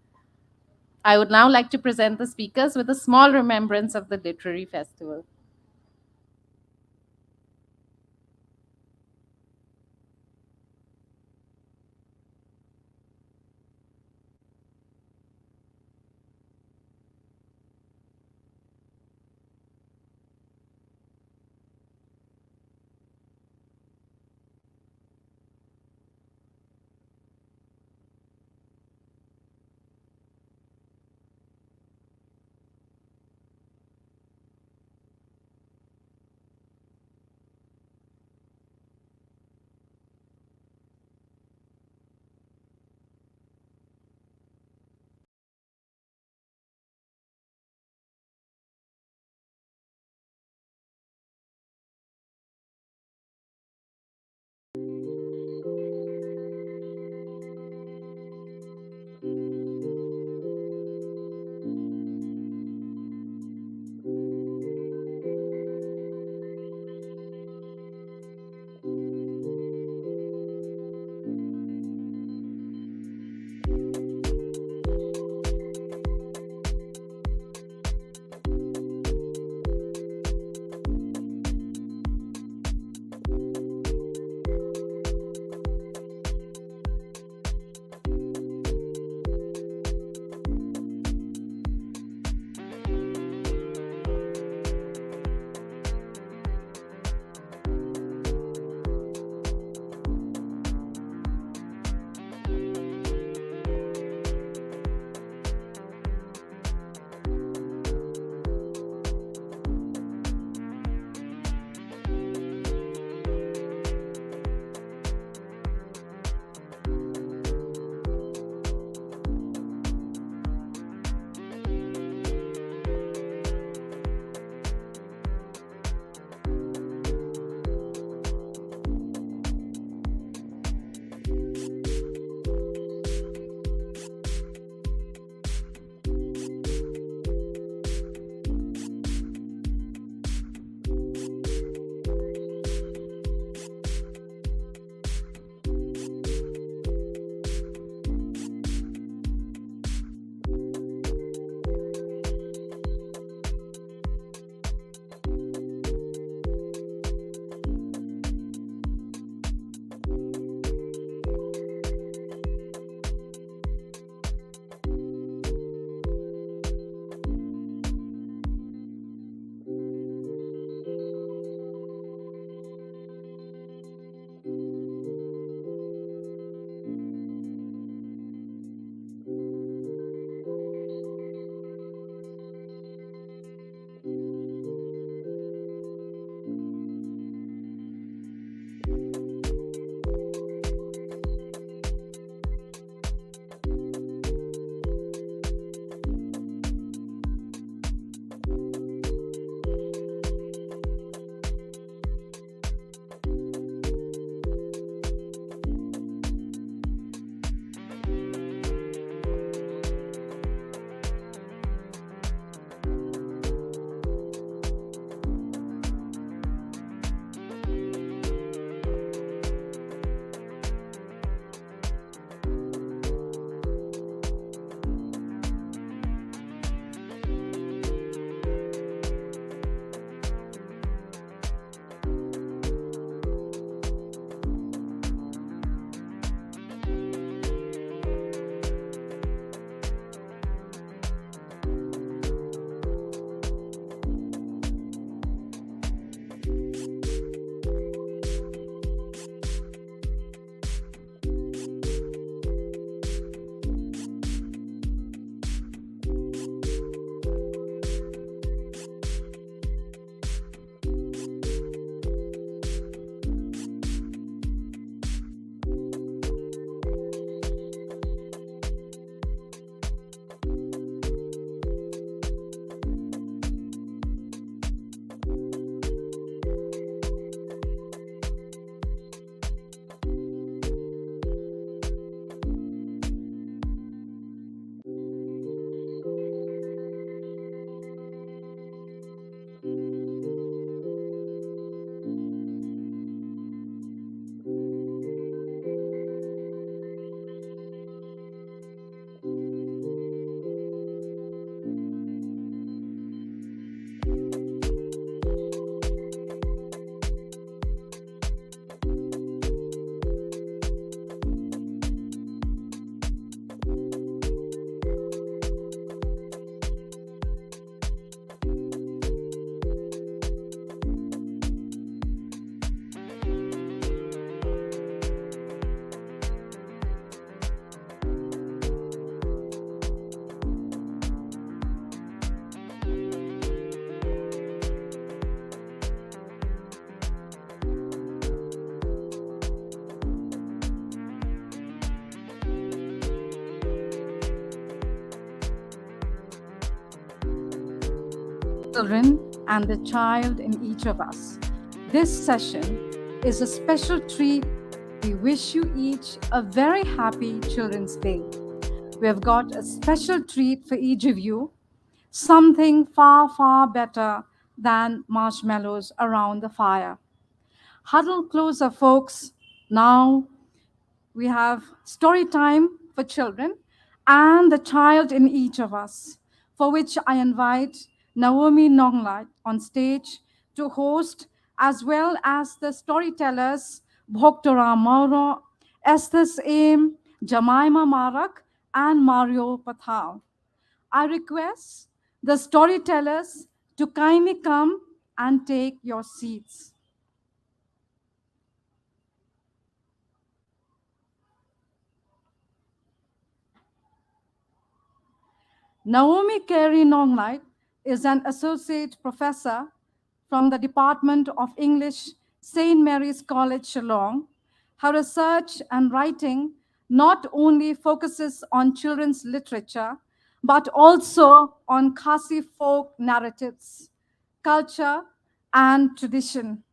I would now like to present the speakers with a small remembrance of the literary festival. children and the child in each of us. This session is a special treat. We wish you each a very happy Children's Day. We have got a special treat for each of you, something far, far better than marshmallows around the fire. Huddle closer, folks. Now we have story time for children and the child in each of us, for which I invite Naomi Nonglat on stage to host, as well as the storytellers Bhoktora Mauro, Estes Aim, Jemima Marak, and Mario Pathal. I request the storytellers to kindly come and take your seats. Naomi Carey Nonglight is an associate professor from the Department of English, St. Mary's College, Shillong. Her research and writing not only focuses on children's literature, but also on Khasi folk narratives, culture, and tradition.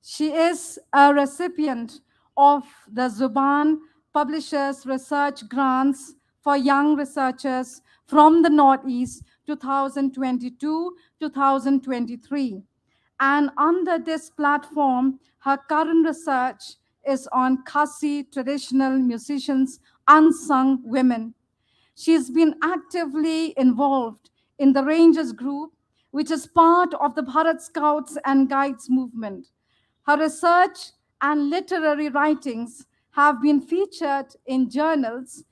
She is a recipient of the Zuban Publishers Research Grants for Young Researchers from the Northeast 2022-2023. And under this platform, her current research is on Khasi traditional musicians, unsung women. She's been actively involved in the Rangers Group, which is part of the Bharat Scouts and Guides movement. Her research and literary writings have been featured in journals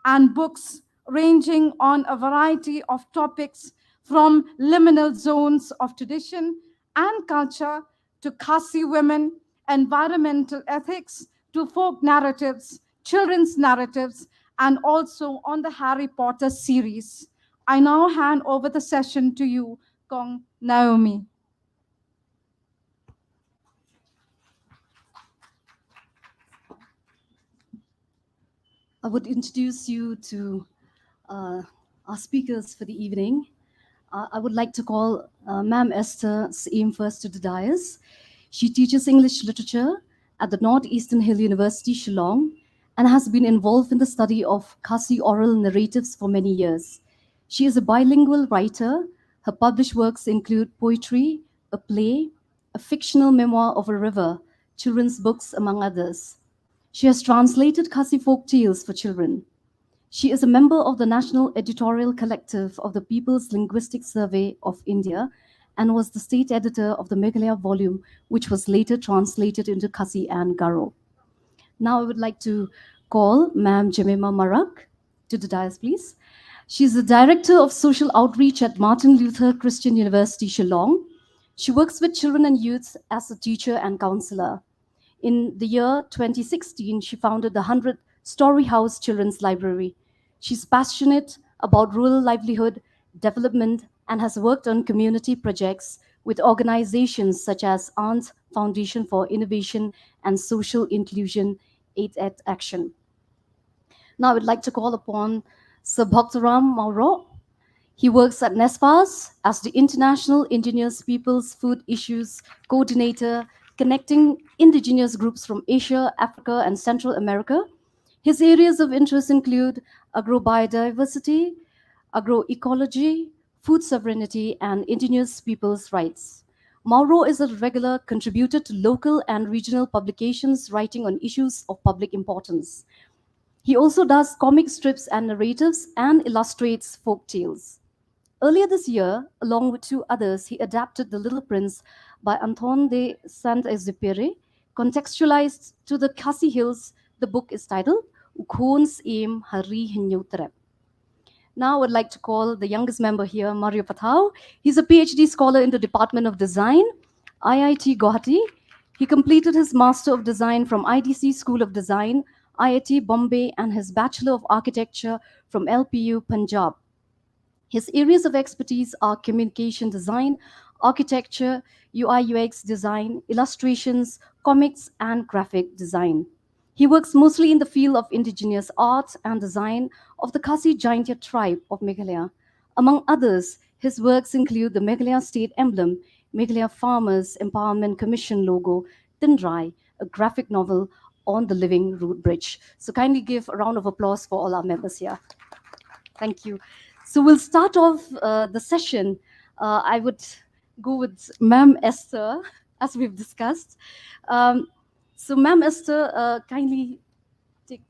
and books ranging on a variety of topics from liminal zones of tradition and culture to Khasi women, environmental ethics to folk narratives, children's narratives, and also on the Harry Potter series. I now hand over the session to you, Kong Naomi. I would introduce you to our speakers for the evening. I would like to call Ma'am Esther Saim first to the dais. She teaches English literature at the Northeastern Hill University, Shillong, and has been involved in the study of Khasi oral narratives for many years. She is a bilingual writer. Her published works include poetry, a play, a fictional memoir of a river, children's books, among others. She has translated Khasi folk tales for children. She is a member of the National Editorial Collective of the People's Linguistic Survey of India and was the state editor of the Meghalaya volume, which was later translated into Khasi and Garo. Now I would like to call Ma'am Jemima Marak to the dais, please. She's the Director of Social Outreach at Martin Luther Christian University, Shillong. She works with children and youths as a teacher and counselor. In the year 2016, she founded the 100 Story House Children's Library. She's passionate about rural livelihood, development, and has worked on community projects with organizations such as Aunt Foundation for Innovation and Social Inclusion, 8 Action. Now I would like to call upon Sir Bhaktaram Mauro. He works at NESPAS as the International Indigenous Peoples Food Issues Coordinator, connecting indigenous groups from Asia, Africa, and Central America. His areas of interest include agrobiodiversity, agroecology, food sovereignty, and indigenous peoples' rights. Mauro is a regular contributor to local and regional publications writing on issues of public importance. He also does comic strips and narratives and illustrates folk tales. Earlier this year, along with two others, he adapted The Little Prince by Anton de Saint-Exupéry. Contextualized to the Khasi Hills, the book is titled Ukhon's Aim Hari Hinyutrep. Now I would like to call the youngest member here, Mario Pathau. He's a PhD scholar in the Department of Design, IIT Guwahati. He completed his Master of Design from IDC School of Design, IIT Bombay, and his Bachelor of Architecture from LPU Punjab. His areas of expertise are communication design, architecture, UI UX design, illustrations, comics, and graphic design. He works mostly in the field of indigenous art and design of the Khasi Jaintia tribe of Meghalaya. Among others, His works include the Meghalaya State Emblem, Meghalaya Farmers Empowerment Commission logo, Tindrai, a graphic novel on the Living Root Bridge. So kindly give a round of applause for all our members here. Thank you. So we'll start off the session. I would go with Ma'am Esther, as we've discussed. So Ma'am Esther, kindly take.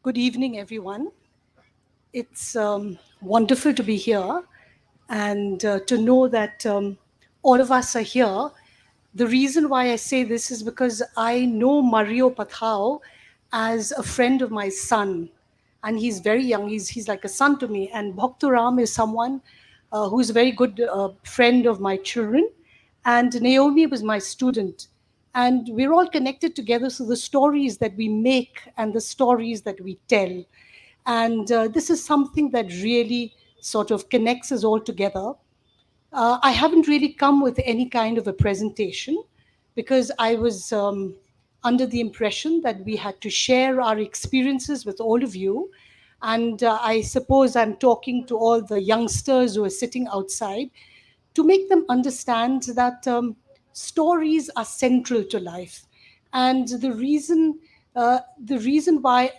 Good evening, everyone. It's wonderful to be here and to know that all of us are here. The reason why I say this is because I know Mario Pathao as a friend of my son, and he's very young. He's like a son to me. And Bhakturam is someone who's a very good friend of my children. And Naomi was my student. And we're all connected together. So the stories that we make and the stories that we tell. And this is something that really sort of connects us all together. I haven't really come with any kind of a presentation because I was under the impression that we had to share our experiences with all of you. And I suppose I'm talking to all the youngsters who are sitting outside to make them understand that stories are central to life. And the reason why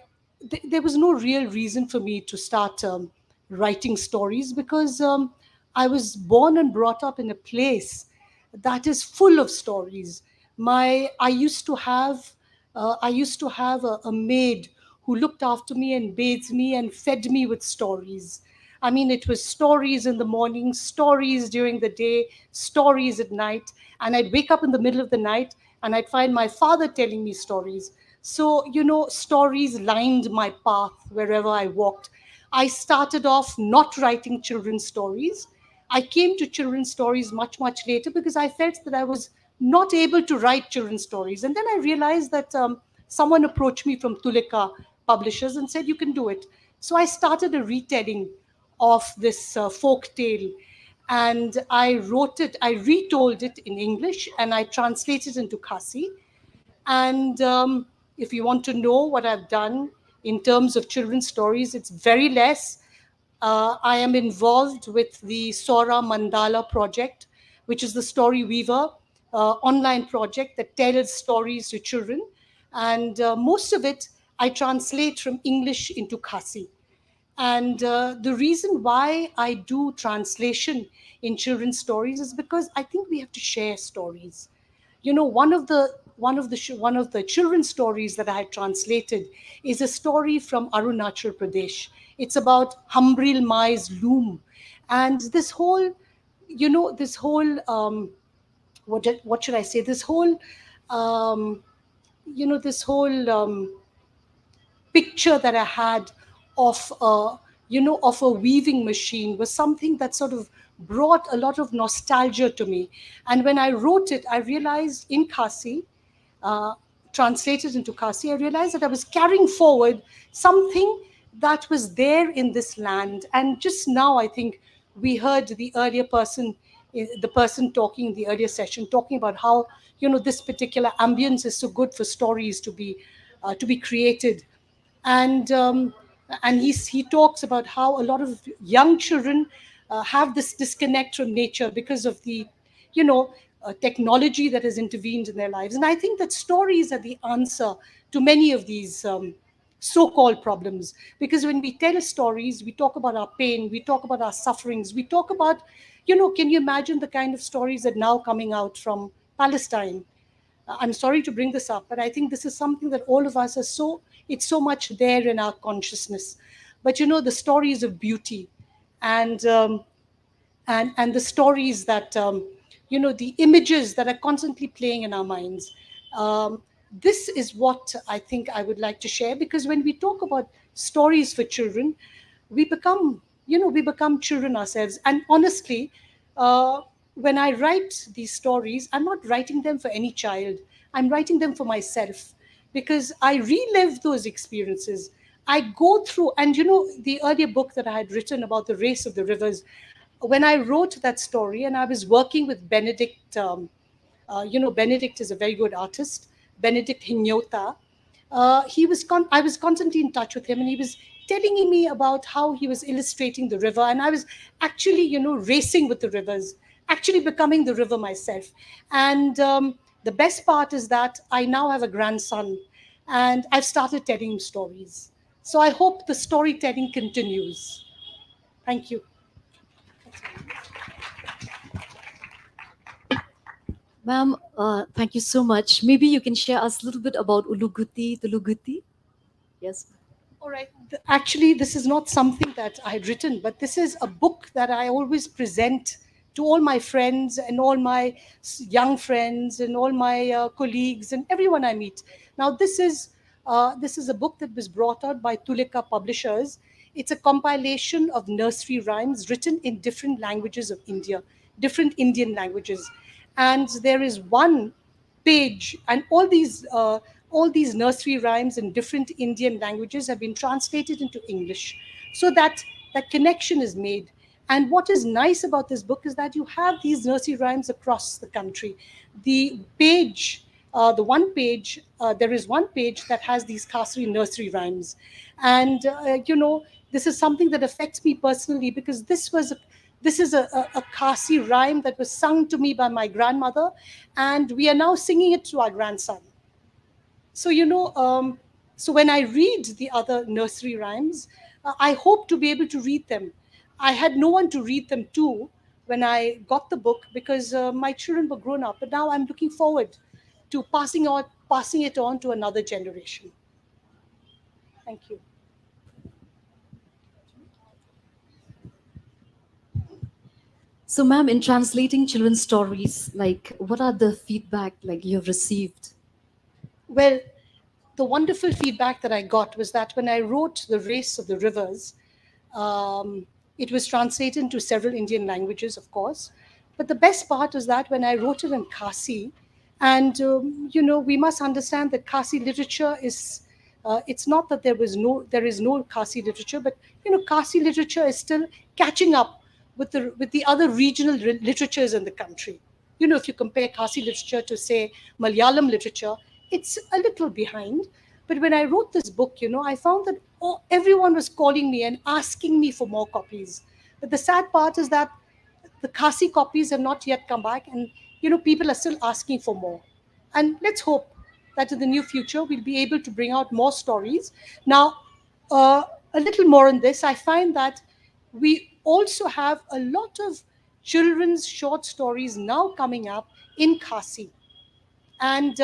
there was no real reason for me to start writing stories because I was born and brought up in a place that is full of stories. I used to have a maid who looked after me and bathed me and fed me with stories. I mean, it was stories in the morning, stories during the day, stories at night. And I'd wake up in the middle of the night and I'd find my father telling me stories. So, stories lined my path wherever I walked. I started off not writing children's stories. I came to children's stories much, much later because I felt that I was not able to write children's stories. And then I realized that someone approached me from Tulika Publishers and said, you can do it. So I started a retelling of this folk tale. And I retold it in English and I translated it into Khasi. And if you want to know what I've done in terms of children's stories, it's very less. I am involved with the Sora Mandala project, which is the Story Weaver online project that tells stories to children. And most of it I translate from English into Khasi. And the reason why I do translation in children's stories is because I think we have to share stories. One of the children's stories that I had translated is a story from Arunachal Pradesh. It's about Hambril Mai's loom, and this whole, what should I say? This whole picture that I had of a weaving machine was something that sort of brought a lot of nostalgia to me. And when I wrote it, I realized in Khasi, uh, translated into Khasi, I realized that I was carrying forward something that was there in this land. And just now, I think we heard the person talking in the earlier session, talking about how this particular ambience is so good for stories to be created. And he talks about how a lot of young children have this disconnect from nature because of the technology that has intervened in their lives. And I think that stories are the answer to many of these so-called problems, because when we tell stories, we talk about our pain, we talk about our sufferings, we talk about, can you imagine the kind of stories that now coming out from Palestine? I'm sorry to bring this up, but I think this is something that all of us it's so much there in our consciousness. But the stories of beauty and and the stories that, the images that are constantly playing in our minds. This is what I think I would like to share, because when we talk about stories for children, we become children ourselves. And honestly, when I write these stories, I'm not writing them for any child. I'm writing them for myself because I relive those experiences. I go through, and the earlier book that I had written about the race of the rivers, when I wrote that story and I was working with Benedict, Benedict is a very good artist, Benedict Hignota. I was constantly in touch with him, and he was telling me about how he was illustrating the river, and I was actually, racing with the rivers, actually becoming the river myself. And the best part is that I now have a grandson, and I've started telling him stories. So I hope the storytelling continues. Thank you. Ma'am, thank you so much. Maybe you can share us a little bit about Uluguti, Tuluguti. Yes. All right. Actually, this is not something that I had written, but this is a book that I always present to all my friends and all my young friends and all my colleagues and everyone I meet. Now, this is a book that was brought out by Tulika Publishers. It's a compilation of nursery rhymes written in different languages of India, different Indian languages. And there is one page, and all these nursery rhymes in different Indian languages have been translated into English, so that that connection is made. And what is nice about this book is that you have these nursery rhymes across the country. The page, the one page, there is one page that has these Khasri nursery rhymes, and this is something that affects me personally because this is a Khasi rhyme that was sung to me by my grandmother, and we are now singing it to our grandson. So, so when I read the other nursery rhymes, I hope to be able to read them. I had no one to read them to when I got the book because my children were grown up, but now I'm looking forward to passing it on to another generation. Thank you. So, ma'am, in translating children's stories, like what are the feedback like you've received? Well, the wonderful feedback that I got was that when I wrote The Race of the Rivers, it was translated into several Indian languages, of course. But the best part was that when I wrote it in Khasi, and we must understand that Khasi literature is. It's not that there is no Khasi literature, but Khasi literature is still catching up with the other regional literatures in the country. If you compare Khasi literature to say Malayalam literature, it's a little behind. But when I wrote this book, I found that everyone was calling me and asking me for more copies. But the sad part is that the Khasi copies have not yet come back, and people are still asking for more. And let's hope that in the near future we'll be able to bring out more stories. Now, a little more on this, I find that we also have a lot of children's short stories now coming up in Khasi. And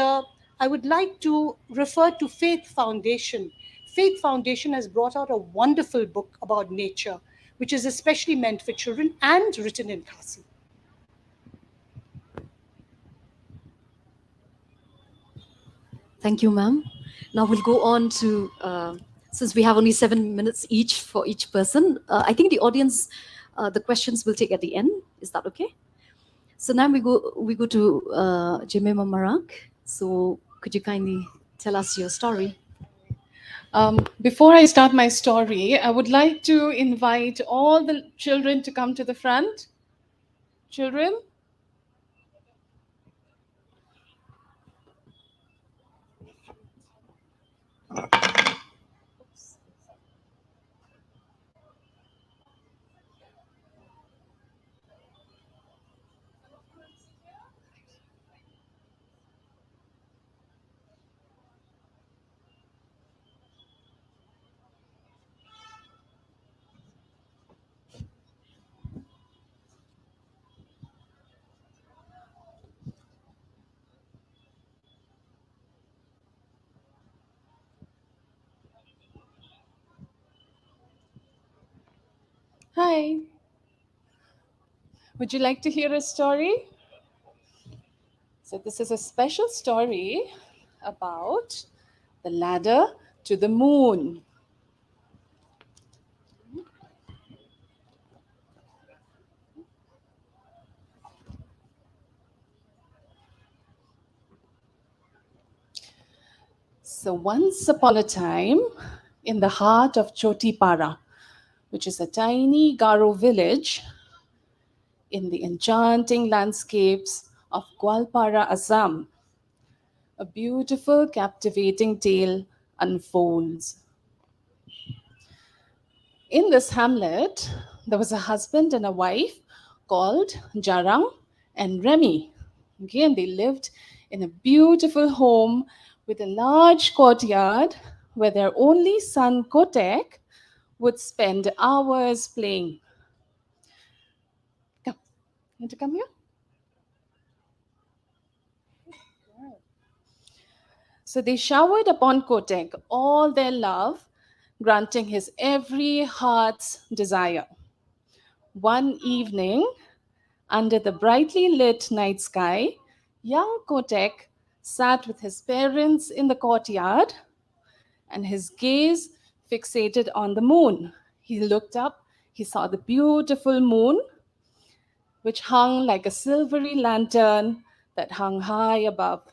I would like to refer to Faith Foundation. Faith Foundation has brought out a wonderful book about nature, which is especially meant for children and written in Khasi. Thank you, ma'am. Now we'll go on to, since we have only 7 minutes each for each person, I think the audience, the questions will take at the end. Is that okay? So now we go to Jemima Marak. So could you kindly tell us your story? Before I start my story, I would like to invite all the children to come to the front. Children? Hi. Would you like to hear a story? So, this is a special story about the ladder to the moon. So once upon a time, in the heart of Chotipara, which is a tiny Garo village in the enchanting landscapes of Gwalpara, Assam, a beautiful, captivating tale unfolds. In this hamlet, there was a husband and a wife called Jarang and Remy. Again, they lived in a beautiful home with a large courtyard where their only son, Kotek, would spend hours playing. Come, you want to come here? So they showered upon Kotek all their love, granting his every heart's desire. One evening, under the brightly lit night sky, young Kotek sat with his parents in the courtyard and his gaze fixated on the moon. He looked up, he saw the beautiful moon, which hung like a silvery lantern that hung high above.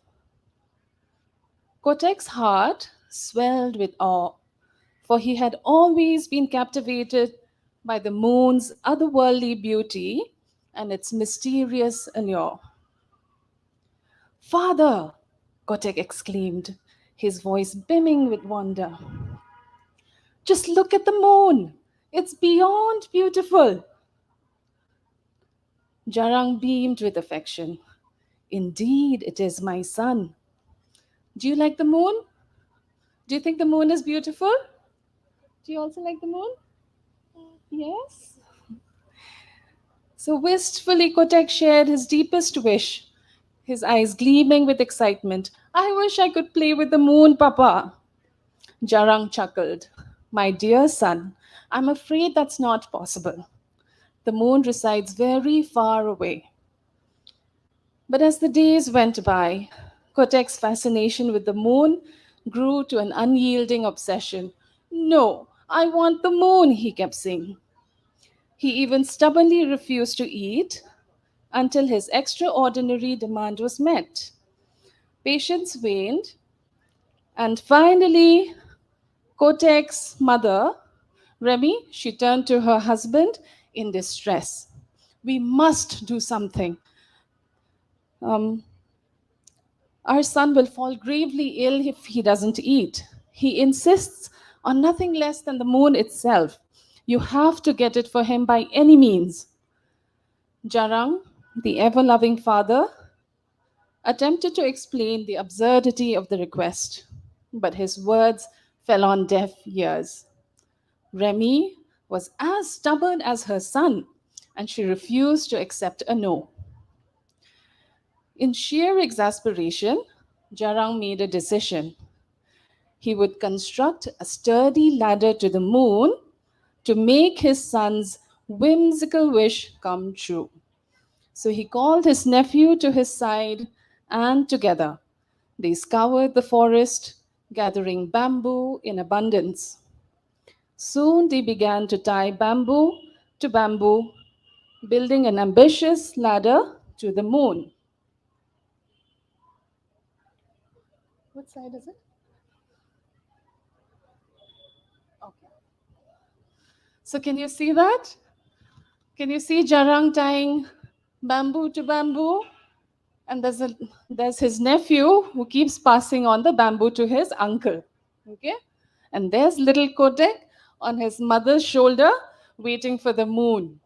Kotek's heart swelled with awe, for he had always been captivated by the moon's otherworldly beauty and its mysterious allure. "Father!" Kotek exclaimed, his voice beaming with wonder. "Just look at the moon! It's beyond beautiful!" Jarang beamed with affection. "Indeed, it is, my son. Do you like the moon? Do you think the moon is beautiful? Do you also like the moon? Yes?" So wistfully, Kotek shared his deepest wish, his eyes gleaming with excitement. "I wish I could play with the moon, Papa." Jarang chuckled. "My dear son, I'm afraid that's not possible. The moon resides very far away." But as the days went by, Kotek's fascination with the moon grew to an unyielding obsession. "No, I want the moon," he kept saying. He even stubbornly refused to eat until his extraordinary demand was met. Patience waned, and finally, Kotek's mother, Remy, she turned to her husband in distress. "We must do something. Um, our son will fall gravely ill if he doesn't eat. He insists on nothing less than the moon itself. You have to get it for him by any means." Jarang, the ever-loving father, attempted to explain the absurdity of the request, but his words fell on deaf ears. Remy was as stubborn as her son, and she refused to accept a no. In sheer exasperation, Jarang made a decision. He would construct a sturdy ladder to the moon to make his son's whimsical wish come true. So he called his nephew to his side, and together they scoured the forest, gathering bamboo in abundance. Soon they began to tie bamboo to bamboo, building an ambitious ladder to the moon. What side is it? Okay. So can you see that? Can you see Jarang tying bamboo to bamboo? And there's his nephew who keeps passing on the bamboo to his uncle. Okay? And there's little Kotek on his mother's shoulder waiting for the moon.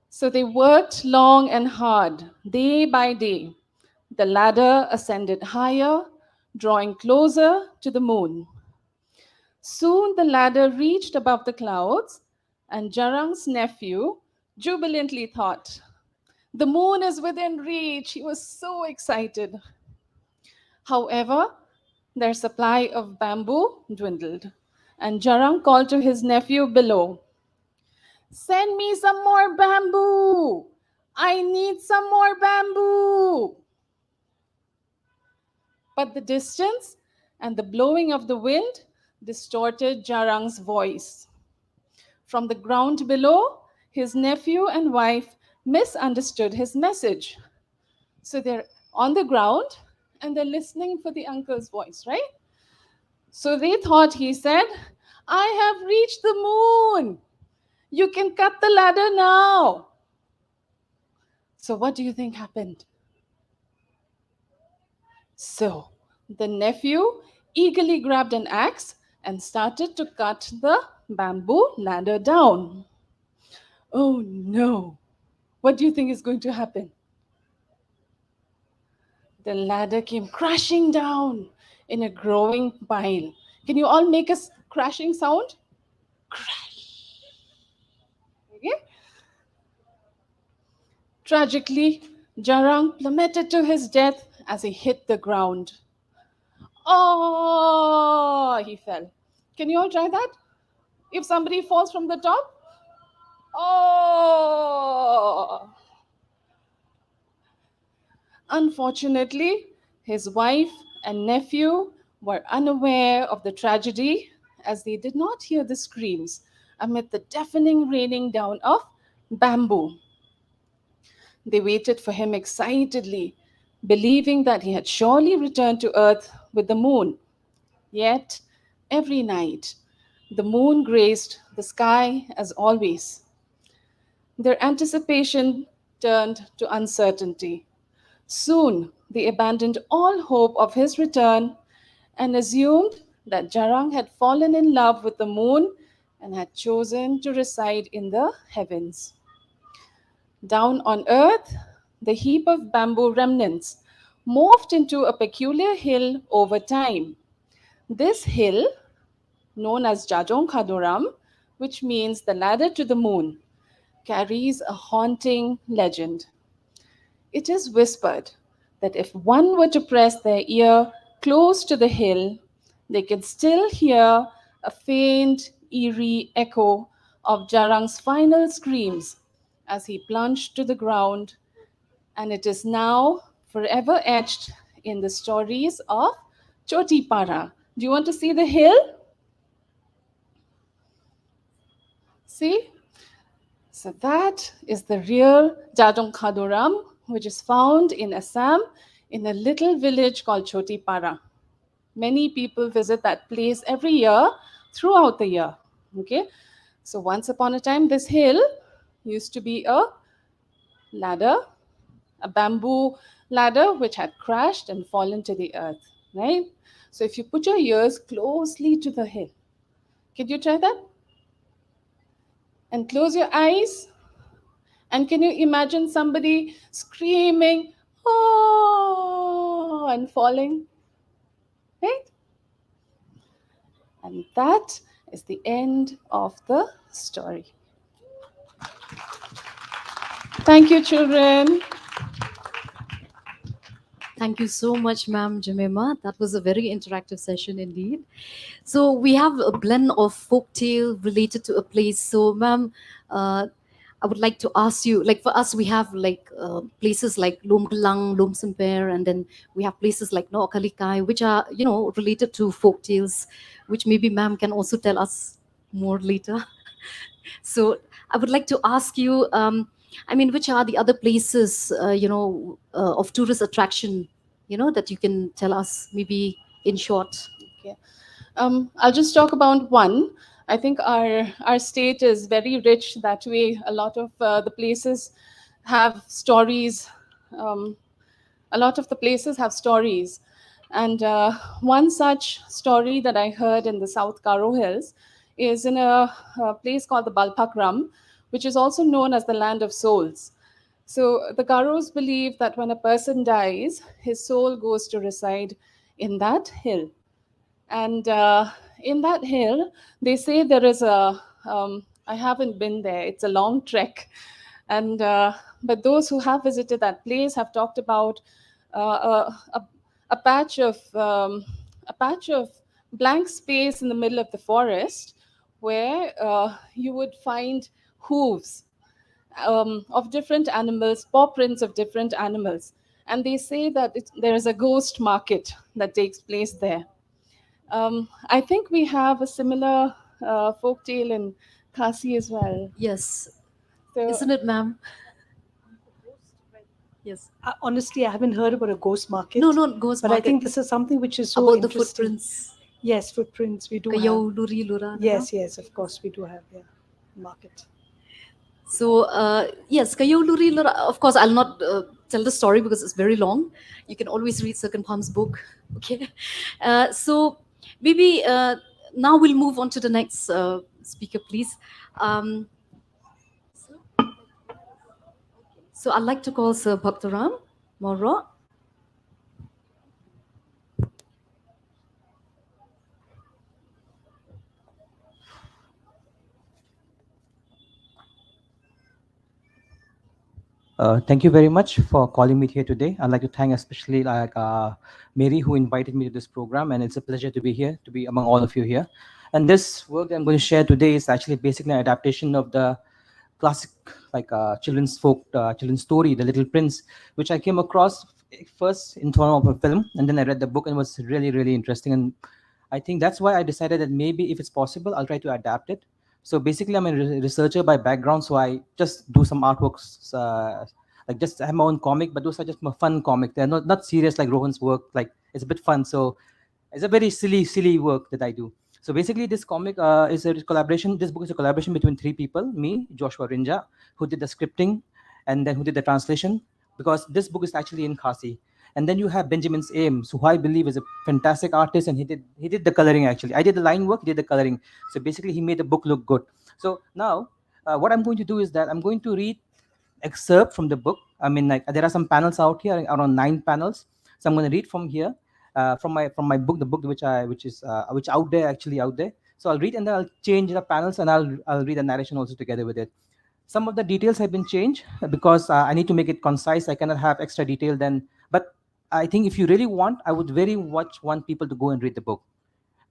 So they worked long and hard, day by day. The ladder ascended higher, drawing closer to the moon. Soon the ladder reached above the clouds, and Jarang's nephew jubilantly thought, "The moon is within reach." He was so excited. However, their supply of bamboo dwindled, and Jarang called to his nephew below, "Send me some more bamboo. I need some more bamboo." But the distance and the blowing of the wind distorted Jarang's voice. From the ground below, his nephew and wife misunderstood his message. So they're on the ground and they're listening for the uncle's voice, right? So they thought he said, I have reached the moon. You can cut the ladder now. So what do you think happened? So the nephew eagerly grabbed an axe and started to cut the bamboo ladder down. Oh no! What do you think is going to happen? The ladder came crashing down in a growing pile. Can you all make a crashing sound? Crash. Okay? Tragically, Jarang plummeted to his death as he hit the ground. Oh, he fell. Can you all try that? If somebody falls from the top? Oh! Unfortunately, his wife and nephew were unaware of the tragedy as they did not hear the screams amid the deafening raining down of bamboo. They waited for him excitedly, believing that he had surely returned to earth with the moon. Yet, every night, the moon graced the sky as always. Their anticipation turned to uncertainty. Soon, they abandoned all hope of his return and assumed that Jarang had fallen in love with the moon and had chosen to reside in the heavens. Down on earth, the heap of bamboo remnants morphed into a peculiar hill over time. This hill, known as Jajong Khadoram, which means the ladder to the moon, carries a haunting legend. It is whispered that if one were to press their ear close to the hill, they could still hear a faint, eerie echo of Jarang's final screams as he plunged to the ground, and it is now forever etched in the stories of Choti Para. Do you want to see the hill? See? So that is the real Jajong Khadoram, which is found in Assam in a little village called Choti Para. Many people visit that place every year throughout the year. Okay, so once upon a time, this hill used to be a ladder, a bamboo ladder which had crashed and fallen to the earth, right? So if you put your ears closely to the hill, can you try that? And close your eyes. And can you imagine somebody screaming, oh, and falling? Right? And that is the end of the story. Thank you, children. Thank you so much, ma'am Jemima. That was a very interactive session indeed. So we have a blend of folktale related to a place. So, ma'am, I would like to ask you, like for us, we have like places like Lom Kelang, Lom Semper, and then we have places like No Kalikai, which are, related to folk tales, which maybe ma'am can also tell us more later. So I would like to ask you, which are the other places, of tourist attraction, that you can tell us maybe in short? Okay. I'll just talk about one. I think our state is very rich that way. A lot of the places have stories. A lot of the places have stories. And one such story that I heard in the South Karo Hills is in a place called the Balpakram, which is also known as the land of souls. So the Garos believe that when a person dies, his soul goes to reside in that hill. And in that hill, they say there is I haven't been there, it's a long trek. And but those who have visited that place have talked about a patch of blank space in the middle of the forest where you would find hooves of different animals, paw prints of different animals. And they say that there is a ghost market that takes place there. I think we have a similar folk tale in Khasi as well. Yes. So, Isn't it, ma'am? Yes. Honestly, I haven't heard about a ghost market. No, not ghost but I market. think this is something which is so About the interesting. footprints. Yes, footprints we do have. Kayau Luri Lura. Yes, yes, of course we do have. Yeah, market. So yes, Kayau Luri Lura. Of course, I'll not tell the story because it's very long. You can always read Second Palm's book. Okay. So maybe now we'll move on to the next speaker, please. Um, so I'd like to call Sir Bhaktaram Moro. Thank you very much for calling me here today. I'd like to thank especially Mary who invited me to this program, and it's a pleasure to be here, to be among all of you here. And this work that I'm going to share today is actually basically an adaptation of the classic children's story, The Little Prince, which I came across first in form of a film, and then I read the book and it was really, really interesting. And I think that's why I decided that maybe if it's possible, I'll try to adapt it. So basically, I'm a researcher by background, so I just do some artworks, like just have my own comic, but those are just my fun comic. They're not serious like Rohan's work. Like it's a bit fun, so it's a very silly work that I do. So basically, this comic is a collaboration. This book is a collaboration between three people: me, Joshua Rinja, who did the scripting, and then who did the translation. Because this book is actually in Khasi, and then you have Benjamin's Ames, who I believe is a fantastic artist, and he did the coloring actually. I did the line work, he did the coloring. So basically, he made the book look good. So now, what I'm going to do is that I'm going to read excerpt from the book. I mean, like there are some panels out here, around 9 panels. So I'm going to read from here, from my book, the book which out there actually out there. So I'll read and then I'll change the panels and I'll read the narration also together with it. Some of the details have been changed because I need to make it concise. I cannot have extra detail then. But I think if you really want, I would very much want people to go and read the book.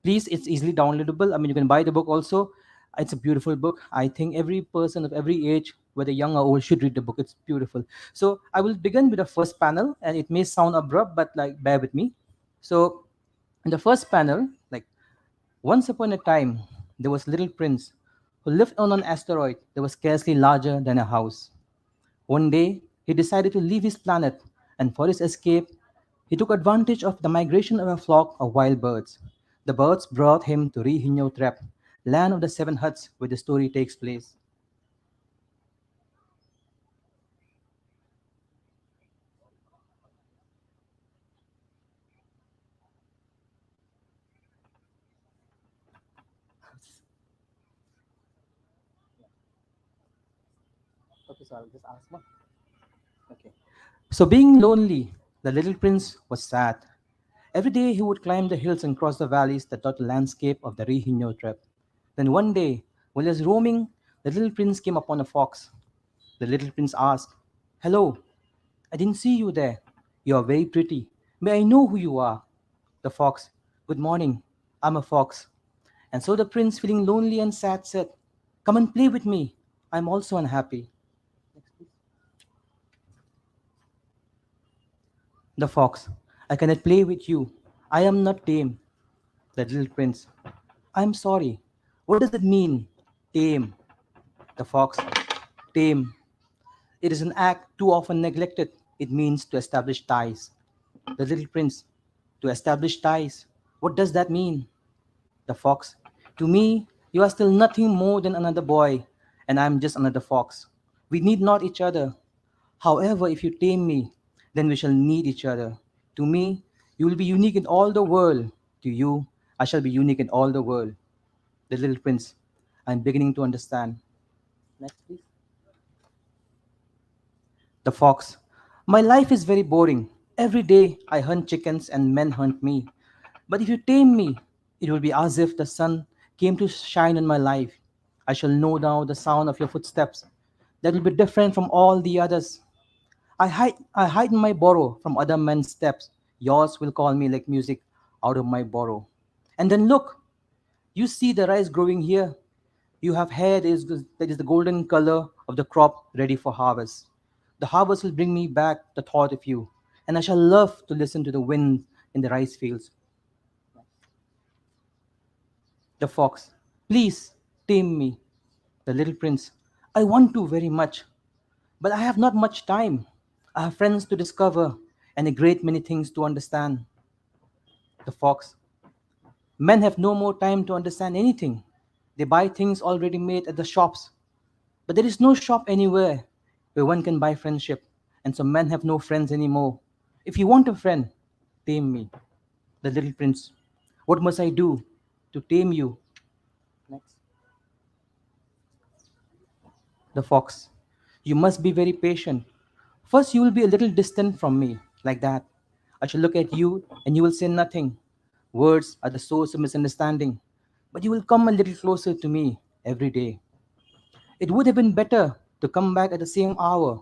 Please, it's easily downloadable. I mean, you can buy the book also. It's a beautiful book. I think every person of every age, whether young or old, should read the book. It's beautiful. So I will begin with the first panel, and it may sound abrupt, but like bear with me. So in the first panel, like once upon a time, there was a little prince who lived on an asteroid that was scarcely larger than a house. One day, he decided to leave his planet, and for his escape, he took advantage of the migration of a flock of wild birds. The birds brought him to Rihinyo Trap, land of the seven huts where the story takes place. Okay, so I'll just ask one. Okay. So being lonely, the little prince was sad. Every day he would climb the hills and cross the valleys that dot the landscape of the Rihinyo Trap. Then one day, while he was roaming, the little prince came upon a fox. The little prince asked, "Hello, I didn't see you there. You are very pretty. May I know who you are?" The fox, "Good morning. I'm a fox." And so the prince, feeling lonely and sad, said, "Come and play with me. I'm also unhappy." The fox, "I cannot play with you. I am not tame." The little prince, "I am sorry. What does it mean, tame?" The fox, "Tame. It is an act too often neglected. It means to establish ties." The little prince, "To establish ties. What does that mean?" The fox, "To me, you are still nothing more than another boy, and I am just another fox. We need not each other. However, if you tame me, then we shall need each other. To me, you will be unique in all the world. To you, I shall be unique in all the world." The little prince, "I'm beginning to understand." Next, please. The fox, "My life is very boring. Every day I hunt chickens and men hunt me. But if you tame me, it will be as if the sun came to shine in my life. I shall know now the sound of your footsteps. That will be different from all the others. I hide in my burrow from other men's steps. Yours will call me like music out of my burrow. And then look, you see the rice growing here. You have hair that is the golden color of the crop ready for harvest. The harvest will bring me back the thought of you, and I shall love to listen to the wind in the rice fields." The fox, "Please tame me." The little prince, "I want to very much, but I have not much time. I have friends to discover and a great many things to understand. The fox. Men have no more time to understand anything. They buy things already made at the shops. But there is no shop anywhere where one can buy friendship. And so men have no friends anymore. If you want a friend, tame me. The little prince. What must I do to tame you? Next. The fox. You must be very patient. First, you will be a little distant from me, like that. I shall look at you, and you will say nothing. Words are the source of misunderstanding. But you will come a little closer to me every day. It would have been better to come back at the same hour,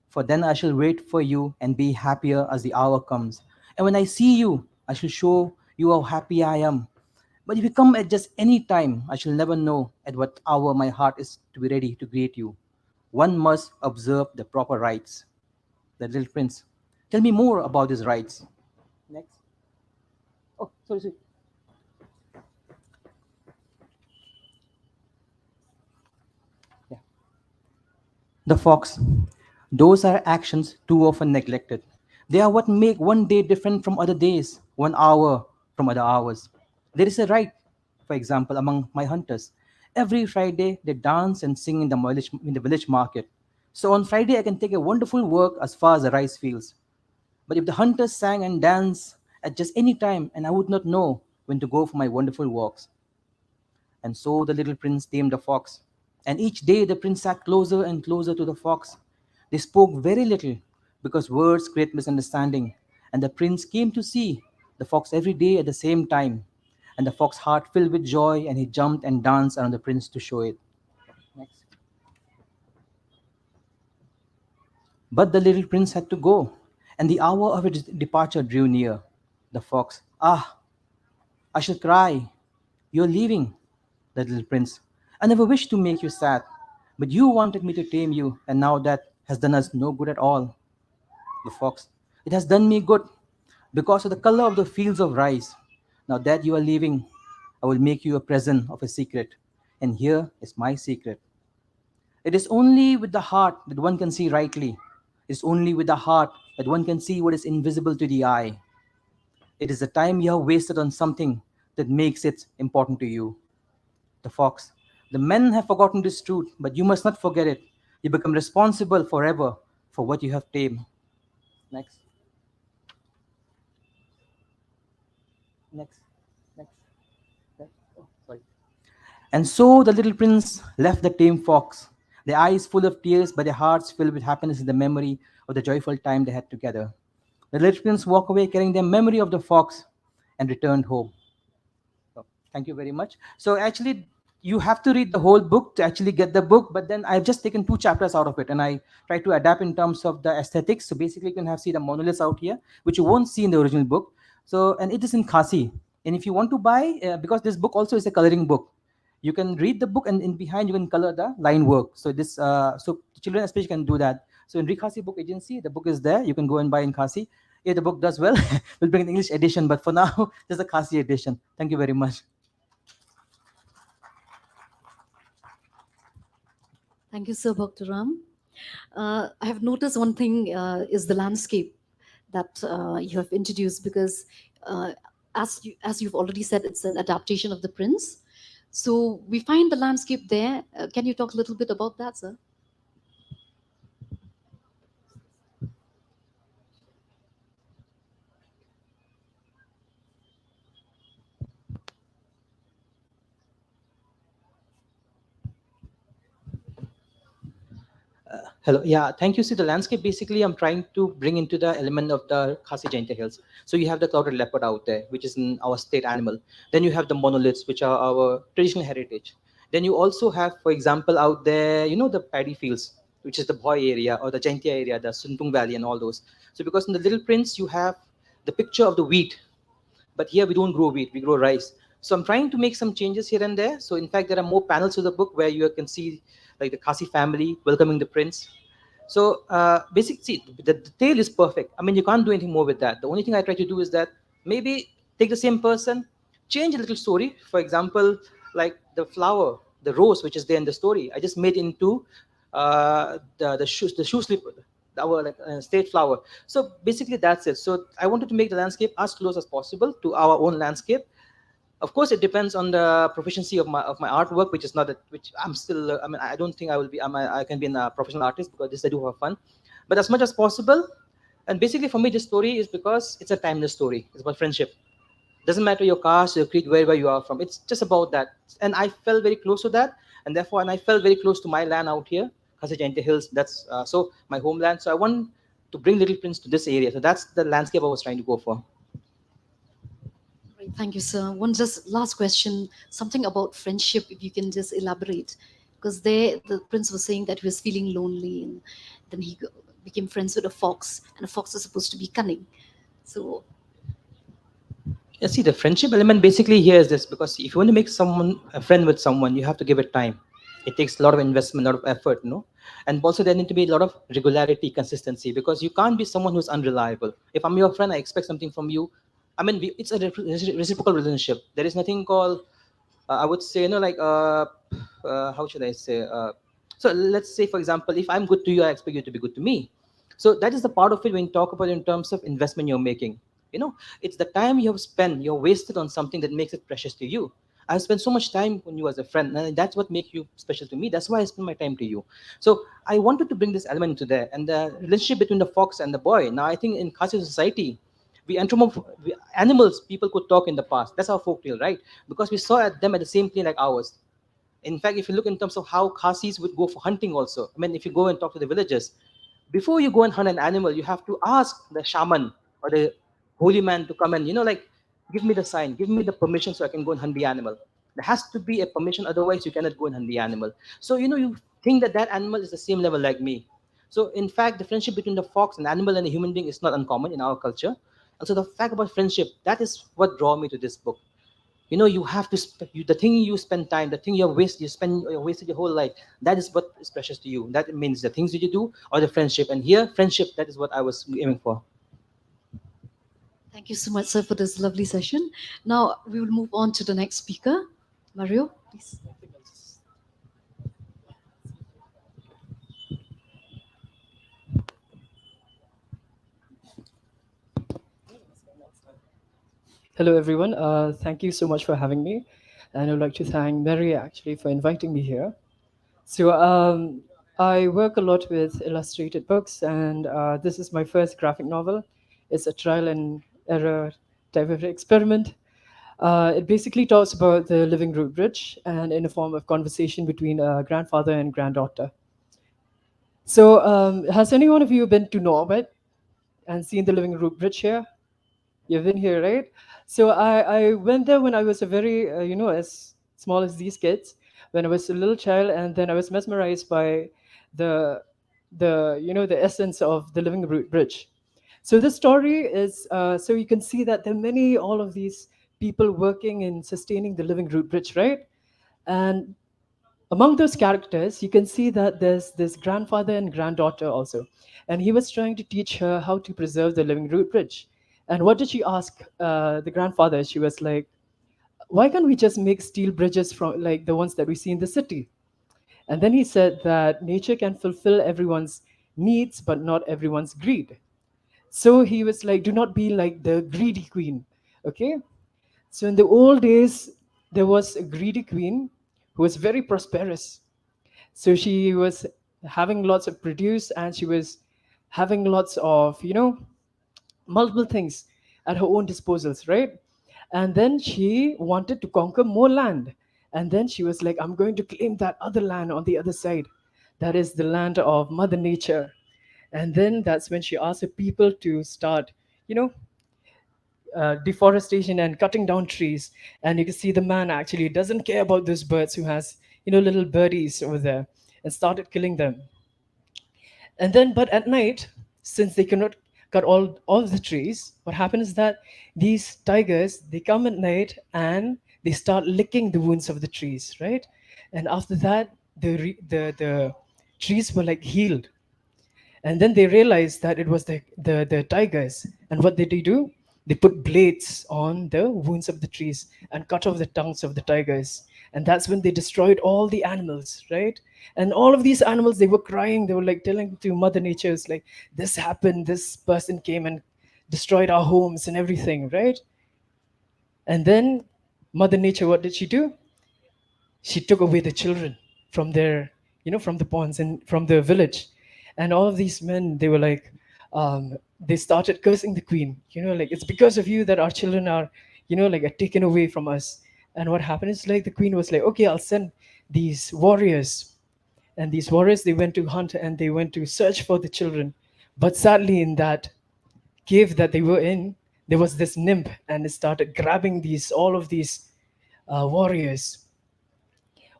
for then I shall wait for you and be happier as the hour comes. And when I see you, I shall show you how happy I am. But if you come at just any time, I shall never know at what hour my heart is to be ready to greet you. One must observe the proper rites. The little prince. Tell me more about these rites. Next. Oh, sorry. Yeah. The fox. Those are actions too often neglected. They are what make one day different from other days, 1 hour from other hours. There is a rite, for example, among my hunters. Every Friday, they dance and sing in the village market. So on Friday, I can take a wonderful walk as far as the rice fields. But if the hunters sang and danced at just any time, and I would not know when to go for my wonderful walks. And so the little prince tamed the fox. And each day the prince sat closer and closer to the fox. They spoke very little because words create misunderstanding. And the prince came to see the fox every day at the same time. And the fox's heart filled with joy, and he jumped and danced around the prince to show it. Next. But the little prince had to go, and the hour of his departure drew near. The fox, ah, I shall cry. You're leaving, the little prince. I never wished to make you sad, but you wanted me to tame you, and now that has done us no good at all. The fox, it has done me good because of the color of the fields of rice. Now that you are leaving, I will make you a present of a secret, and here is my secret. It is only with the heart that one can see rightly. It is only with the heart that one can see what is invisible to the eye. It is the time you have wasted on something that makes it important to you. The fox. The men have forgotten this truth, but you must not forget it. You become responsible forever for what you have tamed. Next. Next. Next. Next. Oh, sorry. And so the little prince left the tame fox, their eyes full of tears, but their hearts filled with happiness in the memory of the joyful time they had together. The little prince walked away carrying the memory of the fox and returned home. So, thank you very much. So actually, you have to read the whole book to actually get the book, but then I've just taken 2 chapters out of it, and I try to adapt in terms of the aesthetics. So basically, you can have see the monoliths out here, which you won't see in the original book. So, and it is in Khasi. And if you want to buy, because this book also is a coloring book, you can read the book, and in behind you can color the line work. So this, so children especially can do that. So in Rikhasi Book Agency, the book is there. You can go and buy in Khasi. If the book does well, we'll bring an English edition. But for now, there's a Khasi edition. Thank you very much. Thank you, Sir Bhaktaram. I have noticed one thing is the landscape that you have introduced because as you've already said, it's an adaptation of The Prince. So we find the landscape there. Can you talk a little bit about that, sir? Hello. Yeah, thank you. See, the landscape basically I'm trying to bring into the element of the Khasi Jaintia Hills. So you have the clouded leopard out there, which is in our state animal. Then you have the monoliths, which are our traditional heritage. Then you also have, for example, out there, the paddy fields, which is the Bhoi area or the Jaintia area, the Suntung Valley and all those. So because in the Little Prince, you have the picture of the wheat, but here we don't grow wheat, we grow rice. So I'm trying to make some changes here and there. So in fact, there are more panels to the book where you can see like the Khasi family welcoming the prince. So basically, see, the tale is perfect. I mean, you can't do anything more with that. The only thing I try to do is that maybe take the same person, change a little story. For example, like the flower, the rose, which is there in the story, I just made into the shoe slipper, our like state flower. So basically that's it. So I wanted to make the landscape as close as possible to our own landscape. Of course, it depends on the proficiency of my artwork, which is not that, which I'm still. I mean, I don't think I will be. I can be a professional artist because this I do for fun, but as much as possible. And basically, for me, this story is because it's a timeless story. It's about friendship. Doesn't matter your caste, your creed, wherever you are from. It's just about that. And I felt very close to that, and therefore, and I felt very close to my land out here, Khasi Hills. That's so my homeland. So I want to bring Little Prince to this area. So that's the landscape I was trying to go for. Great, thank you, sir. One just last question, something about friendship, if you can just elaborate. Because there, the prince was saying that he was feeling lonely, and then he became friends with a fox, and a fox is supposed to be cunning. So, Yeah, see, the friendship element basically here is this, because if you want to make someone a friend with someone, you have to give it time. It takes a lot of investment, a lot of effort, and also there need to be a lot of regularity, consistency, because you can't be someone who's unreliable. If I'm your friend, I expect something from you. I mean, it's a reciprocal relationship. There is nothing called, I would say, how should I say? So let's say, for example, if I'm good to you, I expect you to be good to me. So that is the part of it when you talk about in terms of investment you're making. It's the time you have spent, you're wasted on something that makes it precious to you. I've spent so much time on you as a friend, and that's what makes you special to me. That's why I spend my time to you. So I wanted to bring this element into there, and the relationship between the fox and the boy. Now I think in Khasi society, animals people could talk in the past. That's our folk tale, right? Because we saw them at the same plane like ours. In fact, if you look in terms of how Khasis would go for hunting also, I mean, if you go and talk to the villagers, before you go and hunt an animal, you have to ask the shaman or the holy man to come and, give me the sign, give me the permission so I can go and hunt the animal. There has to be a permission, otherwise you cannot go and hunt the animal. So, you think that that animal is the same level like me. So, in fact, the friendship between the fox, an animal, and a human being is not uncommon in our culture. And so, the fact about friendship, that is what draw me to this book. You have to the thing you spend time, the thing you wasted your whole life, that is what is precious to you. That means the things that you do or the friendship. And here, friendship, that is what I was aiming for. thank you so much, sir, for this lovely session. Now we will move on to the next speaker. Mario, please. Hello, everyone. Thank you so much for having me. And I'd like to thank Mary actually for inviting me here. So, I work a lot with illustrated books, and this is my first graphic novel. It's a trial and error type of experiment. It basically talks about the living root bridge and in a form of conversation between a grandfather and granddaughter. So, has any one of you been to Norway and seen the living root bridge here? You've been here, right? So I went there when I was a very, as small as these kids, when I was a little child, and then I was mesmerized by the, the essence of the Living Root Bridge. So the story is, so you can see that there are many, all of these people working in sustaining the Living Root Bridge, right? And among those characters, you can see that there's this grandfather and granddaughter also. And he was trying to teach her how to preserve the living root bridge. And what did she ask the grandfather? She was like, why can't we just make steel bridges from like the ones that we see in the city? And then he said that nature can fulfill everyone's needs, but not everyone's greed. So he was like, do not be like the greedy queen. Okay. So in the old days, there was a greedy queen who was very prosperous. So she was having lots of produce, and she was having lots of, multiple things at her own disposals, right? And then she wanted to conquer more land. And then she was like, I'm going to claim that other land on the other side. That is the land of Mother Nature. And then that's when she asked the people to start, you know, deforestation and cutting down trees. And you can see the man actually doesn't care about those birds who has, little birdies over there, and started killing them. And then, but at night, since they cannot cut all of the trees, what happens is that these tigers, they come at night and they start licking the wounds of the trees, right? And after that, the trees were like healed. And then they realized that it was the tigers. And what did they do? They put blades on the wounds of the trees and cut off the tongues of the tigers. and that's when they destroyed all the animals, right? And all of these animals, they were crying, they were like telling to Mother Nature, it's like, this happened, this person came and destroyed our homes and everything, right? And then Mother Nature, what did she do? She took away the children from their, from the ponds and from the village. And all of these men, they were like, they started cursing the queen, like, it's because of you that our children are, like, are taken away from us. And what happened is, like, the queen was like, okay, I'll send these warriors. And these warriors, they went to hunt and they went to search for the children. But sadly, in that cave that they were in, there was this nymph, and it started grabbing all of these warriors.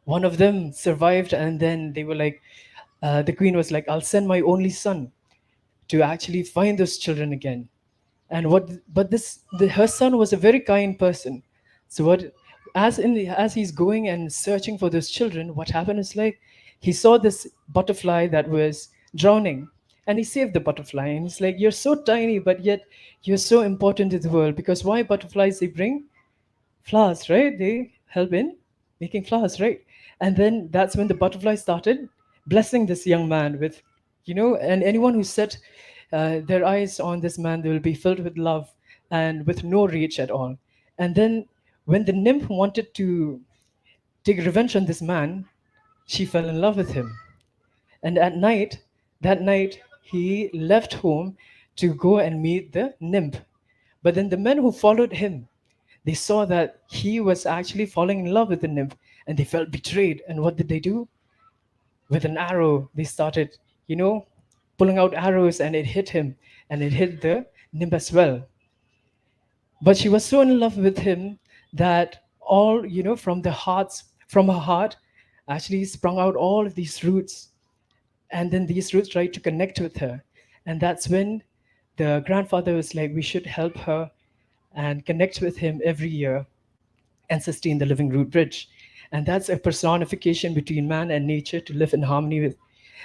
One of them survived, and then they were like, the queen was like, I'll send my only son to actually find those children again. And but her son was a very kind person. So as he's going and searching for those children, what happened is, like, he saw this butterfly that was drowning, and he saved the butterfly. And he's like, you're so tiny, but yet you're so important to the world, because why butterflies, they bring flowers, right? They help in making flowers, right? And then that's when the butterfly started blessing this young man with, and anyone who set their eyes on this man, they will be filled with love and with no reach at all. And then when the nymph wanted to take revenge on this man, she fell in love with him. And that night, he left home to go and meet the nymph. But then the men who followed him, they saw that he was actually falling in love with the nymph, and they felt betrayed. And what did they do? With an arrow, they started, pulling out arrows, and it hit him, and it hit the nymph as well. But she was so in love with him that all, from her heart, actually sprung out all of these roots. And then these roots tried to connect with her. And that's when the grandfather was like, we should help her and connect with him every year and sustain the living root bridge. And that's a personification between man and nature to live in harmony with.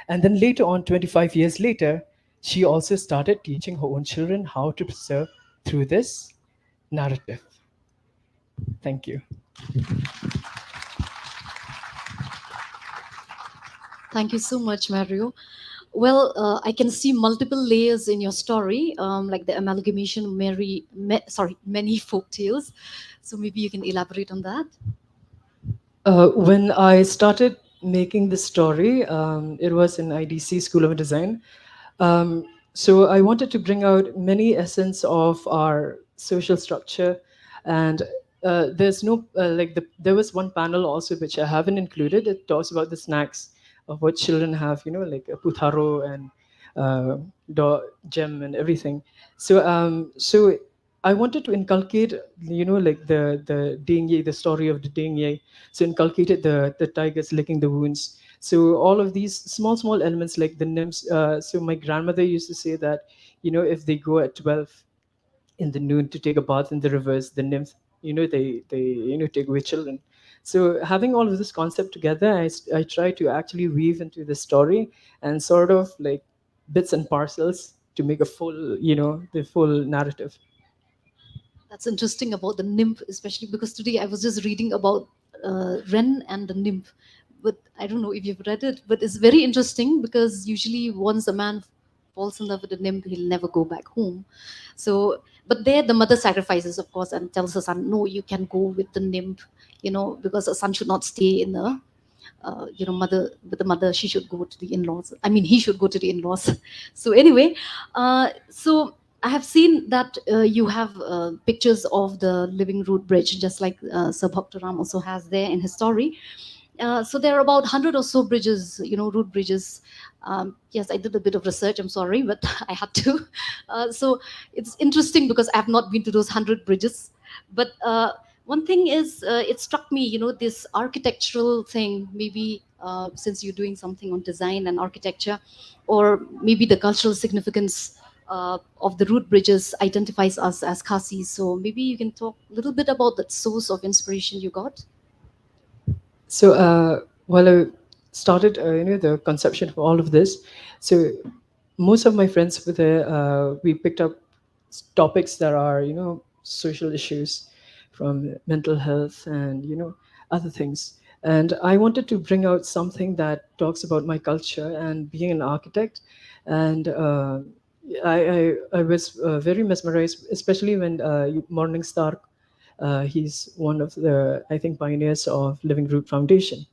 And then later on, 25 years later, she also started teaching her own children how to preserve through this narrative. Thank you. Thank you so much, Mario. Well, I can see multiple layers in your story, like the amalgamation of many folk tales. So maybe you can elaborate on that. When I started making the story, it was in IDC School of Design. So I wanted to bring out many essence of our social structure, and there's no there was one panel also which I haven't included. It talks about the snacks of what children have, like a putharo and gem and everything. So I wanted to inculcate, like the dingye, the story of the dingye. So inculcated the tigers licking the wounds. So all of these small elements, like the nymphs. So my grandmother used to say that, if they go at 12 in the noon to take a bath in the rivers, the nymphs, they take away children. So having all of this concept together, I try to actually weave into the story and sort of like bits and parcels to make a full, the full narrative. That's interesting about the nymph, especially because today I was just reading about Wren and the nymph. But I don't know if you've read it, but it's very interesting because usually once a man falls in love with a nymph, he'll never go back home. So, but there the mother sacrifices, of course, and tells her son, no, you can go with the nymph, because a son should not stay in the mother with the mother. She should go to the in-laws. I mean, he should go to the in-laws. So anyway, so I have seen that you have pictures of the Living Root Bridge, just like Sir Bhaktaram also has there in his story. So there are about 100 or so bridges, root bridges. Yes, I did a bit of research, I'm sorry, but I had to. So it's interesting because I have not been to those 100 bridges. But one thing is, it struck me, this architectural thing, maybe since you're doing something on design and architecture, or maybe the cultural significance of the root bridges identifies us as Khasis. So maybe you can talk a little bit about that source of inspiration you got. So while I started, the conception of all of this, so most of my friends were there. We picked up topics that are, social issues, from mental health, and other things. And I wanted to bring out something that talks about my culture and being an architect. And I was very mesmerized, especially when Morning Star, he's one of the, I think, pioneers of Living Root Foundation.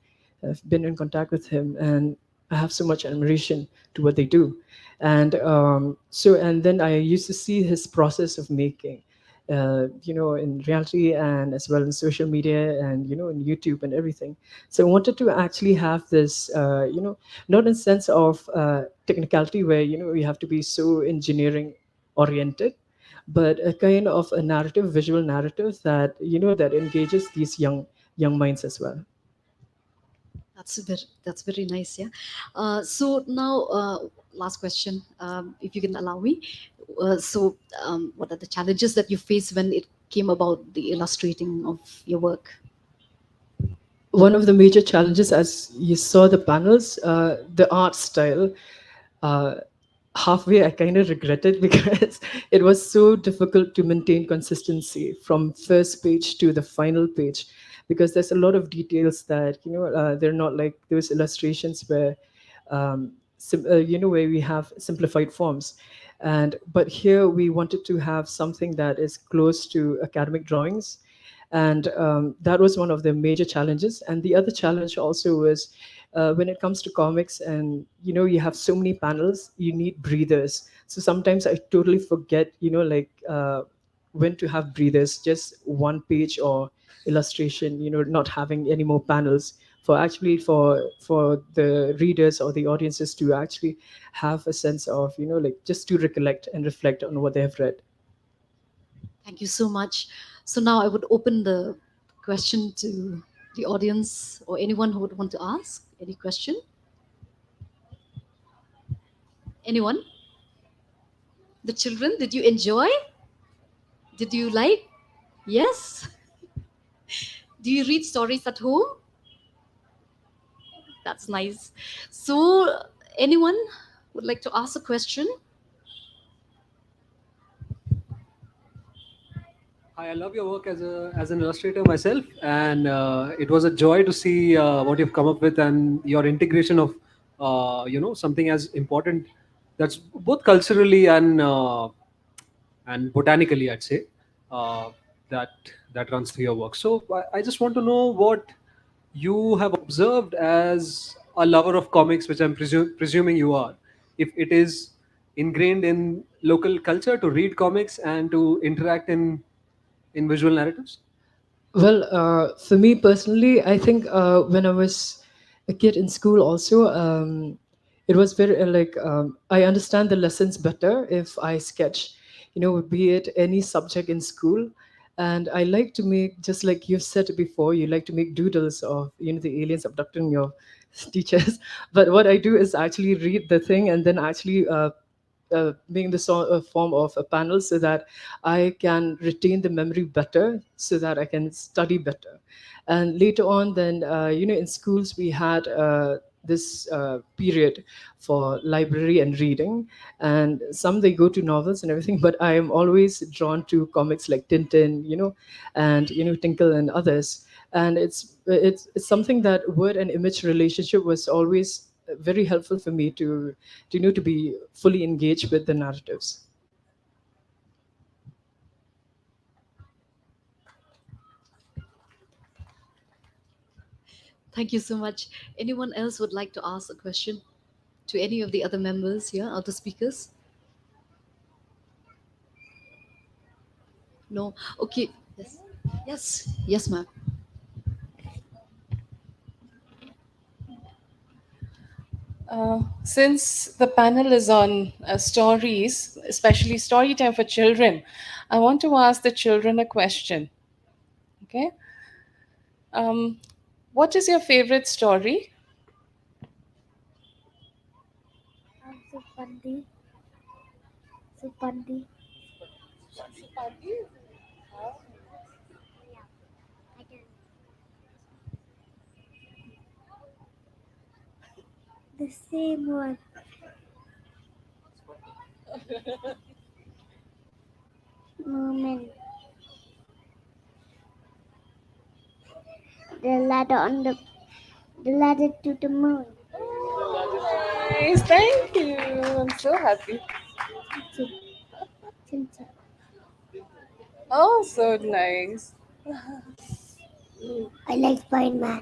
I've been in contact with him, and I have so much admiration to what they do. And and then I used to see his process of making, in reality and as well in social media and in YouTube and everything. So I wanted to actually have this, not in sense of technicality where you have to be so engineering oriented, but a kind of a narrative, visual narrative that that engages these young minds as well. That's very nice. Yeah. So now, last question, if you can allow me. What are the challenges that you faced when it came about the illustrating of your work? One of the major challenges, as you saw the panels, the art style. Uh, Halfway, I kind of regret it because it was so difficult to maintain consistency from first page to the final page, because there's a lot of details that they're not like those illustrations where where we have simplified forms. And but here we wanted to have something that is close to academic drawings, and that was one of the major challenges. And the other challenge also was, when it comes to comics, and you have so many panels, you need breathers. So sometimes I totally forget, when to have breathers, just one page or illustration, not having any more panels, for actually for the readers or the audiences to actually have a sense of, just to recollect and reflect on what they have read. Thank you so much. So now I would open the question to the audience or anyone who would want to ask any question. Anyone? The children, did you enjoy? Did you like? Yes? Do you read stories at home? That's nice. So, anyone would like to ask a question? I love your work as an illustrator myself, and it was a joy to see what you've come up with and your integration of something as important that's both culturally and botanically, I'd say, uh, that that runs through your work. So I just want to know what you have observed as a lover of comics, which I'm presuming you are. If it is ingrained in local culture to read comics and to interact in visual narratives. Well, for me personally, I think when I was a kid in school, also, it was very I understand the lessons better if I sketch, be it any subject in school. And I like to make, just like you said before, you like to make doodles of the aliens abducting your teachers. But what I do is actually read the thing and then actually being the form of a panel, so that I can retain the memory better, so that I can study better. And later on, then, in schools, we had this period for library and reading, and some they go to novels and everything, but I am always drawn to comics like Tintin, and Tinkle and others. And it's something that word and image relationship was always very helpful for me to be fully engaged with the narratives. Thank you so much. Anyone else would like to ask a question to any of the other members here, other speakers? No? Okay. Yes. Yes. Yes, ma'am. Since the panel is on stories, especially story time for children, I want to ask the children a question. Okay. What is your favorite story? Supandi. Supandi. The same one. Moment. the ladder on the ladder to the moon. Nice, thank you. I'm so happy. Oh, so nice. I like Spider-Man.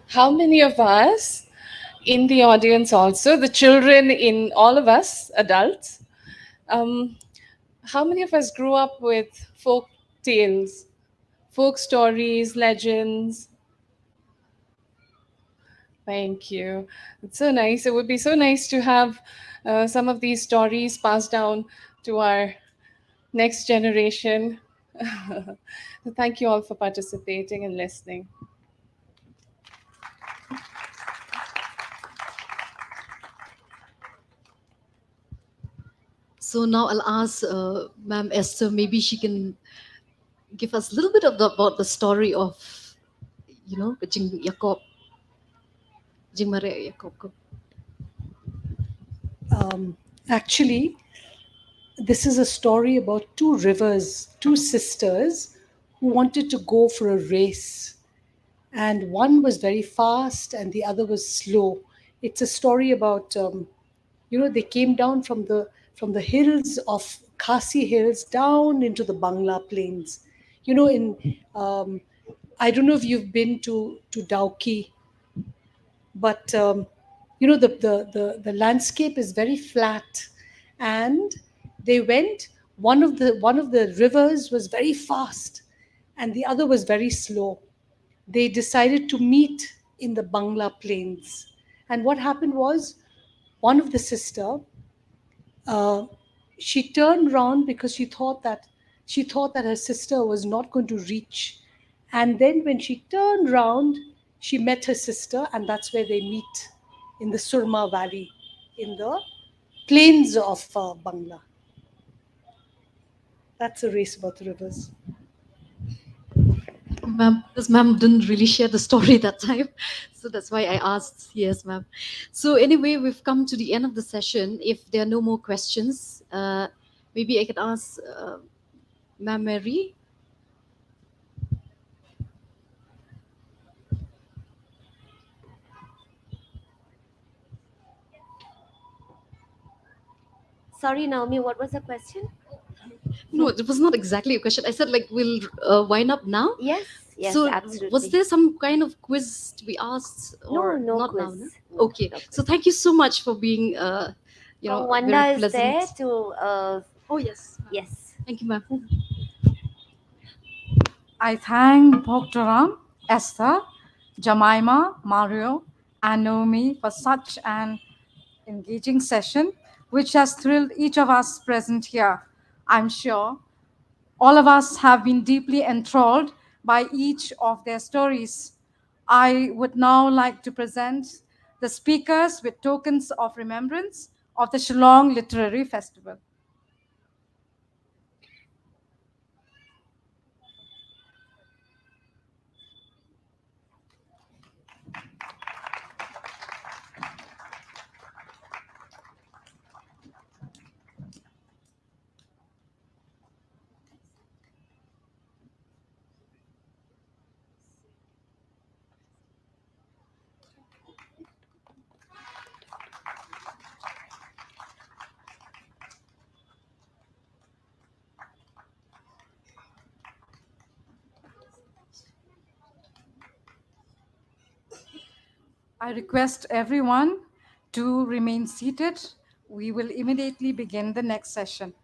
How many of us in the audience, also the children in all of us, adults, how many of us grew up with folk tales, folk stories, legends? Thank you. It's so nice. It would be so nice to have some of these stories passed down to our next generation. Thank you all for participating and listening. So now I'll ask Ma'am Esther, maybe she can give us a little bit about the story of, Jing Jacob, Jing Maria Jacob. Actually, this is a story about two rivers, two sisters who wanted to go for a race. And one was very fast and the other was slow. It's a story about, they came down from the hills of Khasi Hills down into the Bangla Plains. I don't know if you've been to Dauki, but the landscape is very flat, and they went. One of the rivers was very fast, and the other was very slow. They decided to meet in the Bangla Plains, and what happened was, one of the sister, uh, she turned round because she thought that her sister was not going to reach. And then when she turned round, she met her sister, and that's where they meet in the Surma Valley, in the plains of Bangla. That's a race about the rivers. Ma'am, because ma'am didn't really share the story that time. So that's why I asked. Yes, ma'am. So anyway, we've come to the end of the session. If there are no more questions, maybe I could ask Ma'am Mary. Sorry, Naomi, what was the question? No, it was not exactly a question. I said like we'll wind up now. Yes, yes, So absolutely. was there some kind of quiz to be asked or No not quiz. now? No? No, Okay. So thank you so much for being Wanda very is pleasant. there to. Oh yes. Yes. Thank you, ma'am. I thank Bhoktaram, Esther, Jemima, Mario, and Naomi for such an engaging session, which has thrilled each of us present here. I'm sure all of us have been deeply enthralled by each of their stories. I would now like to present the speakers with tokens of remembrance of the Shillong Literary Festival. I request everyone to remain seated. We will immediately begin the next session.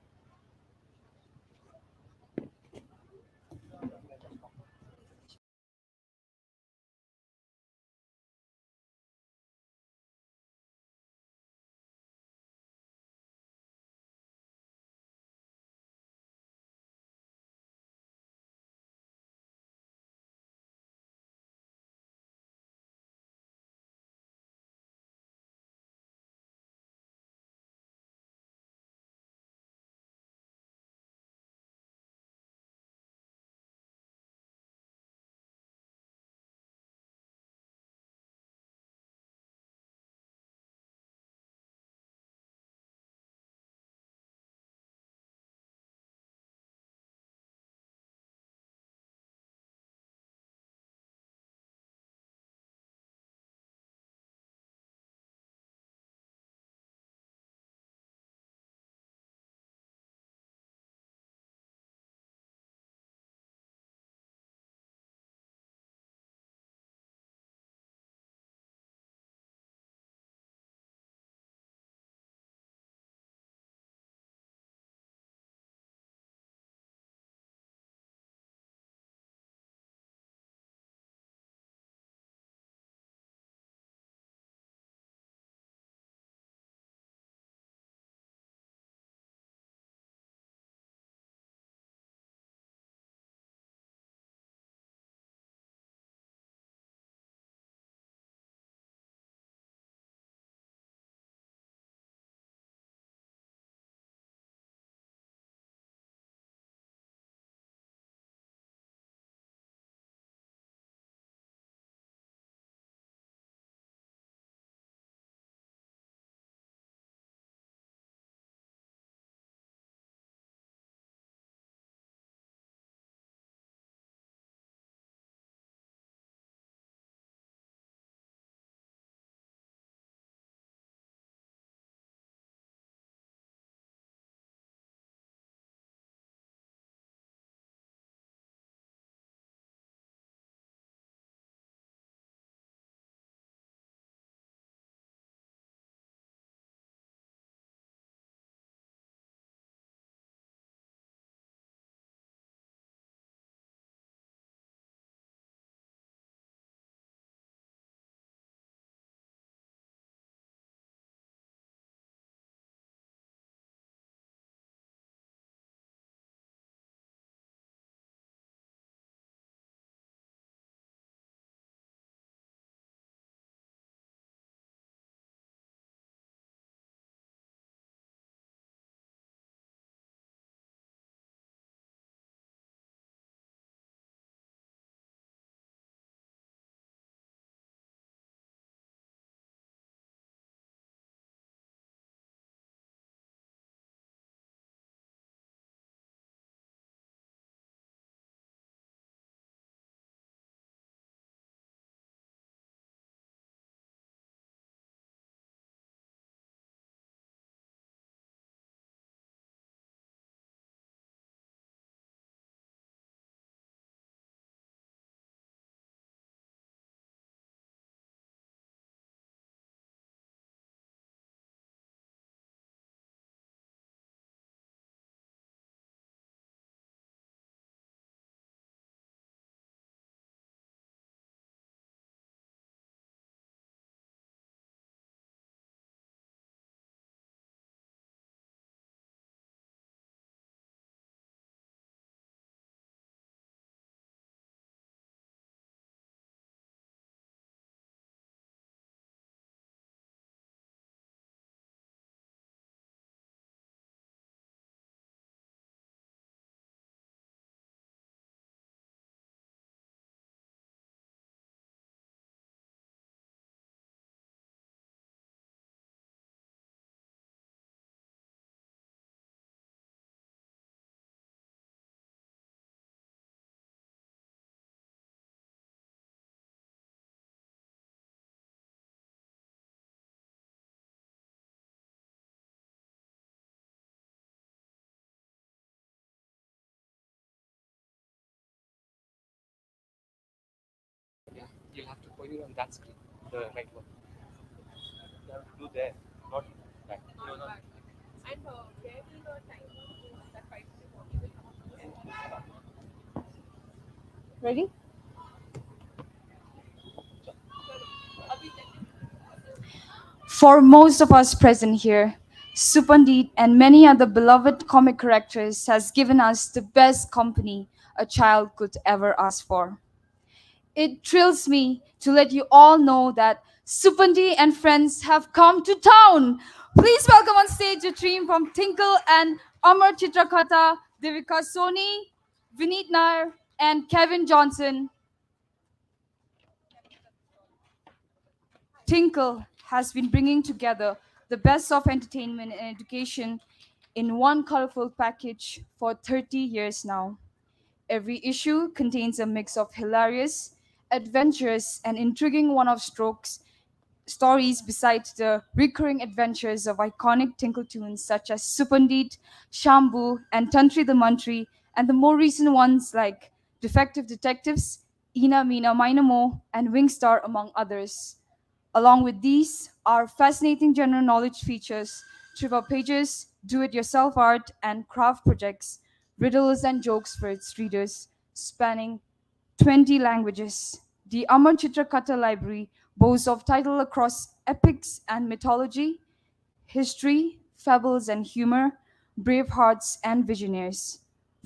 pointing on that screen, the right one. You have to do there, not that. No, no. And where will the time that 5 Ready? For most of us present here, Supandit and many other beloved comic characters has given us the best company a child could ever ask for. It thrills me to let you all know that Supandi and friends have come to town. Please welcome on stage a team from Tinkle and Amar Chitrakata, Devika Soni, Vineet Nair, and Kevin Johnson. Tinkle has been bringing together the best of entertainment and education in one colorful package for 30 years now. Every issue contains a mix of hilarious, adventurous, and intriguing one-off strokes stories besides the recurring adventures of iconic Tinkle tunes such as Supandit, Shambhu, and Tantri the Mantri, and the more recent ones like Defective Detectives, Ina Meena Minamo, and Wingstar, among others. Along with these are fascinating general knowledge features, trivia pages, do-it-yourself art and craft projects, riddles and jokes for its readers, spanning 20 languages. The Amar Chitra Katha Library boasts of titles across epics and mythology, history, fables and humor, brave hearts and visionaries.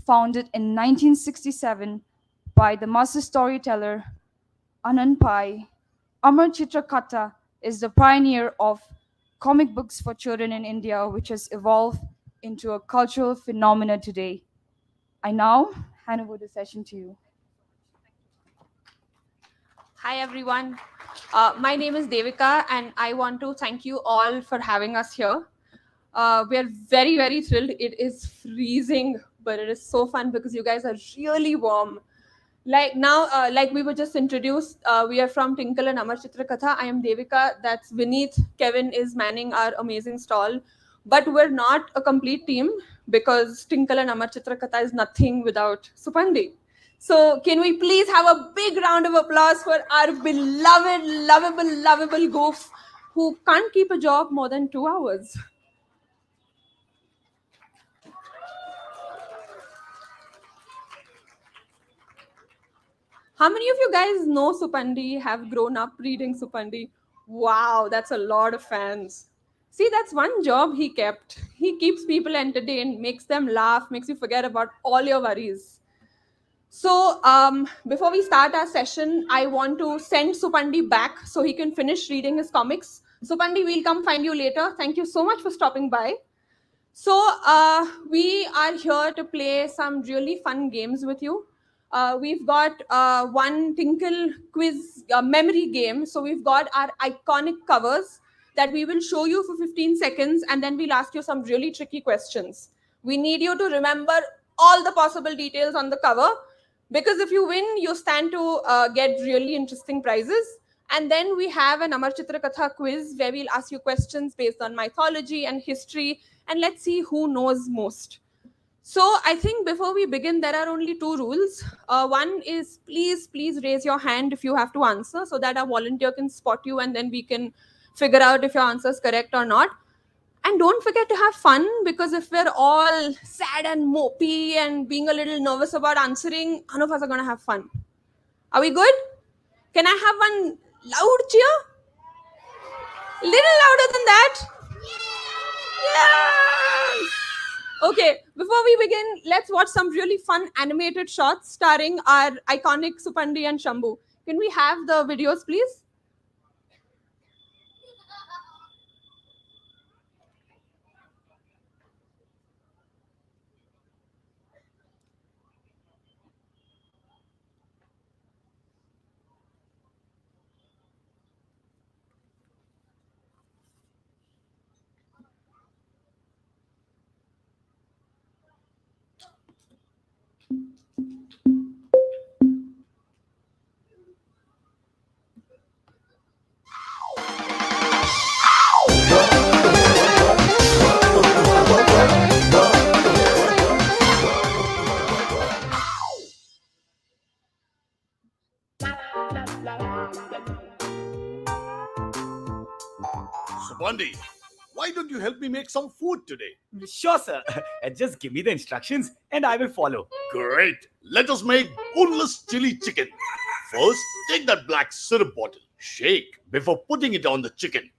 Founded in 1967 by the master storyteller Anand Pai, Amar Chitra Katha is the pioneer of comic books for children in India, which has evolved into a cultural phenomenon today. I now hand over the session to you. Hi everyone. My name is Devika and I want to thank you all for having us here. We are very, very thrilled. It is freezing, but it is so fun because you guys are really warm. Like now, like we were just introduced, we are from Tinkle and Amar Chitra Katha. I am Devika. That's Vineet. Kevin is manning our amazing stall. But we're not a complete team because Tinkle and Amar Chitra Katha is nothing without Supandi. So can we please have a big round of applause for our beloved, lovable goof who can't keep a job more than 2 hours. How many of you guys know Supandi, have grown up reading Supandi? Wow, that's a lot of fans. See, that's one job he kept. He keeps people entertained, makes them laugh, makes you forget about all your worries. So before we start our session, I want to send Supandi back so he can finish reading his comics. Supandi, we'll come find you later. Thank you so much for stopping by. So we are here to play some really fun games with you. We've got one Tinkle quiz memory game. So we've got our iconic covers that we will show you for 15 seconds and then we'll ask you some really tricky questions. We need you to remember all the possible details on the cover because if you win, you stand to get really interesting prizes. And then we have an Amar Chitra Katha quiz where we'll ask you questions based on mythology and history and let's see who knows most. So I think before we begin, there are only 2 rules. One is please raise your hand if you have to answer so that our volunteer can spot you and then we can figure out if your answer is correct or not. And don't forget to have fun because if we're all sad and mopey and being a little nervous about answering, none of us are going to have fun. Are we good? Can I have one loud cheer? Little louder than that? Yes! Okay, before we begin, let's watch some really fun animated shots starring our iconic Supandi and Shambhu. Can we have the videos, please? Supandi, why don't you help me make some food today? Sure, sir. Just give me the instructions and I will follow. Great. Let us make boneless chili chicken. First, take that black syrup bottle. Shake before putting it on the chicken.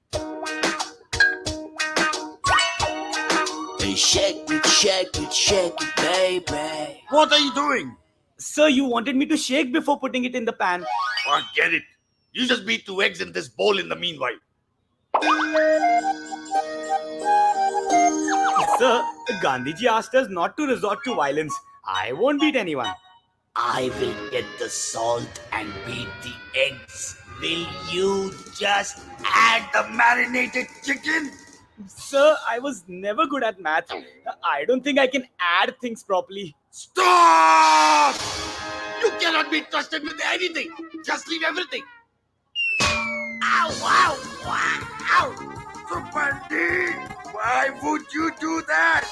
Hey, shake it, baby. What are you doing? Sir, you wanted me to shake before putting it in the pan. Forget it. You just beat 2 eggs in this bowl in the meanwhile. Sir, Gandhiji asked us not to resort to violence. I won't beat anyone. I will get the salt and beat the eggs. Will you just add the marinated chicken? Sir, I was never good at math. I don't think I can add things properly. Stop! You cannot be trusted with anything. Just leave everything. Ow, ow, ow! Supandi, why would you do that?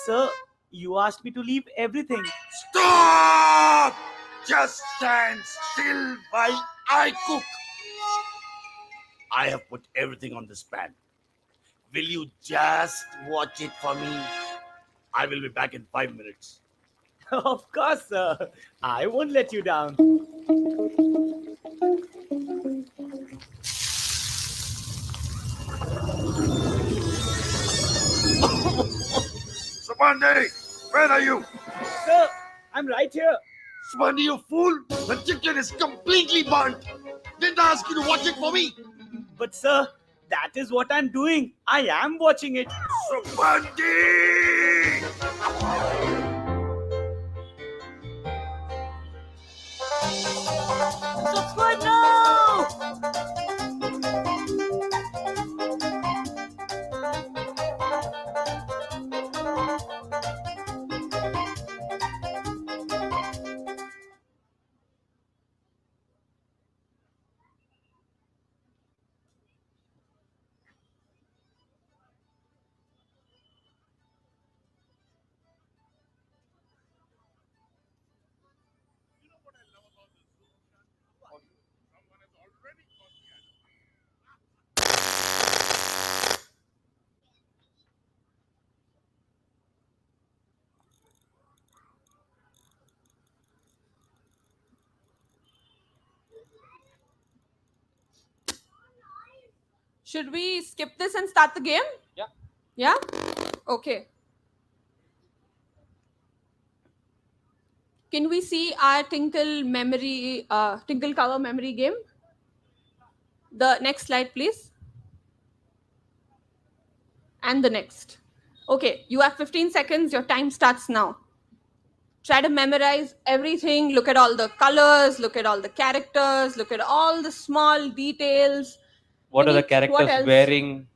Sir, you asked me to leave everything. Stop! Just stand still while I cook. I have put everything on this pan. Will you just watch it for me? I will be back in 5 minutes. Of course, sir. I won't let you down. Supandi, where are you? Sir, I'm right here. Supandi, you fool! The chicken is completely burnt. Didn't I ask you to watch it for me? But sir, that is what I'm doing. I am watching it. Supandi! Subscribe now! Should we skip this and start the game? Yeah. Yeah? Okay. Can we see our Tinkle cover memory game? The next slide, please. And the next. Okay, you have 15 seconds. Your time starts now. Try to memorize everything. Look at all the colors. Look at all the characters. Look at all the small details. What are the Puneet, characters what else? wearing?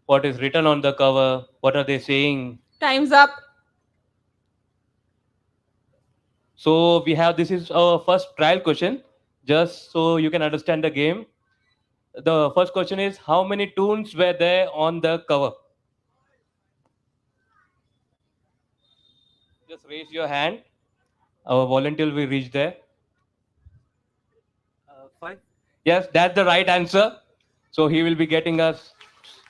What is written on the cover? What are they saying? Time's up. So we have, this is our first trial question, just so you can understand the game. The first question is, how many tunes were there on the cover? Just raise your hand. Our volunteer will reach there. 5. Yes, that's the right answer. So he will be getting a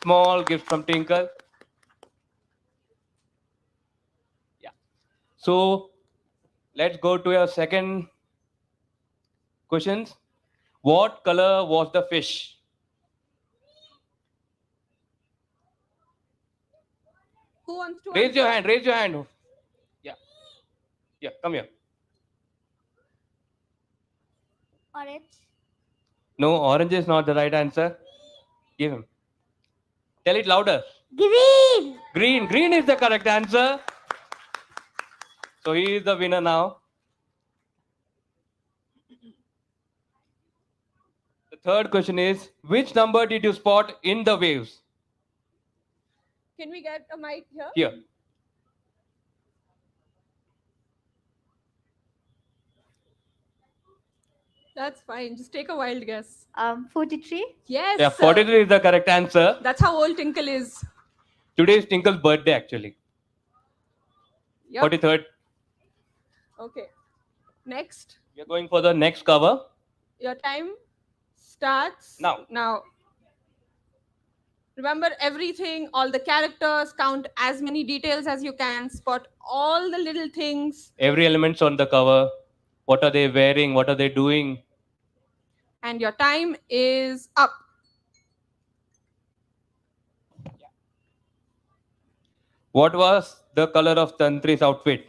small gift from Tinkle. Yeah. So let's go to your second questions. What color was the fish? Who wants to Raise your answer? hand. Raise your hand. Yeah. Yeah. Come here. Orange. No, orange is not the right answer. Give him. Tell it louder. Green. Green. Green is the correct answer. So he is the winner now. The third question is, which number did you spot in the waves? Can we get a mic here? Here. That's fine. Just take a wild guess. 43. Yes. Yeah, 43 is the correct answer. That's how old Tinkle is. Today is Tinkle's birthday actually. Yep. 43rd. Okay. Next. We are going for the next cover. Your time starts now. Remember everything, all the characters, count as many details as you can, spot all the little things, Every element's on the cover. What are they wearing? What are they doing? and your time is up. What was the color of Tantri's outfit?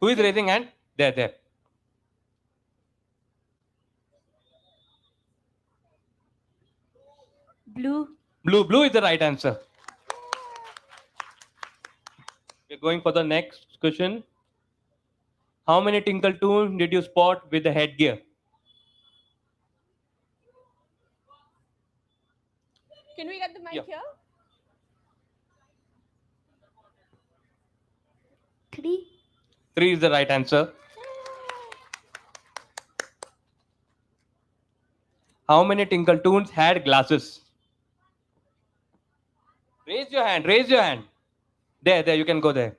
Who is raising hand? There. Blue. Blue is the right answer. We're going for the next question. How many tinkle toons did you spot with the headgear? Can we get the mic here? 3. 3 is the right answer. How many tinkle toons had glasses? Raise your hand. There, you can go there.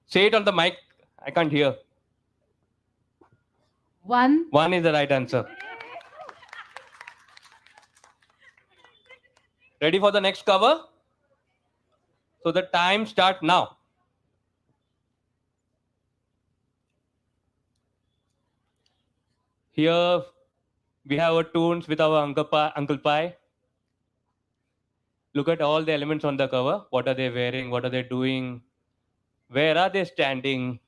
Say it on the mic. I can't hear. 1. 1 is the right answer. Ready for the next cover? So the time starts now. Here we have our toons with our Uncle Pi. Look at all the elements on the cover. What are they wearing? What are they doing? Where are they standing?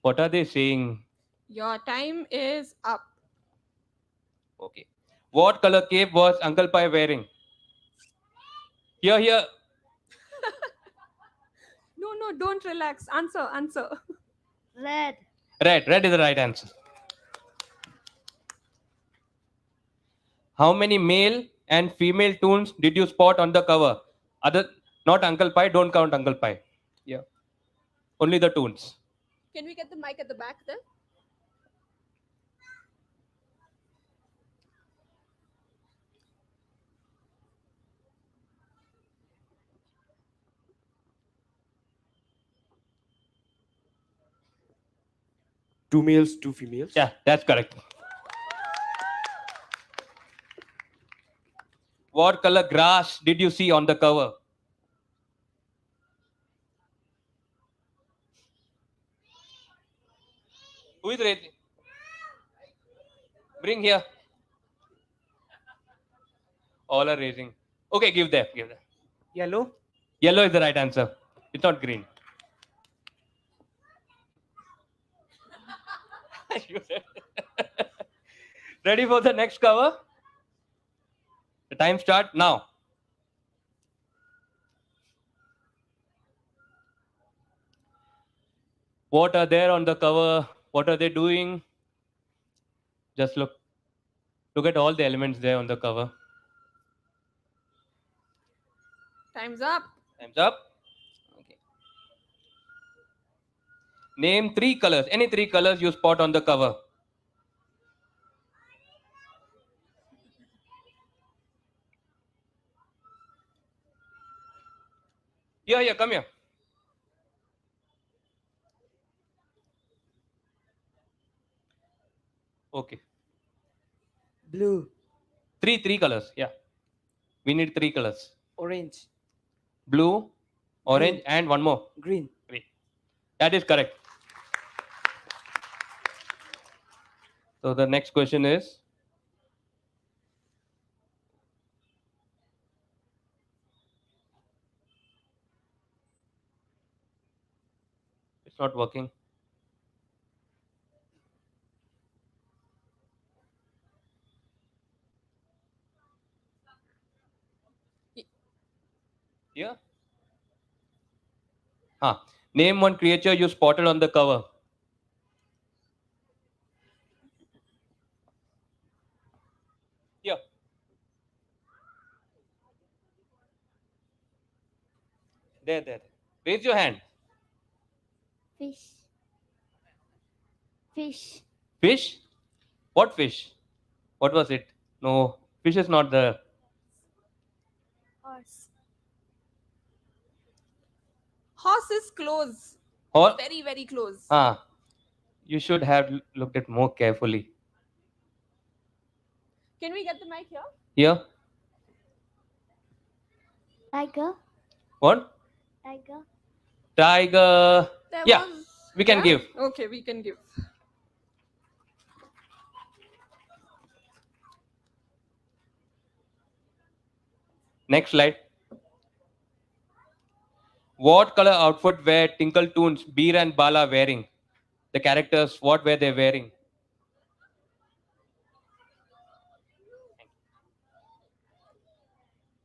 What are they saying? Your time is up. Okay. What color cape was Uncle Pi wearing? Here. No, don't relax. Answer. Red. Red is the right answer. How many male and female toons did you spot on the cover? Not Uncle Pi, don't count Uncle Pi. Yeah. Only the toons. Can we get the mic at the back there? Two males, two females. Yeah, that's correct. What color grass did you see on the cover? Who is raising? Bring here. All are raising. Okay, give them. Yellow. Yellow is the right answer. It's not green. Ready for the next cover? The time starts now. What are there on the cover? What are they doing? Just look at all the elements there on the cover. Time's up. Okay. Name 3 colors. Any 3 colors you spot on the cover. Here, come here. Okay. Blue. Three colors. Yeah. We need 3 colors. Orange. Blue, orange, Green. and one more. Green. That is correct. So the next question is, it's not working. Yeah. Name one creature you spotted on the cover. Yeah. There. Raise your hand. Fish. Fish. Fish? What fish? What was it? No, fish is not there. Horse. Horse is close. Or Very, very close. you should have looked at more carefully. Can we get the mic here? Here, Tiger. what? Tiger. Tiger. There Yeah, was. we can Yeah? give. Okay, we can give. Next slide. What color outfit were Tinkle Toons, Beer and Bala wearing? The characters, what were they wearing?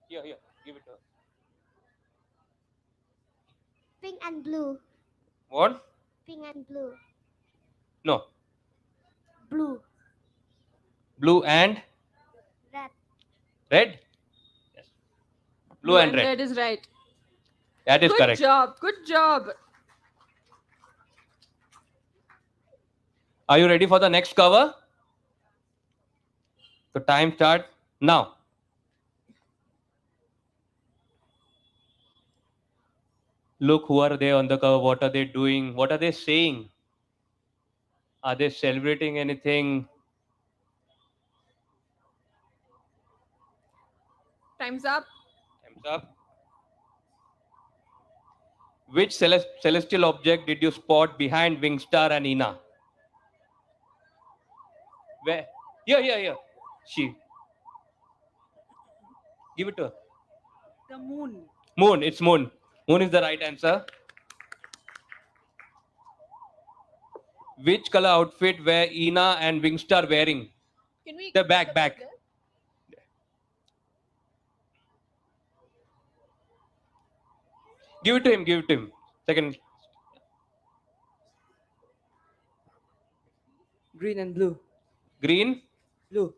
Here, give it to her. Pink and blue. What? Pink and blue. No. Blue. Blue and Red. red? Yes. Blue and red. red is right. That is Good correct. job. Good job. Are you ready for the next cover? The time starts now. Look, who are they on the cover? What are they doing? What are they saying? Are they celebrating anything? Time's up. Time's up. Which celestial object did you spot behind Wingstar and Ina? Where? Here. She. Give it to her. The moon. Moon. It's moon. Moon is the right answer. Which color outfit were Ina and Wingstar wearing? Can we The back. Give it to him. Second. Green and blue. Green. Blue.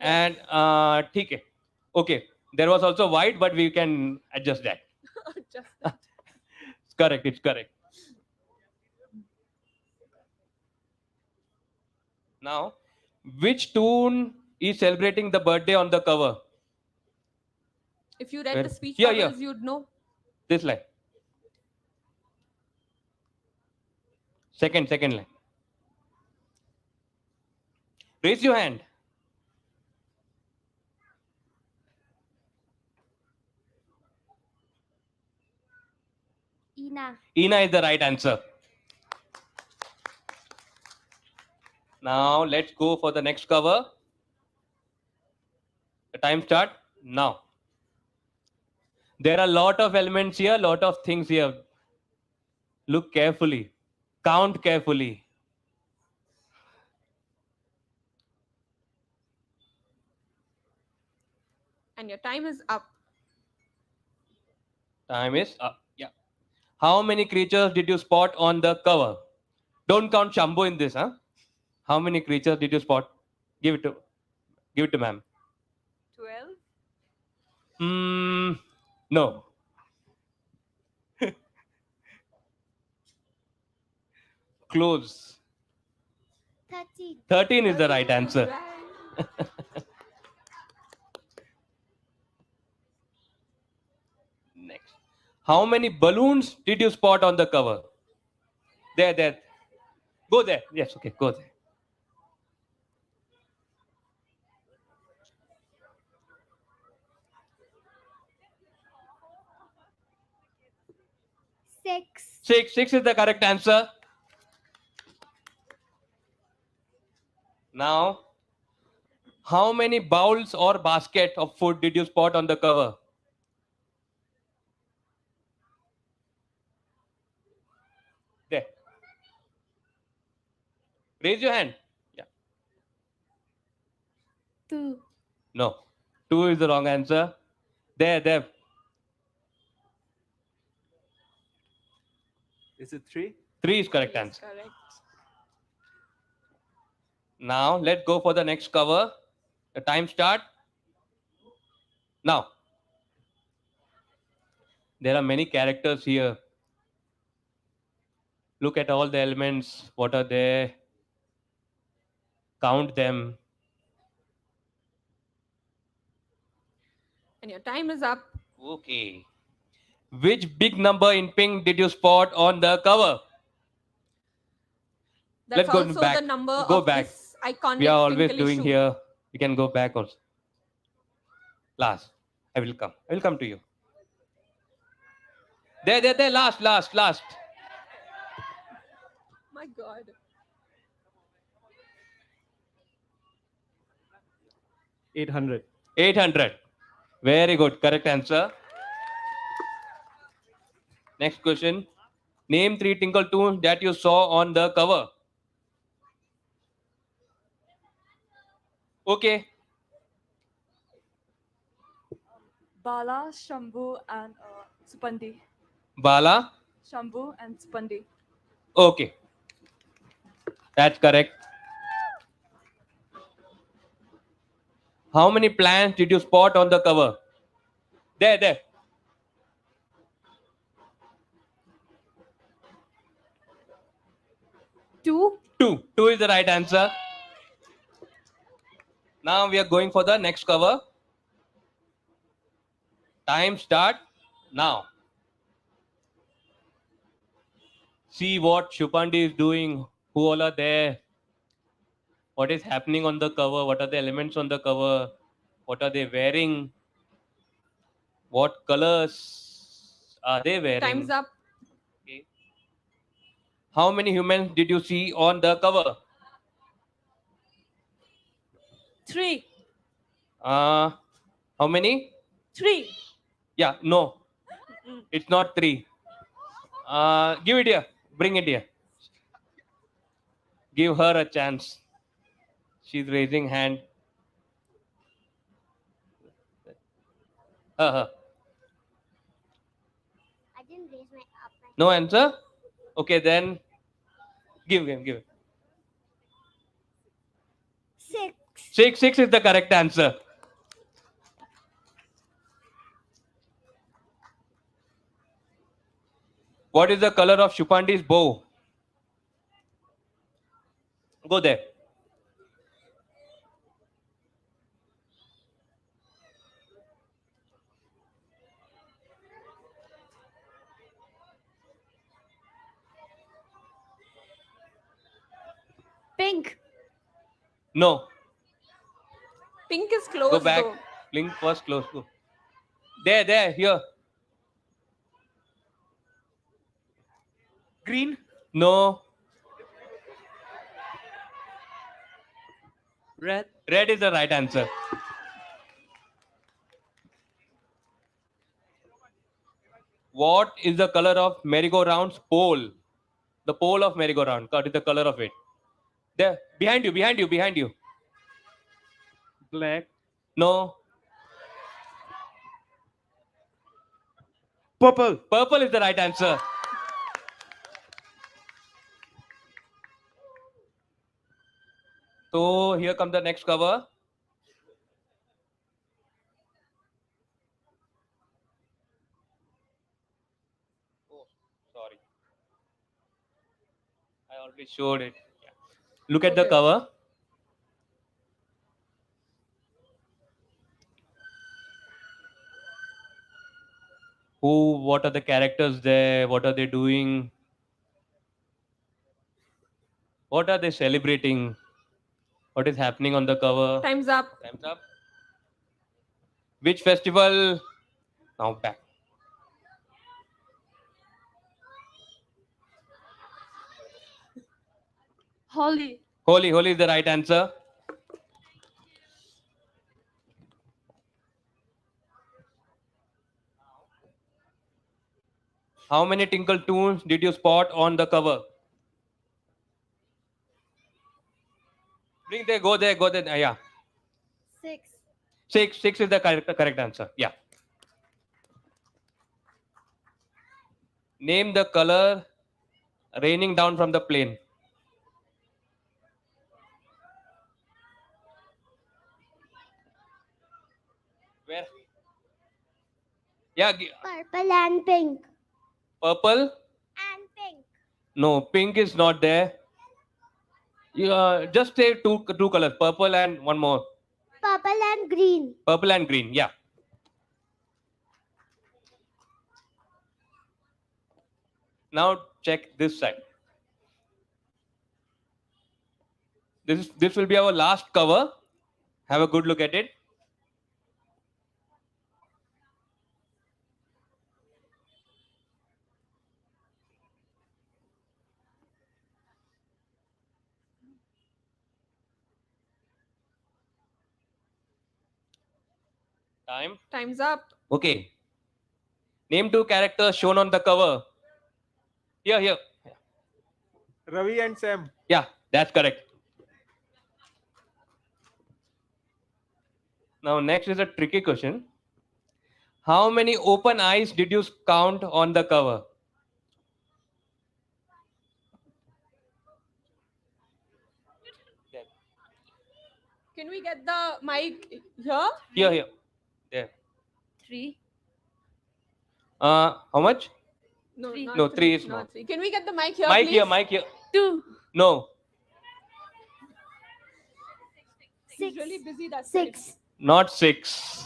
And ठीक है. Okay. There was also white, but we can adjust that. Just that. It's correct. Now, which tune is celebrating the birthday on the cover? If you read Where? the speech Here. bubbles, you'd know. This line. Second line. Raise your hand. Ina. Ina is the right answer. Now let's go for the next cover. The time start now. There are a lot of elements here, lot of things here. Look carefully. Count carefully. And your time is up. Time is up. Yeah. How many creatures did you spot on the cover? Don't count Shambhu in this, huh? How many creatures did you spot? Give it to ma'am. 12. No. Close. 13. 13 is the right answer. Next. How many balloons did you spot on the cover? There. Go there. Yes, okay, go there. Six. Six is the correct answer. Now, how many bowls or basket of food did you spot on the cover? There. Raise your hand. Yeah. 2. No. 2 is the wrong answer. There. Is it 3? 3 is correct answer. Correct. Now, let's go for the next cover. The time start now. There are many characters here. Look at all the elements. What are there? Count them. And your time is up. Okay. Which big number in pink did you spot on the cover? That's Let's go also back. the number Go of back. this iconic We are always twinkly doing shoe. here. We can go back also. Last. I will come. I will come to you. There. Last. My God. 800. 800. Very good. Correct answer. Next question. Name 3 tinkle tunes that you saw on the cover. Okay. Bala, Shambhu, and Supandi. Bala. Shambhu and Supandi. Okay. That's correct. How many plants did you spot on the cover? There. 2. 2. 2 is the right answer. Now we are going for the next cover. Time start now. See what Shupandi is doing. Who all are there? What is happening on the cover? What are the elements on the cover? What are they wearing? What colors are they wearing? Time's up. Okay. How many humans did you see on the cover? 3. How many? 3. Yeah, no. It's not 3. Give it here. Bring it here. Give her a chance. She's raising hand. I didn't raise my up. No answer? Okay, then give him. 6. 6 is the correct answer. What is the color of Shupandi's bow? Go there. Pink. No. Pink is close Go back. though. Blink first, close. Go. There, here. Green. No. Red. Red is the right answer. What is the color of merry-go-round's pole? The pole of merry-go-round. What is the color of it? There. Behind you. Black. No. Purple. Purple is the right answer. So here comes the next cover. Oh, sorry. I already showed it. Yeah. Look at the Okay. cover. What are the characters there? What are they doing? What are they celebrating? What is happening on the cover? Time's up. Time's up. Which festival? Now back. Holly. Holi is the right answer. How many tinkle tunes did you spot on the cover? Bring there, go there. Yeah. 6. 6 is the correct answer. Yeah. Name the color raining down from the plane. Where? Yeah. Purple and pink. Purple? And pink. No, pink is not there. Just say two colors, purple and one more. Purple and green. Purple and green, yeah. Now check this side. This will be our last cover. Have a good look at it. Time. Time's up. Okay. Name 2 characters shown on the cover. Here. Ravi and Sam. Yeah, that's correct. Now next is a tricky question. How many open eyes did you count on the cover? Can we get the mic here? Here. There. 3. How much? No, Three. not No, 3 is not not. 3. Can we get the mic here, Mic please? mic here. 2. No, He's really busy. That's 6. not 6.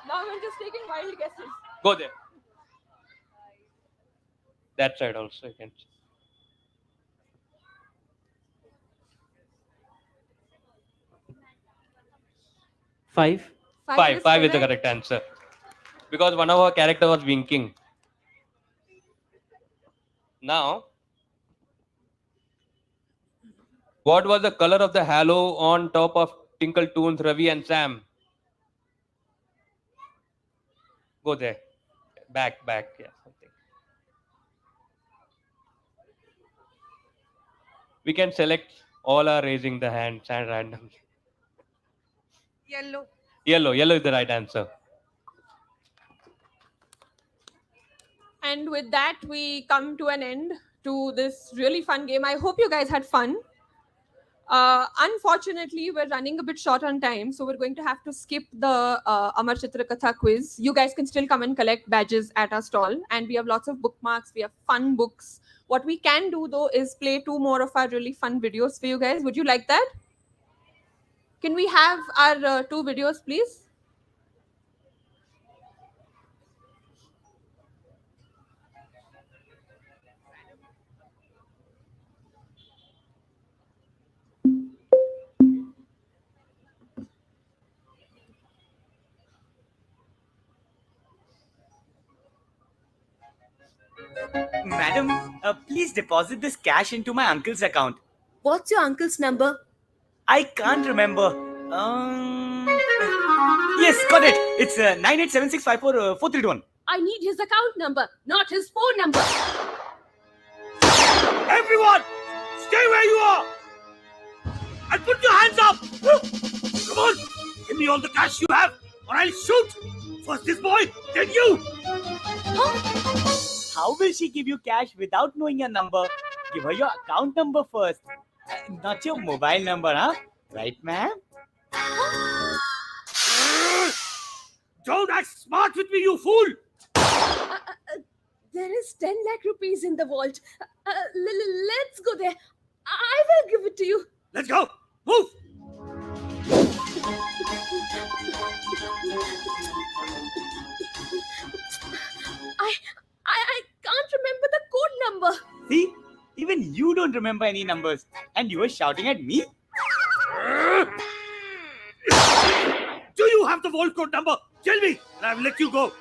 Now I'm just taking wild guesses. Go there. That side also you can. 5. 5 is the correct answer. Because one of our character was winking. Now, what was the color of the halo on top of Tinkle Toons, Ravi and Sam? Go there. Back. Yeah, something. We can select all are raising the hands and randomly. Yellow. Yellow is the right answer. And with that, we come to an end to this really fun game. I hope you guys had fun. Unfortunately, we're running a bit short on time, so we're going to have to skip the Amar Chitra Katha quiz. You guys can still come and collect badges at our stall, and we have lots of bookmarks. We have fun books. What we can do, though, is play 2 more of our really fun videos for you guys. Would you like that? Can we have our 2 videos, please? Madam, please deposit this cash into my uncle's account. What's your uncle's number? I can't remember. Yes, got it. It's 9876544321. I need his account number, not his phone number. Everyone, stay where you are! And put your hands up! Come on, give me all the cash you have, or I'll shoot! First this boy, then you! How will she give you cash without knowing your number? Give her your account number first. Not your mobile number, huh? Right, ma'am? Don't act smart with me, you fool! There is 10 lakh rupees in the vault. Let's go there. I will give it to you. Let's go! Move! I can't remember the code number. See? Even you don't remember any numbers. And you were shouting at me? Do you have the vault code number? Tell me, and I'll let you go.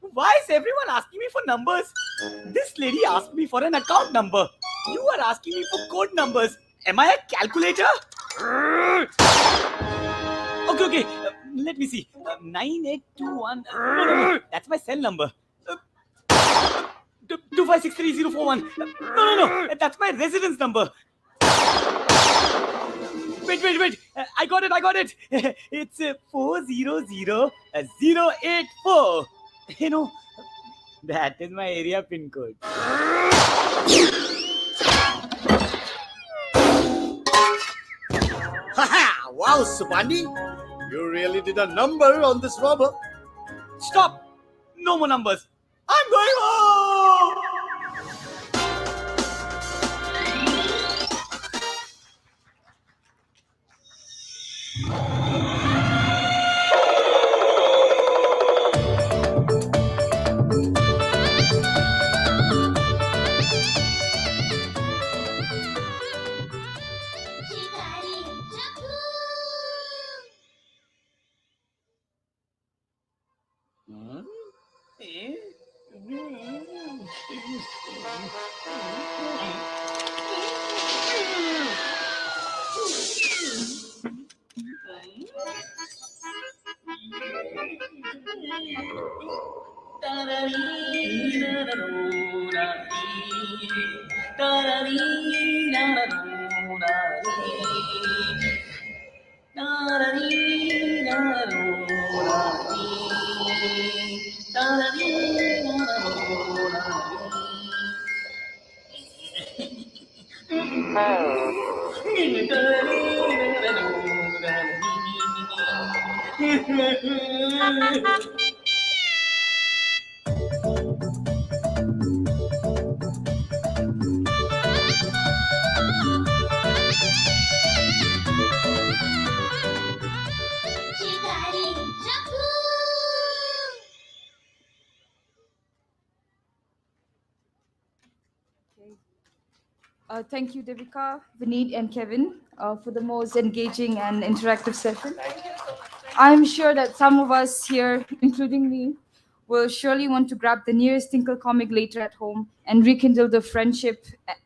Why is everyone asking me for numbers? This lady asked me for an account number. You are asking me for code numbers. Am I a calculator? Okay. Let me see. 9821. No. That's my cell number. 2563041. No. That's my residence number. Wait. I got it. It's 400084. You know, that is my area pin code. Haha! Wow, Supandi! You really did a number on this robber. Stop! No more numbers. I'm going home! Thank you, Devika, Vineet, and Kevin for the most engaging and interactive session. I'm sure that some of us here, including me, will surely want to grab the nearest Tinkle comic later at home and rekindle the friendship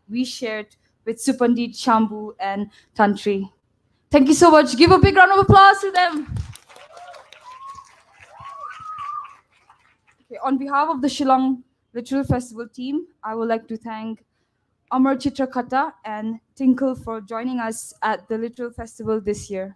we shared with Supandit, Shambu, and Tantri. Thank you so much. Give a big round of applause to them. Okay, on behalf of the Shillong Literary Festival team, I would like to thank Amar Chitrakata and Tinkle for joining us at the Literary Festival this year.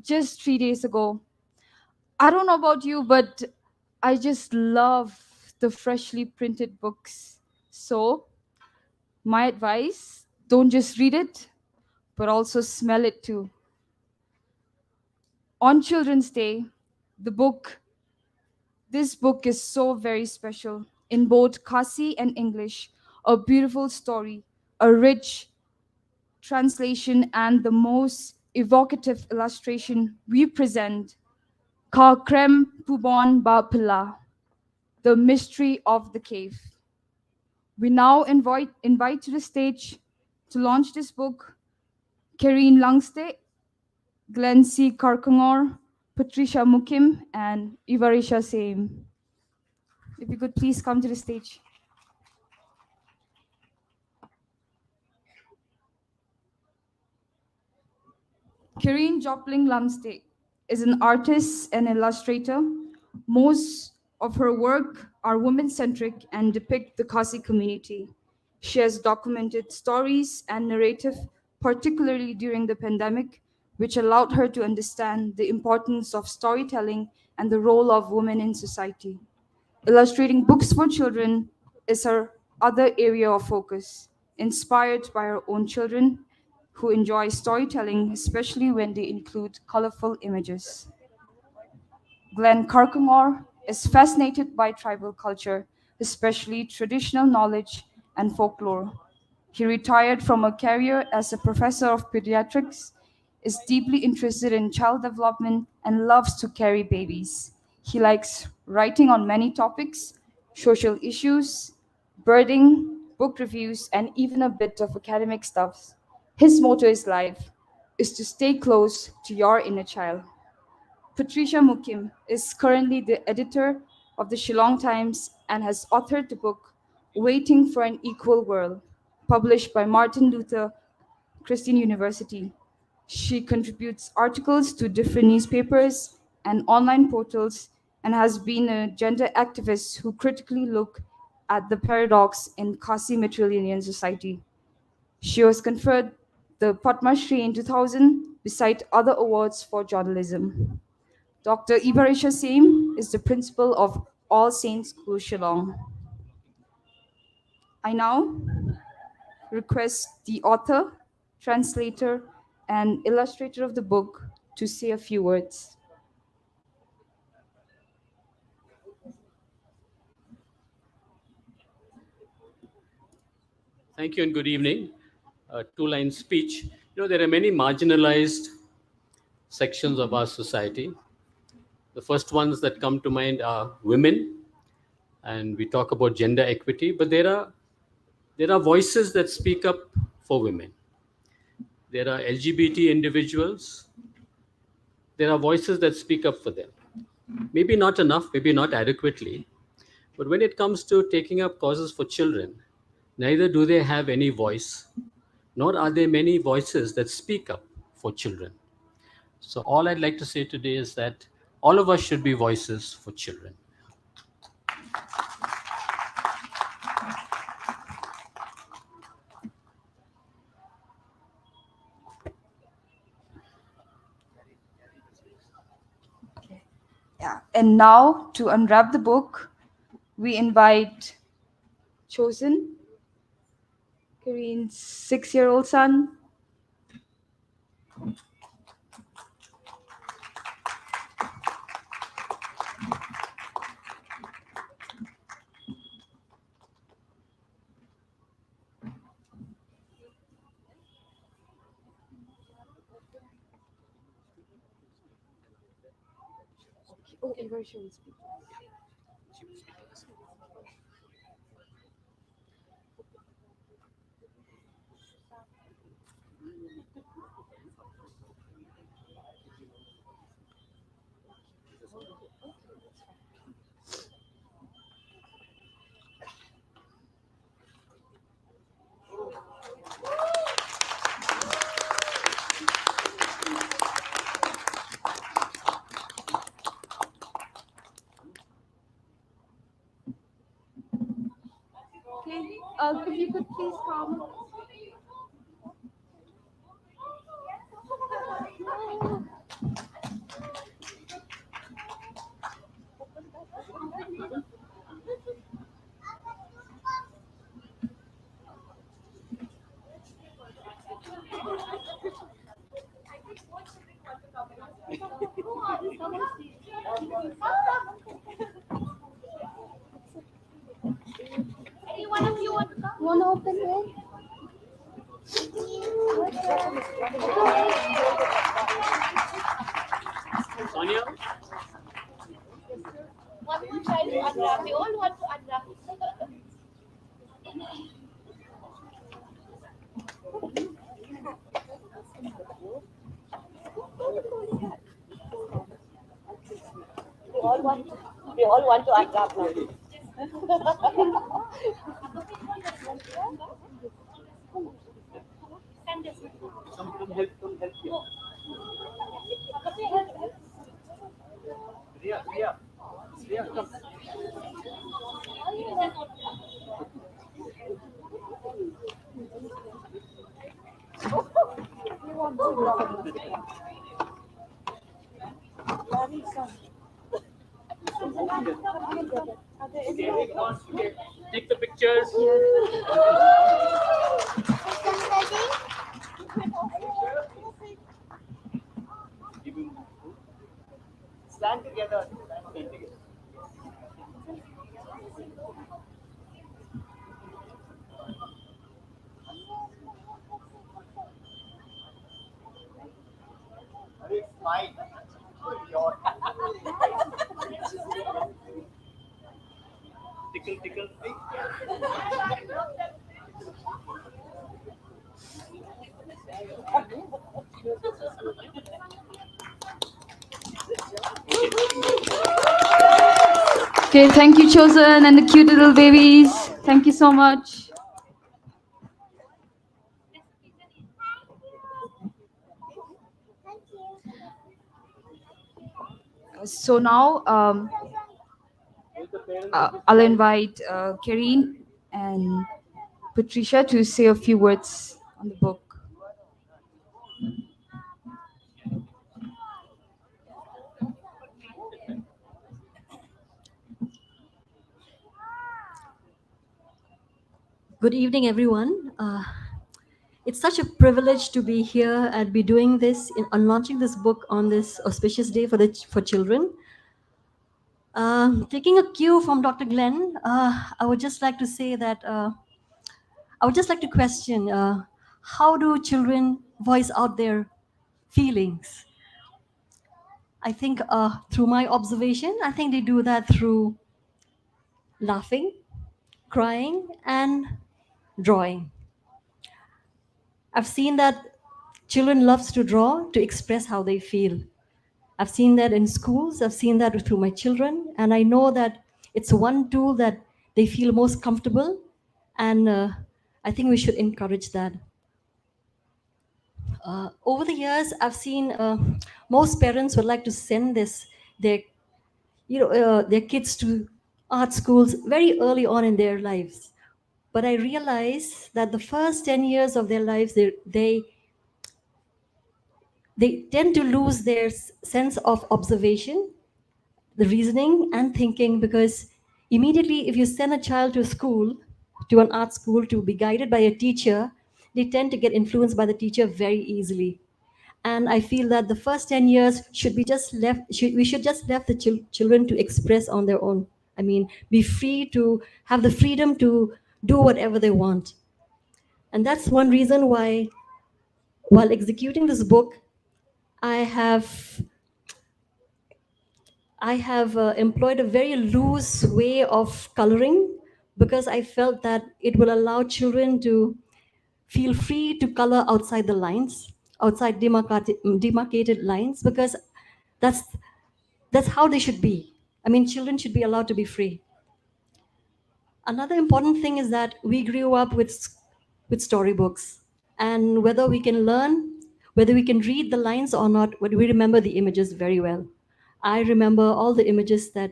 Just 3 days ago, I don't know about you, but I just love the freshly printed books. So, my advice, don't just read it, but also smell it too. On Children's Day, the book, this book is so very special in both Kasi and English. A beautiful story, a rich translation, and the most evocative illustration we present. Ka Krem Pubon Ba Pilla, The Mystery of the Cave. We now invite to the stage to launch this book Karine Langste, Glenn C. Karkangor, Patricia Mukim, and Ivarisha Same. If you could please come to the stage. Karine Jopling Langste is an artist and illustrator. Most of her work are women-centric and depict the Khasi community. She has documented stories and narrative, particularly during the pandemic, which allowed her to understand the importance of storytelling and the role of women in society. Illustrating books for children is her other area of focus, inspired by her own children who enjoy storytelling, especially when they include colorful images. Glenn Carcamore is fascinated by tribal culture, especially traditional knowledge and folklore. He retired from a career as a professor of pediatrics is deeply interested in child development and loves to carry babies. He likes writing on many topics, social issues, birding, book reviews, and even a bit of academic stuff. His motto is life is to stay close to your inner child. Patricia Mukim is currently the editor of the Shillong Times and has authored the book Waiting for an Equal World, published by Martin Luther Christian University. She contributes articles to different newspapers and online portals and has been a gender activist who critically look at the paradox in Kasi matrilineal society. She was conferred the Padma Shri in 2000 beside other awards for journalism. Dr. Ibarisha Singh is the principal of All Saints School Shillong. I now request the author, translator, and illustrator of the book to say a few words. Thank you and good evening. Two-line speech. There are many marginalized sections of our society. The first ones that come to mind are women, and we talk about gender equity, but there are voices that speak up for women. There are LGBT individuals. There are voices that speak up for them. Maybe not enough, maybe not adequately, but when it comes to taking up causes for children, neither do they have any voice, nor are there many voices that speak up for children. So all I'd like to say today is that all of us should be voices for children. Yeah. And now, to unwrap the book, we invite Chosen, Kareen's 6-year-old son. Oh, Ivarsha will speak. Okay, if you could please come. Any one of you want to open it? Sonia? One more child to unwrap. They all want to unwrap. We all want to unwrap now. Come help here. Riya, come. Take the pictures. Stand together. Stand together. Okay, thank you, Chosen, and the cute little babies. Thank you so much. So now I'll invite Karine and Patricia to say a few words on the book. Good evening, everyone. It's such a privilege to be here and be doing this on launching this book on this auspicious day for children. Taking a cue from Dr. Glenn, I would just like to say that I would just like to question how do children voice out their feelings? I think through my observation, I think they do that through laughing, crying, and drawing. I've seen that children loves to draw to express how they feel. I've seen that in schools, I've seen that through my children, and I know that it's one tool that they feel most comfortable, and I think we should encourage that. Over the years, I've seen most parents would like to send their kids to art schools very early on in their lives. But I realize that the first 10 years of their lives, they tend to lose their sense of observation, the reasoning and thinking, because immediately if you send a child to school, to an art school, to be guided by a teacher, they tend to get influenced by the teacher very easily. And I feel that the first 10 years should be just left, we should just left the children to express on their own. I mean, be free to have the freedom to do whatever they want. And that's one reason why, while executing this book, I have employed a very loose way of coloring, because I felt that it will allow children to feel free to color outside the lines, outside demarcated lines, because that's how they should be. I mean, children should be allowed to be free. Another important thing is that we grew up with storybooks, and whether we can learn, whether we can read the lines or not, but we remember the images very well. I remember all the images that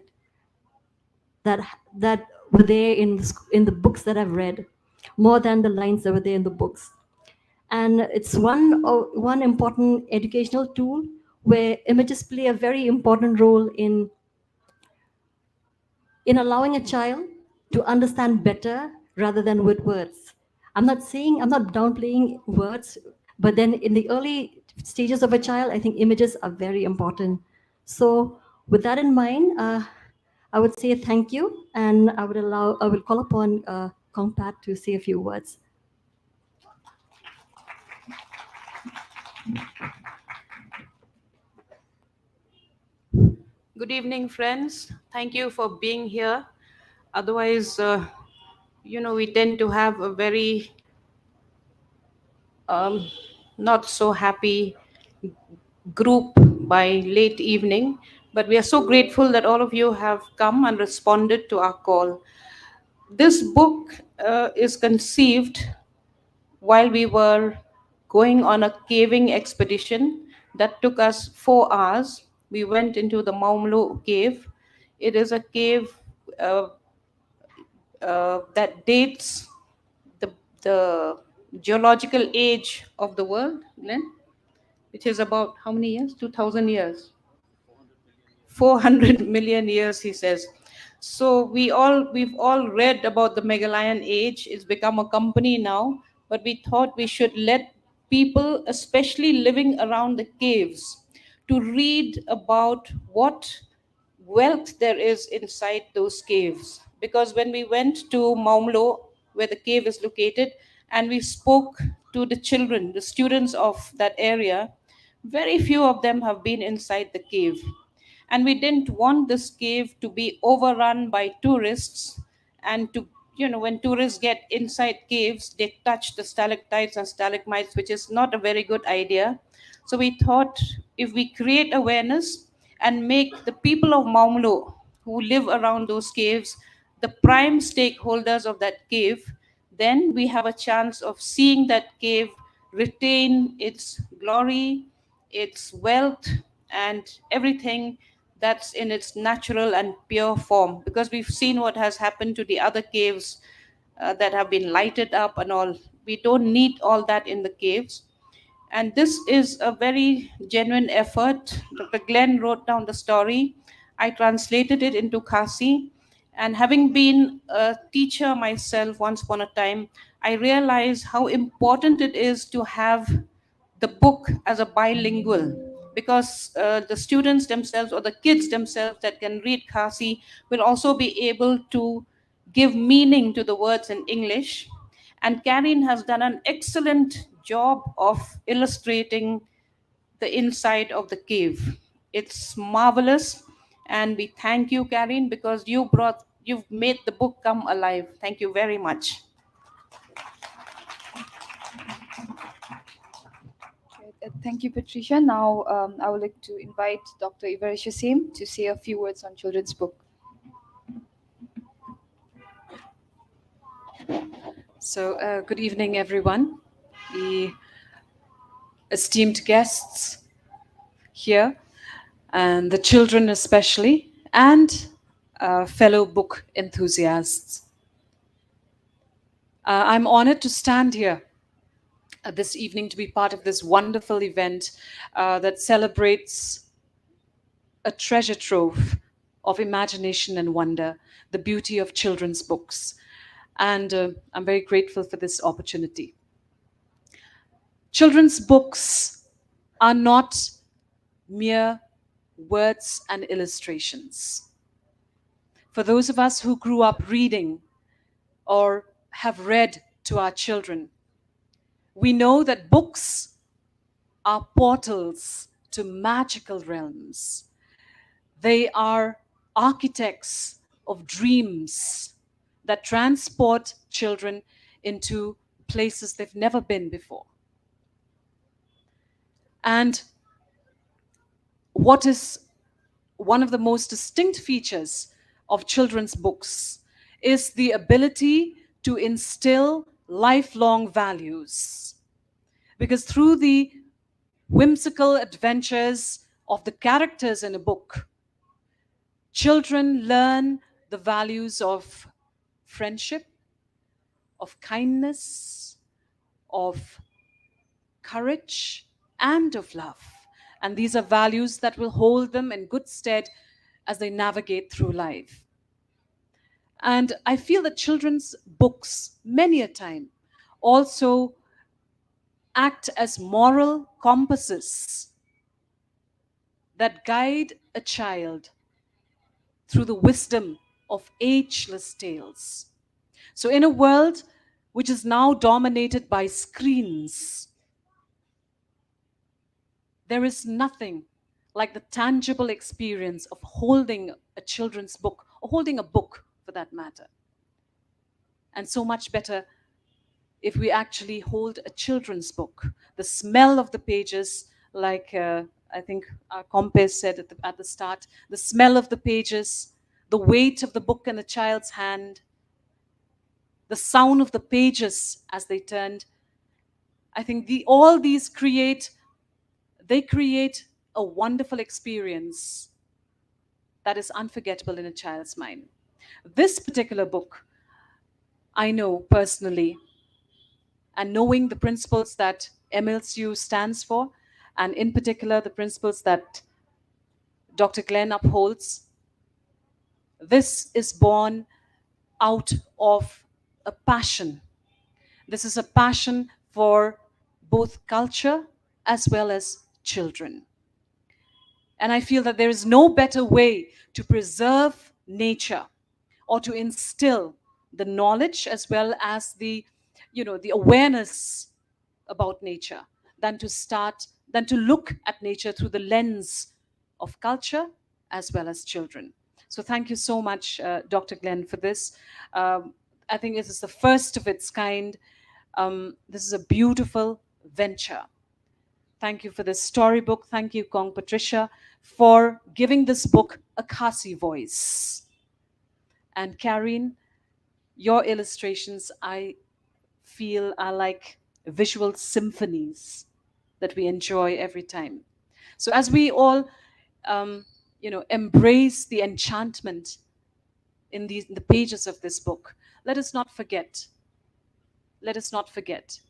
were there in the books that I've read, more than the lines that were there in the books. And it's one important educational tool where images play a very important role in allowing a child to understand better rather than with words. I'm not downplaying words, but then in the early stages of a child, I think images are very important. So with that in mind, I would say thank you, and I will call upon Kongpat to say a few words. Good evening, friends. Thank you for being here. Otherwise, we tend to have a very not so happy group by late evening. But we are so grateful that all of you have come and responded to our call. This book is conceived while we were going on a caving expedition that took us 4 hours. We went into the Maumlo cave. It is a cave that dates the geological age of the world, Glenn, which is about how many years? 2,000 years. 400 million years, he says. So we've all read about the Meghallian age. It's become a company now, but we thought we should let people, especially living around the caves, to read about what wealth there is inside those caves. Because when we went to Maumlo, where the cave is located, and we spoke to the children, the students of that area, Very few of them have been inside the cave. And we didn't want this cave to be overrun by tourists and to, when tourists get inside caves, they touch the stalactites and stalagmites, which is not a very good idea. So we thought if we create awareness and make the people of Maumlo who live around those caves the prime stakeholders of that cave, then we have a chance of seeing that cave retain its glory, its wealth, and everything that's in its natural and pure form. Because we've seen what has happened to the other caves that have been lighted up and all. We don't need all that in the caves. And this is a very genuine effort. Dr. Glenn wrote down the story. I translated it into Khasi. And having been a teacher myself once upon a time, I realized how important it is to have the book as a bilingual, because the students themselves or the kids themselves that can read Khasi will also be able to give meaning to the words in English. And Karin has done an excellent job of illustrating the inside of the cave. It's marvelous, and we thank you, Karin, because you've made the book come alive. Thank you very much. Thank you, Patricia. Now I would like to invite Dr. Ivarisha Sim to say a few words on children's book. So, good evening, everyone. The esteemed guests here, and the children especially, and fellow book enthusiasts. I'm honored to stand here this evening to be part of this wonderful event that celebrates a treasure trove of imagination and wonder, the beauty of children's books. And I'm very grateful for this opportunity. Children's books are not mere words and illustrations. For those of us who grew up reading or have read to our children, we know that books are portals to magical realms. They are architects of dreams that transport children into places they've never been before. And what is one of the most distinct features of children's books is the ability to instill lifelong values. Because through the whimsical adventures of the characters in a book, children learn the values of friendship, of kindness, of courage, and of love. And these are values that will hold them in good stead as they navigate through life. And I feel that children's books, many a time, also act as moral compasses that guide a child through the wisdom of ageless tales. So in a world which is now dominated by screens, there is nothing like the tangible experience of holding a children's book, or holding a book for that matter. And so much better if we actually hold a children's book. The smell of the pages, like I think our compere said at the start, the smell of the pages, the weight of the book in a child's hand, the sound of the pages as they turned. I think all these create a wonderful experience that is unforgettable in a child's mind. This particular book, I know personally, and knowing the principles that MLCU stands for, and in particular the principles that Dr. Glenn upholds, this is born out of a passion. This is a passion for both culture as well as children. And I feel that there is no better way to preserve nature or to instill the knowledge as well as the awareness about nature than to start than to look at nature through the lens of culture as well as children. So thank you so much, Dr. Glenn, for this. I think this is the first of its kind. This is a beautiful venture. Thank you for this storybook. Thank you, Kong Patricia, for giving this book a Khasi voice. And Karine, your illustrations, I feel, are like visual symphonies that we enjoy every time. So as we all, embrace the enchantment in the pages of this book, let us not forget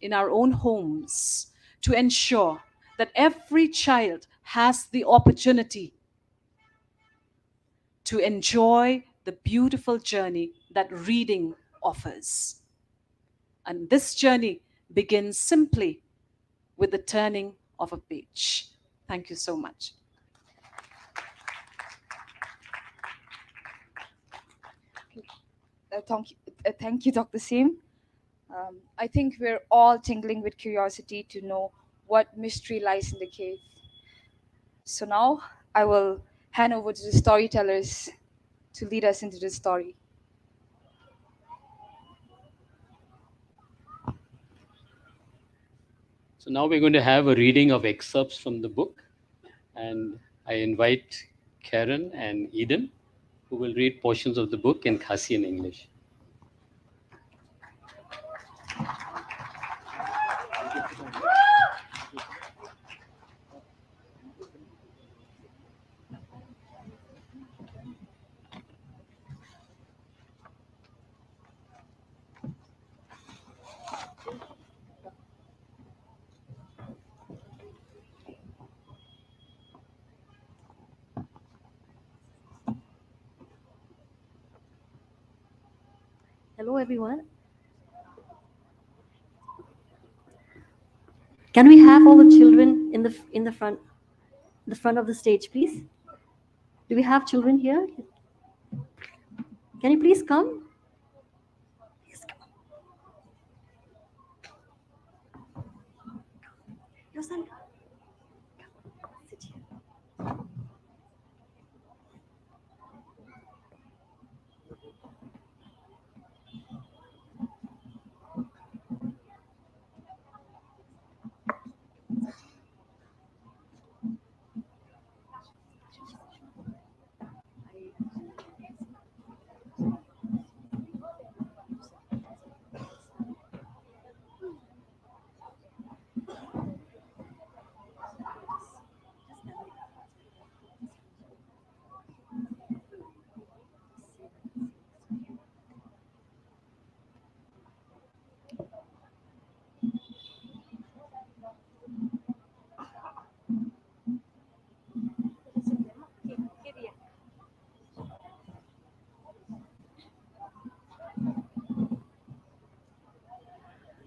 in our own homes to ensure that every child has the opportunity to enjoy the beautiful journey that reading offers. And this journey begins simply with the turning of a page. Thank you so much. Thank you, Dr. Sim. I think we're all tingling with curiosity to know what mystery lies in the cave. So now I will hand over to the storytellers to lead us into the story. So now we're going to have a reading of excerpts from the book. And I invite Karen and Eden, who will read portions of the book in Khasi and English. Hello, everyone. Can we have all the children in the front of the stage, please? Do we have children here? Can you please come? Please come. Your son. Come. Sit here.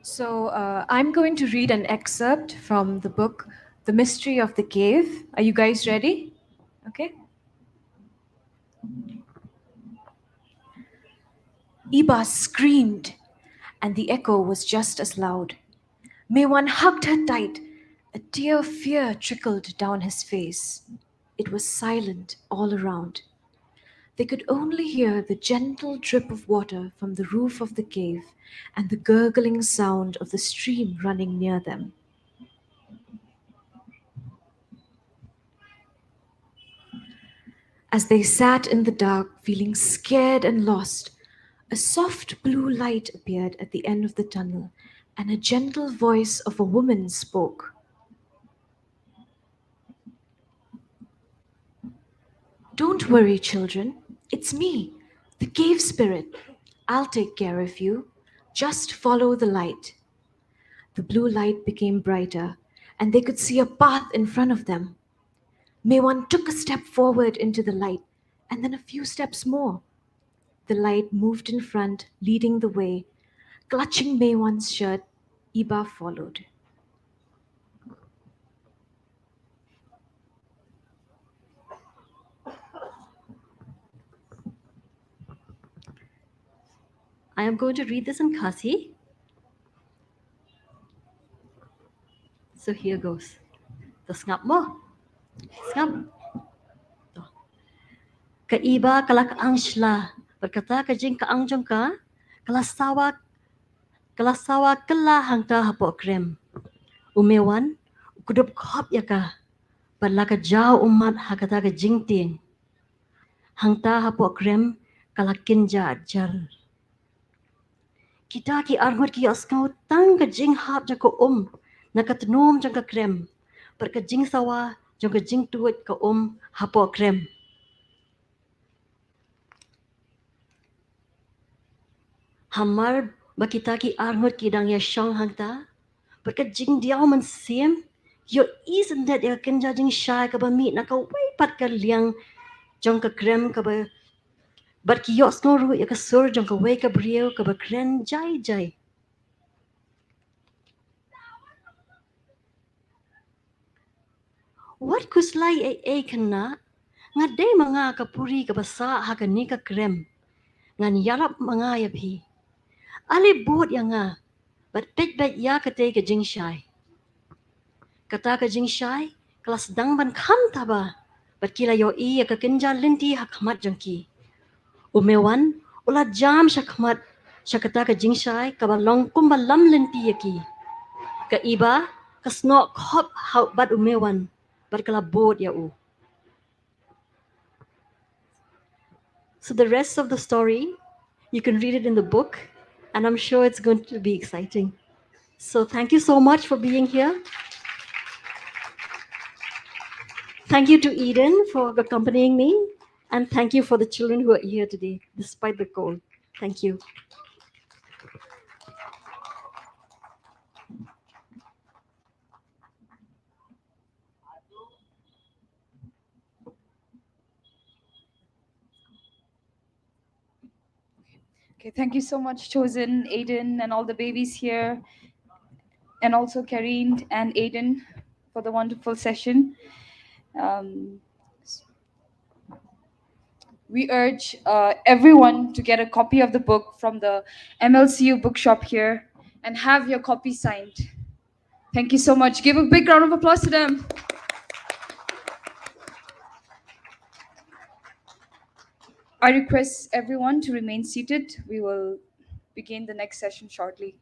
So I'm going to read an excerpt from the book, The Mystery of the Cave. Are you guys ready? Okay. Iba screamed, and the echo was just as loud. Maywan hugged her tight. A tear of fear trickled down his face. It was silent all around. They could only hear the gentle drip of water from the roof of the cave and the gurgling sound of the stream running near them. As they sat in the dark, feeling scared and lost, a soft blue light appeared at the end of the tunnel, and a gentle voice of a woman spoke. Don't worry, children. It's me, the cave spirit. I'll take care of you. Just follow the light. The blue light became brighter, and they could see a path in front of them. Maywan took a step forward into the light, and then a few steps more. The light moved in front, leading the way. Clutching Maywan's shirt, Iba followed. I am going to read this in Khasi. So here goes. Terus ngap mo. Ngap. Kaiba kalak angshla. Berkata kajing kaang jong ka. Kalasawa kala hangta hapo krem. Umewan. Kudup kop ya ka. Padla ka jauh umat hakata ka jingting. Hangta hapo krem kalakinja jal. Kita ki arngot ki askau tang ka jing hap jako nakatenom jang ka krem. Per ka jing sawa jang ka jing tuit ka hapo krem. Hamar bakita ki arngot ki dang ya shang hangta. Per ka jing diao man sim. Yo isn't that ya kenja jing shy ka ba meet na ka way pat ka liang jang ka krem ka ba. But ki yos no ru ya ka sur jang ka way ka brio ka ba kren jai jai. What kuslay ay kana? Nga day mga kapuri kabasa hakani ka krem. Ngan yarap mga yapi. Ali buot ya nga. But bet ya kate ka jing shy. Kata ka jing shy, kelas dang ban kam taba. But kila yo iya ka kenja linti hakmat jangki. Umewan, ula jam syakmat. Siya kata ka jing shy, kabalong kumbalam linti yaki. Ka iba, kasno kop haut bad umewan. But kala buot ya u. So the rest of the story, you can read it in the book, and I'm sure it's going to be exciting. So thank you so much for being here. Thank you to Eden for accompanying me, and thank you for the children who are here today, despite the cold. Thank you. Okay, thank you so much, Chosen, Aiden, and all the babies here, and also Karine and Aiden for the wonderful session. Um, we urge everyone to get a copy of the book from the MLCU bookshop here and have your copy signed. Thank you so much. Give a big round of applause to them. I request everyone to remain seated. We will begin the next session shortly.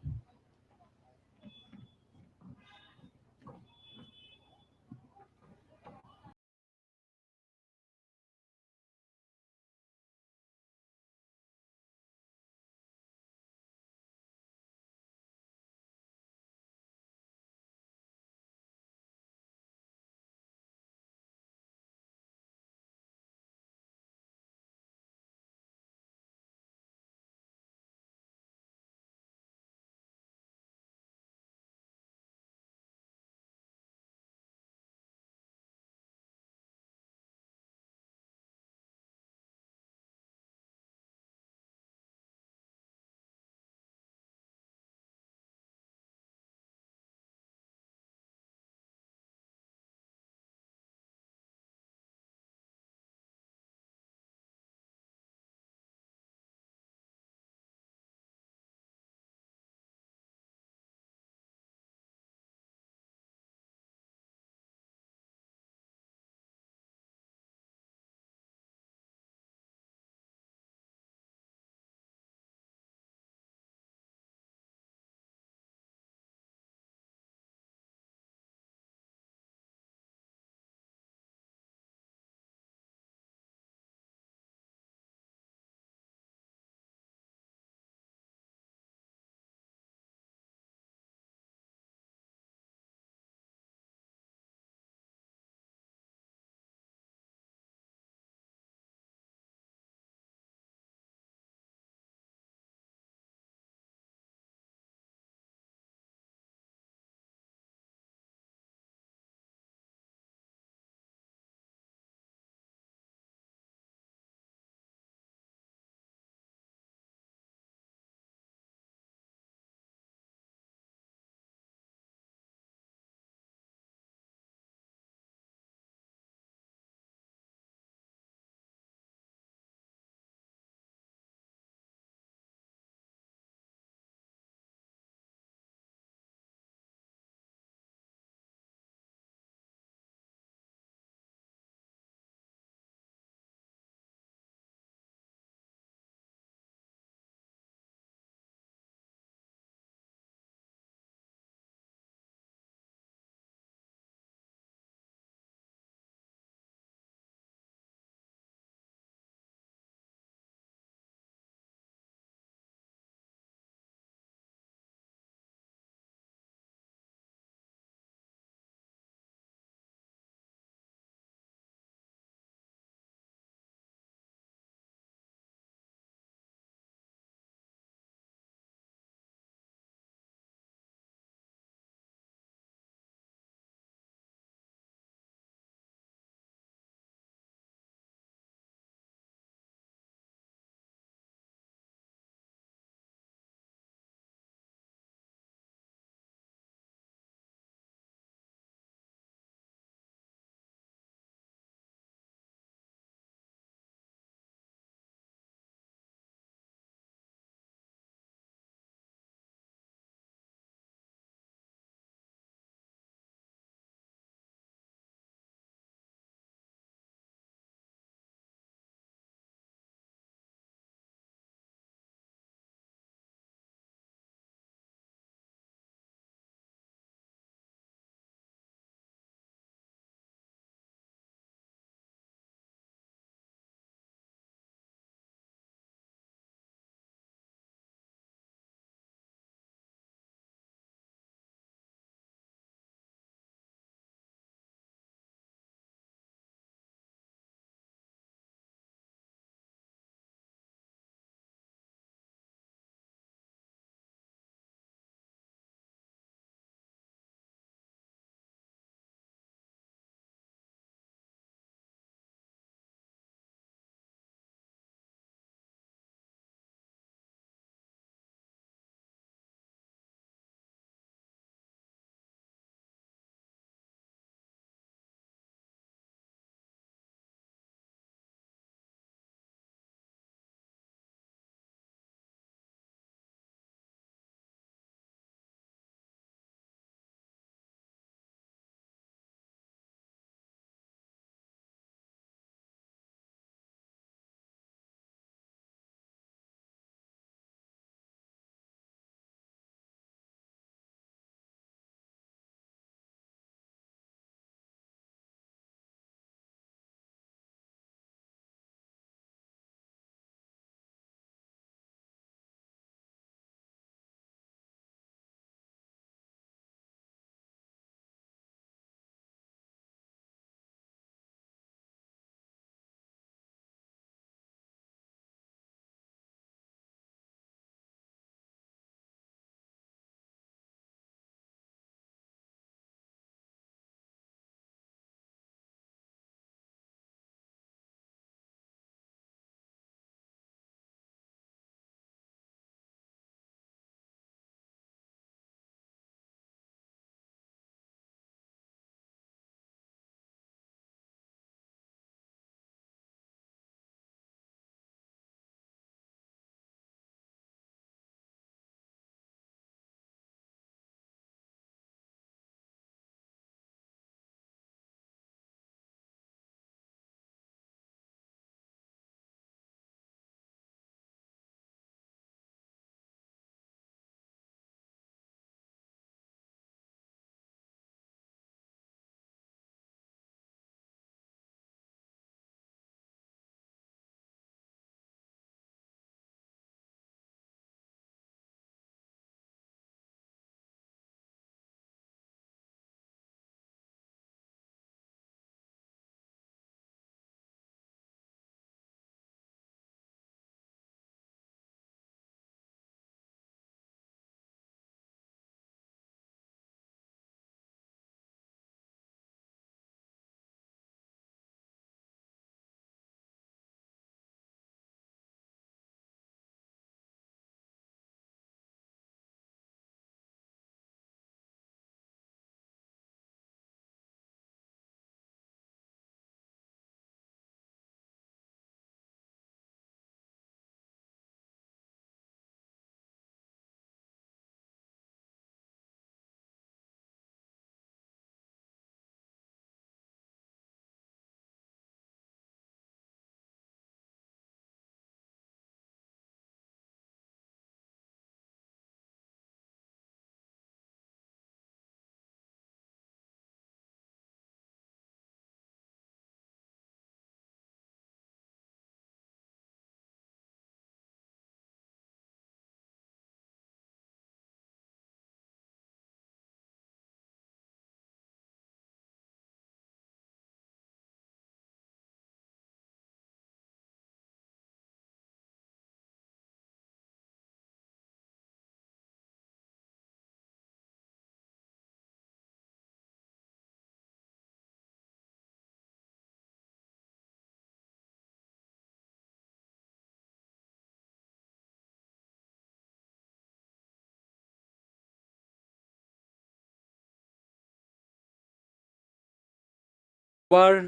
are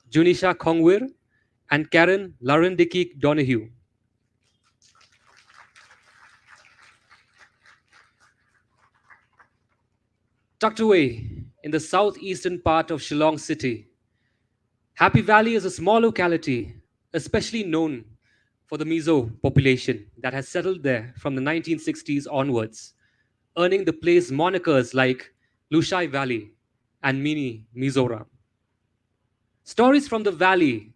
Junisha Khongwir and Karen Larendiki Donahue. Tucked away in the southeastern part of Shillong city, Happy Valley is a small locality, especially known for the Mizo population that has settled there from the 1960s onwards, earning the place monikers like Lushai Valley and Mini Mizoram. Stories from the valley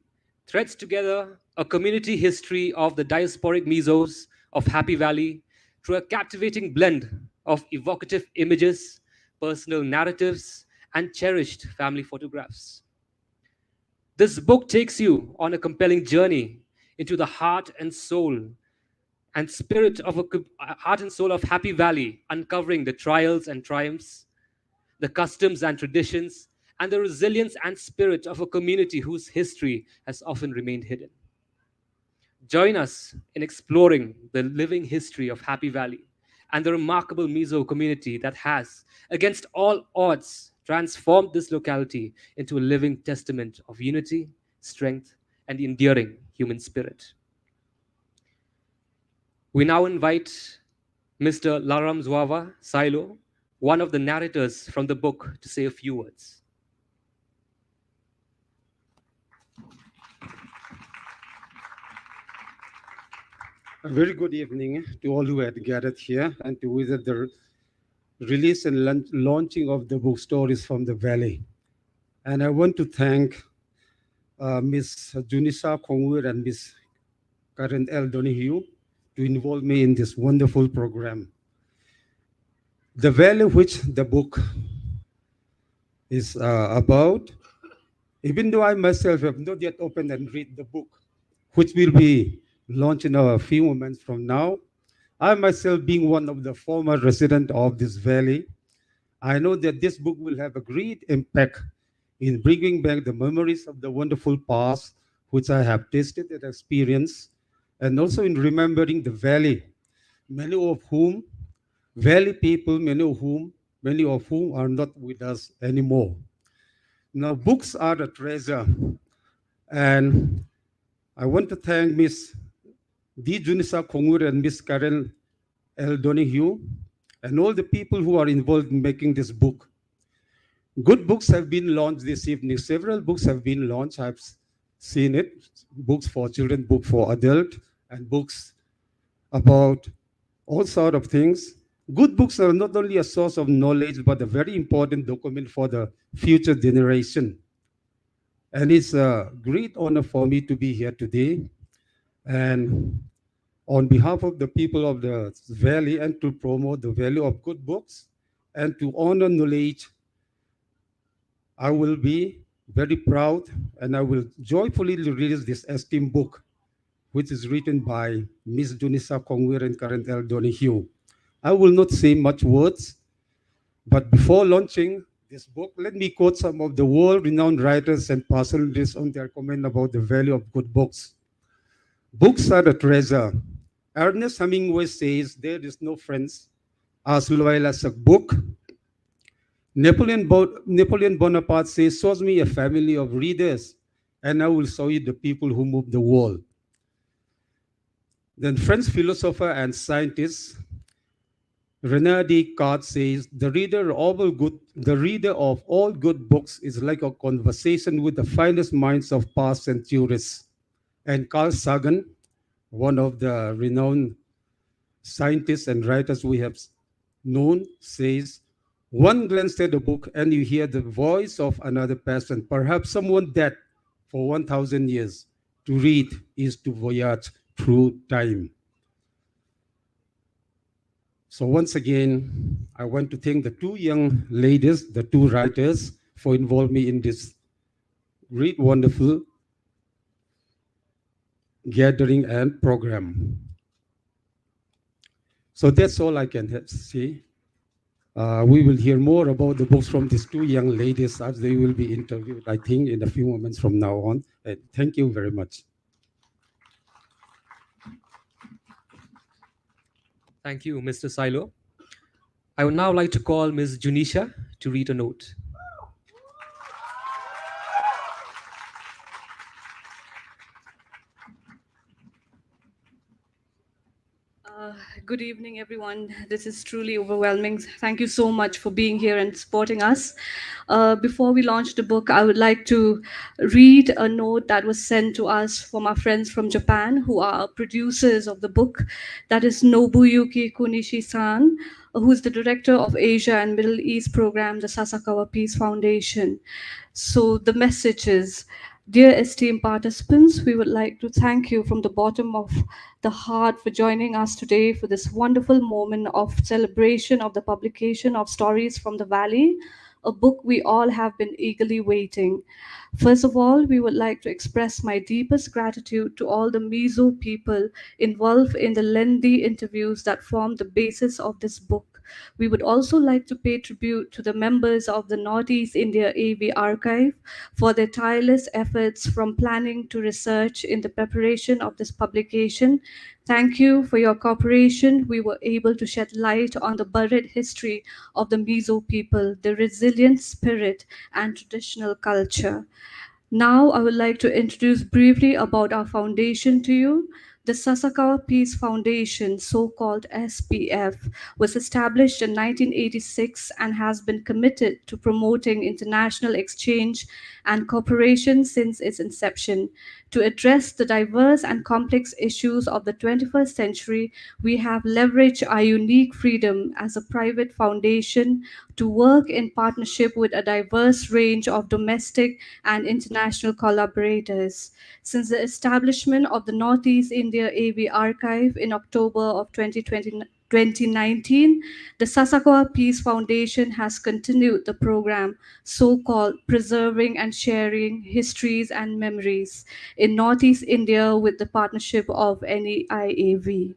threads together a community history of the diasporic Mizos of Happy Valley through a captivating blend of evocative images, personal narratives, and cherished family photographs. This book takes you on a compelling journey into the heart and soul and spirit of heart and soul of Happy Valley, uncovering the trials and triumphs, the customs and traditions, and the resilience and spirit of a community whose history has often remained hidden. Join us in exploring the living history of Happy Valley and the remarkable Mizo community that has, against all odds, transformed this locality into a living testament of unity, strength, and enduring human spirit. We now invite Mr. Laram Zwava Silo, one of the narrators from the book, to say a few words. A very good evening to all who had gathered here and to visit the release and launching of the book Stories from the Valley. And I want to thank Ms. Junisa Kongwir and Ms. Karen L. Donahue to involve me in this wonderful program. The valley which the book is about, even though I myself have not yet opened and read the book, which will be launched in a few moments from now, I myself being one of the former residents of this valley, I know that this book will have a great impact in bringing back the memories of the wonderful past which I have tasted and experienced, and also in remembering the valley, many of whom, valley people, many of whom are not with us anymore. Now, books are a treasure, and I want to thank Ms. D. Junisa Kongur and Ms. Karen L. Donahue and all the people who are involved in making this book. Good books have been launched this evening. Several books have been launched. I've seen it. Books for children, books for adults, and books about all sorts of things. Good books are not only a source of knowledge, but a very important document for the future generation. And it's a great honor for me to be here today. And on behalf of the people of the Valley, and to promote the value of good books and to honor knowledge, I will be very proud and I will joyfully release this esteemed book, which is written by Ms. Junisa Kongwir and Karen L. Donahue. I will not say much words, but before launching this book, let me quote some of the world-renowned writers and personalities on their comment about the value of good books. Books are a treasure. Ernest Hemingway says there is no friends as loyal as a book. Napoleon Bonaparte says, shows me a family of readers, and I will show you the people who move the world. Then French philosopher and scientist René Descartes says, the reader of all good books is like a conversation with the finest minds of past centuries. And Carl Sagan, one of the renowned scientists and writers we have known, says, one glance at the book and you hear the voice of another person, perhaps someone dead for 1,000 years. To read is to voyage through time. So once again, I want to thank the two young ladies, the two writers, for involving me in this great, wonderful gathering and program. So that's all I can say. We will hear more about the books from these two young ladies as they will be interviewed, I think, in a few moments from now on. And thank you very much. Thank you, Mr. Silo. I would now like to call Ms. Junisha to read a note. Good evening, everyone. This is truly overwhelming. Thank you so much for being here and supporting us. Before we launch the book, I would like to read a note that was sent to us from our friends from Japan, who are producers of the book. That is Nobuyuki Kunishi-san, who is the director of Asia and Middle East program, the Sasakawa Peace Foundation. So the message is, dear esteemed participants, we would like to thank you from the bottom of the heart for joining us today for this wonderful moment of celebration of the publication of Stories from the Valley, a book we all have been eagerly waiting. First of all, we would like to express my deepest gratitude to all the Mizo people involved in the lengthy interviews that form the basis of this book. We would also like to pay tribute to the members of the Northeast India AV Archive for their tireless efforts from planning to research in the preparation of this publication. Thank you for your cooperation. We were able to shed light on the buried history of the Mizo people, their resilient spirit and traditional culture. Now, I would like to introduce briefly about our foundation to you. The Sasakawa Peace Foundation, so-called SPF, was established in 1986 and has been committed to promoting international exchange and cooperation since its inception. To address the diverse and complex issues of the 21st century, we have leveraged our unique freedom as a private foundation to work in partnership with a diverse range of domestic and international collaborators. Since the establishment of the Northeast India AV Archive in October of 2019, the Sasakawa Peace Foundation has continued the program, so-called Preserving and Sharing Histories and Memories in Northeast India with the partnership of NEIAV.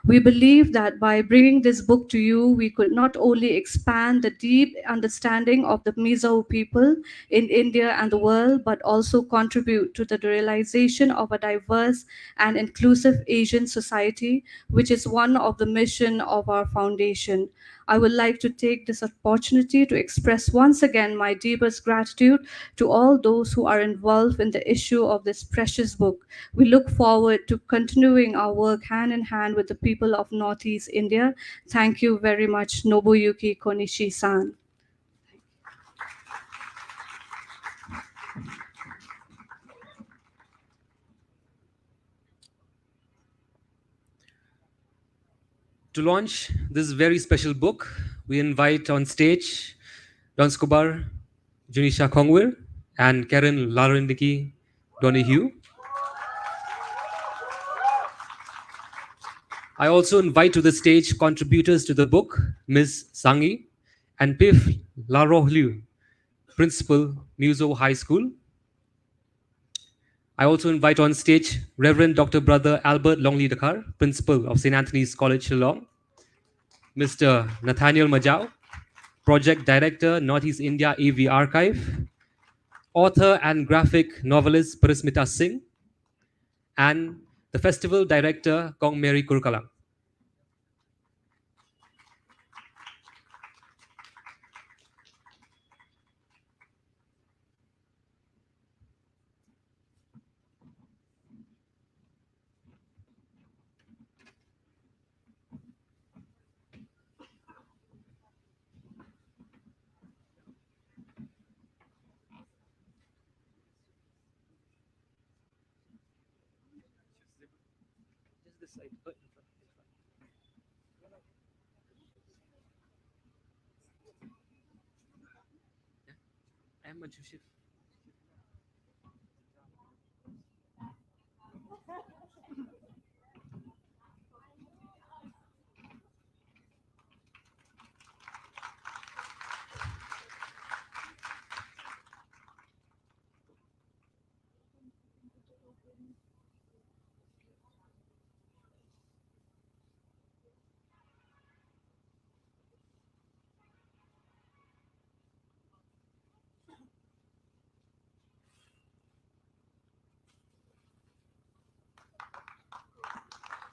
We believe that by bringing this book to you, we could not only expand the deep understanding of the Mizo people in India and the world, but also contribute to the realization of a diverse and inclusive Asian society, which is one of the mission of our foundation. I would like to take this opportunity to express once again my deepest gratitude to all those who are involved in the issue of this precious book. We look forward to continuing our work hand in hand with the people of Northeast India. Thank you very much, Nobuyuki Konishi-san. To launch this very special book, we invite on stage Don Scobar, Junisha Kongwir, and Karen Larindiki Donahue. I also invite to the stage contributors to the book, Ms. Sangi and Pif Larohlu, Principal, Muso High School. I also invite on stage Reverend Dr. Brother Albert Longley Dakar, Principal of St. Anthony's College, Shillong. Mr. Nathaniel Majau, Project Director, Northeast India AV Archive. Author and graphic novelist Parismita Singh. And the Festival Director, Kong Mary Kurkalang.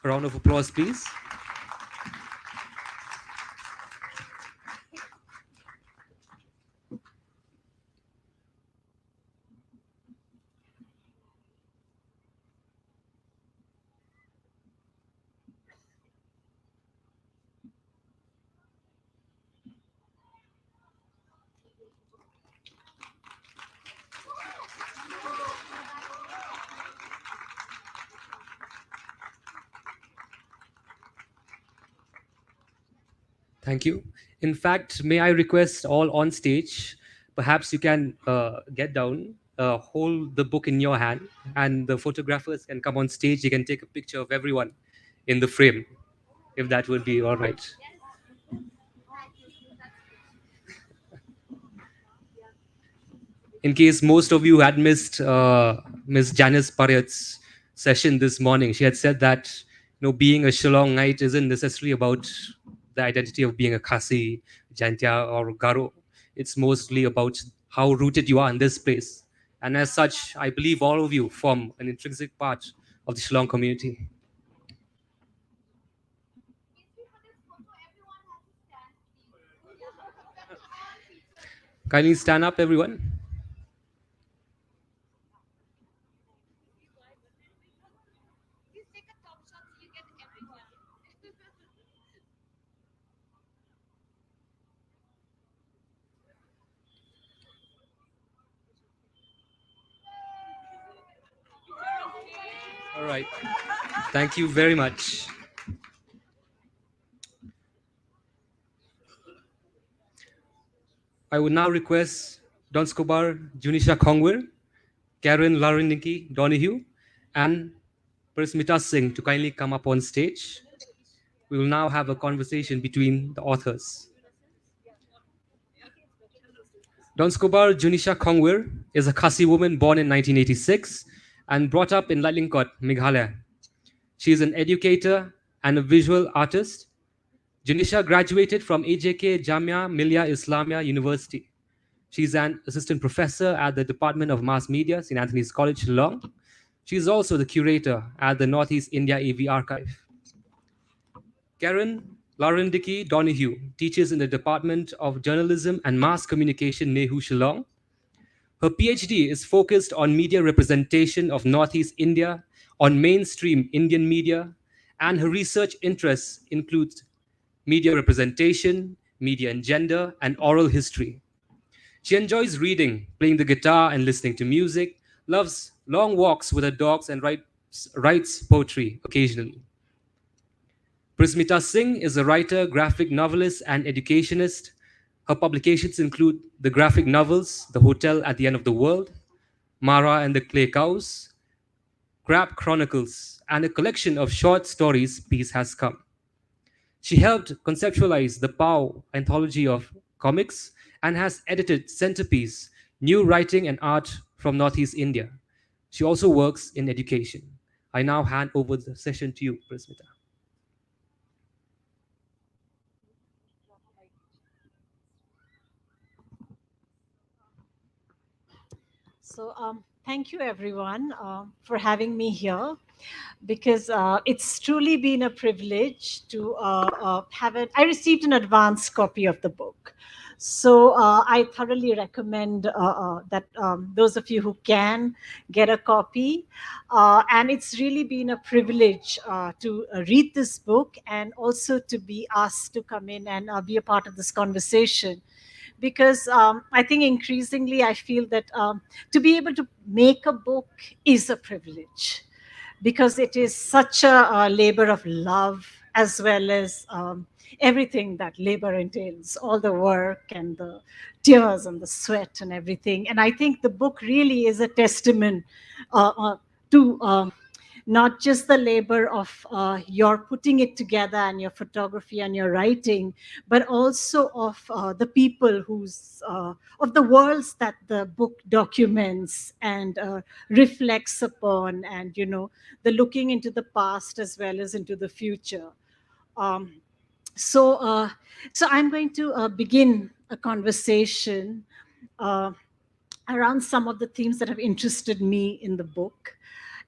A round of applause, please. Thank you. In fact, may I request all on stage, perhaps you can get down, hold the book in your hand, and the photographers can come on stage. You can take a picture of everyone in the frame, if that would be all right. In case most of you had missed Ms. Janice Pariyat's session this morning, she had said that being a Shillongite isn't necessarily about the identity of being a Khasi, Jantia, or Garo. It's mostly about how rooted you are in this place. And as such, I believe all of you form an intrinsic part of the Shillong community. Kindly stand up, everyone. All right. Thank you very much. I would now request Don Scobar, Junisha Kongwir, Karen Lariniki Donahue, and Prismita Singh to kindly come up on stage. We will now have a conversation between the authors. Don Scobar Junisha Kongwir is a Khasi woman born in 1986 and brought up in Lalingkot, Meghalaya. She is an educator and a visual artist. Junisha graduated from AJK Jamia Millia Islamia University. She's an assistant professor at the Department of Mass Media, St. Anthony's College, Shillong. She is also the curator at the Northeast India AV Archive. Karen Larindiki Donahue teaches in the Department of Journalism and Mass Communication, Nehu, Shillong. Her PhD is focused on media representation of Northeast India, on mainstream Indian media, and her research interests include media representation, media and gender, and oral history. She enjoys reading, playing the guitar, and listening to music, loves long walks with her dogs, and writes poetry occasionally. Prismita Singh is a writer, graphic novelist, and educationist. Her publications include the graphic novels The Hotel at the End of the World, Mara and the Clay Cows, Crab Chronicles, and a collection of short stories, Peace Has Come. She helped conceptualize the POW anthology of comics and has edited Centerpiece, New Writing and Art from Northeast India. She also works in education. I now hand over the session to you, Prismita. So thank you everyone for having me here, because it's truly been a privilege to have it. I received an advance copy of the book. So I thoroughly recommend that those of you who can get a copy. And it's really been a privilege to read this book and also to be asked to come in and be a part of this conversation, because I think increasingly I feel that to be able to make a book is a privilege, because it is such a labor of love, as well as everything that labor entails, all the work and the tears and the sweat and everything. And I think the book really is a testament to not just the labor of your putting it together and your photography and your writing, but also of the people of the worlds that the book documents and reflects upon, and the looking into the past as well as into the future. Um, so I'm going to begin a conversation around some of the themes that have interested me in the book.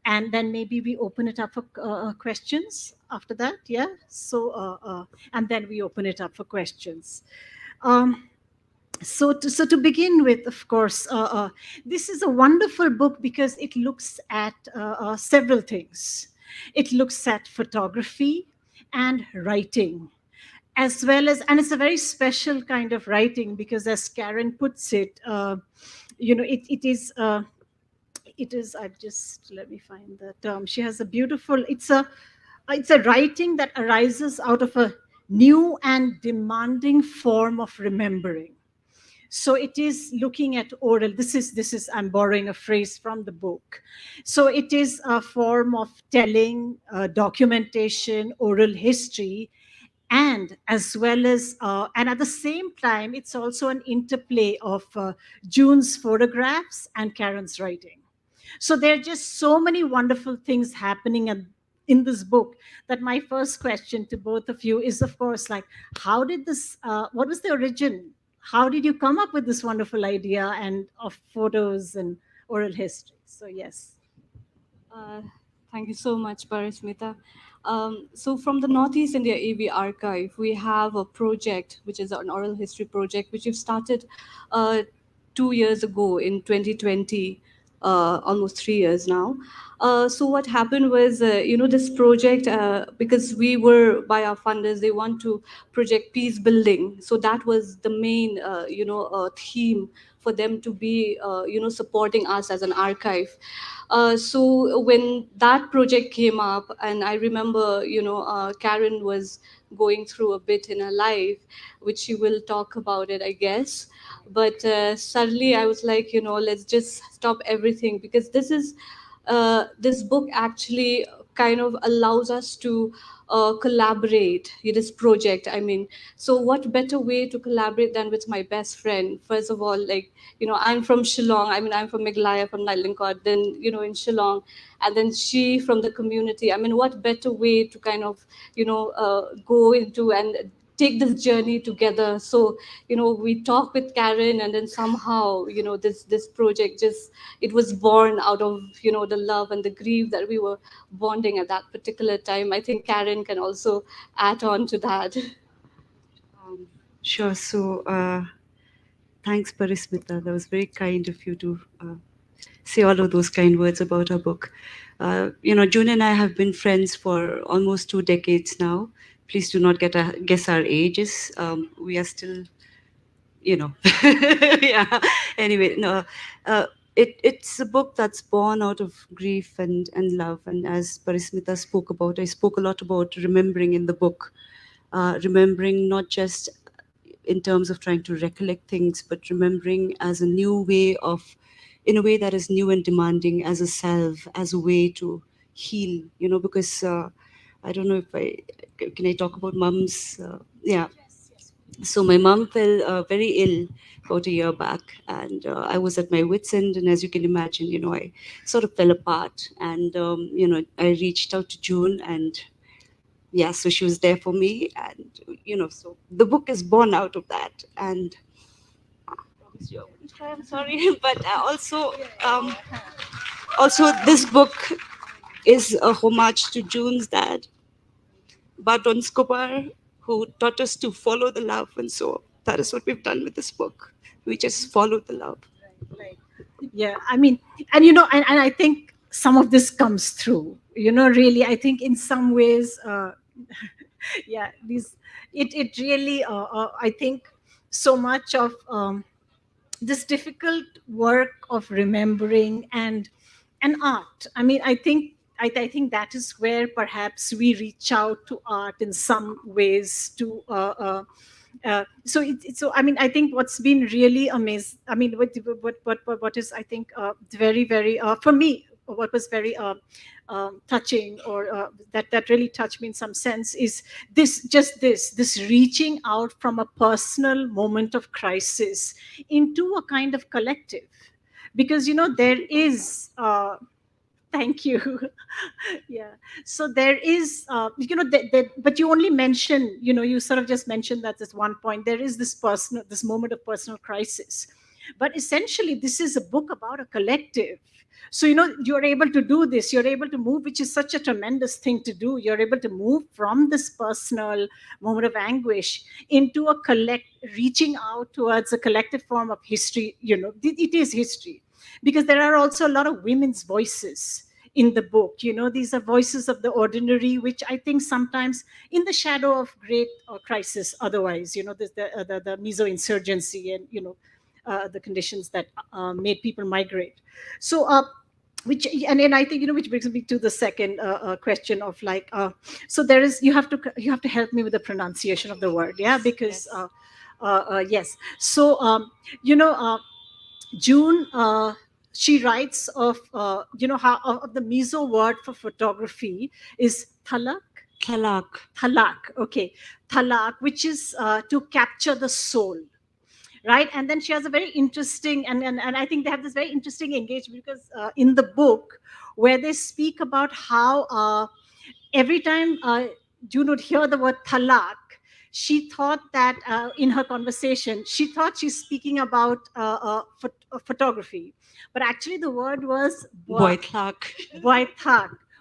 And then maybe we open it up for questions after that, yeah? And then we open it up for questions. So to begin with, of course, this is a wonderful book because it looks at several things. It looks at photography and writing, as well as, and it's a very special kind of writing because, as Karen puts it, it is, I've just, let me find the term. She has a beautiful, it's a writing that arises out of a new and demanding form of remembering. So it is looking at oral. This is I'm borrowing a phrase from the book. So it is a form of telling, documentation, oral history, and as well as and at the same time it's also an interplay of June's photographs and Karen's writing. So there are just so many wonderful things happening in this book, that my first question to both of you is, of course, like, how did this what was the origin, how did you come up with this wonderful idea and of photos and oral history? So yes. Uh, Thank you so much, Parismita. So from the Northeast India AV Archive, we have a project, which is an oral history project, which we've started 2 years ago in 2020, almost 3 years now. So what happened was, this project, because we were, by our funders, they want to project peace building. So that was the main, theme for them to be, supporting us as an archive. So when that project came up, and I remember, Karen was going through a bit in her life, which she will talk about it, I guess. But suddenly I was like, let's just stop everything, because this book actually kind of allows us to collaborate this project. I mean, so what better way to collaborate than with my best friend? First of all, like, I'm from Shillong. I mean, I'm from Meghalaya, from Nalinkot, then, in Shillong, and then she from the community. I mean, what better way to kind of, go into and take this journey together. So, we talk with Karen, and then somehow, this project just, it was born out of, the love and the grief that we were bonding at that particular time. I think Karen can also add on to that. Sure. So, thanks, Parismita. That was very kind of you to say all of those kind words about our book. June and I have been friends for almost 2 decades now. Please do not guess our ages. We are still, yeah. Anyway, no, it's a book that's born out of grief and love. And as Parismita spoke about, I spoke a lot about remembering in the book. Remembering not just in terms of trying to recollect things, but remembering as a new way of, in a way that is new and demanding, as a salve, as a way to heal, because I don't know if can I talk about mums? Yeah. So my mom fell very ill about a year back, and I was at my wit's end. And as you can imagine, I sort of fell apart. And I reached out to June, and yeah, so she was there for me, and so the book is born out of that. And I'm sorry, but also this book is a homage to June's dad, Badon Skobar, who taught us to follow the love. And so that is what we've done with this book. We just follow the love. Yeah, I mean, and and I think some of this comes through, really. I think in some ways, yeah, it really, I think so much of this difficult work of remembering and art. I mean, I think that is where perhaps we reach out to art in some ways to so I mean, I think what's been really amazing, I mean, what is, I think, very, very, for me, what was very touching, or that really touched me in some sense, is this reaching out from a personal moment of crisis into a kind of collective. Because there is thank you. Yeah, so there is but you only mention, you sort of just mentioned that this one point, there is this moment of personal crisis, but essentially this is a book about a collective. So you're able to do this, you're able to move, which is such a tremendous thing to do. You're able to move from this personal moment of anguish into a reaching out towards a collective form of history. It is history, because there are also a lot of women's voices in the book. These are voices of the ordinary, which I think sometimes in the shadow of great crisis otherwise, there's the Mizo insurgency, and the conditions that made people migrate. So which, and I think, which brings me to the second question of like, so there is, you have to help me with the pronunciation of the word, yeah, because yes. So you know June, she writes of how of the Mizo word for photography is thalak. Thalak, okay. Thalak, which is to capture the soul, right? And then she has a very interesting, and I think they have this very interesting engagement, because in the book, where they speak about how every time June would hear the word talak, she thought that in her conversation, she thought she's speaking about photography, but actually the word was boithak,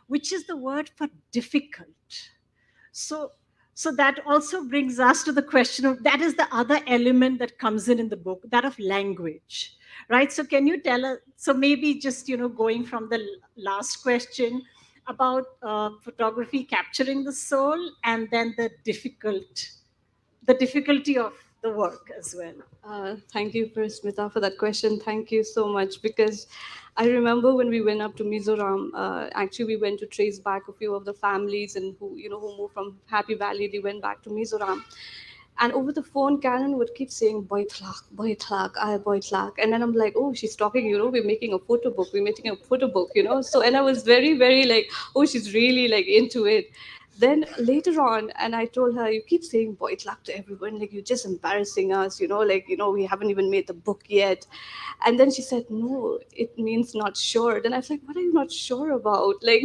which is the word for difficult. So so that also brings us to the question of, that is the other element that comes in the book, that of language, right? So can you tell us, so maybe just going from the last question about photography capturing the soul, and then the difficulty of the work as well. Thank you, Smita, for that question. Thank you so much, because I remember when we went up to Mizoram. Actually, we went to trace back a few of the families and who moved from Happy Valley. They went back to Mizoram, and over the phone, Karen would keep saying boy tlak," and then I'm like, oh, she's talking. We're making a photo book. We're making a photo book. So, and I was very, very like, oh, she's really like into it. Then later on, and I told her, you keep saying boy tlak to everyone, like you're just embarrassing us. Like we haven't even made the book yet. And then she said, no, it means not sure. Then I was like, what are you not sure about? Like,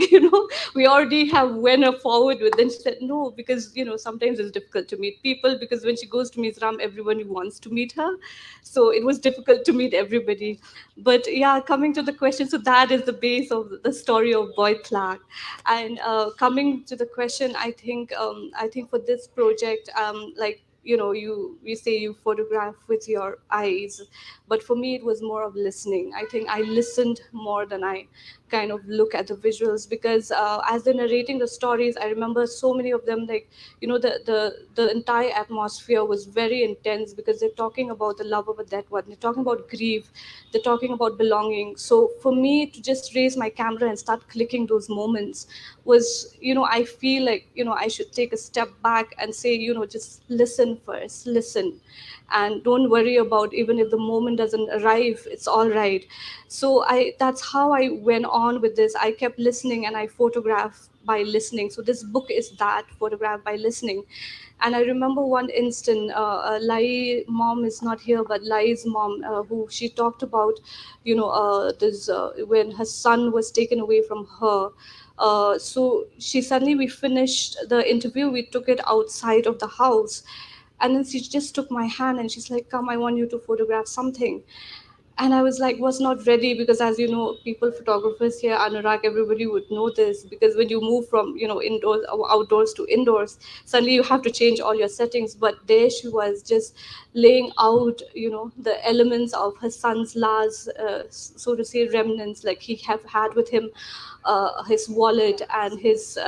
we already have went forward with. Then she said, no, because, sometimes it's difficult to meet people, because when she goes to Mizoram, everyone wants to meet her. So it was difficult to meet everybody. But yeah, coming to the question, so that is the base of the story of Boy Tlak. And coming to the question, I think for this project, like, we say you photograph with your eyes, but for me it was more of listening. I think I listened more than I kind of look at the visuals, because as they're narrating the stories, I remember so many of them, like, the entire atmosphere was very intense, because they're talking about the love of a dead one, they're talking about grief, they're talking about belonging. So for me to just raise my camera and start clicking those moments was, I feel like, I should take a step back and say, just listen first, listen, and don't worry about, even if the moment doesn't arrive, it's all right. So that's how I went on with this. I kept listening, and I photograph by listening. So this book is that, photograph by listening. And I remember one instant, Lai mom is not here, but Lai's mom, who she talked about, this when her son was taken away from her. So she suddenly, we finished the interview, we took it outside of the house, and then she just took my hand and she's like, come, I want you to photograph something. And I was like, was not ready, because as you know, people, photographers here, Anurag, everybody would know this, because when you move from, indoors or outdoors to indoors, suddenly you have to change all your settings. But there she was, just laying out, the elements of her son's last, so to say, remnants, like he have had with him his wallet and his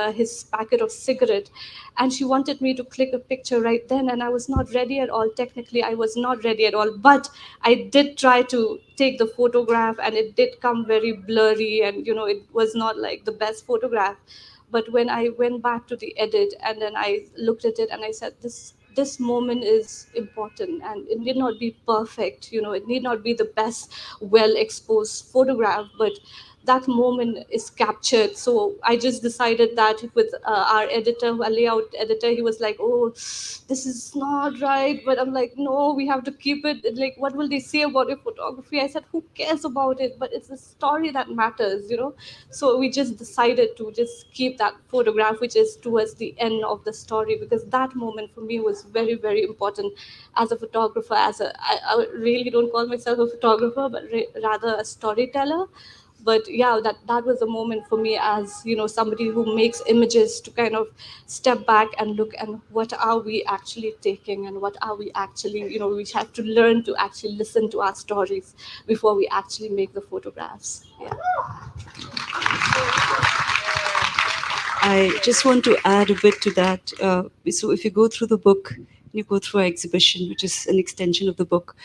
packet of cigarette. And she wanted me to click a picture right then, and I was not ready at all. Technically, I was not ready at all, but I did try to take the photograph, and it did come very blurry, and it was not like the best photograph. But when I went back to the edit, and then I looked at it, and I said, this moment is important, and it need not be perfect, it need not be the best well exposed photograph, but that moment is captured. So I just decided that with our editor, our layout editor, he was like, oh, this is not right. But I'm like, no, we have to keep it. Like, what will they say about your photography? I said, who cares about it? But it's the story that matters, So we just decided to just keep that photograph, which is towards the end of the story, because that moment for me was very, very important as a photographer. I really don't call myself a photographer, but rather a storyteller. But yeah, that was a moment for me, as somebody who makes images, to kind of step back and look, and what are we actually taking, and what are we actually, we have to learn to actually listen to our stories before we actually make the photographs. Yeah. I just want to add a bit to that. So if you go through the book, you go through our exhibition, which is an extension of the book,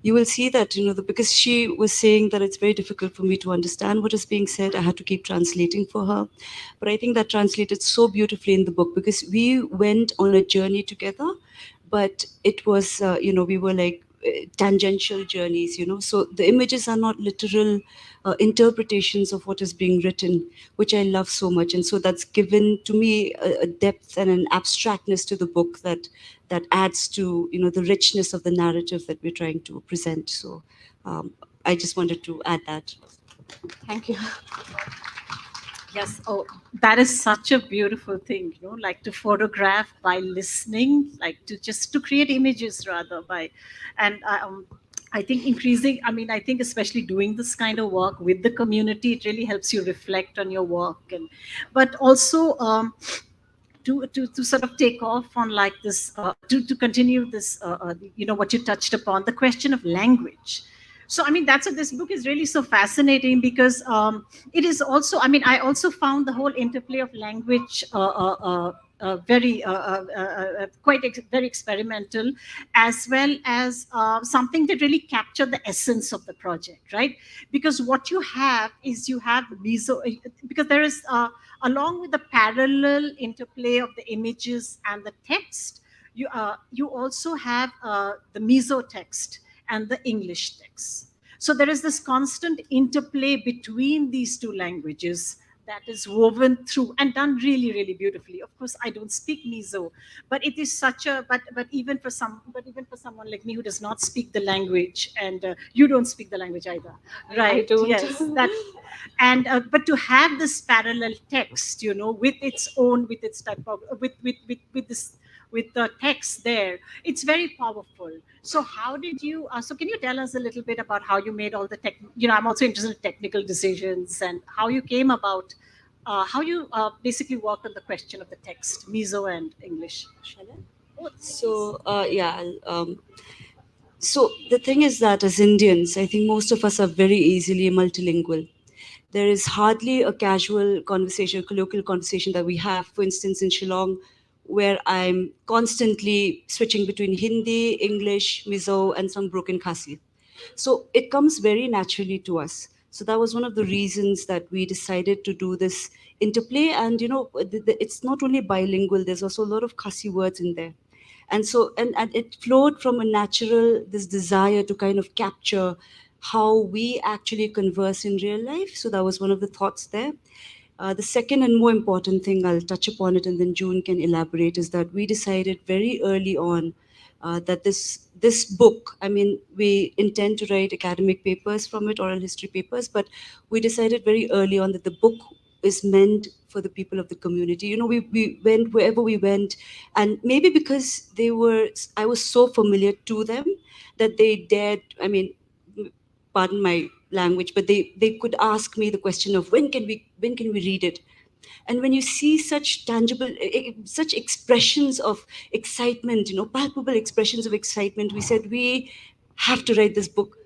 you will see that, because she was saying that it's very difficult for me to understand what is being said, I had to keep translating for her. But I think that translated so beautifully in the book, because we went on a journey together, but it was, we were like tangential journeys, so the images are not literal interpretations of what is being written, which I love so much. And so that's given to me a depth and an abstractness to the book that adds to, the richness of the narrative that we're trying to present. So I just wanted to add that. Thank you. Yes. Oh, that is such a beautiful thing, like to photograph by listening, like to create images rather by, and I think increasing, I think especially doing this kind of work with the community, it really helps you reflect on your work. But also, to sort of take off on like this, to continue this, what you touched upon, the question of language. So that's what this book is really so fascinating, because it is also, I also found the whole interplay of language very very experimental, as well as something that really captured the essence of the project, right? Because what you have is, you have meso, because there is along with the parallel interplay of the images and the text, you also have the meso text and the English text. So there is this constant interplay between these two languages that is woven through and done really, really beautifully. Of course, I don't speak Mizo, but it is such a, but even for someone like me who does not speak the language, and you don't speak the language either, right? don't. Yes, that, and but to have this parallel text, with its own, with its type of, with this, with the text there, it's very powerful. So how did you, so can you tell us a little bit about how you made all the I'm also interested in technical decisions, and how you came about, how you basically worked on the question of the text, Mizo and English. Shall I? So so the thing is that as Indians, I think most of us are very easily multilingual. There is hardly a casual conversation, colloquial conversation that we have, for instance, in Shillong, where I'm constantly switching between Hindi, English, Mizo, and some broken Khasi. So it comes very naturally to us. So that was one of the reasons that we decided to do this interplay. And it's not only bilingual, there's also a lot of Khasi words in there. And so, and it flowed from a natural, this desire to kind of capture how we actually converse in real life. So that was one of the thoughts there. The second and more important thing, I'll touch upon it and then June can elaborate, is that we decided very early on that this book, we intend to write academic papers from it, oral history papers, but we decided very early on that the book is meant for the people of the community. We went wherever we went, and maybe because I was so familiar to them that they dared, pardon my language, but they could ask me the question of when can we read it. And when you see such tangible such expressions of excitement, palpable expressions of excitement, we said we have to write this book,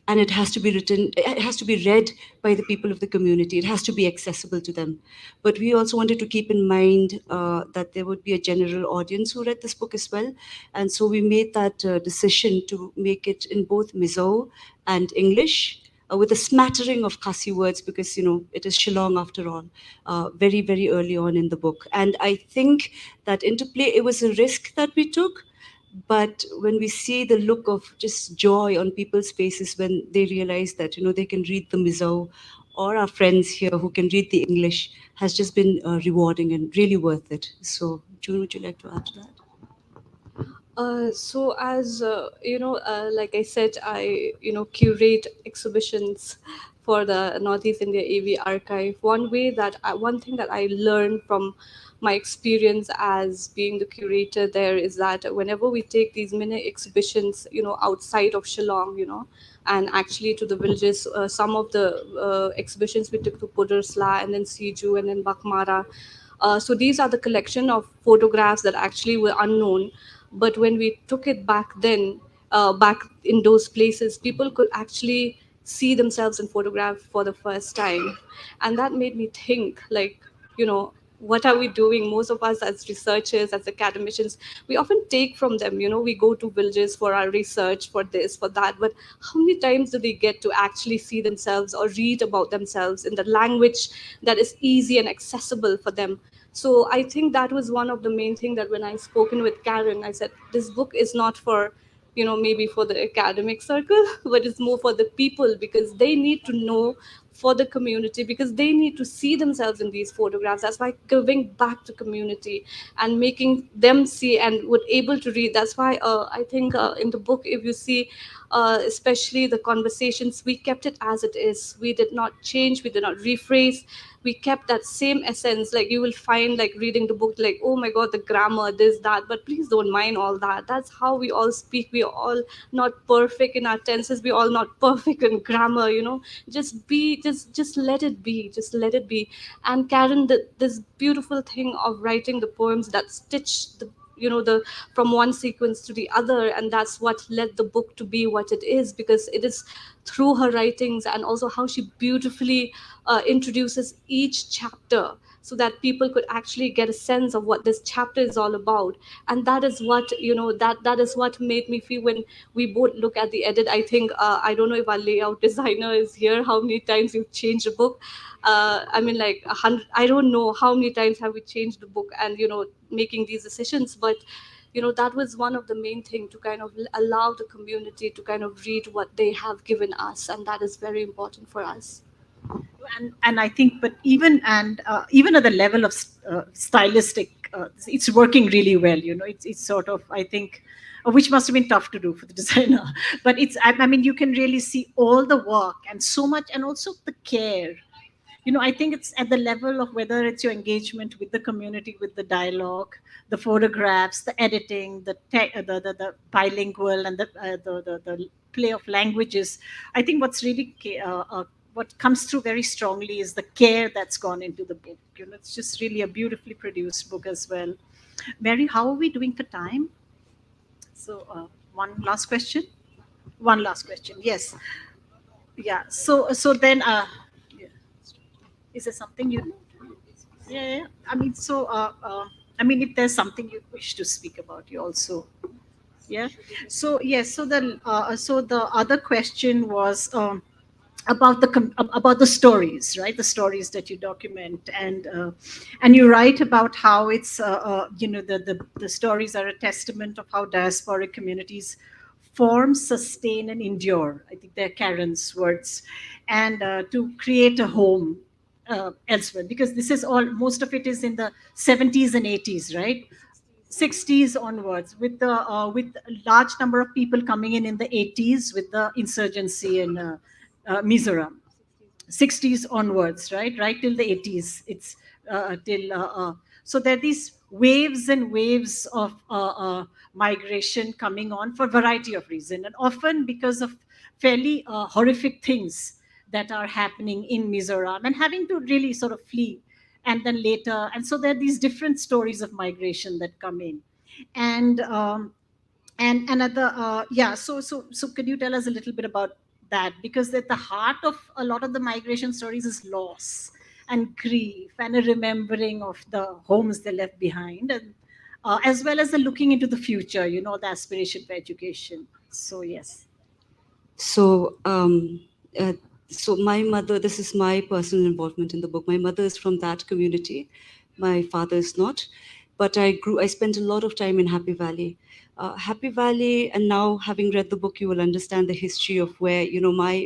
and it has to be written, it has to be read by the people of the community, it has to be accessible to them. But we also wanted to keep in mind that there would be a general audience who read this book as well. And so we made that decision to make it in both Mizo and English, with a smattering of Khasi words, because it is Shillong after all, very, very early on in the book. And I think that interplay, it was a risk that we took, but when we see the look of just joy on people's faces when they realize that they can read the Mizo, or our friends here who can read the English, has just been rewarding and really worth it. So June, would you like to add to that? So as like I said, I curate exhibitions for the Northeast India AV Archive. One thing that I learned from my experience as being the curator there is that whenever we take these mini exhibitions, outside of Shillong, and actually to the villages, some of the exhibitions we took to Pudursla and then Siju and then Bakmara. So these are the collection of photographs that actually were unknown, but when we took it back then, back in those places, people could actually see themselves in photograph for the first time. And that made me think, like, what are we doing? Most of us as researchers, as academicians, we often take from them, we go to villages for our research, for this, for that, but how many times do they get to actually see themselves or read about themselves in the language that is easy and accessible for them? So I think that was one of the main thing, that when I spoken with Karen, I said this book is not for, maybe for the academic circle, but it's more for the people, because they need to know, for the community, because they need to see themselves in these photographs. That's why giving back to community and making them see and would able to read. That's why I think in the book, if you see, especially the conversations, we kept it as it is. We did not change, we did not rephrase. We kept that same essence. Like you will find, like reading the book, like, oh my god, the grammar, this, that, but please don't mind all that. That's how we all speak. We are all not perfect in our tenses, we all not perfect in grammar. Just be, just let it be, just let it be. And Karen, this beautiful thing of writing the poems that stitch the from one sequence to the other, and that's what led the book to be what it is, because it is through her writings, and also how she beautifully introduces each chapter, so that people could actually get a sense of what this chapter is all about. And that is what, that is what made me feel when we both look at the edit. I think, I don't know if our layout designer is here, how many times you've changed the book. I mean, like 100, I don't know how many times have we changed the book, and making these decisions. But that was one of the main thing, to kind of allow the community to kind of read what they have given us, and that is very important for us. And I think, but even at the level of stylistic, it's working really well. It's sort of, I think, which must have been tough to do for the designer. But I mean, you can really see all the work and so much, and also the care. I think it's at the level of whether it's your engagement with the community, with the dialogue, the photographs, the editing, the bilingual, and the play of languages. I think what's really what comes through very strongly is the care that's gone into the book. It's just really a beautifully produced book as well. Mary, how are we doing for time? So one last question. One last question. Yes. Yeah. So then. Is there something you? Yeah. I mean, so I mean, if there's something you wish to speak about, you also. Yeah. So yes. So the other question was about about the stories, right? The stories that you document, and you write about how it's the stories are a testament of how diasporic communities form, sustain, and endure. I think they're Karen's words, and to create a home elsewhere, because this is all, most of it is in the 70s and 80s, right? 60s onwards, with a large number of people coming in the 80s with the insurgency in Mizoram. 60s onwards, right till the 80s. It's till so there are these waves and waves of migration coming on for a variety of reasons, and often because of fairly horrific things that are happening in Mizoram, and having to really sort of flee, and then later, and so there are these different stories of migration that come in, and at the yeah. So could you tell us a little bit about that, because at the heart of a lot of the migration stories is loss and grief and a remembering of the homes they left behind, and as well as the looking into the future, the aspiration for education. So yes. So, uh, so my mother, this is my personal involvement in the book. My mother is from that community. My father is not. But I spent a lot of time in Happy Valley. Happy Valley, and now having read the book, you will understand the history of where,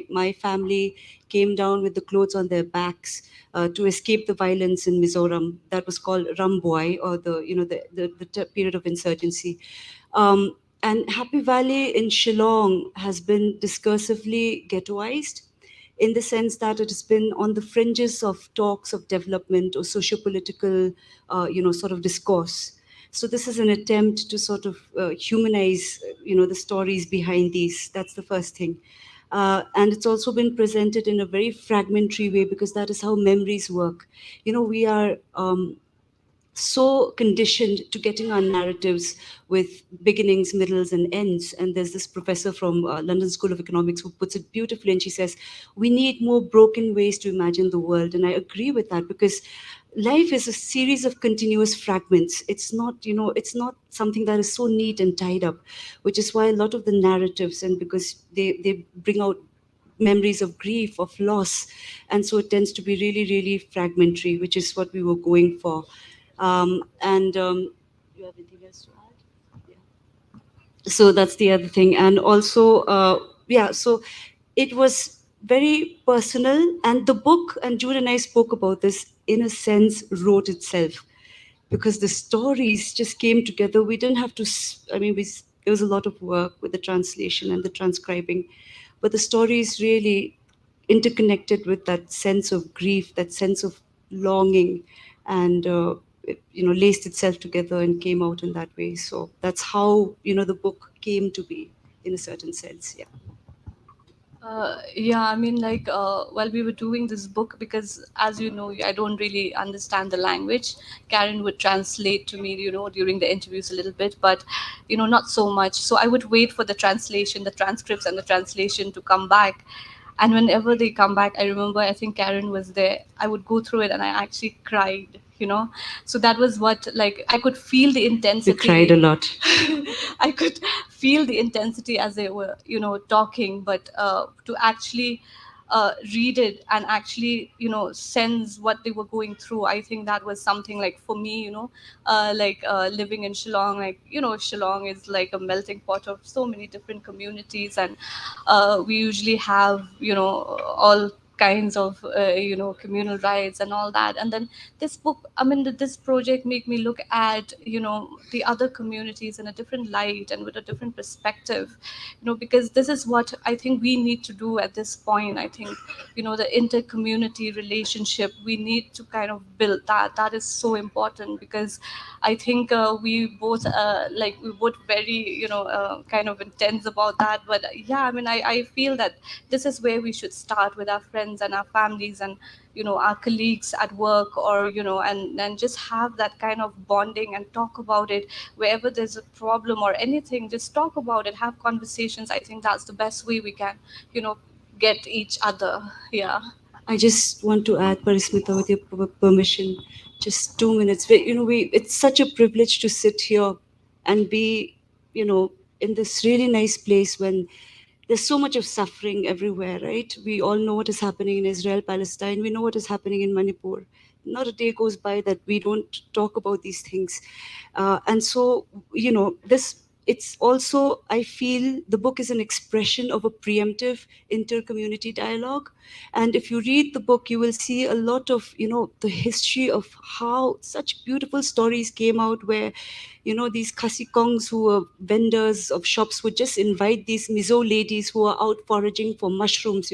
my family came down with the clothes on their backs to escape the violence in Mizoram. That was called Ramboy, or the period of insurgency. And Happy Valley in Shillong has been discursively ghettoized, in the sense that it has been on the fringes of talks of development or socio-political, sort of discourse. So this is an attempt to sort of humanize, the stories behind these. That's the first thing. And it's also been presented in a very fragmentary way, because that is how memories work. We are so conditioned to getting our narratives with beginnings, middles, and ends. And there's this professor from London School of Economics who puts it beautifully, and she says, we need more broken ways to imagine the world. And I agree with that, because life is a series of continuous fragments. It's not, it's not something that is so neat and tied up, which is why a lot of the narratives, and because they bring out memories of grief, of loss, and so it tends to be really, really fragmentary, which is what we were going for. You have anything else to add? So that's the other thing. And also, so it was very personal, and the book, and Jude and I spoke about this, in a sense wrote itself, because the stories just came together. We didn't have to there was a lot of work with the translation and the transcribing, but the stories really interconnected with that sense of grief, that sense of longing, and laced itself together and came out in that way. So that's how the book came to be, in a certain sense. Yeah. Yeah, I mean, like, while we were doing this book, because as you know, I don't really understand the language. Karen would translate to me, during the interviews a little bit, but, not so much. So I would wait for the translation, the transcripts, and the translation to come back. And whenever they come back, I remember, I think Karen was there. I would go through it and I actually cried. So that was what, like, I could feel the We intensity. cried a lot. I could feel the intensity as they were, talking, but to actually read it and actually, sense what they were going through, I think that was something, like, for me, living in Shillong, like, Shillong is like a melting pot of so many different communities, and we usually have, all kinds of communal rights and all that. And then this book, I mean, this project make me look at, the other communities in a different light and with a different perspective, because this is what I think we need to do at this point. I think, the inter-community relationship, we need to kind of build that is so important, because I think we both very, kind of intense about that. But yeah, I mean, I feel that this is where we should start, with our friends and our families, and our colleagues at work, or and just have that kind of bonding and talk about it. Wherever there's a problem or anything, just talk about it, have conversations. I think that's the best way we can, get each other. Yeah. I just want to add, Parismita, with your permission, just 2 minutes. It's such a privilege to sit here and be, in this really nice place when there's so much of suffering everywhere, right? We all know what is happening in Israel, Palestine. We know what is happening in Manipur. Not a day goes by that we don't talk about these things. And so, it's also, I feel the book is an expression of a preemptive inter-community dialogue. And if you read the book, you will see a lot of, the history of how such beautiful stories came out, where, these kasikongs who were vendors of shops would just invite these mizo ladies who are out foraging for mushrooms.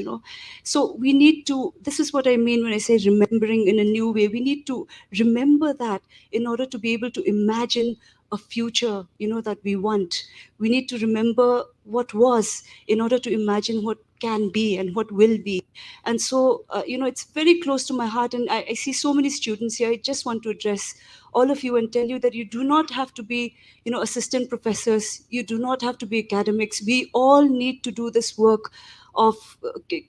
So we need to, this is what I mean when I say remembering in a new way. We need to remember that in order to be able to imagine a future, that we want. We need to remember what was in order to imagine what can be and what will be. And so, it's very close to my heart. And I see so many students here. I just want to address all of you and tell you that you do not have to be, assistant professors. You do not have to be academics. We all need to do this work of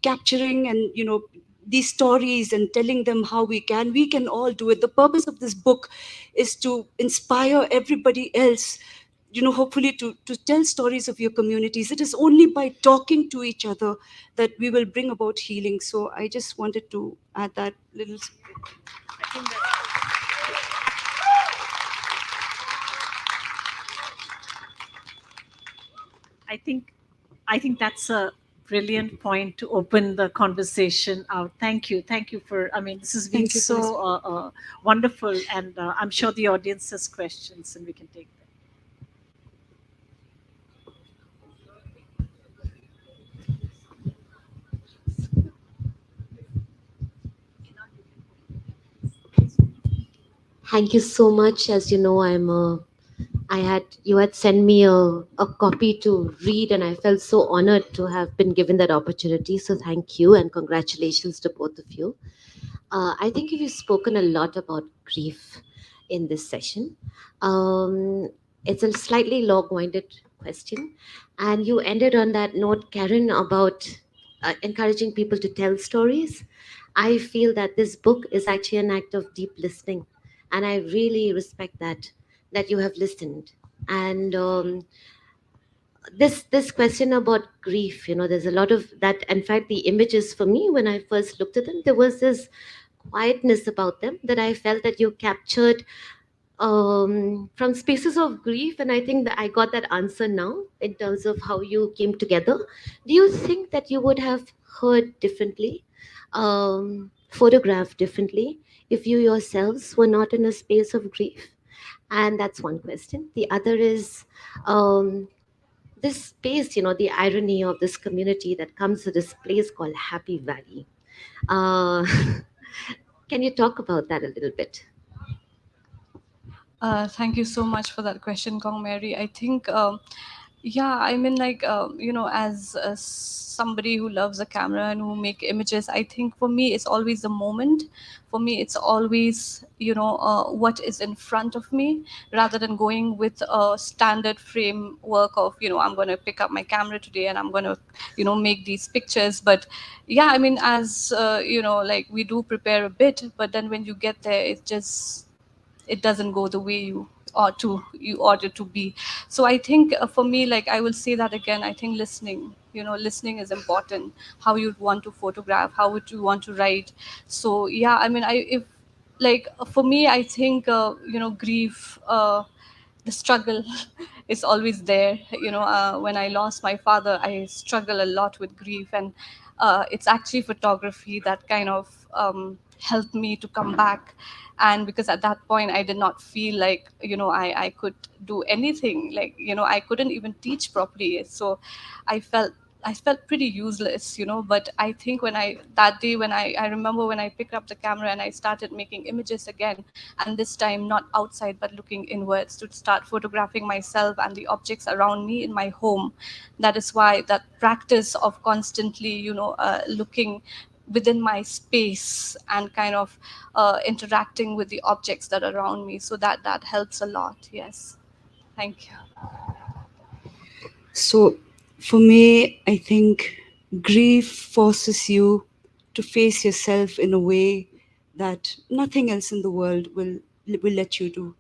capturing and, these stories and telling them how we can all do it. The purpose of this book is to inspire everybody else, hopefully to tell stories of your communities. It is only by talking to each other that we will bring about healing. So I just wanted to add that little. I think I think that's a brilliant point to open the conversation out. Thank you for. I mean, this has been Thank you for so wonderful, and I'm sure the audience has questions, and we can take them. Thank you so much. As you know, you had sent me a copy to read, and I felt so honored to have been given that opportunity. So thank you, and congratulations to both of you. I think you've spoken a lot about grief in this session. It's a slightly long-winded question, and you ended on that note, Karen, about encouraging people to tell stories. I feel that this book is actually an act of deep listening, and I really respect that you have listened. And this question about grief, there's a lot of that. In fact, the images for me, when I first looked at them, there was this quietness about them that I felt that you captured from spaces of grief. And I think that I got that answer now in terms of how you came together. Do you think that you would have heard differently, photographed differently, if you yourselves were not in a space of grief? And that's one question. The other is, this space, the irony of this community that comes to this place called Happy Valley. Uh, can you talk about that a little bit? Thank you so much for that question, Kong Mary. I think, yeah, I mean, like, as somebody who loves a camera and who make images, I think for me, it's always the moment. For me, it's always, what is in front of me, rather than going with a standard framework of, I'm going to pick up my camera today and I'm going to, make these pictures. But yeah, I mean, as, like we do prepare a bit, but then when you get there, it doesn't go the way you ought it to be. So I think, for me, like, I will say that again, I think listening is important. How you'd want to photograph, how would you want to write. So yeah, I mean, if, like, for me, I think, grief, the struggle is always there. When I lost my father, I struggle a lot with grief, and it's actually photography that kind of helped me to come back. And because at that point I did not feel like, I could do anything, like, I couldn't even teach properly. So i felt I felt pretty useless. But I think when that day, when I remember when I picked up the camera and I started making images again, and this time not outside but looking inwards, to start photographing myself and the objects around me in my home. That is why that practice of constantly, looking within my space and kind of interacting with the objects that are around me. So that helps a lot. Yes. Thank you. So, for me, I think grief forces you to face yourself in a way that nothing else in the world will let you do.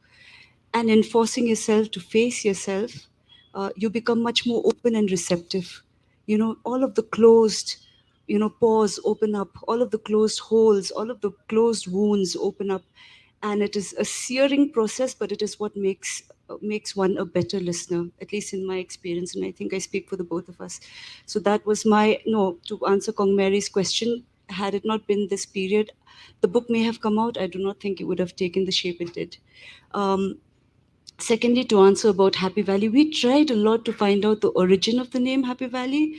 And in forcing yourself to face yourself, you become much more open and receptive. All of the closed, pores open up, all of the closed holes, all of the closed wounds open up, and it is a searing process, but it is what makes one a better listener, at least in my experience, and I think I speak for the both of us. So that was my no to answer Kong Mary's question. Had it not been this period, the book may have come out. I do not think it would have taken the shape it did. Secondly, to answer about Happy Valley, we tried a lot to find out the origin of the name Happy Valley.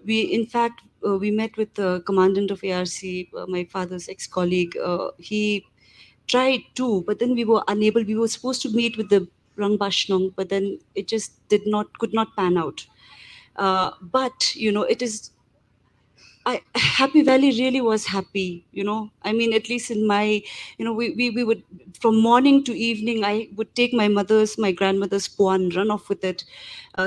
In fact, we met with the commandant of ARC, my father's ex-colleague. He tried to, but then we were unable. We were supposed to meet with the Rangbashnong, but then it just could not pan out. But it is Happy Valley really was happy, I mean, at least in my, we would, from morning to evening, I would take my grandmother's puan, run off with it.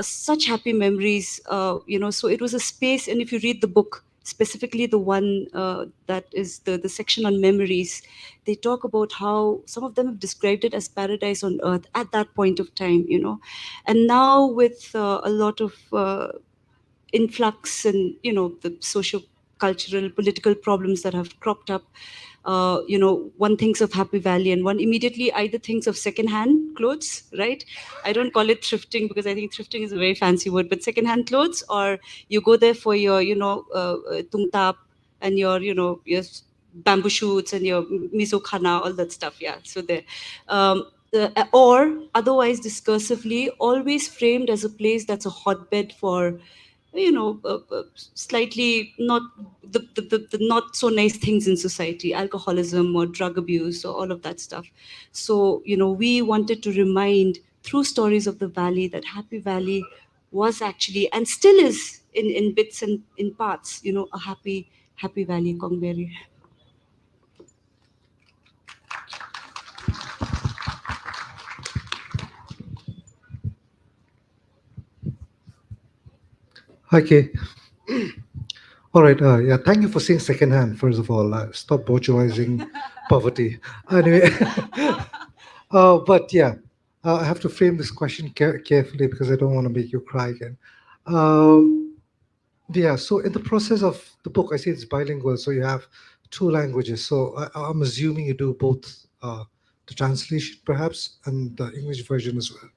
Such happy memories, so it was a space. And if you read the book, specifically the one that is the section on memories, they talk about how some of them have described it as paradise on earth at that point of time, and now with a lot of influx and the social cultural political problems that have cropped up, one thinks of Happy Valley and one immediately either thinks of secondhand clothes, right? I don't call it thrifting because I think thrifting is a very fancy word, but secondhand clothes, or you go there for your tungtap and your bamboo shoots and your miso khana, all that stuff. Yeah, so there. Or otherwise discursively, always framed as a place that's a hotbed for slightly not the not so nice things in society, alcoholism or drug abuse or all of that stuff. So we wanted to remind through stories of the valley that Happy Valley was actually and still is in bits and in parts, a happy valley, Kongberi. Okay. All right. Yeah. Thank you for saying secondhand. First of all, stop bourgeoising poverty. Anyway, but yeah, I have to frame this question carefully because I don't want to make you cry again. Uh, yeah. So in the process of the book, I see it's bilingual, so you have two languages. So I'm assuming you do both the translation, perhaps, and the English version as well.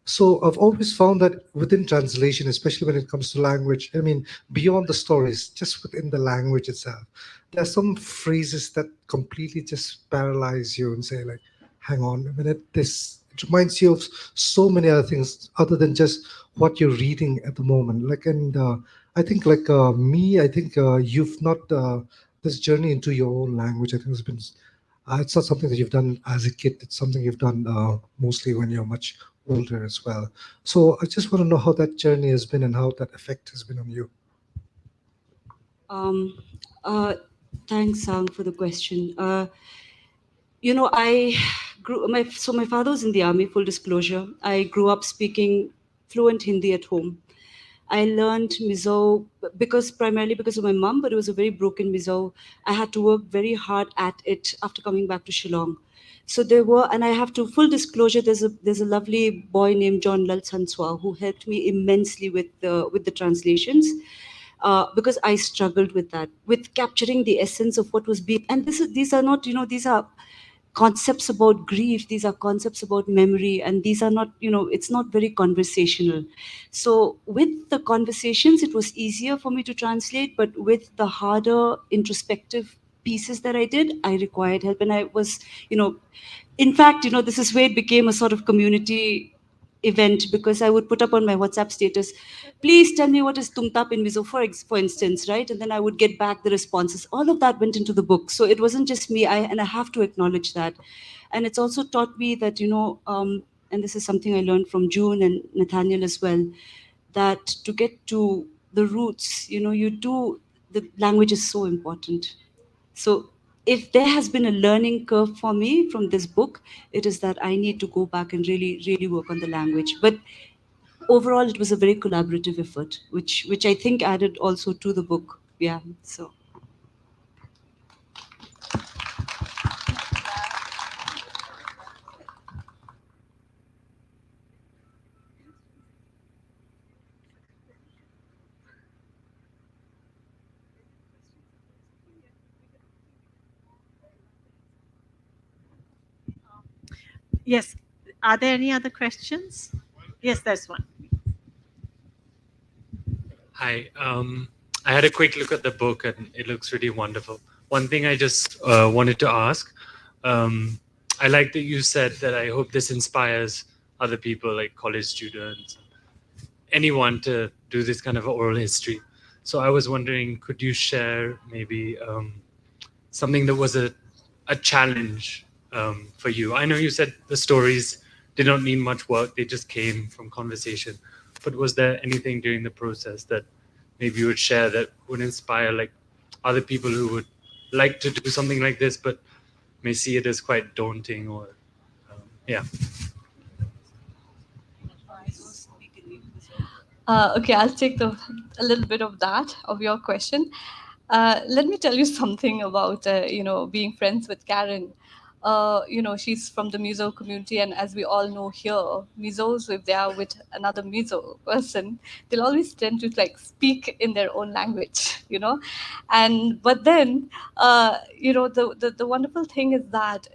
So I've always found that within translation, especially when it comes to language, I mean, beyond the stories, just within the language itself, there are some phrases that completely just paralyze you and say, like, hang on a minute, this it reminds you of so many other things other than just what you're reading at the moment. Like, and I think, like me, I think you've not this journey into your own language. I think has been. It's not something that you've done as a kid. It's something you've done mostly when you're much older as well. So I just want to know how that journey has been and how that effect has been on you. Um, uh, Thanks, Sang, for the question. I grew my father was in the army. Full disclosure, I grew up speaking fluent Hindi at home. I learned Mizo primarily because of my mom, but it was a very broken Mizo. I had to work very hard at it after coming back to Shillong. So there were, and I have to full disclosure. There's a lovely boy named John Lal Sanswa who helped me immensely with the translations. Because I struggled with that, with capturing the essence of what was being. And these are not, these are concepts about grief, these are concepts about memory, and these are not, it's not very conversational. So with the conversations it was easier for me to translate, but with the harder introspective pieces that I did, I required help. And I was, in fact, this is where it became a sort of community event, because I would put up on my WhatsApp status, please tell me what is tumtap in Mizo, for instance, right? And then I would get back the responses. All of that went into the book. So it wasn't just me, and I have to acknowledge that. And it's also taught me that, and this is something I learned from June and Nathaniel as well, that to get to the roots, the language is so important. So if there has been a learning curve for me from this book, it is that I need to go back and really, really work on the language. But overall, it was a very collaborative effort, which I think added also to the book. Yeah. So. Yes. Are there any other questions? Yes, there's one. Hi. I had a quick look at the book and it looks really wonderful. One thing I just wanted to ask, I like that you said that I hope this inspires other people like college students, anyone to do this kind of oral history. So I was wondering, could you share maybe something that was a challenge for you? I know you said the stories did not need much work, they just came from conversation. But was there anything during the process that maybe you would share that would inspire like other people who would like to do something like this but may see it as quite daunting or yeah. Okay, I'll take a little bit of that of your question. Let me tell you something about being friends with Karen. She's from the Mizo community, and as we all know here, Mizos, if they are with another Mizo person, they'll always tend to like speak in their own language, and but then the wonderful thing is that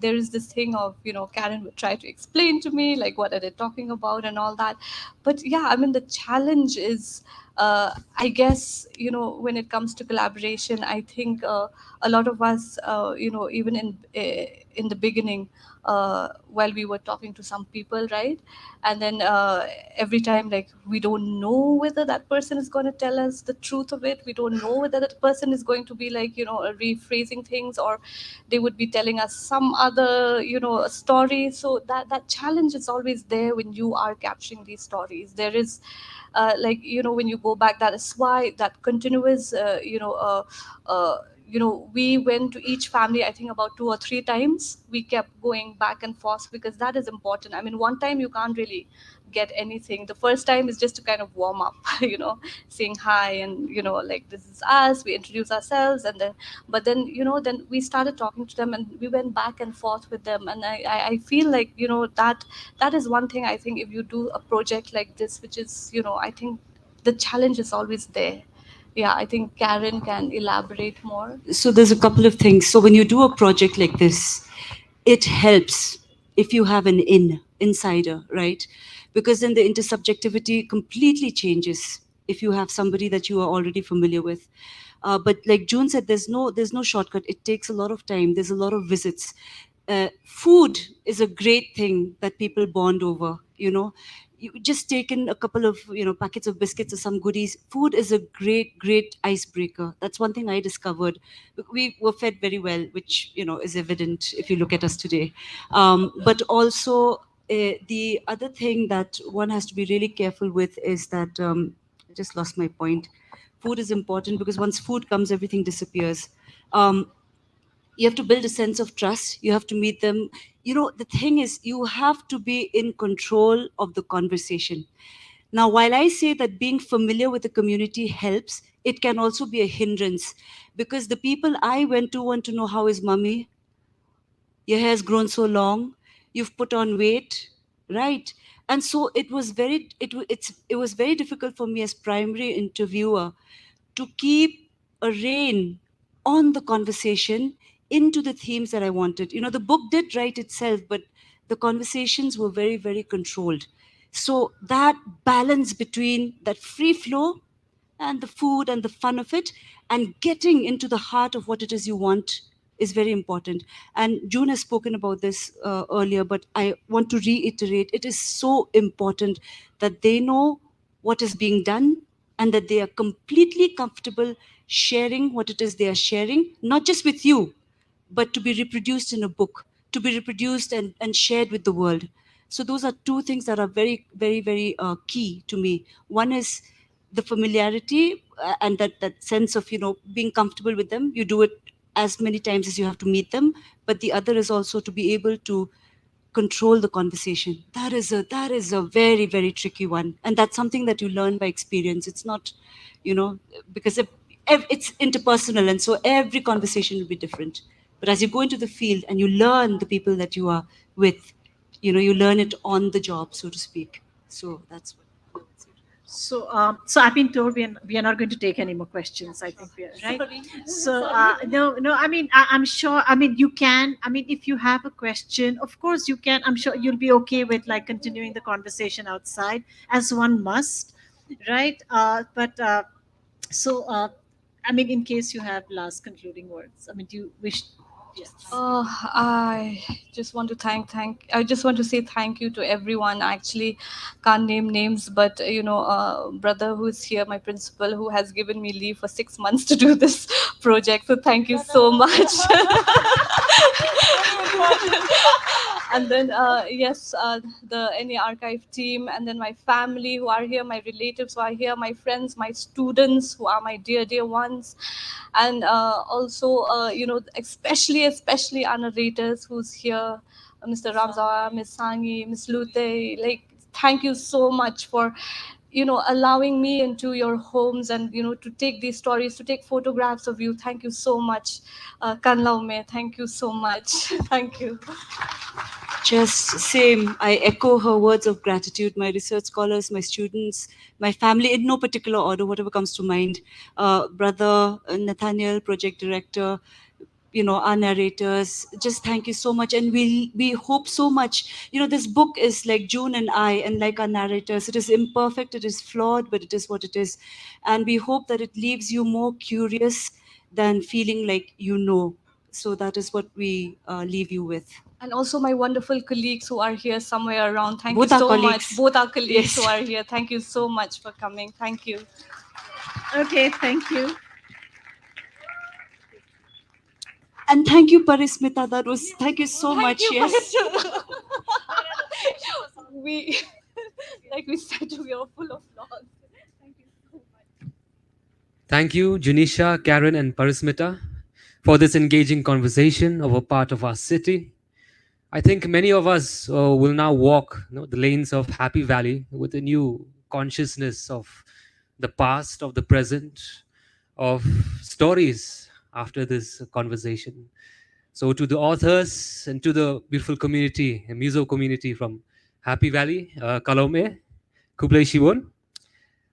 there is this thing of Karen would try to explain to me like what are they talking about and all that. But yeah, I mean the challenge is I guess when it comes to collaboration, I think a lot of us even in the beginning, while we were talking to some people, right? And then every time, like, we don't know whether that person is going to tell us the truth of it. We don't know whether that person is going to be like rephrasing things, or they would be telling us some other story. So that challenge is always there when you are capturing these stories. There is when you go back, that is why that continuous we went to each family, I think about 2 or 3 times. We kept going back and forth because that is important. I mean, one time you can't really get anything. The first time is just to kind of warm up, saying hi, and like, this is us, we introduce ourselves, and then, but then, then we started talking to them, and we went back and forth with them. And I feel like, that is one thing. I think if you do a project like this, which is, I think the challenge is always there. Yeah, I think Karen can elaborate more. So there's a couple of things. So when you do a project like this, it helps if you have an insider, right? Because then the intersubjectivity completely changes if you have somebody that you are already familiar with. But like June said, there's no shortcut. It takes a lot of time. There's a lot of visits. Food is a great thing that people bond over. You just take in a couple of packets of biscuits or some goodies. Food is a great icebreaker. That's one thing I discovered. We were fed very well, which is evident if you look at us today. But also the other thing that one has to be really careful with is that I just lost my point. Food is important because once food comes, everything disappears. You have to build a sense of trust. You have to meet them. The thing is, you have to be in control of the conversation. Now, while I say that being familiar with the community helps, it can also be a hindrance, because the people I went to want to know, how is mummy? Your hair's grown so long, you've put on weight, right? And so it was it was very difficult for me as primary interviewer to keep a rein on the conversation into the themes that I wanted. The book did write itself, but the conversations were very, very controlled. So that balance between that free flow and the food and the fun of it, and getting into the heart of what it is you want, is very important. And June has spoken about this earlier, but I want to reiterate, it is so important that they know what is being done, and that they are completely comfortable sharing what it is they are sharing, not just with you, but to be reproduced in a book, to be reproduced and shared with the world. So those are two things that are very, very, very key to me. One is the familiarity, and that sense of being comfortable with them. You do it as many times as you have to meet them. But the other is also to be able to control the conversation. That is a very, very tricky one, and that's something that you learn by experience. It's not, because it's interpersonal, and so every conversation will be different. But as you go into the field and you learn the people that you are with, you learn it on the job, so to speak. So that's what. So I've been told we are not going to take any more questions. I think we are right. Sorry. So Sorry. no. I mean, I'm sure. I mean, you can. I mean, if you have a question, of course you can. I'm sure you'll be okay with like continuing the conversation outside, as one must, right? But so I mean, in case you have last concluding words, I mean, do you wish? Yes. I just want to I just want to say thank you to everyone. I actually can't name names, but brother who's here, my principal, who has given me leave for 6 months to do this project. So thank you so much. And then yes, the any archive team, and then my family who are here, my relatives who are here, my friends, my students who are my dear ones, and also especially our narrators who's here, Mr. Ramzawa, Miss Sangi, Miss Lute. Like, thank you so much for allowing me into your homes, and to take these stories, to take photographs of you. Thank you so much. Kanlao me, thank you so much. Thank you. Just same. I echo her words of gratitude. My research scholars, my students, my family, in no particular order, whatever comes to mind. Brother Nathaniel, project director, our narrators. Just thank you so much, and we hope so much. This book is like June and I, and like our narrators. It is imperfect, it is flawed, but it is what it is, and we hope that it leaves you more curious than feeling like So that is what we leave you with. And also my wonderful colleagues who are here somewhere around. Thank Both you our so colleagues. much. Both our colleagues Yes. who are here. Thank you so much for coming. Thank you. Okay, thank you. And thank you, Parismita. Thank you so much. You, Yes. we, like we said, we are full of flaws. Thank you so much. Thank you, Junisha, Karen, and Parismita. for this engaging conversation of a part of our city. I think many of us will now walk the lanes of Happy Valley with a new consciousness of the past, of the present, of stories after this conversation. So to the authors and to the beautiful community, the Mizo community from Happy Valley, Kalome, Kublai Shivon,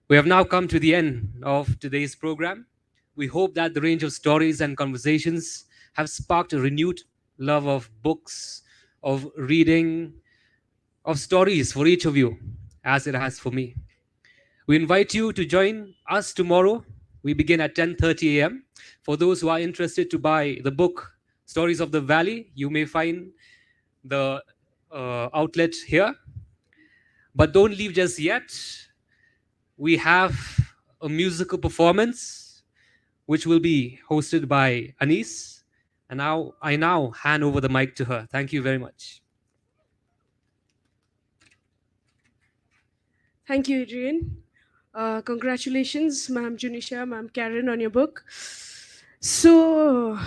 we have now come to the end of today's program. We hope that the range of stories and conversations have sparked a renewed love of books, of reading, of stories for each of you, as it has for me. We invite you to join us tomorrow. We begin at 10:30 a.m. For those who are interested to buy the book Stories of the Valley, you may find the outlet here. But don't leave just yet. We have a musical performance which will be hosted by Anis. And now I hand over the mic to her. Thank you very much. Thank you, Adrian. Congratulations, Ma'am Junisha, Ma'am Karen, on your book. So,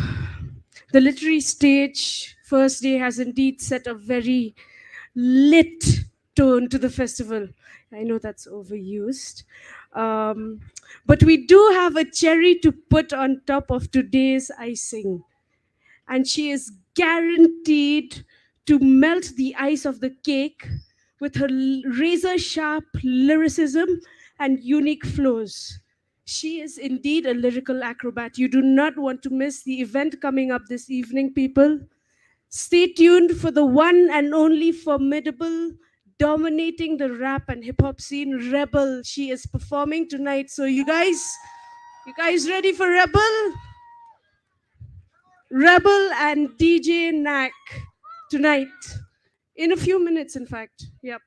the literary stage first day has indeed set a very lit tone to the festival. I know that's overused. But we do have a cherry to put on top of today's icing. And she is guaranteed to melt the ice of the cake with her razor sharp lyricism and unique flows. She is indeed a lyrical acrobat. You do not want to miss the event coming up this evening, people. Stay tuned for the one and only formidable, dominating the rap and hip hop scene, Rebel. She is performing tonight. So you guys ready for Rebel? Rebel and DJ Knack tonight. In a few minutes, in fact. Yep.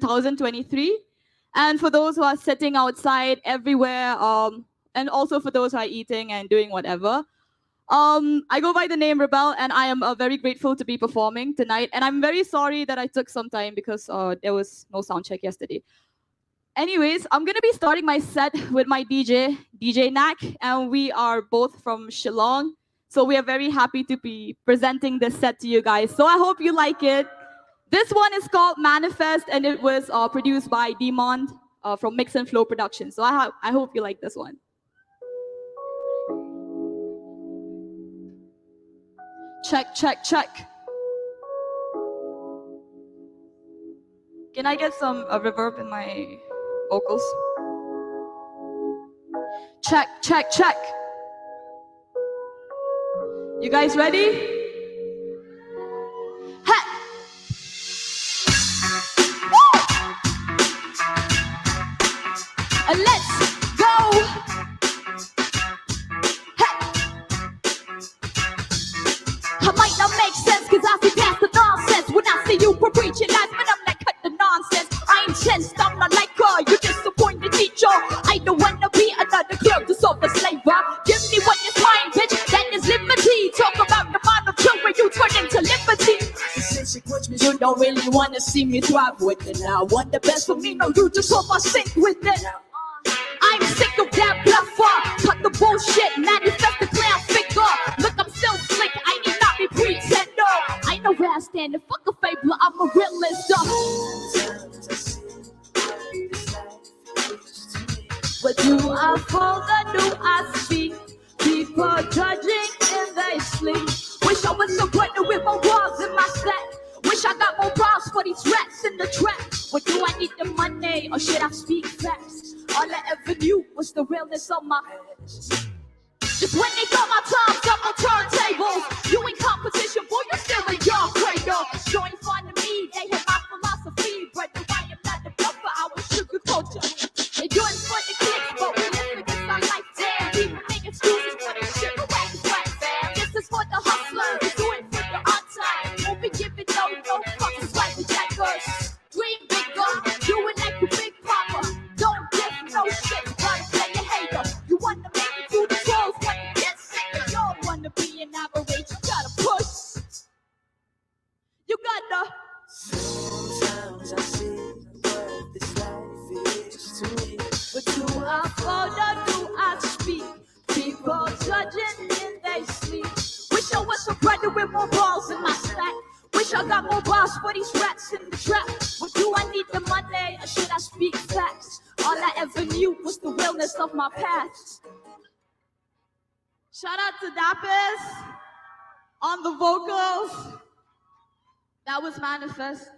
2023. And for those who are sitting outside everywhere, and also for those who are eating and doing whatever. I go by the name Rebel, and I am very grateful to be performing tonight. And I'm very sorry that I took some time because there was no sound check yesterday. Anyways, I'm gonna be starting my set with my DJ Nak, and we are both from Shillong. So we are very happy to be presenting this set to you guys. So I hope you like it. This one is called Manifest, and it was produced by Demond from Mix and Flow Productions. So I hope you like this one. Check, check, check. Can I get some reverb in my vocals? Check, check, check. You guys ready? Hey! Woo! Let's go! Hey! I might not make sense cause I see past the nonsense. When I see you for preaching lies, but I'm like, cut the nonsense. I ain't changed, I'm not like her. You disappointed teacher. I don't wanna be another clerk to solve the slaver. Give me what is mine, bitch. That is liberty. Talk about the amount of children you turn into liberty. You don't really wanna see me thrive with it. Now I want the best for me. No, you just hope I sink with it. I'm sick of that bluffer. Cut the bullshit, manifest the clown figure. Look, I'm still slick. I need not be pretender. I know where I stand. And fuck a fabler, I'm a realist. But do I fall or do I speak? People judging in their sleep. Wish I was so great with more walls in my set. Wish I got more bras for these rats in the trap. But do I need the money or should I speak facts? All I ever knew was the realness of my just when they thought my time's up on turntables. You ain't competition, boy, you're still in your cradle. You ain't fun to me, they hit my philosophy. But if I am not the bluffer, I will sugarcoat you. They do it for the clicks, but we live against our life. Damn, people make excuses for this shit, but wait, it's right, fam. This is for the hustlers, we do it for the on-time. Won't be giving no fucks, it's like the jackers. Dream bigger, do it like you big papa. Don't give no shit, gotta play a hater. You wanna make it through the trolls, when you get sick. You don't wanna be an average, you gotta push. You gotta. Sometimes I see what this life is to me. But do I fall or do I speak? People judging in their sleep. Wish I was a brother with more balls in my stack. Wish I got more bars for these rats in the trap. But do I need the money or should I speak facts? All I ever knew was the realness of my past. Shout out to Dappers on the vocals. That was Manifest.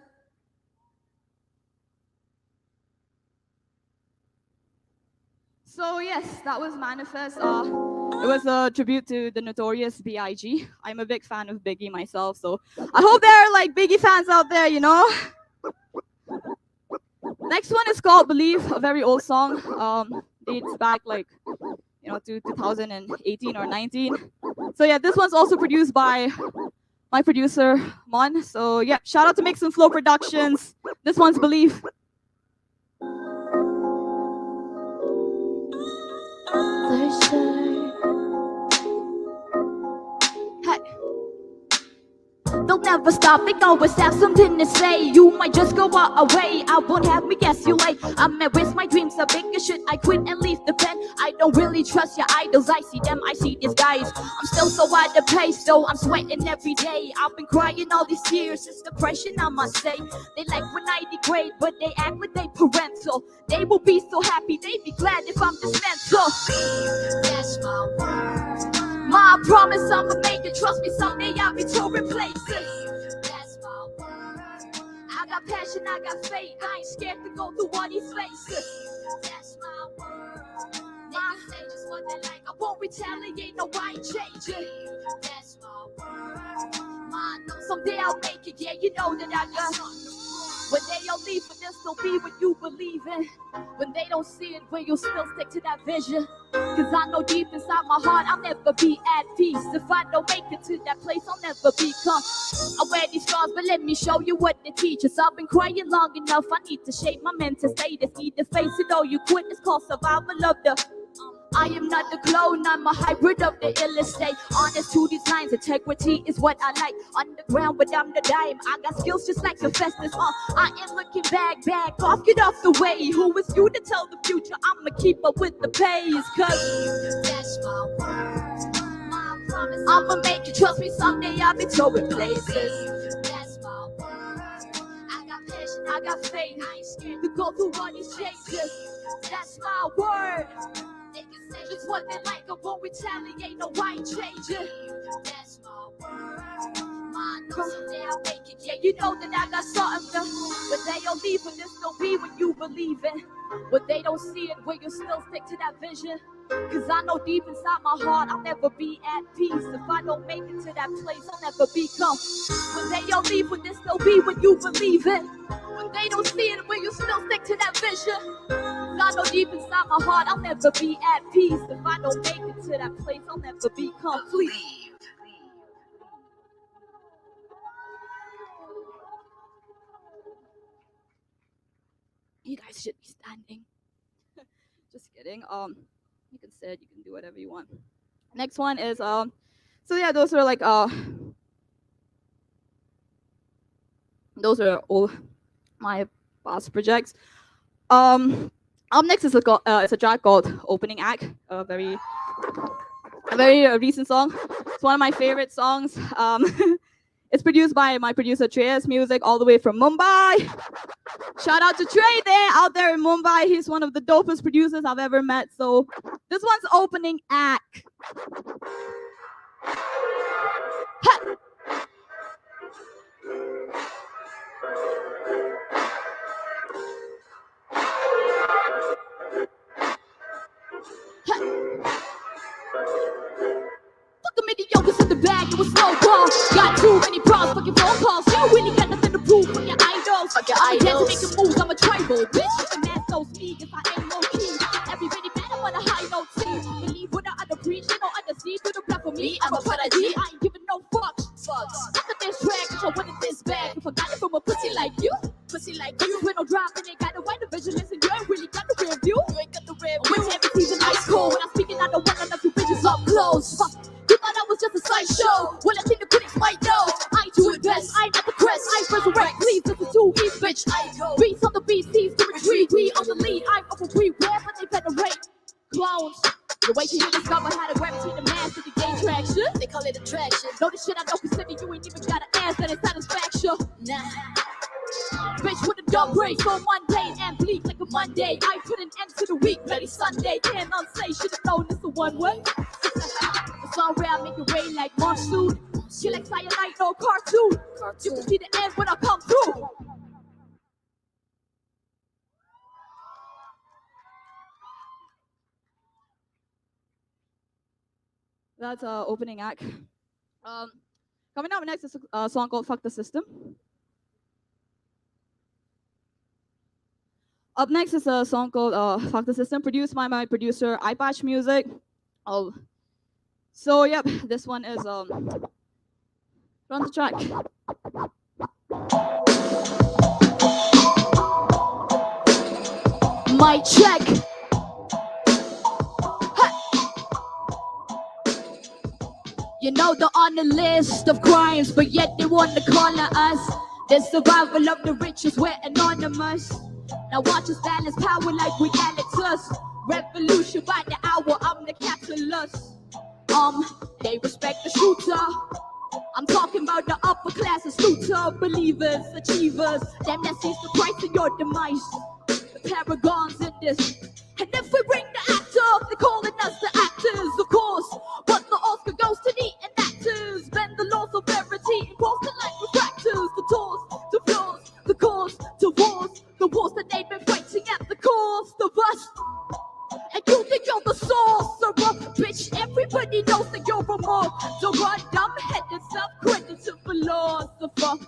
So yes, that was Manifest. It was a tribute to the notorious B.I.G. I'm a big fan of Biggie myself, so I hope there are like Biggie fans out there, you know. Next one is called Believe, a very old song. Dates back like, you know, to 2018 or 19. So yeah, this one's also produced by my producer, Mon. So yeah, shout out to Mix and Flow Productions. This one's Believe. Hey. They'll never stop, they always have something to say. You might just go away, I won't have me guess you late. I'm at risk, my dreams are big as shit. I quit and leave the pen. I don't really trust your idols, I see them, I see these guys. I'm still so out of pace, though I'm sweating every day. I've been crying all these years, it's depression I must say. They like when I degrade, but they act like they parental. They will be so happy, they'd be glad if I'm dismantled. That's my word. My promise I'ma make it, trust me, someday I'll be touring places. That's my word. I got passion, I got faith, I ain't scared to go through all these phases. That's my word. My say just what they like, I won't retaliate, no I ain't changing. That's my word. My know someday I'll make it, yeah, you know that I got. When they all leave, but this will be what you believe in. When they don't see it, will you still stick to that vision? Cause I know deep inside my heart I'll never be at peace. If I don't make it to that place, I'll never become. I wear these scars, but let me show you what they teach us. I've been crying long enough, I need to shape my mental status. Need to face it all, you quit, it's called survival of the. I am not the clone, I'm a hybrid of the illest state. Honest to these lines, integrity is what I like. Underground, but I'm the dime. I got skills just like the Festus. I ain't looking back off, get off the way. Who is you to tell the future? I'ma keep up with the pace, cause that's my word, my promise. I'ma make you trust me someday, I'll be towing places. That's my word. I got passion, I got faith. I ain't scared to go through all these changes. That's my word. Just what they like, I won't retaliate, no, I ain't changing. That's my word. I know someday I'll make it, yeah, you know that I got something to. But they don't leave, but this don't be what you believe in. When they don't see it, will you still stick to that vision? Cause I know deep inside my heart I'll never be at peace. If I don't make it to that place, I'll never become. When they all leave, will this still be what you believe in? When they don't see it, will you still stick to that vision? I know deep inside my heart I'll never be at peace. If I don't make it to that place, I'll never be complete. You guys should be standing. Just kidding. You can sit, you can do whatever you want. Next one is so yeah, those are like those are all my past projects. Up next is it's a track called Opening Act, a very recent song. It's one of my favorite songs. It's produced by my producer Trey's Music, all the way from Mumbai. Shout out to Trey out there in Mumbai. He's one of the dopest producers I've ever met. So this one's Opening Act. Ha! Mediocres in the bag, it was slow ball. Got too many pros, fucking phone calls. You really got nothing to prove from your idols. Fuck your idols. Making moves, I'm a tribal bitch. The man knows me if I ain't low key. Everybody man, I'm on a high note team. Believe when I under preach, they don't understand. Do the rap for me, I'm a prodigy. I ain't giving no fucks. Look at this track, so what is this bag? If I got it from a pussy like you, with no drop, and they got the white division. Listen, you ain't really got the rear view. You ain't got the rear view. With every season ice cold. When I'm speaking, I don't want none of you bitches up close. Fuck. You thought I was just a sideshow. Well, I think the critics might know. I do it best. I not the crest. I resurrect. Please listen to east, bitch. I go. Beats on the beat, teams to retreat. We on the lead. I'm up a beware, but they better rate. Clones. The way you discover how to gravitate the mass to the gain traction. They call it attraction. Know the shit I know, consider you ain't even got an ass that is satisfaction. Nah. Bitch with a dumb break so Monday and bleak like a Monday. I put an end to the week, bloody Sunday. Can't unsay, should've known this a one way. It's all rare, I make it rain like monsoon. She like cyanide, no cartoon. You can see the end when I come through. That's opening act. Coming up next is a song called Fuck the System. Up next is a song called Fuck the System, produced by my producer iPatch Music. So yep, this one is run the track. My check. You know they're on the list of crimes, but yet they want to collar us. The survival of the richest, we're anonymous. Now watch us balance power like we us. Revolution by the hour, I'm the capitalist. They respect the shooter. I'm talking about the upper class astute believers, achievers. Them that sees the price of your demise. The paragons in this. And if we bring the actor, they're calling us the actors, of course. But the Oscar goes to the enactors. Bend the laws of verity, impose the light refractors. The doors, the floors, the cause, the wars. The wars that they've been fighting at the cost of us. And you think you're the sorcerer, bitch. Everybody knows that you're a more. Don't run dumb-headed, self-critical philosopher.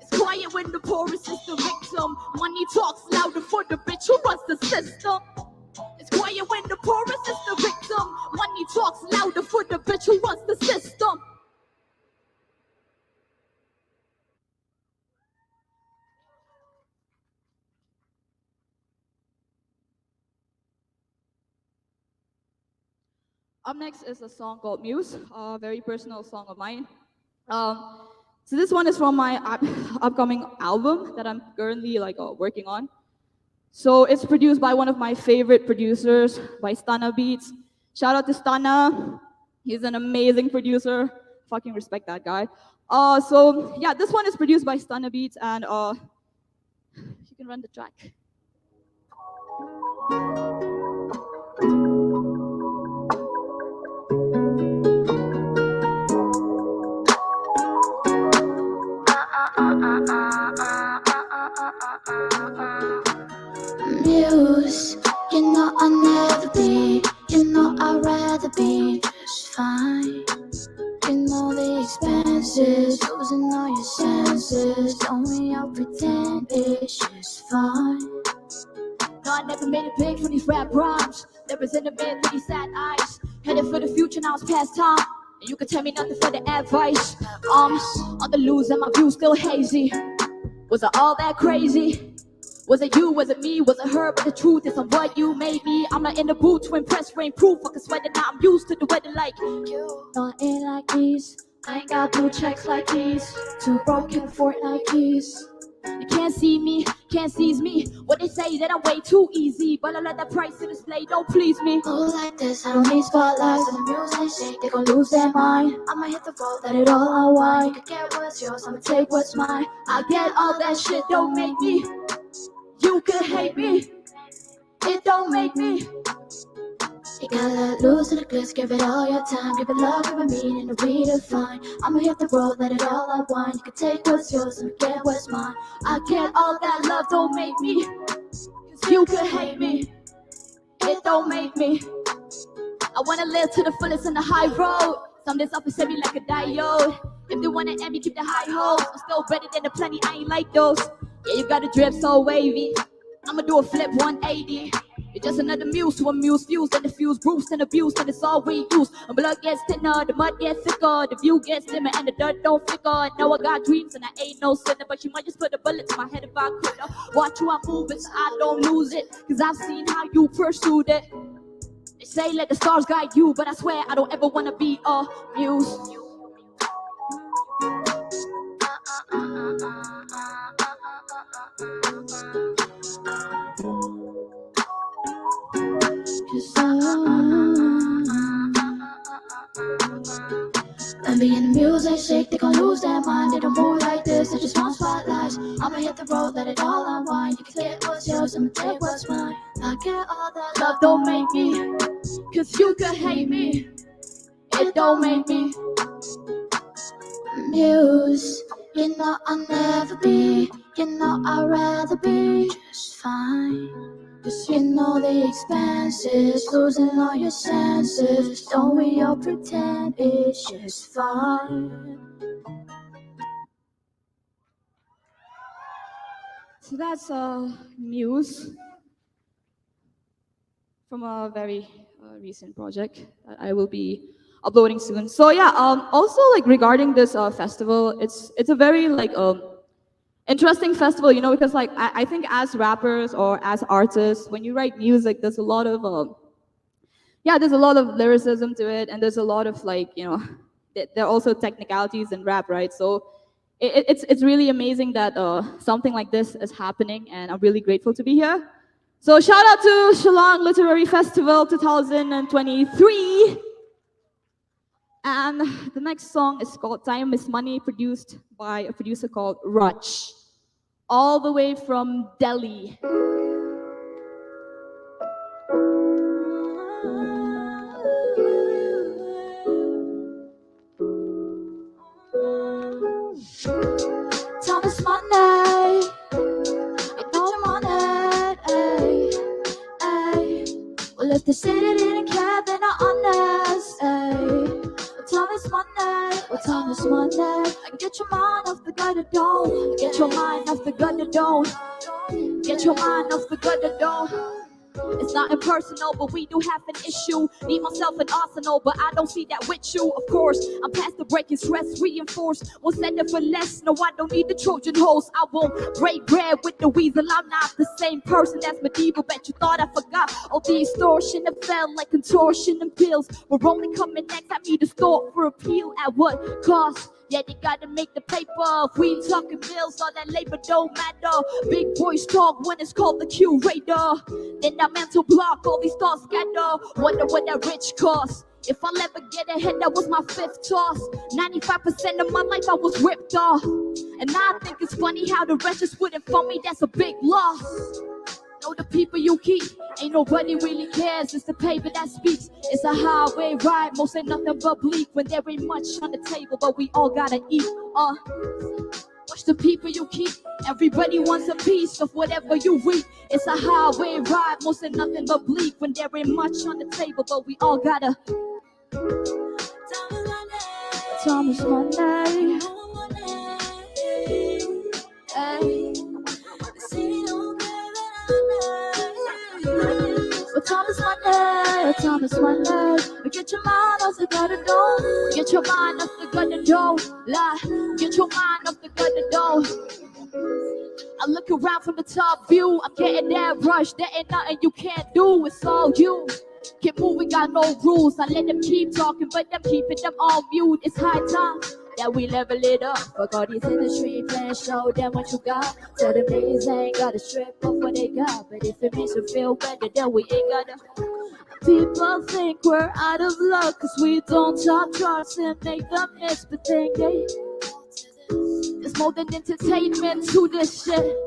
It's quite quiet when the poorest is the victim. Money talks louder for the bitch who runs the system. It's quiet when the poorest is the victim. Money talks louder for the bitch who runs the system. Up next is a song called Muse, a very personal song of mine. So this one is from my upcoming album that I'm currently working on. So it's produced by one of my favorite producers, by Stana Beats. Shout out to Stana. He's an amazing producer. Fucking respect that guy. So yeah, this one is produced by Stana Beats, and you can run the track. Muse, you know I'll never be, you know I'd rather be just fine. You know the expenses, losing all your senses. Don't we all pretend it's just fine? No, I never made it big from these rap rhymes. There in the bed with these sad eyes. Headed for the future, now it's past time. And you can tell me nothing for the advice. On the loose and my view still hazy. Was I all that crazy? Was it you, was it me, was it her? But the truth is I'm what you made me. I'm not in the booth to impress, rain proof. I can sweat it now, I'm used to the weather like you. No, I ain't like these, I ain't got blue checks like these. Two broken Fortnite keys. You can't see me, can't seize me. What they say that I'm way too easy, but I let that price to display don't please me. Oh, like this, I don't need spotlights. And the music shake, they gon' lose their mind. I'ma hit the road, let it all unwind. You can get what's yours, I'ma take what's mine. I get all that shit, don't make me. You could hate me, it don't make me. You gotta let loose to the glitz, give it all your time. Give it love, give it meaning to redefine. I'ma hit the road, let it all unwind. You can take what's yours and get what's mine. I get all that love, don't make me. You could hate me, it don't make me. I wanna live to the fullest on the high road. Some days off and me like a diode. If they wanna end me, keep the high hopes. I'm still better than the plenty, I ain't like those. Yeah, you got a drip so wavy. I'ma do a flip 180. You're just another muse to amuse fuse, and the fuse bruised and abused, and it's all we use. And blood gets thinner, the mud gets thicker, the view gets dimmer, and the dirt don't flicker. Now I got dreams and I ain't no sinner, but she might just put a bullet to my head if I could. Watch you I move it so I don't lose it, cause I've seen how you pursued it. They say let the stars guide you, but I swear I don't ever wanna be a muse. When be in the music shake, they gon' lose their mind. They don't move like this, they just want spotlights. I'ma hit the road, let it all unwind. You can get what's yours, I'ma take what's mine. I get all that love, don't make me, cause you could hate me, it don't make me. Muse, you know I'll never be, you know I'd rather be just fine. Cause you know the expenses, losing all your senses. Don't we all pretend it's just fine? So that's Muse from a very recent project that I will be uploading soon. So yeah, also regarding this festival, it's a very interesting festival, you know, because I think as rappers or as artists, when you write music, there's a lot of there's a lot of lyricism to it, and there's a lot of there are also technicalities in rap, right? So it's really amazing that something like this is happening, and I'm really grateful to be here. So shout out to Shillong Literary Festival 2023. And the next song is called Time is Money, produced by a producer called Raj, all the way from Delhi. Time is money, you know I'm on it, ay, ay. Well, if they said it didn't care, then I honest, ay. Time is Monday? What time is Monday? Get your mind off the guy that don't. Get your mind off the guy that don't. Get your mind off the guy that don't. It's not impersonal, but we do have an issue. Need myself an arsenal, but I don't see that with you. Of course, I'm past the breaking stress, reinforced. Won't send it for less. No, I don't need the Trojan horse. I won't break bread with the weasel. I'm not the same person that's medieval. Bet you thought I forgot all the extortion that felt like contortion and pills. We're only coming next. I need a store for appeal. At what cost? Yeah, they gotta make the paper. If we ain't talking bills, all that labor don't matter. Big boys talk when it's called the curator. Then that mental block, all these thoughts scatter. Wonder what that rich cost. If I'll ever get ahead, that was my fifth toss. 95% of my life I was ripped off. And I think it's funny how the rest just wouldn't fund me. That's a big loss. Know the people you keep, ain't nobody really cares. It's the paper that speaks. It's a highway ride, most ain't nothing but bleak. When there ain't much on the table, but we all gotta eat. Watch the people you keep. Everybody wants a piece of whatever you reap. It's a highway ride, most ain't nothing but bleak. When there ain't much on the table, but we all gotta. Thomas Monday. Hey. What time is Monday? What time is Monday? Get your mind off the gutter door. Get your mind off the gutter door. Lie. Get your mind off the gutter door. I look around from the top view. I'm getting that rush. There ain't nothing you can't do. It's all you. Keep moving, got no rules. I let them keep talking, but I'm keeping them on mute. It's high time that we level it up. Fuck all these industry plans, show them what you got. Tell them niggas ain't gotta strip off what they got. But if it makes you feel better, then we ain't gotta. People think we're out of luck, cause we don't top charts and make them miss. But think it's more than entertainment to this shit.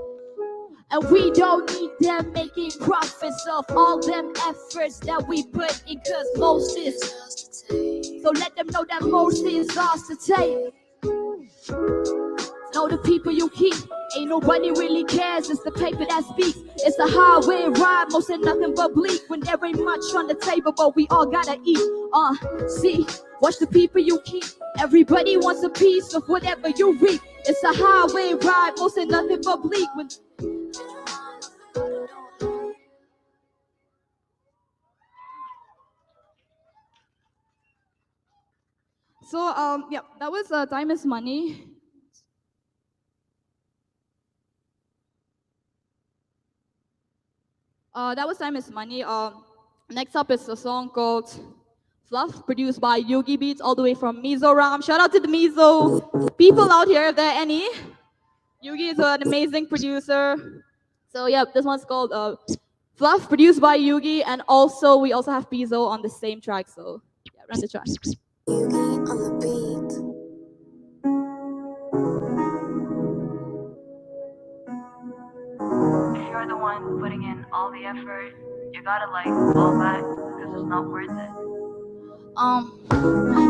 And we don't need them making profits of all them efforts that we put in, cause most is. So let them know that most is ours to take. Know the people you keep, ain't nobody really cares. It's the paper that speaks. It's the highway ride, most ain't nothing but bleak. When there ain't much on the table, but we all gotta eat. See, watch the people you keep. Everybody wants a piece of whatever you reap. It's a highway ride, most ain't nothing but bleak. When So, yeah, that was Time is Money. That was Time is Money. Next up is a song called Fluff, produced by Yogi Beats, all the way from Mizoram. Shout out to the Mizo people out here, if there are any. Yogi is an amazing producer. So, yeah, this one's called Fluff, produced by Yugi, and also we also have Pizzo on the same track. So, yeah, run the track. On the beat. If you're the one putting in all the effort, you gotta like fall back because it's not worth it.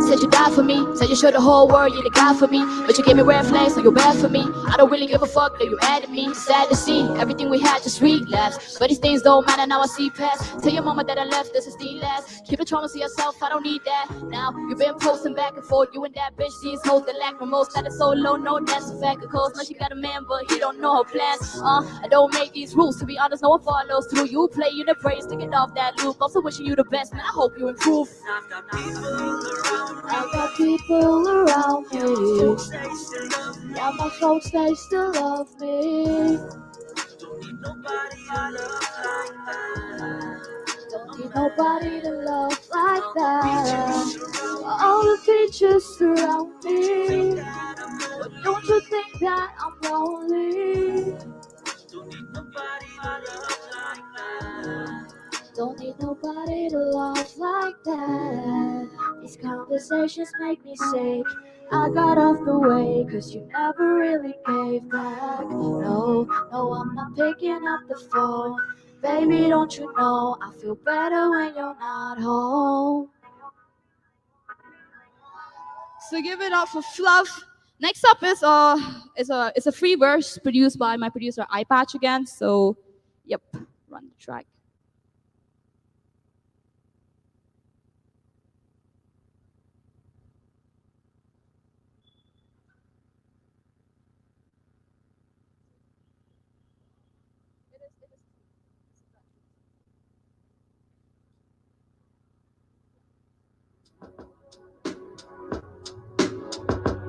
Said you died for me, said you showed the whole world you're the guy for me. But you gave me red flags, so you're bad for me. I don't really give a fuck that you mad at me. Sad to see, everything we had just relapsed. But these things don't matter, now I see past. Tell your mama that I left, this is the last. Keep the trauma to yourself, I don't need that. Now, you've been posting back and forth, you and that bitch. These hoes that lack remorse, that is so low, no, that's a fact. Of course, now she got a man, but he don't know her plans. I don't make these rules, to be honest, no one follows through. You play, you the praise to get off that loop. I'm still wishing you the best, man, I hope you improve. I got people around me. Yeah, my folks, they still love me. Don't need nobody to love like that. All the features surround me. But don't you think that I'm lonely? Don't need nobody to love like that. These conversations make me sick. I got off the way cause you never really gave back. No, I'm not picking up the phone. Baby, don't you know I feel better when you're not home. So give it up for Fluff. Next up is a free verse produced by my producer iPatch again. So, yep, run the track.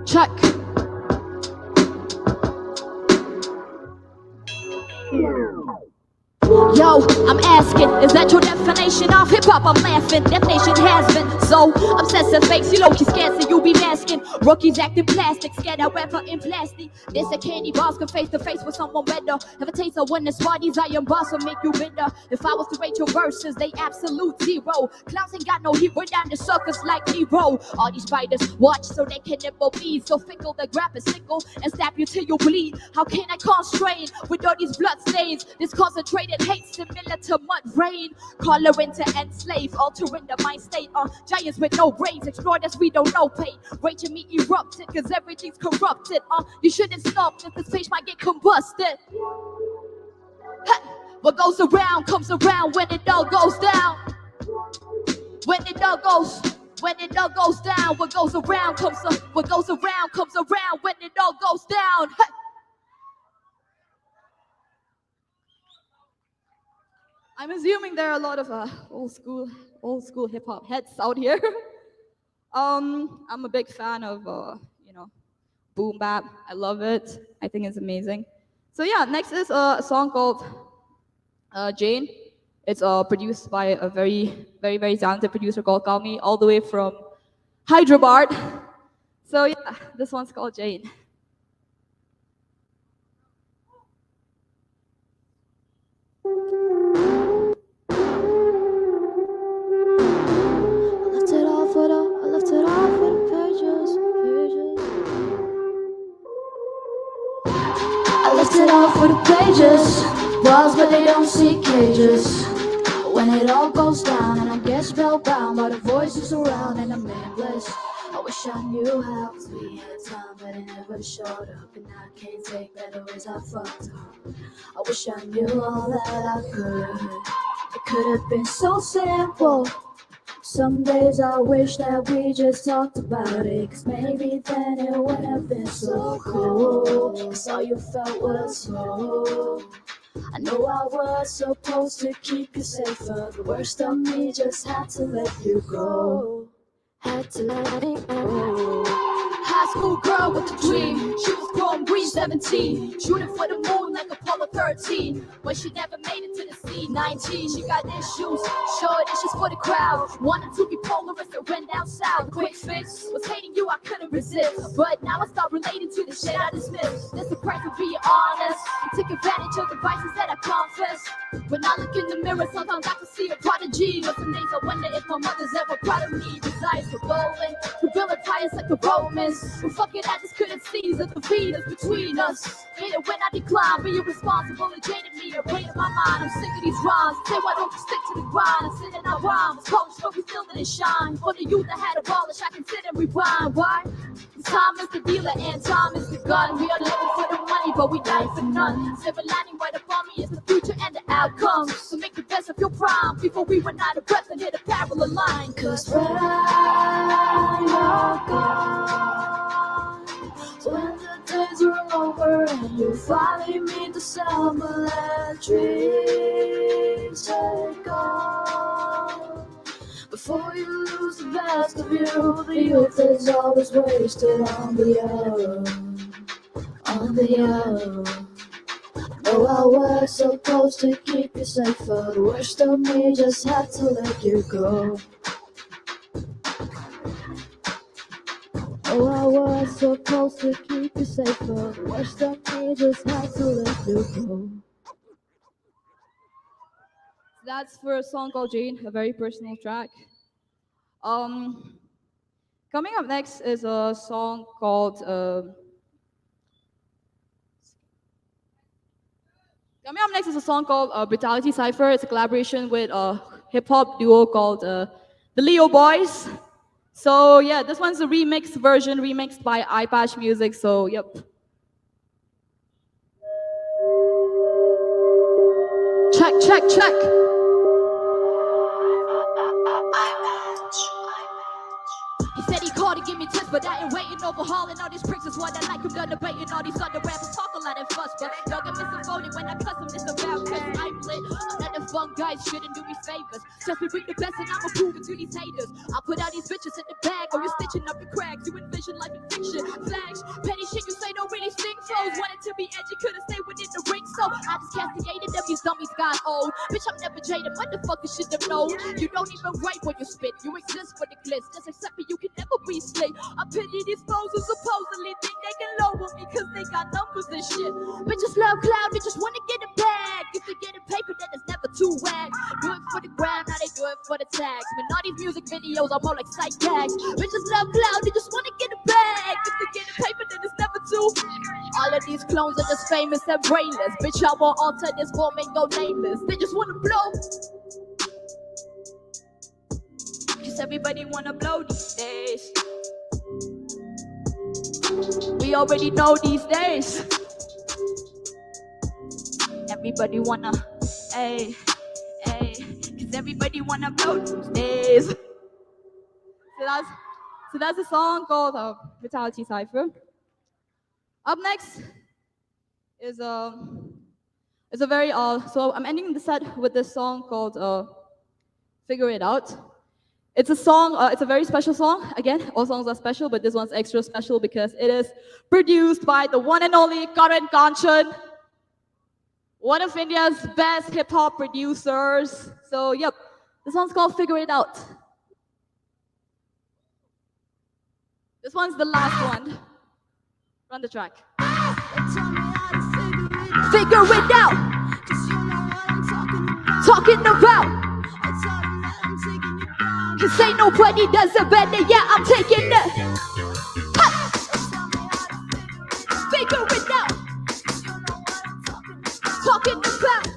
Check. Yo, I'm asking, is that your definition of hip hop? I'm laughing, definition has been so obsessive, fakes. You know she's scarce, so you be masking. Rookies acting plastic, scared I rapper in plastic. This a candy bars, come face to face with someone better. Have a taste of when the smarties I am boss will make you bitter. If I was to rate your verses, they absolute zero. Clowns ain't got no heat, we're down the circus like Nero. All these fighters watch so they can never be so fickle. The grab is sickle and stab you till you bleed. How can I constrain with all these blood stains? This concentrated hate similar to mud rain. Coloring to enslave, altering the mind state. Giants with no brains, exploiters we don't know pain. Raging me erupted, cause everything's corrupted. You shouldn't stop if this page might get combusted. Hey, what goes around comes around when it all goes down. When it all goes down, what goes around comes around when it all goes down. Hey. I'm assuming there are a lot of old school hip hop heads out here. I'm a big fan of boom bap. I love it. I think it's amazing. So yeah, next is a song called Jane. It's produced by a very talented producer called Kami, all the way from Hyderabad. So yeah, this one's called Jane. I left it off with the pages. I left it off with the pages. Walls but they don't see cages. When it all goes down and I get spellbound by the voices around and I'm nameless. I wish I knew how, 'cause we had time but it never showed up. And I can't take better ways I fucked up. I wish I knew all that I could. It could have been so simple. Some days I wish that we just talked about it, 'cause maybe then it would have been so cool. 'Cause all you felt was hope. I know I was supposed to keep you safer. The worst of me just had to let you go. Had to let it go. High school girl with a dream. She was growing green, 17. Shooting for the moon like Apollo 13. But she never made it to the sea. 19, she got issues. Short issues for the crowd. Wanted to be polarist and ran down south. Quick fix was hating you, I couldn't resist. But now I start relating to the shit I dismissed. That's the price of being honest. You take advantage of the vices that I confess. When I look in the mirror, sometimes I can see a prodigy. But some days I wonder if my mother's ever proud of me. Desires for bowling, to build a tires like the Romans. Well, fuck it, I just couldn't see that the feed is between us. Hate it when I decline, be irresponsible and jaded me. A brain in my mind, I'm sick of these rhymes. Say why don't you stick to the grind and sit in our rhymes. Coach, but we still didn't shine. For the youth that had a polish, I can sit and rewind. Why? Time is the dealer and time is the gun. We are living for the money, but we die for none. Silver lining right upon me is the future and the outcomes. So make the best of your prime before we run out of breath and hit a parallel line. 'Cause when you're gone, when the days are over and you finally meet the summer and dreams take gone. Before you lose the best of you, the youth is always wasted on the young, on the young. Know I was supposed to keep you safe, but the worst of me just had to let you go. Oh, I was supposed to keep you safe, but the worst of me just had to let you go. That's for a song called Jane, a very personal track. Coming up next is a song called Brutality Cypher. It's a collaboration with a hip hop duo called the Leo Boys. So yeah, this one's a remixed version, remixed by iPatch Music. So yep. Check. He said he called to give me tips, but I ain't waiting. Overhauling all these pricks is what I like. I'm done debating all these other rappers talk a lot of fuss, but y'all get misinformed when I cuss them. It's about cause I'm lit. Another fun guys shouldn't do me favors. Just me bring the best and I'ma prove it to these haters. I'll put all these bitches in the bag, or you stitching up the cracks. You envision life in fiction. Flash, petty shit you say don't really sting flows. Wanted to be edgy, couldn't stay within the ring, so I just castigated them. These dummies got old. Bitch, I'm never jaded. Motherfuckers should have known. You don't even write when you spit. You exist for the glitz. Just accept me, you can never be slick. I pity these foes who supposedly think they can lower me cause they got numbers and shit. Bitches love cloud, bitches wanna get a bag. If they get a paper, then it's never too whack. Do it for the ground, now they do it for the tags. But all these music videos are more like sight gags. Bitches love cloud, they just wanna get a bag. If they get a paper, then it's never too. All of these clones are just famous and brainless. Bitch, I won't alter this form and go nameless. They just wanna blow. Cause everybody wanna blow these days. We already know these days. Everybody wanna, hey, hey, cause everybody wanna blow these days. So that's a song called Vitality Cypher. Up next is a very so I'm ending the set with this song called Figure It Out. It's a song, it's a very special song. Again, all songs are special, but this one's extra special because it is produced by the one and only Karan Kanchan, one of India's best hip-hop producers. So, yep, this one's called Figure It Out. This one's the last one. Run the track. Figure it out. Talking about. Cause ain't nobody does it better, yeah, I'm taking it. Ha! Figure it out. Talking about.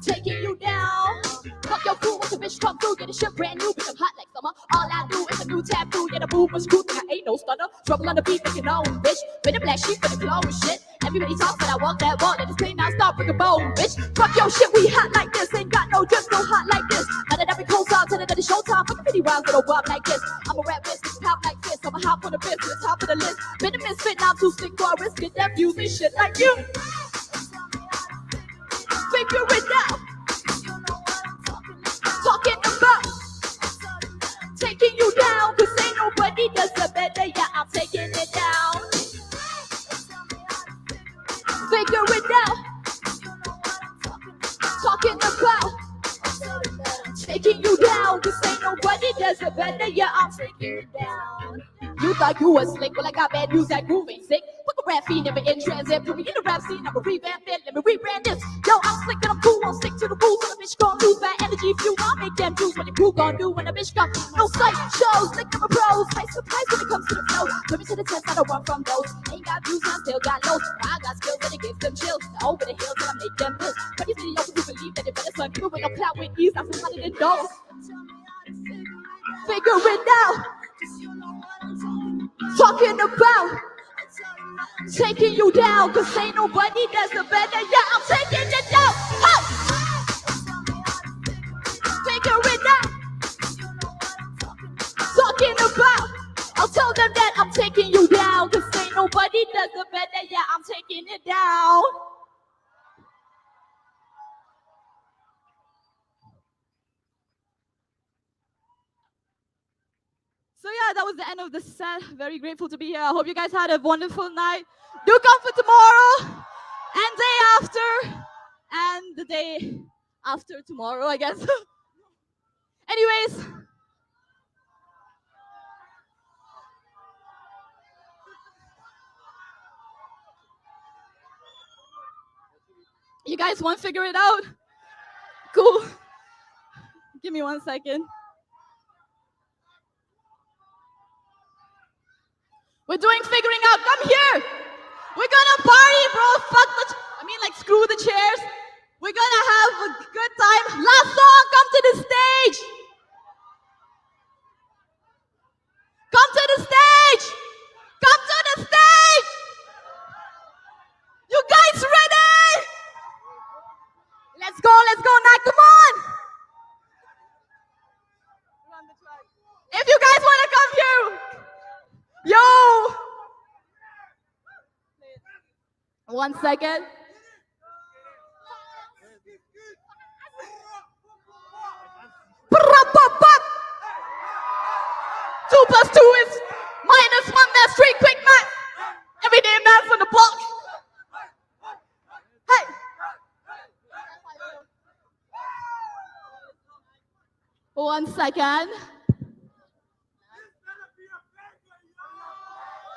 Taking you down. Fuck your crew, what's a bitch come through, get a shit brand new, bitch, I'm hot like summer. All I do is a new taboo, yeah, the boo was cool, and I ain't no stunner. Trouble on the beat, making own, bitch. Been a black sheep for the clone shit. Everybody talks, but I walk that wall, and it's clean, now stop with the bone, bitch. Fuck your shit, we hot like this, ain't got no drip, no hot like this. Now that every cold song, tell it that it's showtime, fuck the 50 rounds, little bob like this. I'm a rap bitch, pop like this, I'ma hop on the bitch, to the top of the list. Been a misfit, now I'm too slick for a risk, get that views and shit like you. Figure it out. Talking about taking you down, cause ain't nobody does it better, yeah, I'm taking it down. Figure it out. Talking about taking you down, cause ain't nobody does it better, yeah, I'm taking it down. You thought you was slick, well I got bad news, that groove ain't sick. Fuck a rap fiend, never in transit. Put me in the rap scene, I'ma revamp it, let me rebrand this. Yo, I'm slick and I'm cool, won't stick to the rules. When a bitch gon' lose bad energy, if you want make them choose what the crew gon' do. When a bitch got no sight, shows, lick them a pros. Face to face when it comes to the flow. Put me to the test, I don't run from those. Ain't got views, I still got lows. I got skills and it gives them chills. Now over the hills and I make them miss. But these videos who believe that it better son, even with no clout with ease, I'm some hundred and those. Figure it out. Talking about taking you down, cause ain't nobody does it better, yeah, I'm taking it down. Huh! Figure it out. Talking about, I'll tell them that I'm taking you down, cause ain't nobody does it better, yeah, I'm taking it down. So yeah, that was the end of the set. Very grateful to be here. I hope you guys had a wonderful night. Do come for tomorrow and day after and the day after tomorrow, I guess. Anyways, you guys want to figure it out? Cool. Give me 1 second. We're doing figuring out. Come here. We're gonna party, bro. Fuck the. Screw the chairs. We're gonna have a good time. Last song. Come to the stage. Come to the stage. Come to the stage. You guys ready? Let's go. Let's go now. Come on. If you guys want to come here, yo. 1 second. Ba-ra-ba-ba. 2 plus 2 is -1. That's 3. Quick math. Everyday math on the block. Hey. One second.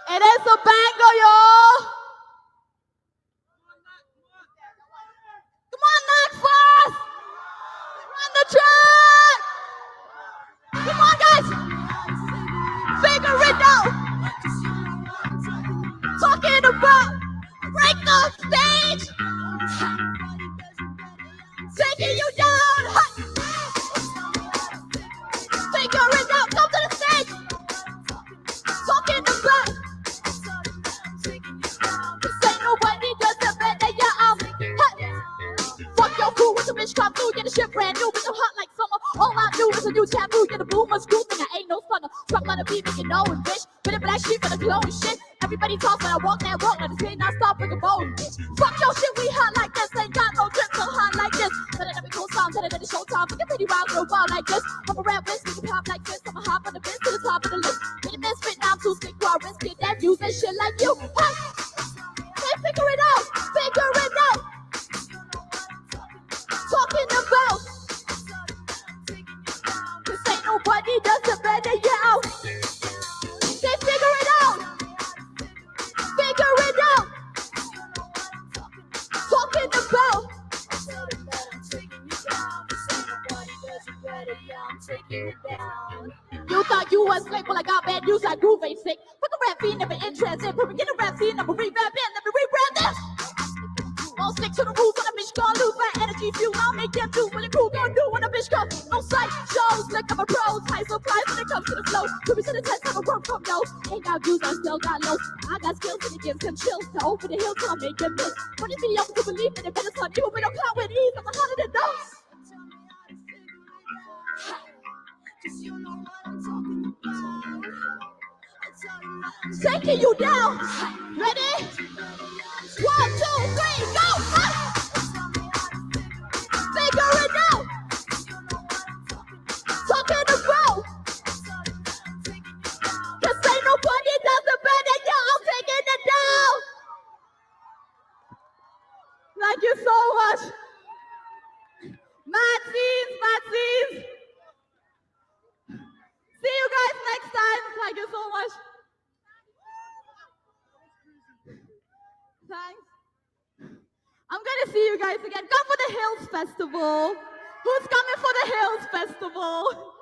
It is a banger, y'all. Come on, knock fast. Run the track. Come on, guys. Figure it out. Talking about break the stage. Taking you down. Figure it out. Come to the stage. Talking about. This ain't nobody does it better. Yeah, I'm. Fuck your crew with the bitch come through. Yeah, the shit brand new. But I'm hot like summer. All I do is a new taboo. Yeah, the boomer screw thing. I ain't no stunner. Talk about a beat, make it know it, bitch. But if that shit for the clone shit. Everybody talks when I walk that walk. Now the spin not stop with a bone, bitch. Fuck your shit, we hot like this. Ain't got no drip, so hot like this. Better than we cool sound, better than the showtime. Fucking pretty rhymes real wild like this. I'm a rap wrist, make it pop like this. I'm a hop on the bench to the top of the list. With a misfit, now I'm too sick to our wrist. Get that views and shit like you. Hey, hey, figure it out. Figure it out. Talking about. This ain't nobody does it better, yeah. They figure it out. Figure it out. Talking about. You thought you was slick, well I got bad news, I groove ain't sick. Fuck a rap fiend, never in transit. Put me in a rap scene, I'ma revamp it, let me rebrand this. Won't stick to the rules when a bitch gon' lose my energy fuel. I'll make them do what a crew gon' do when a bitch goes no sight shows. Look, I'm a pro, high supplies when it comes to the flow. Put me to the test, I'm a work from yo. Ain't got views, I still got low. I got skills and it gives them chills. To open the hills, I'll make them miss. When it's mediocre to believe in it, better son, even when I'm caught with ease, I'm a hotter than those. Taking you down. Ready? 1, 2, 3, go! Figure it out. Talking about. Cause ain't nobody does it better, y'all. Taking it down. Thank you so much. Mad scenes, mad scenes. See you guys next time. Thank you so much. Thanks. I'm gonna see you guys again. Come for the Hills Festival. Who's coming for the Hills Festival?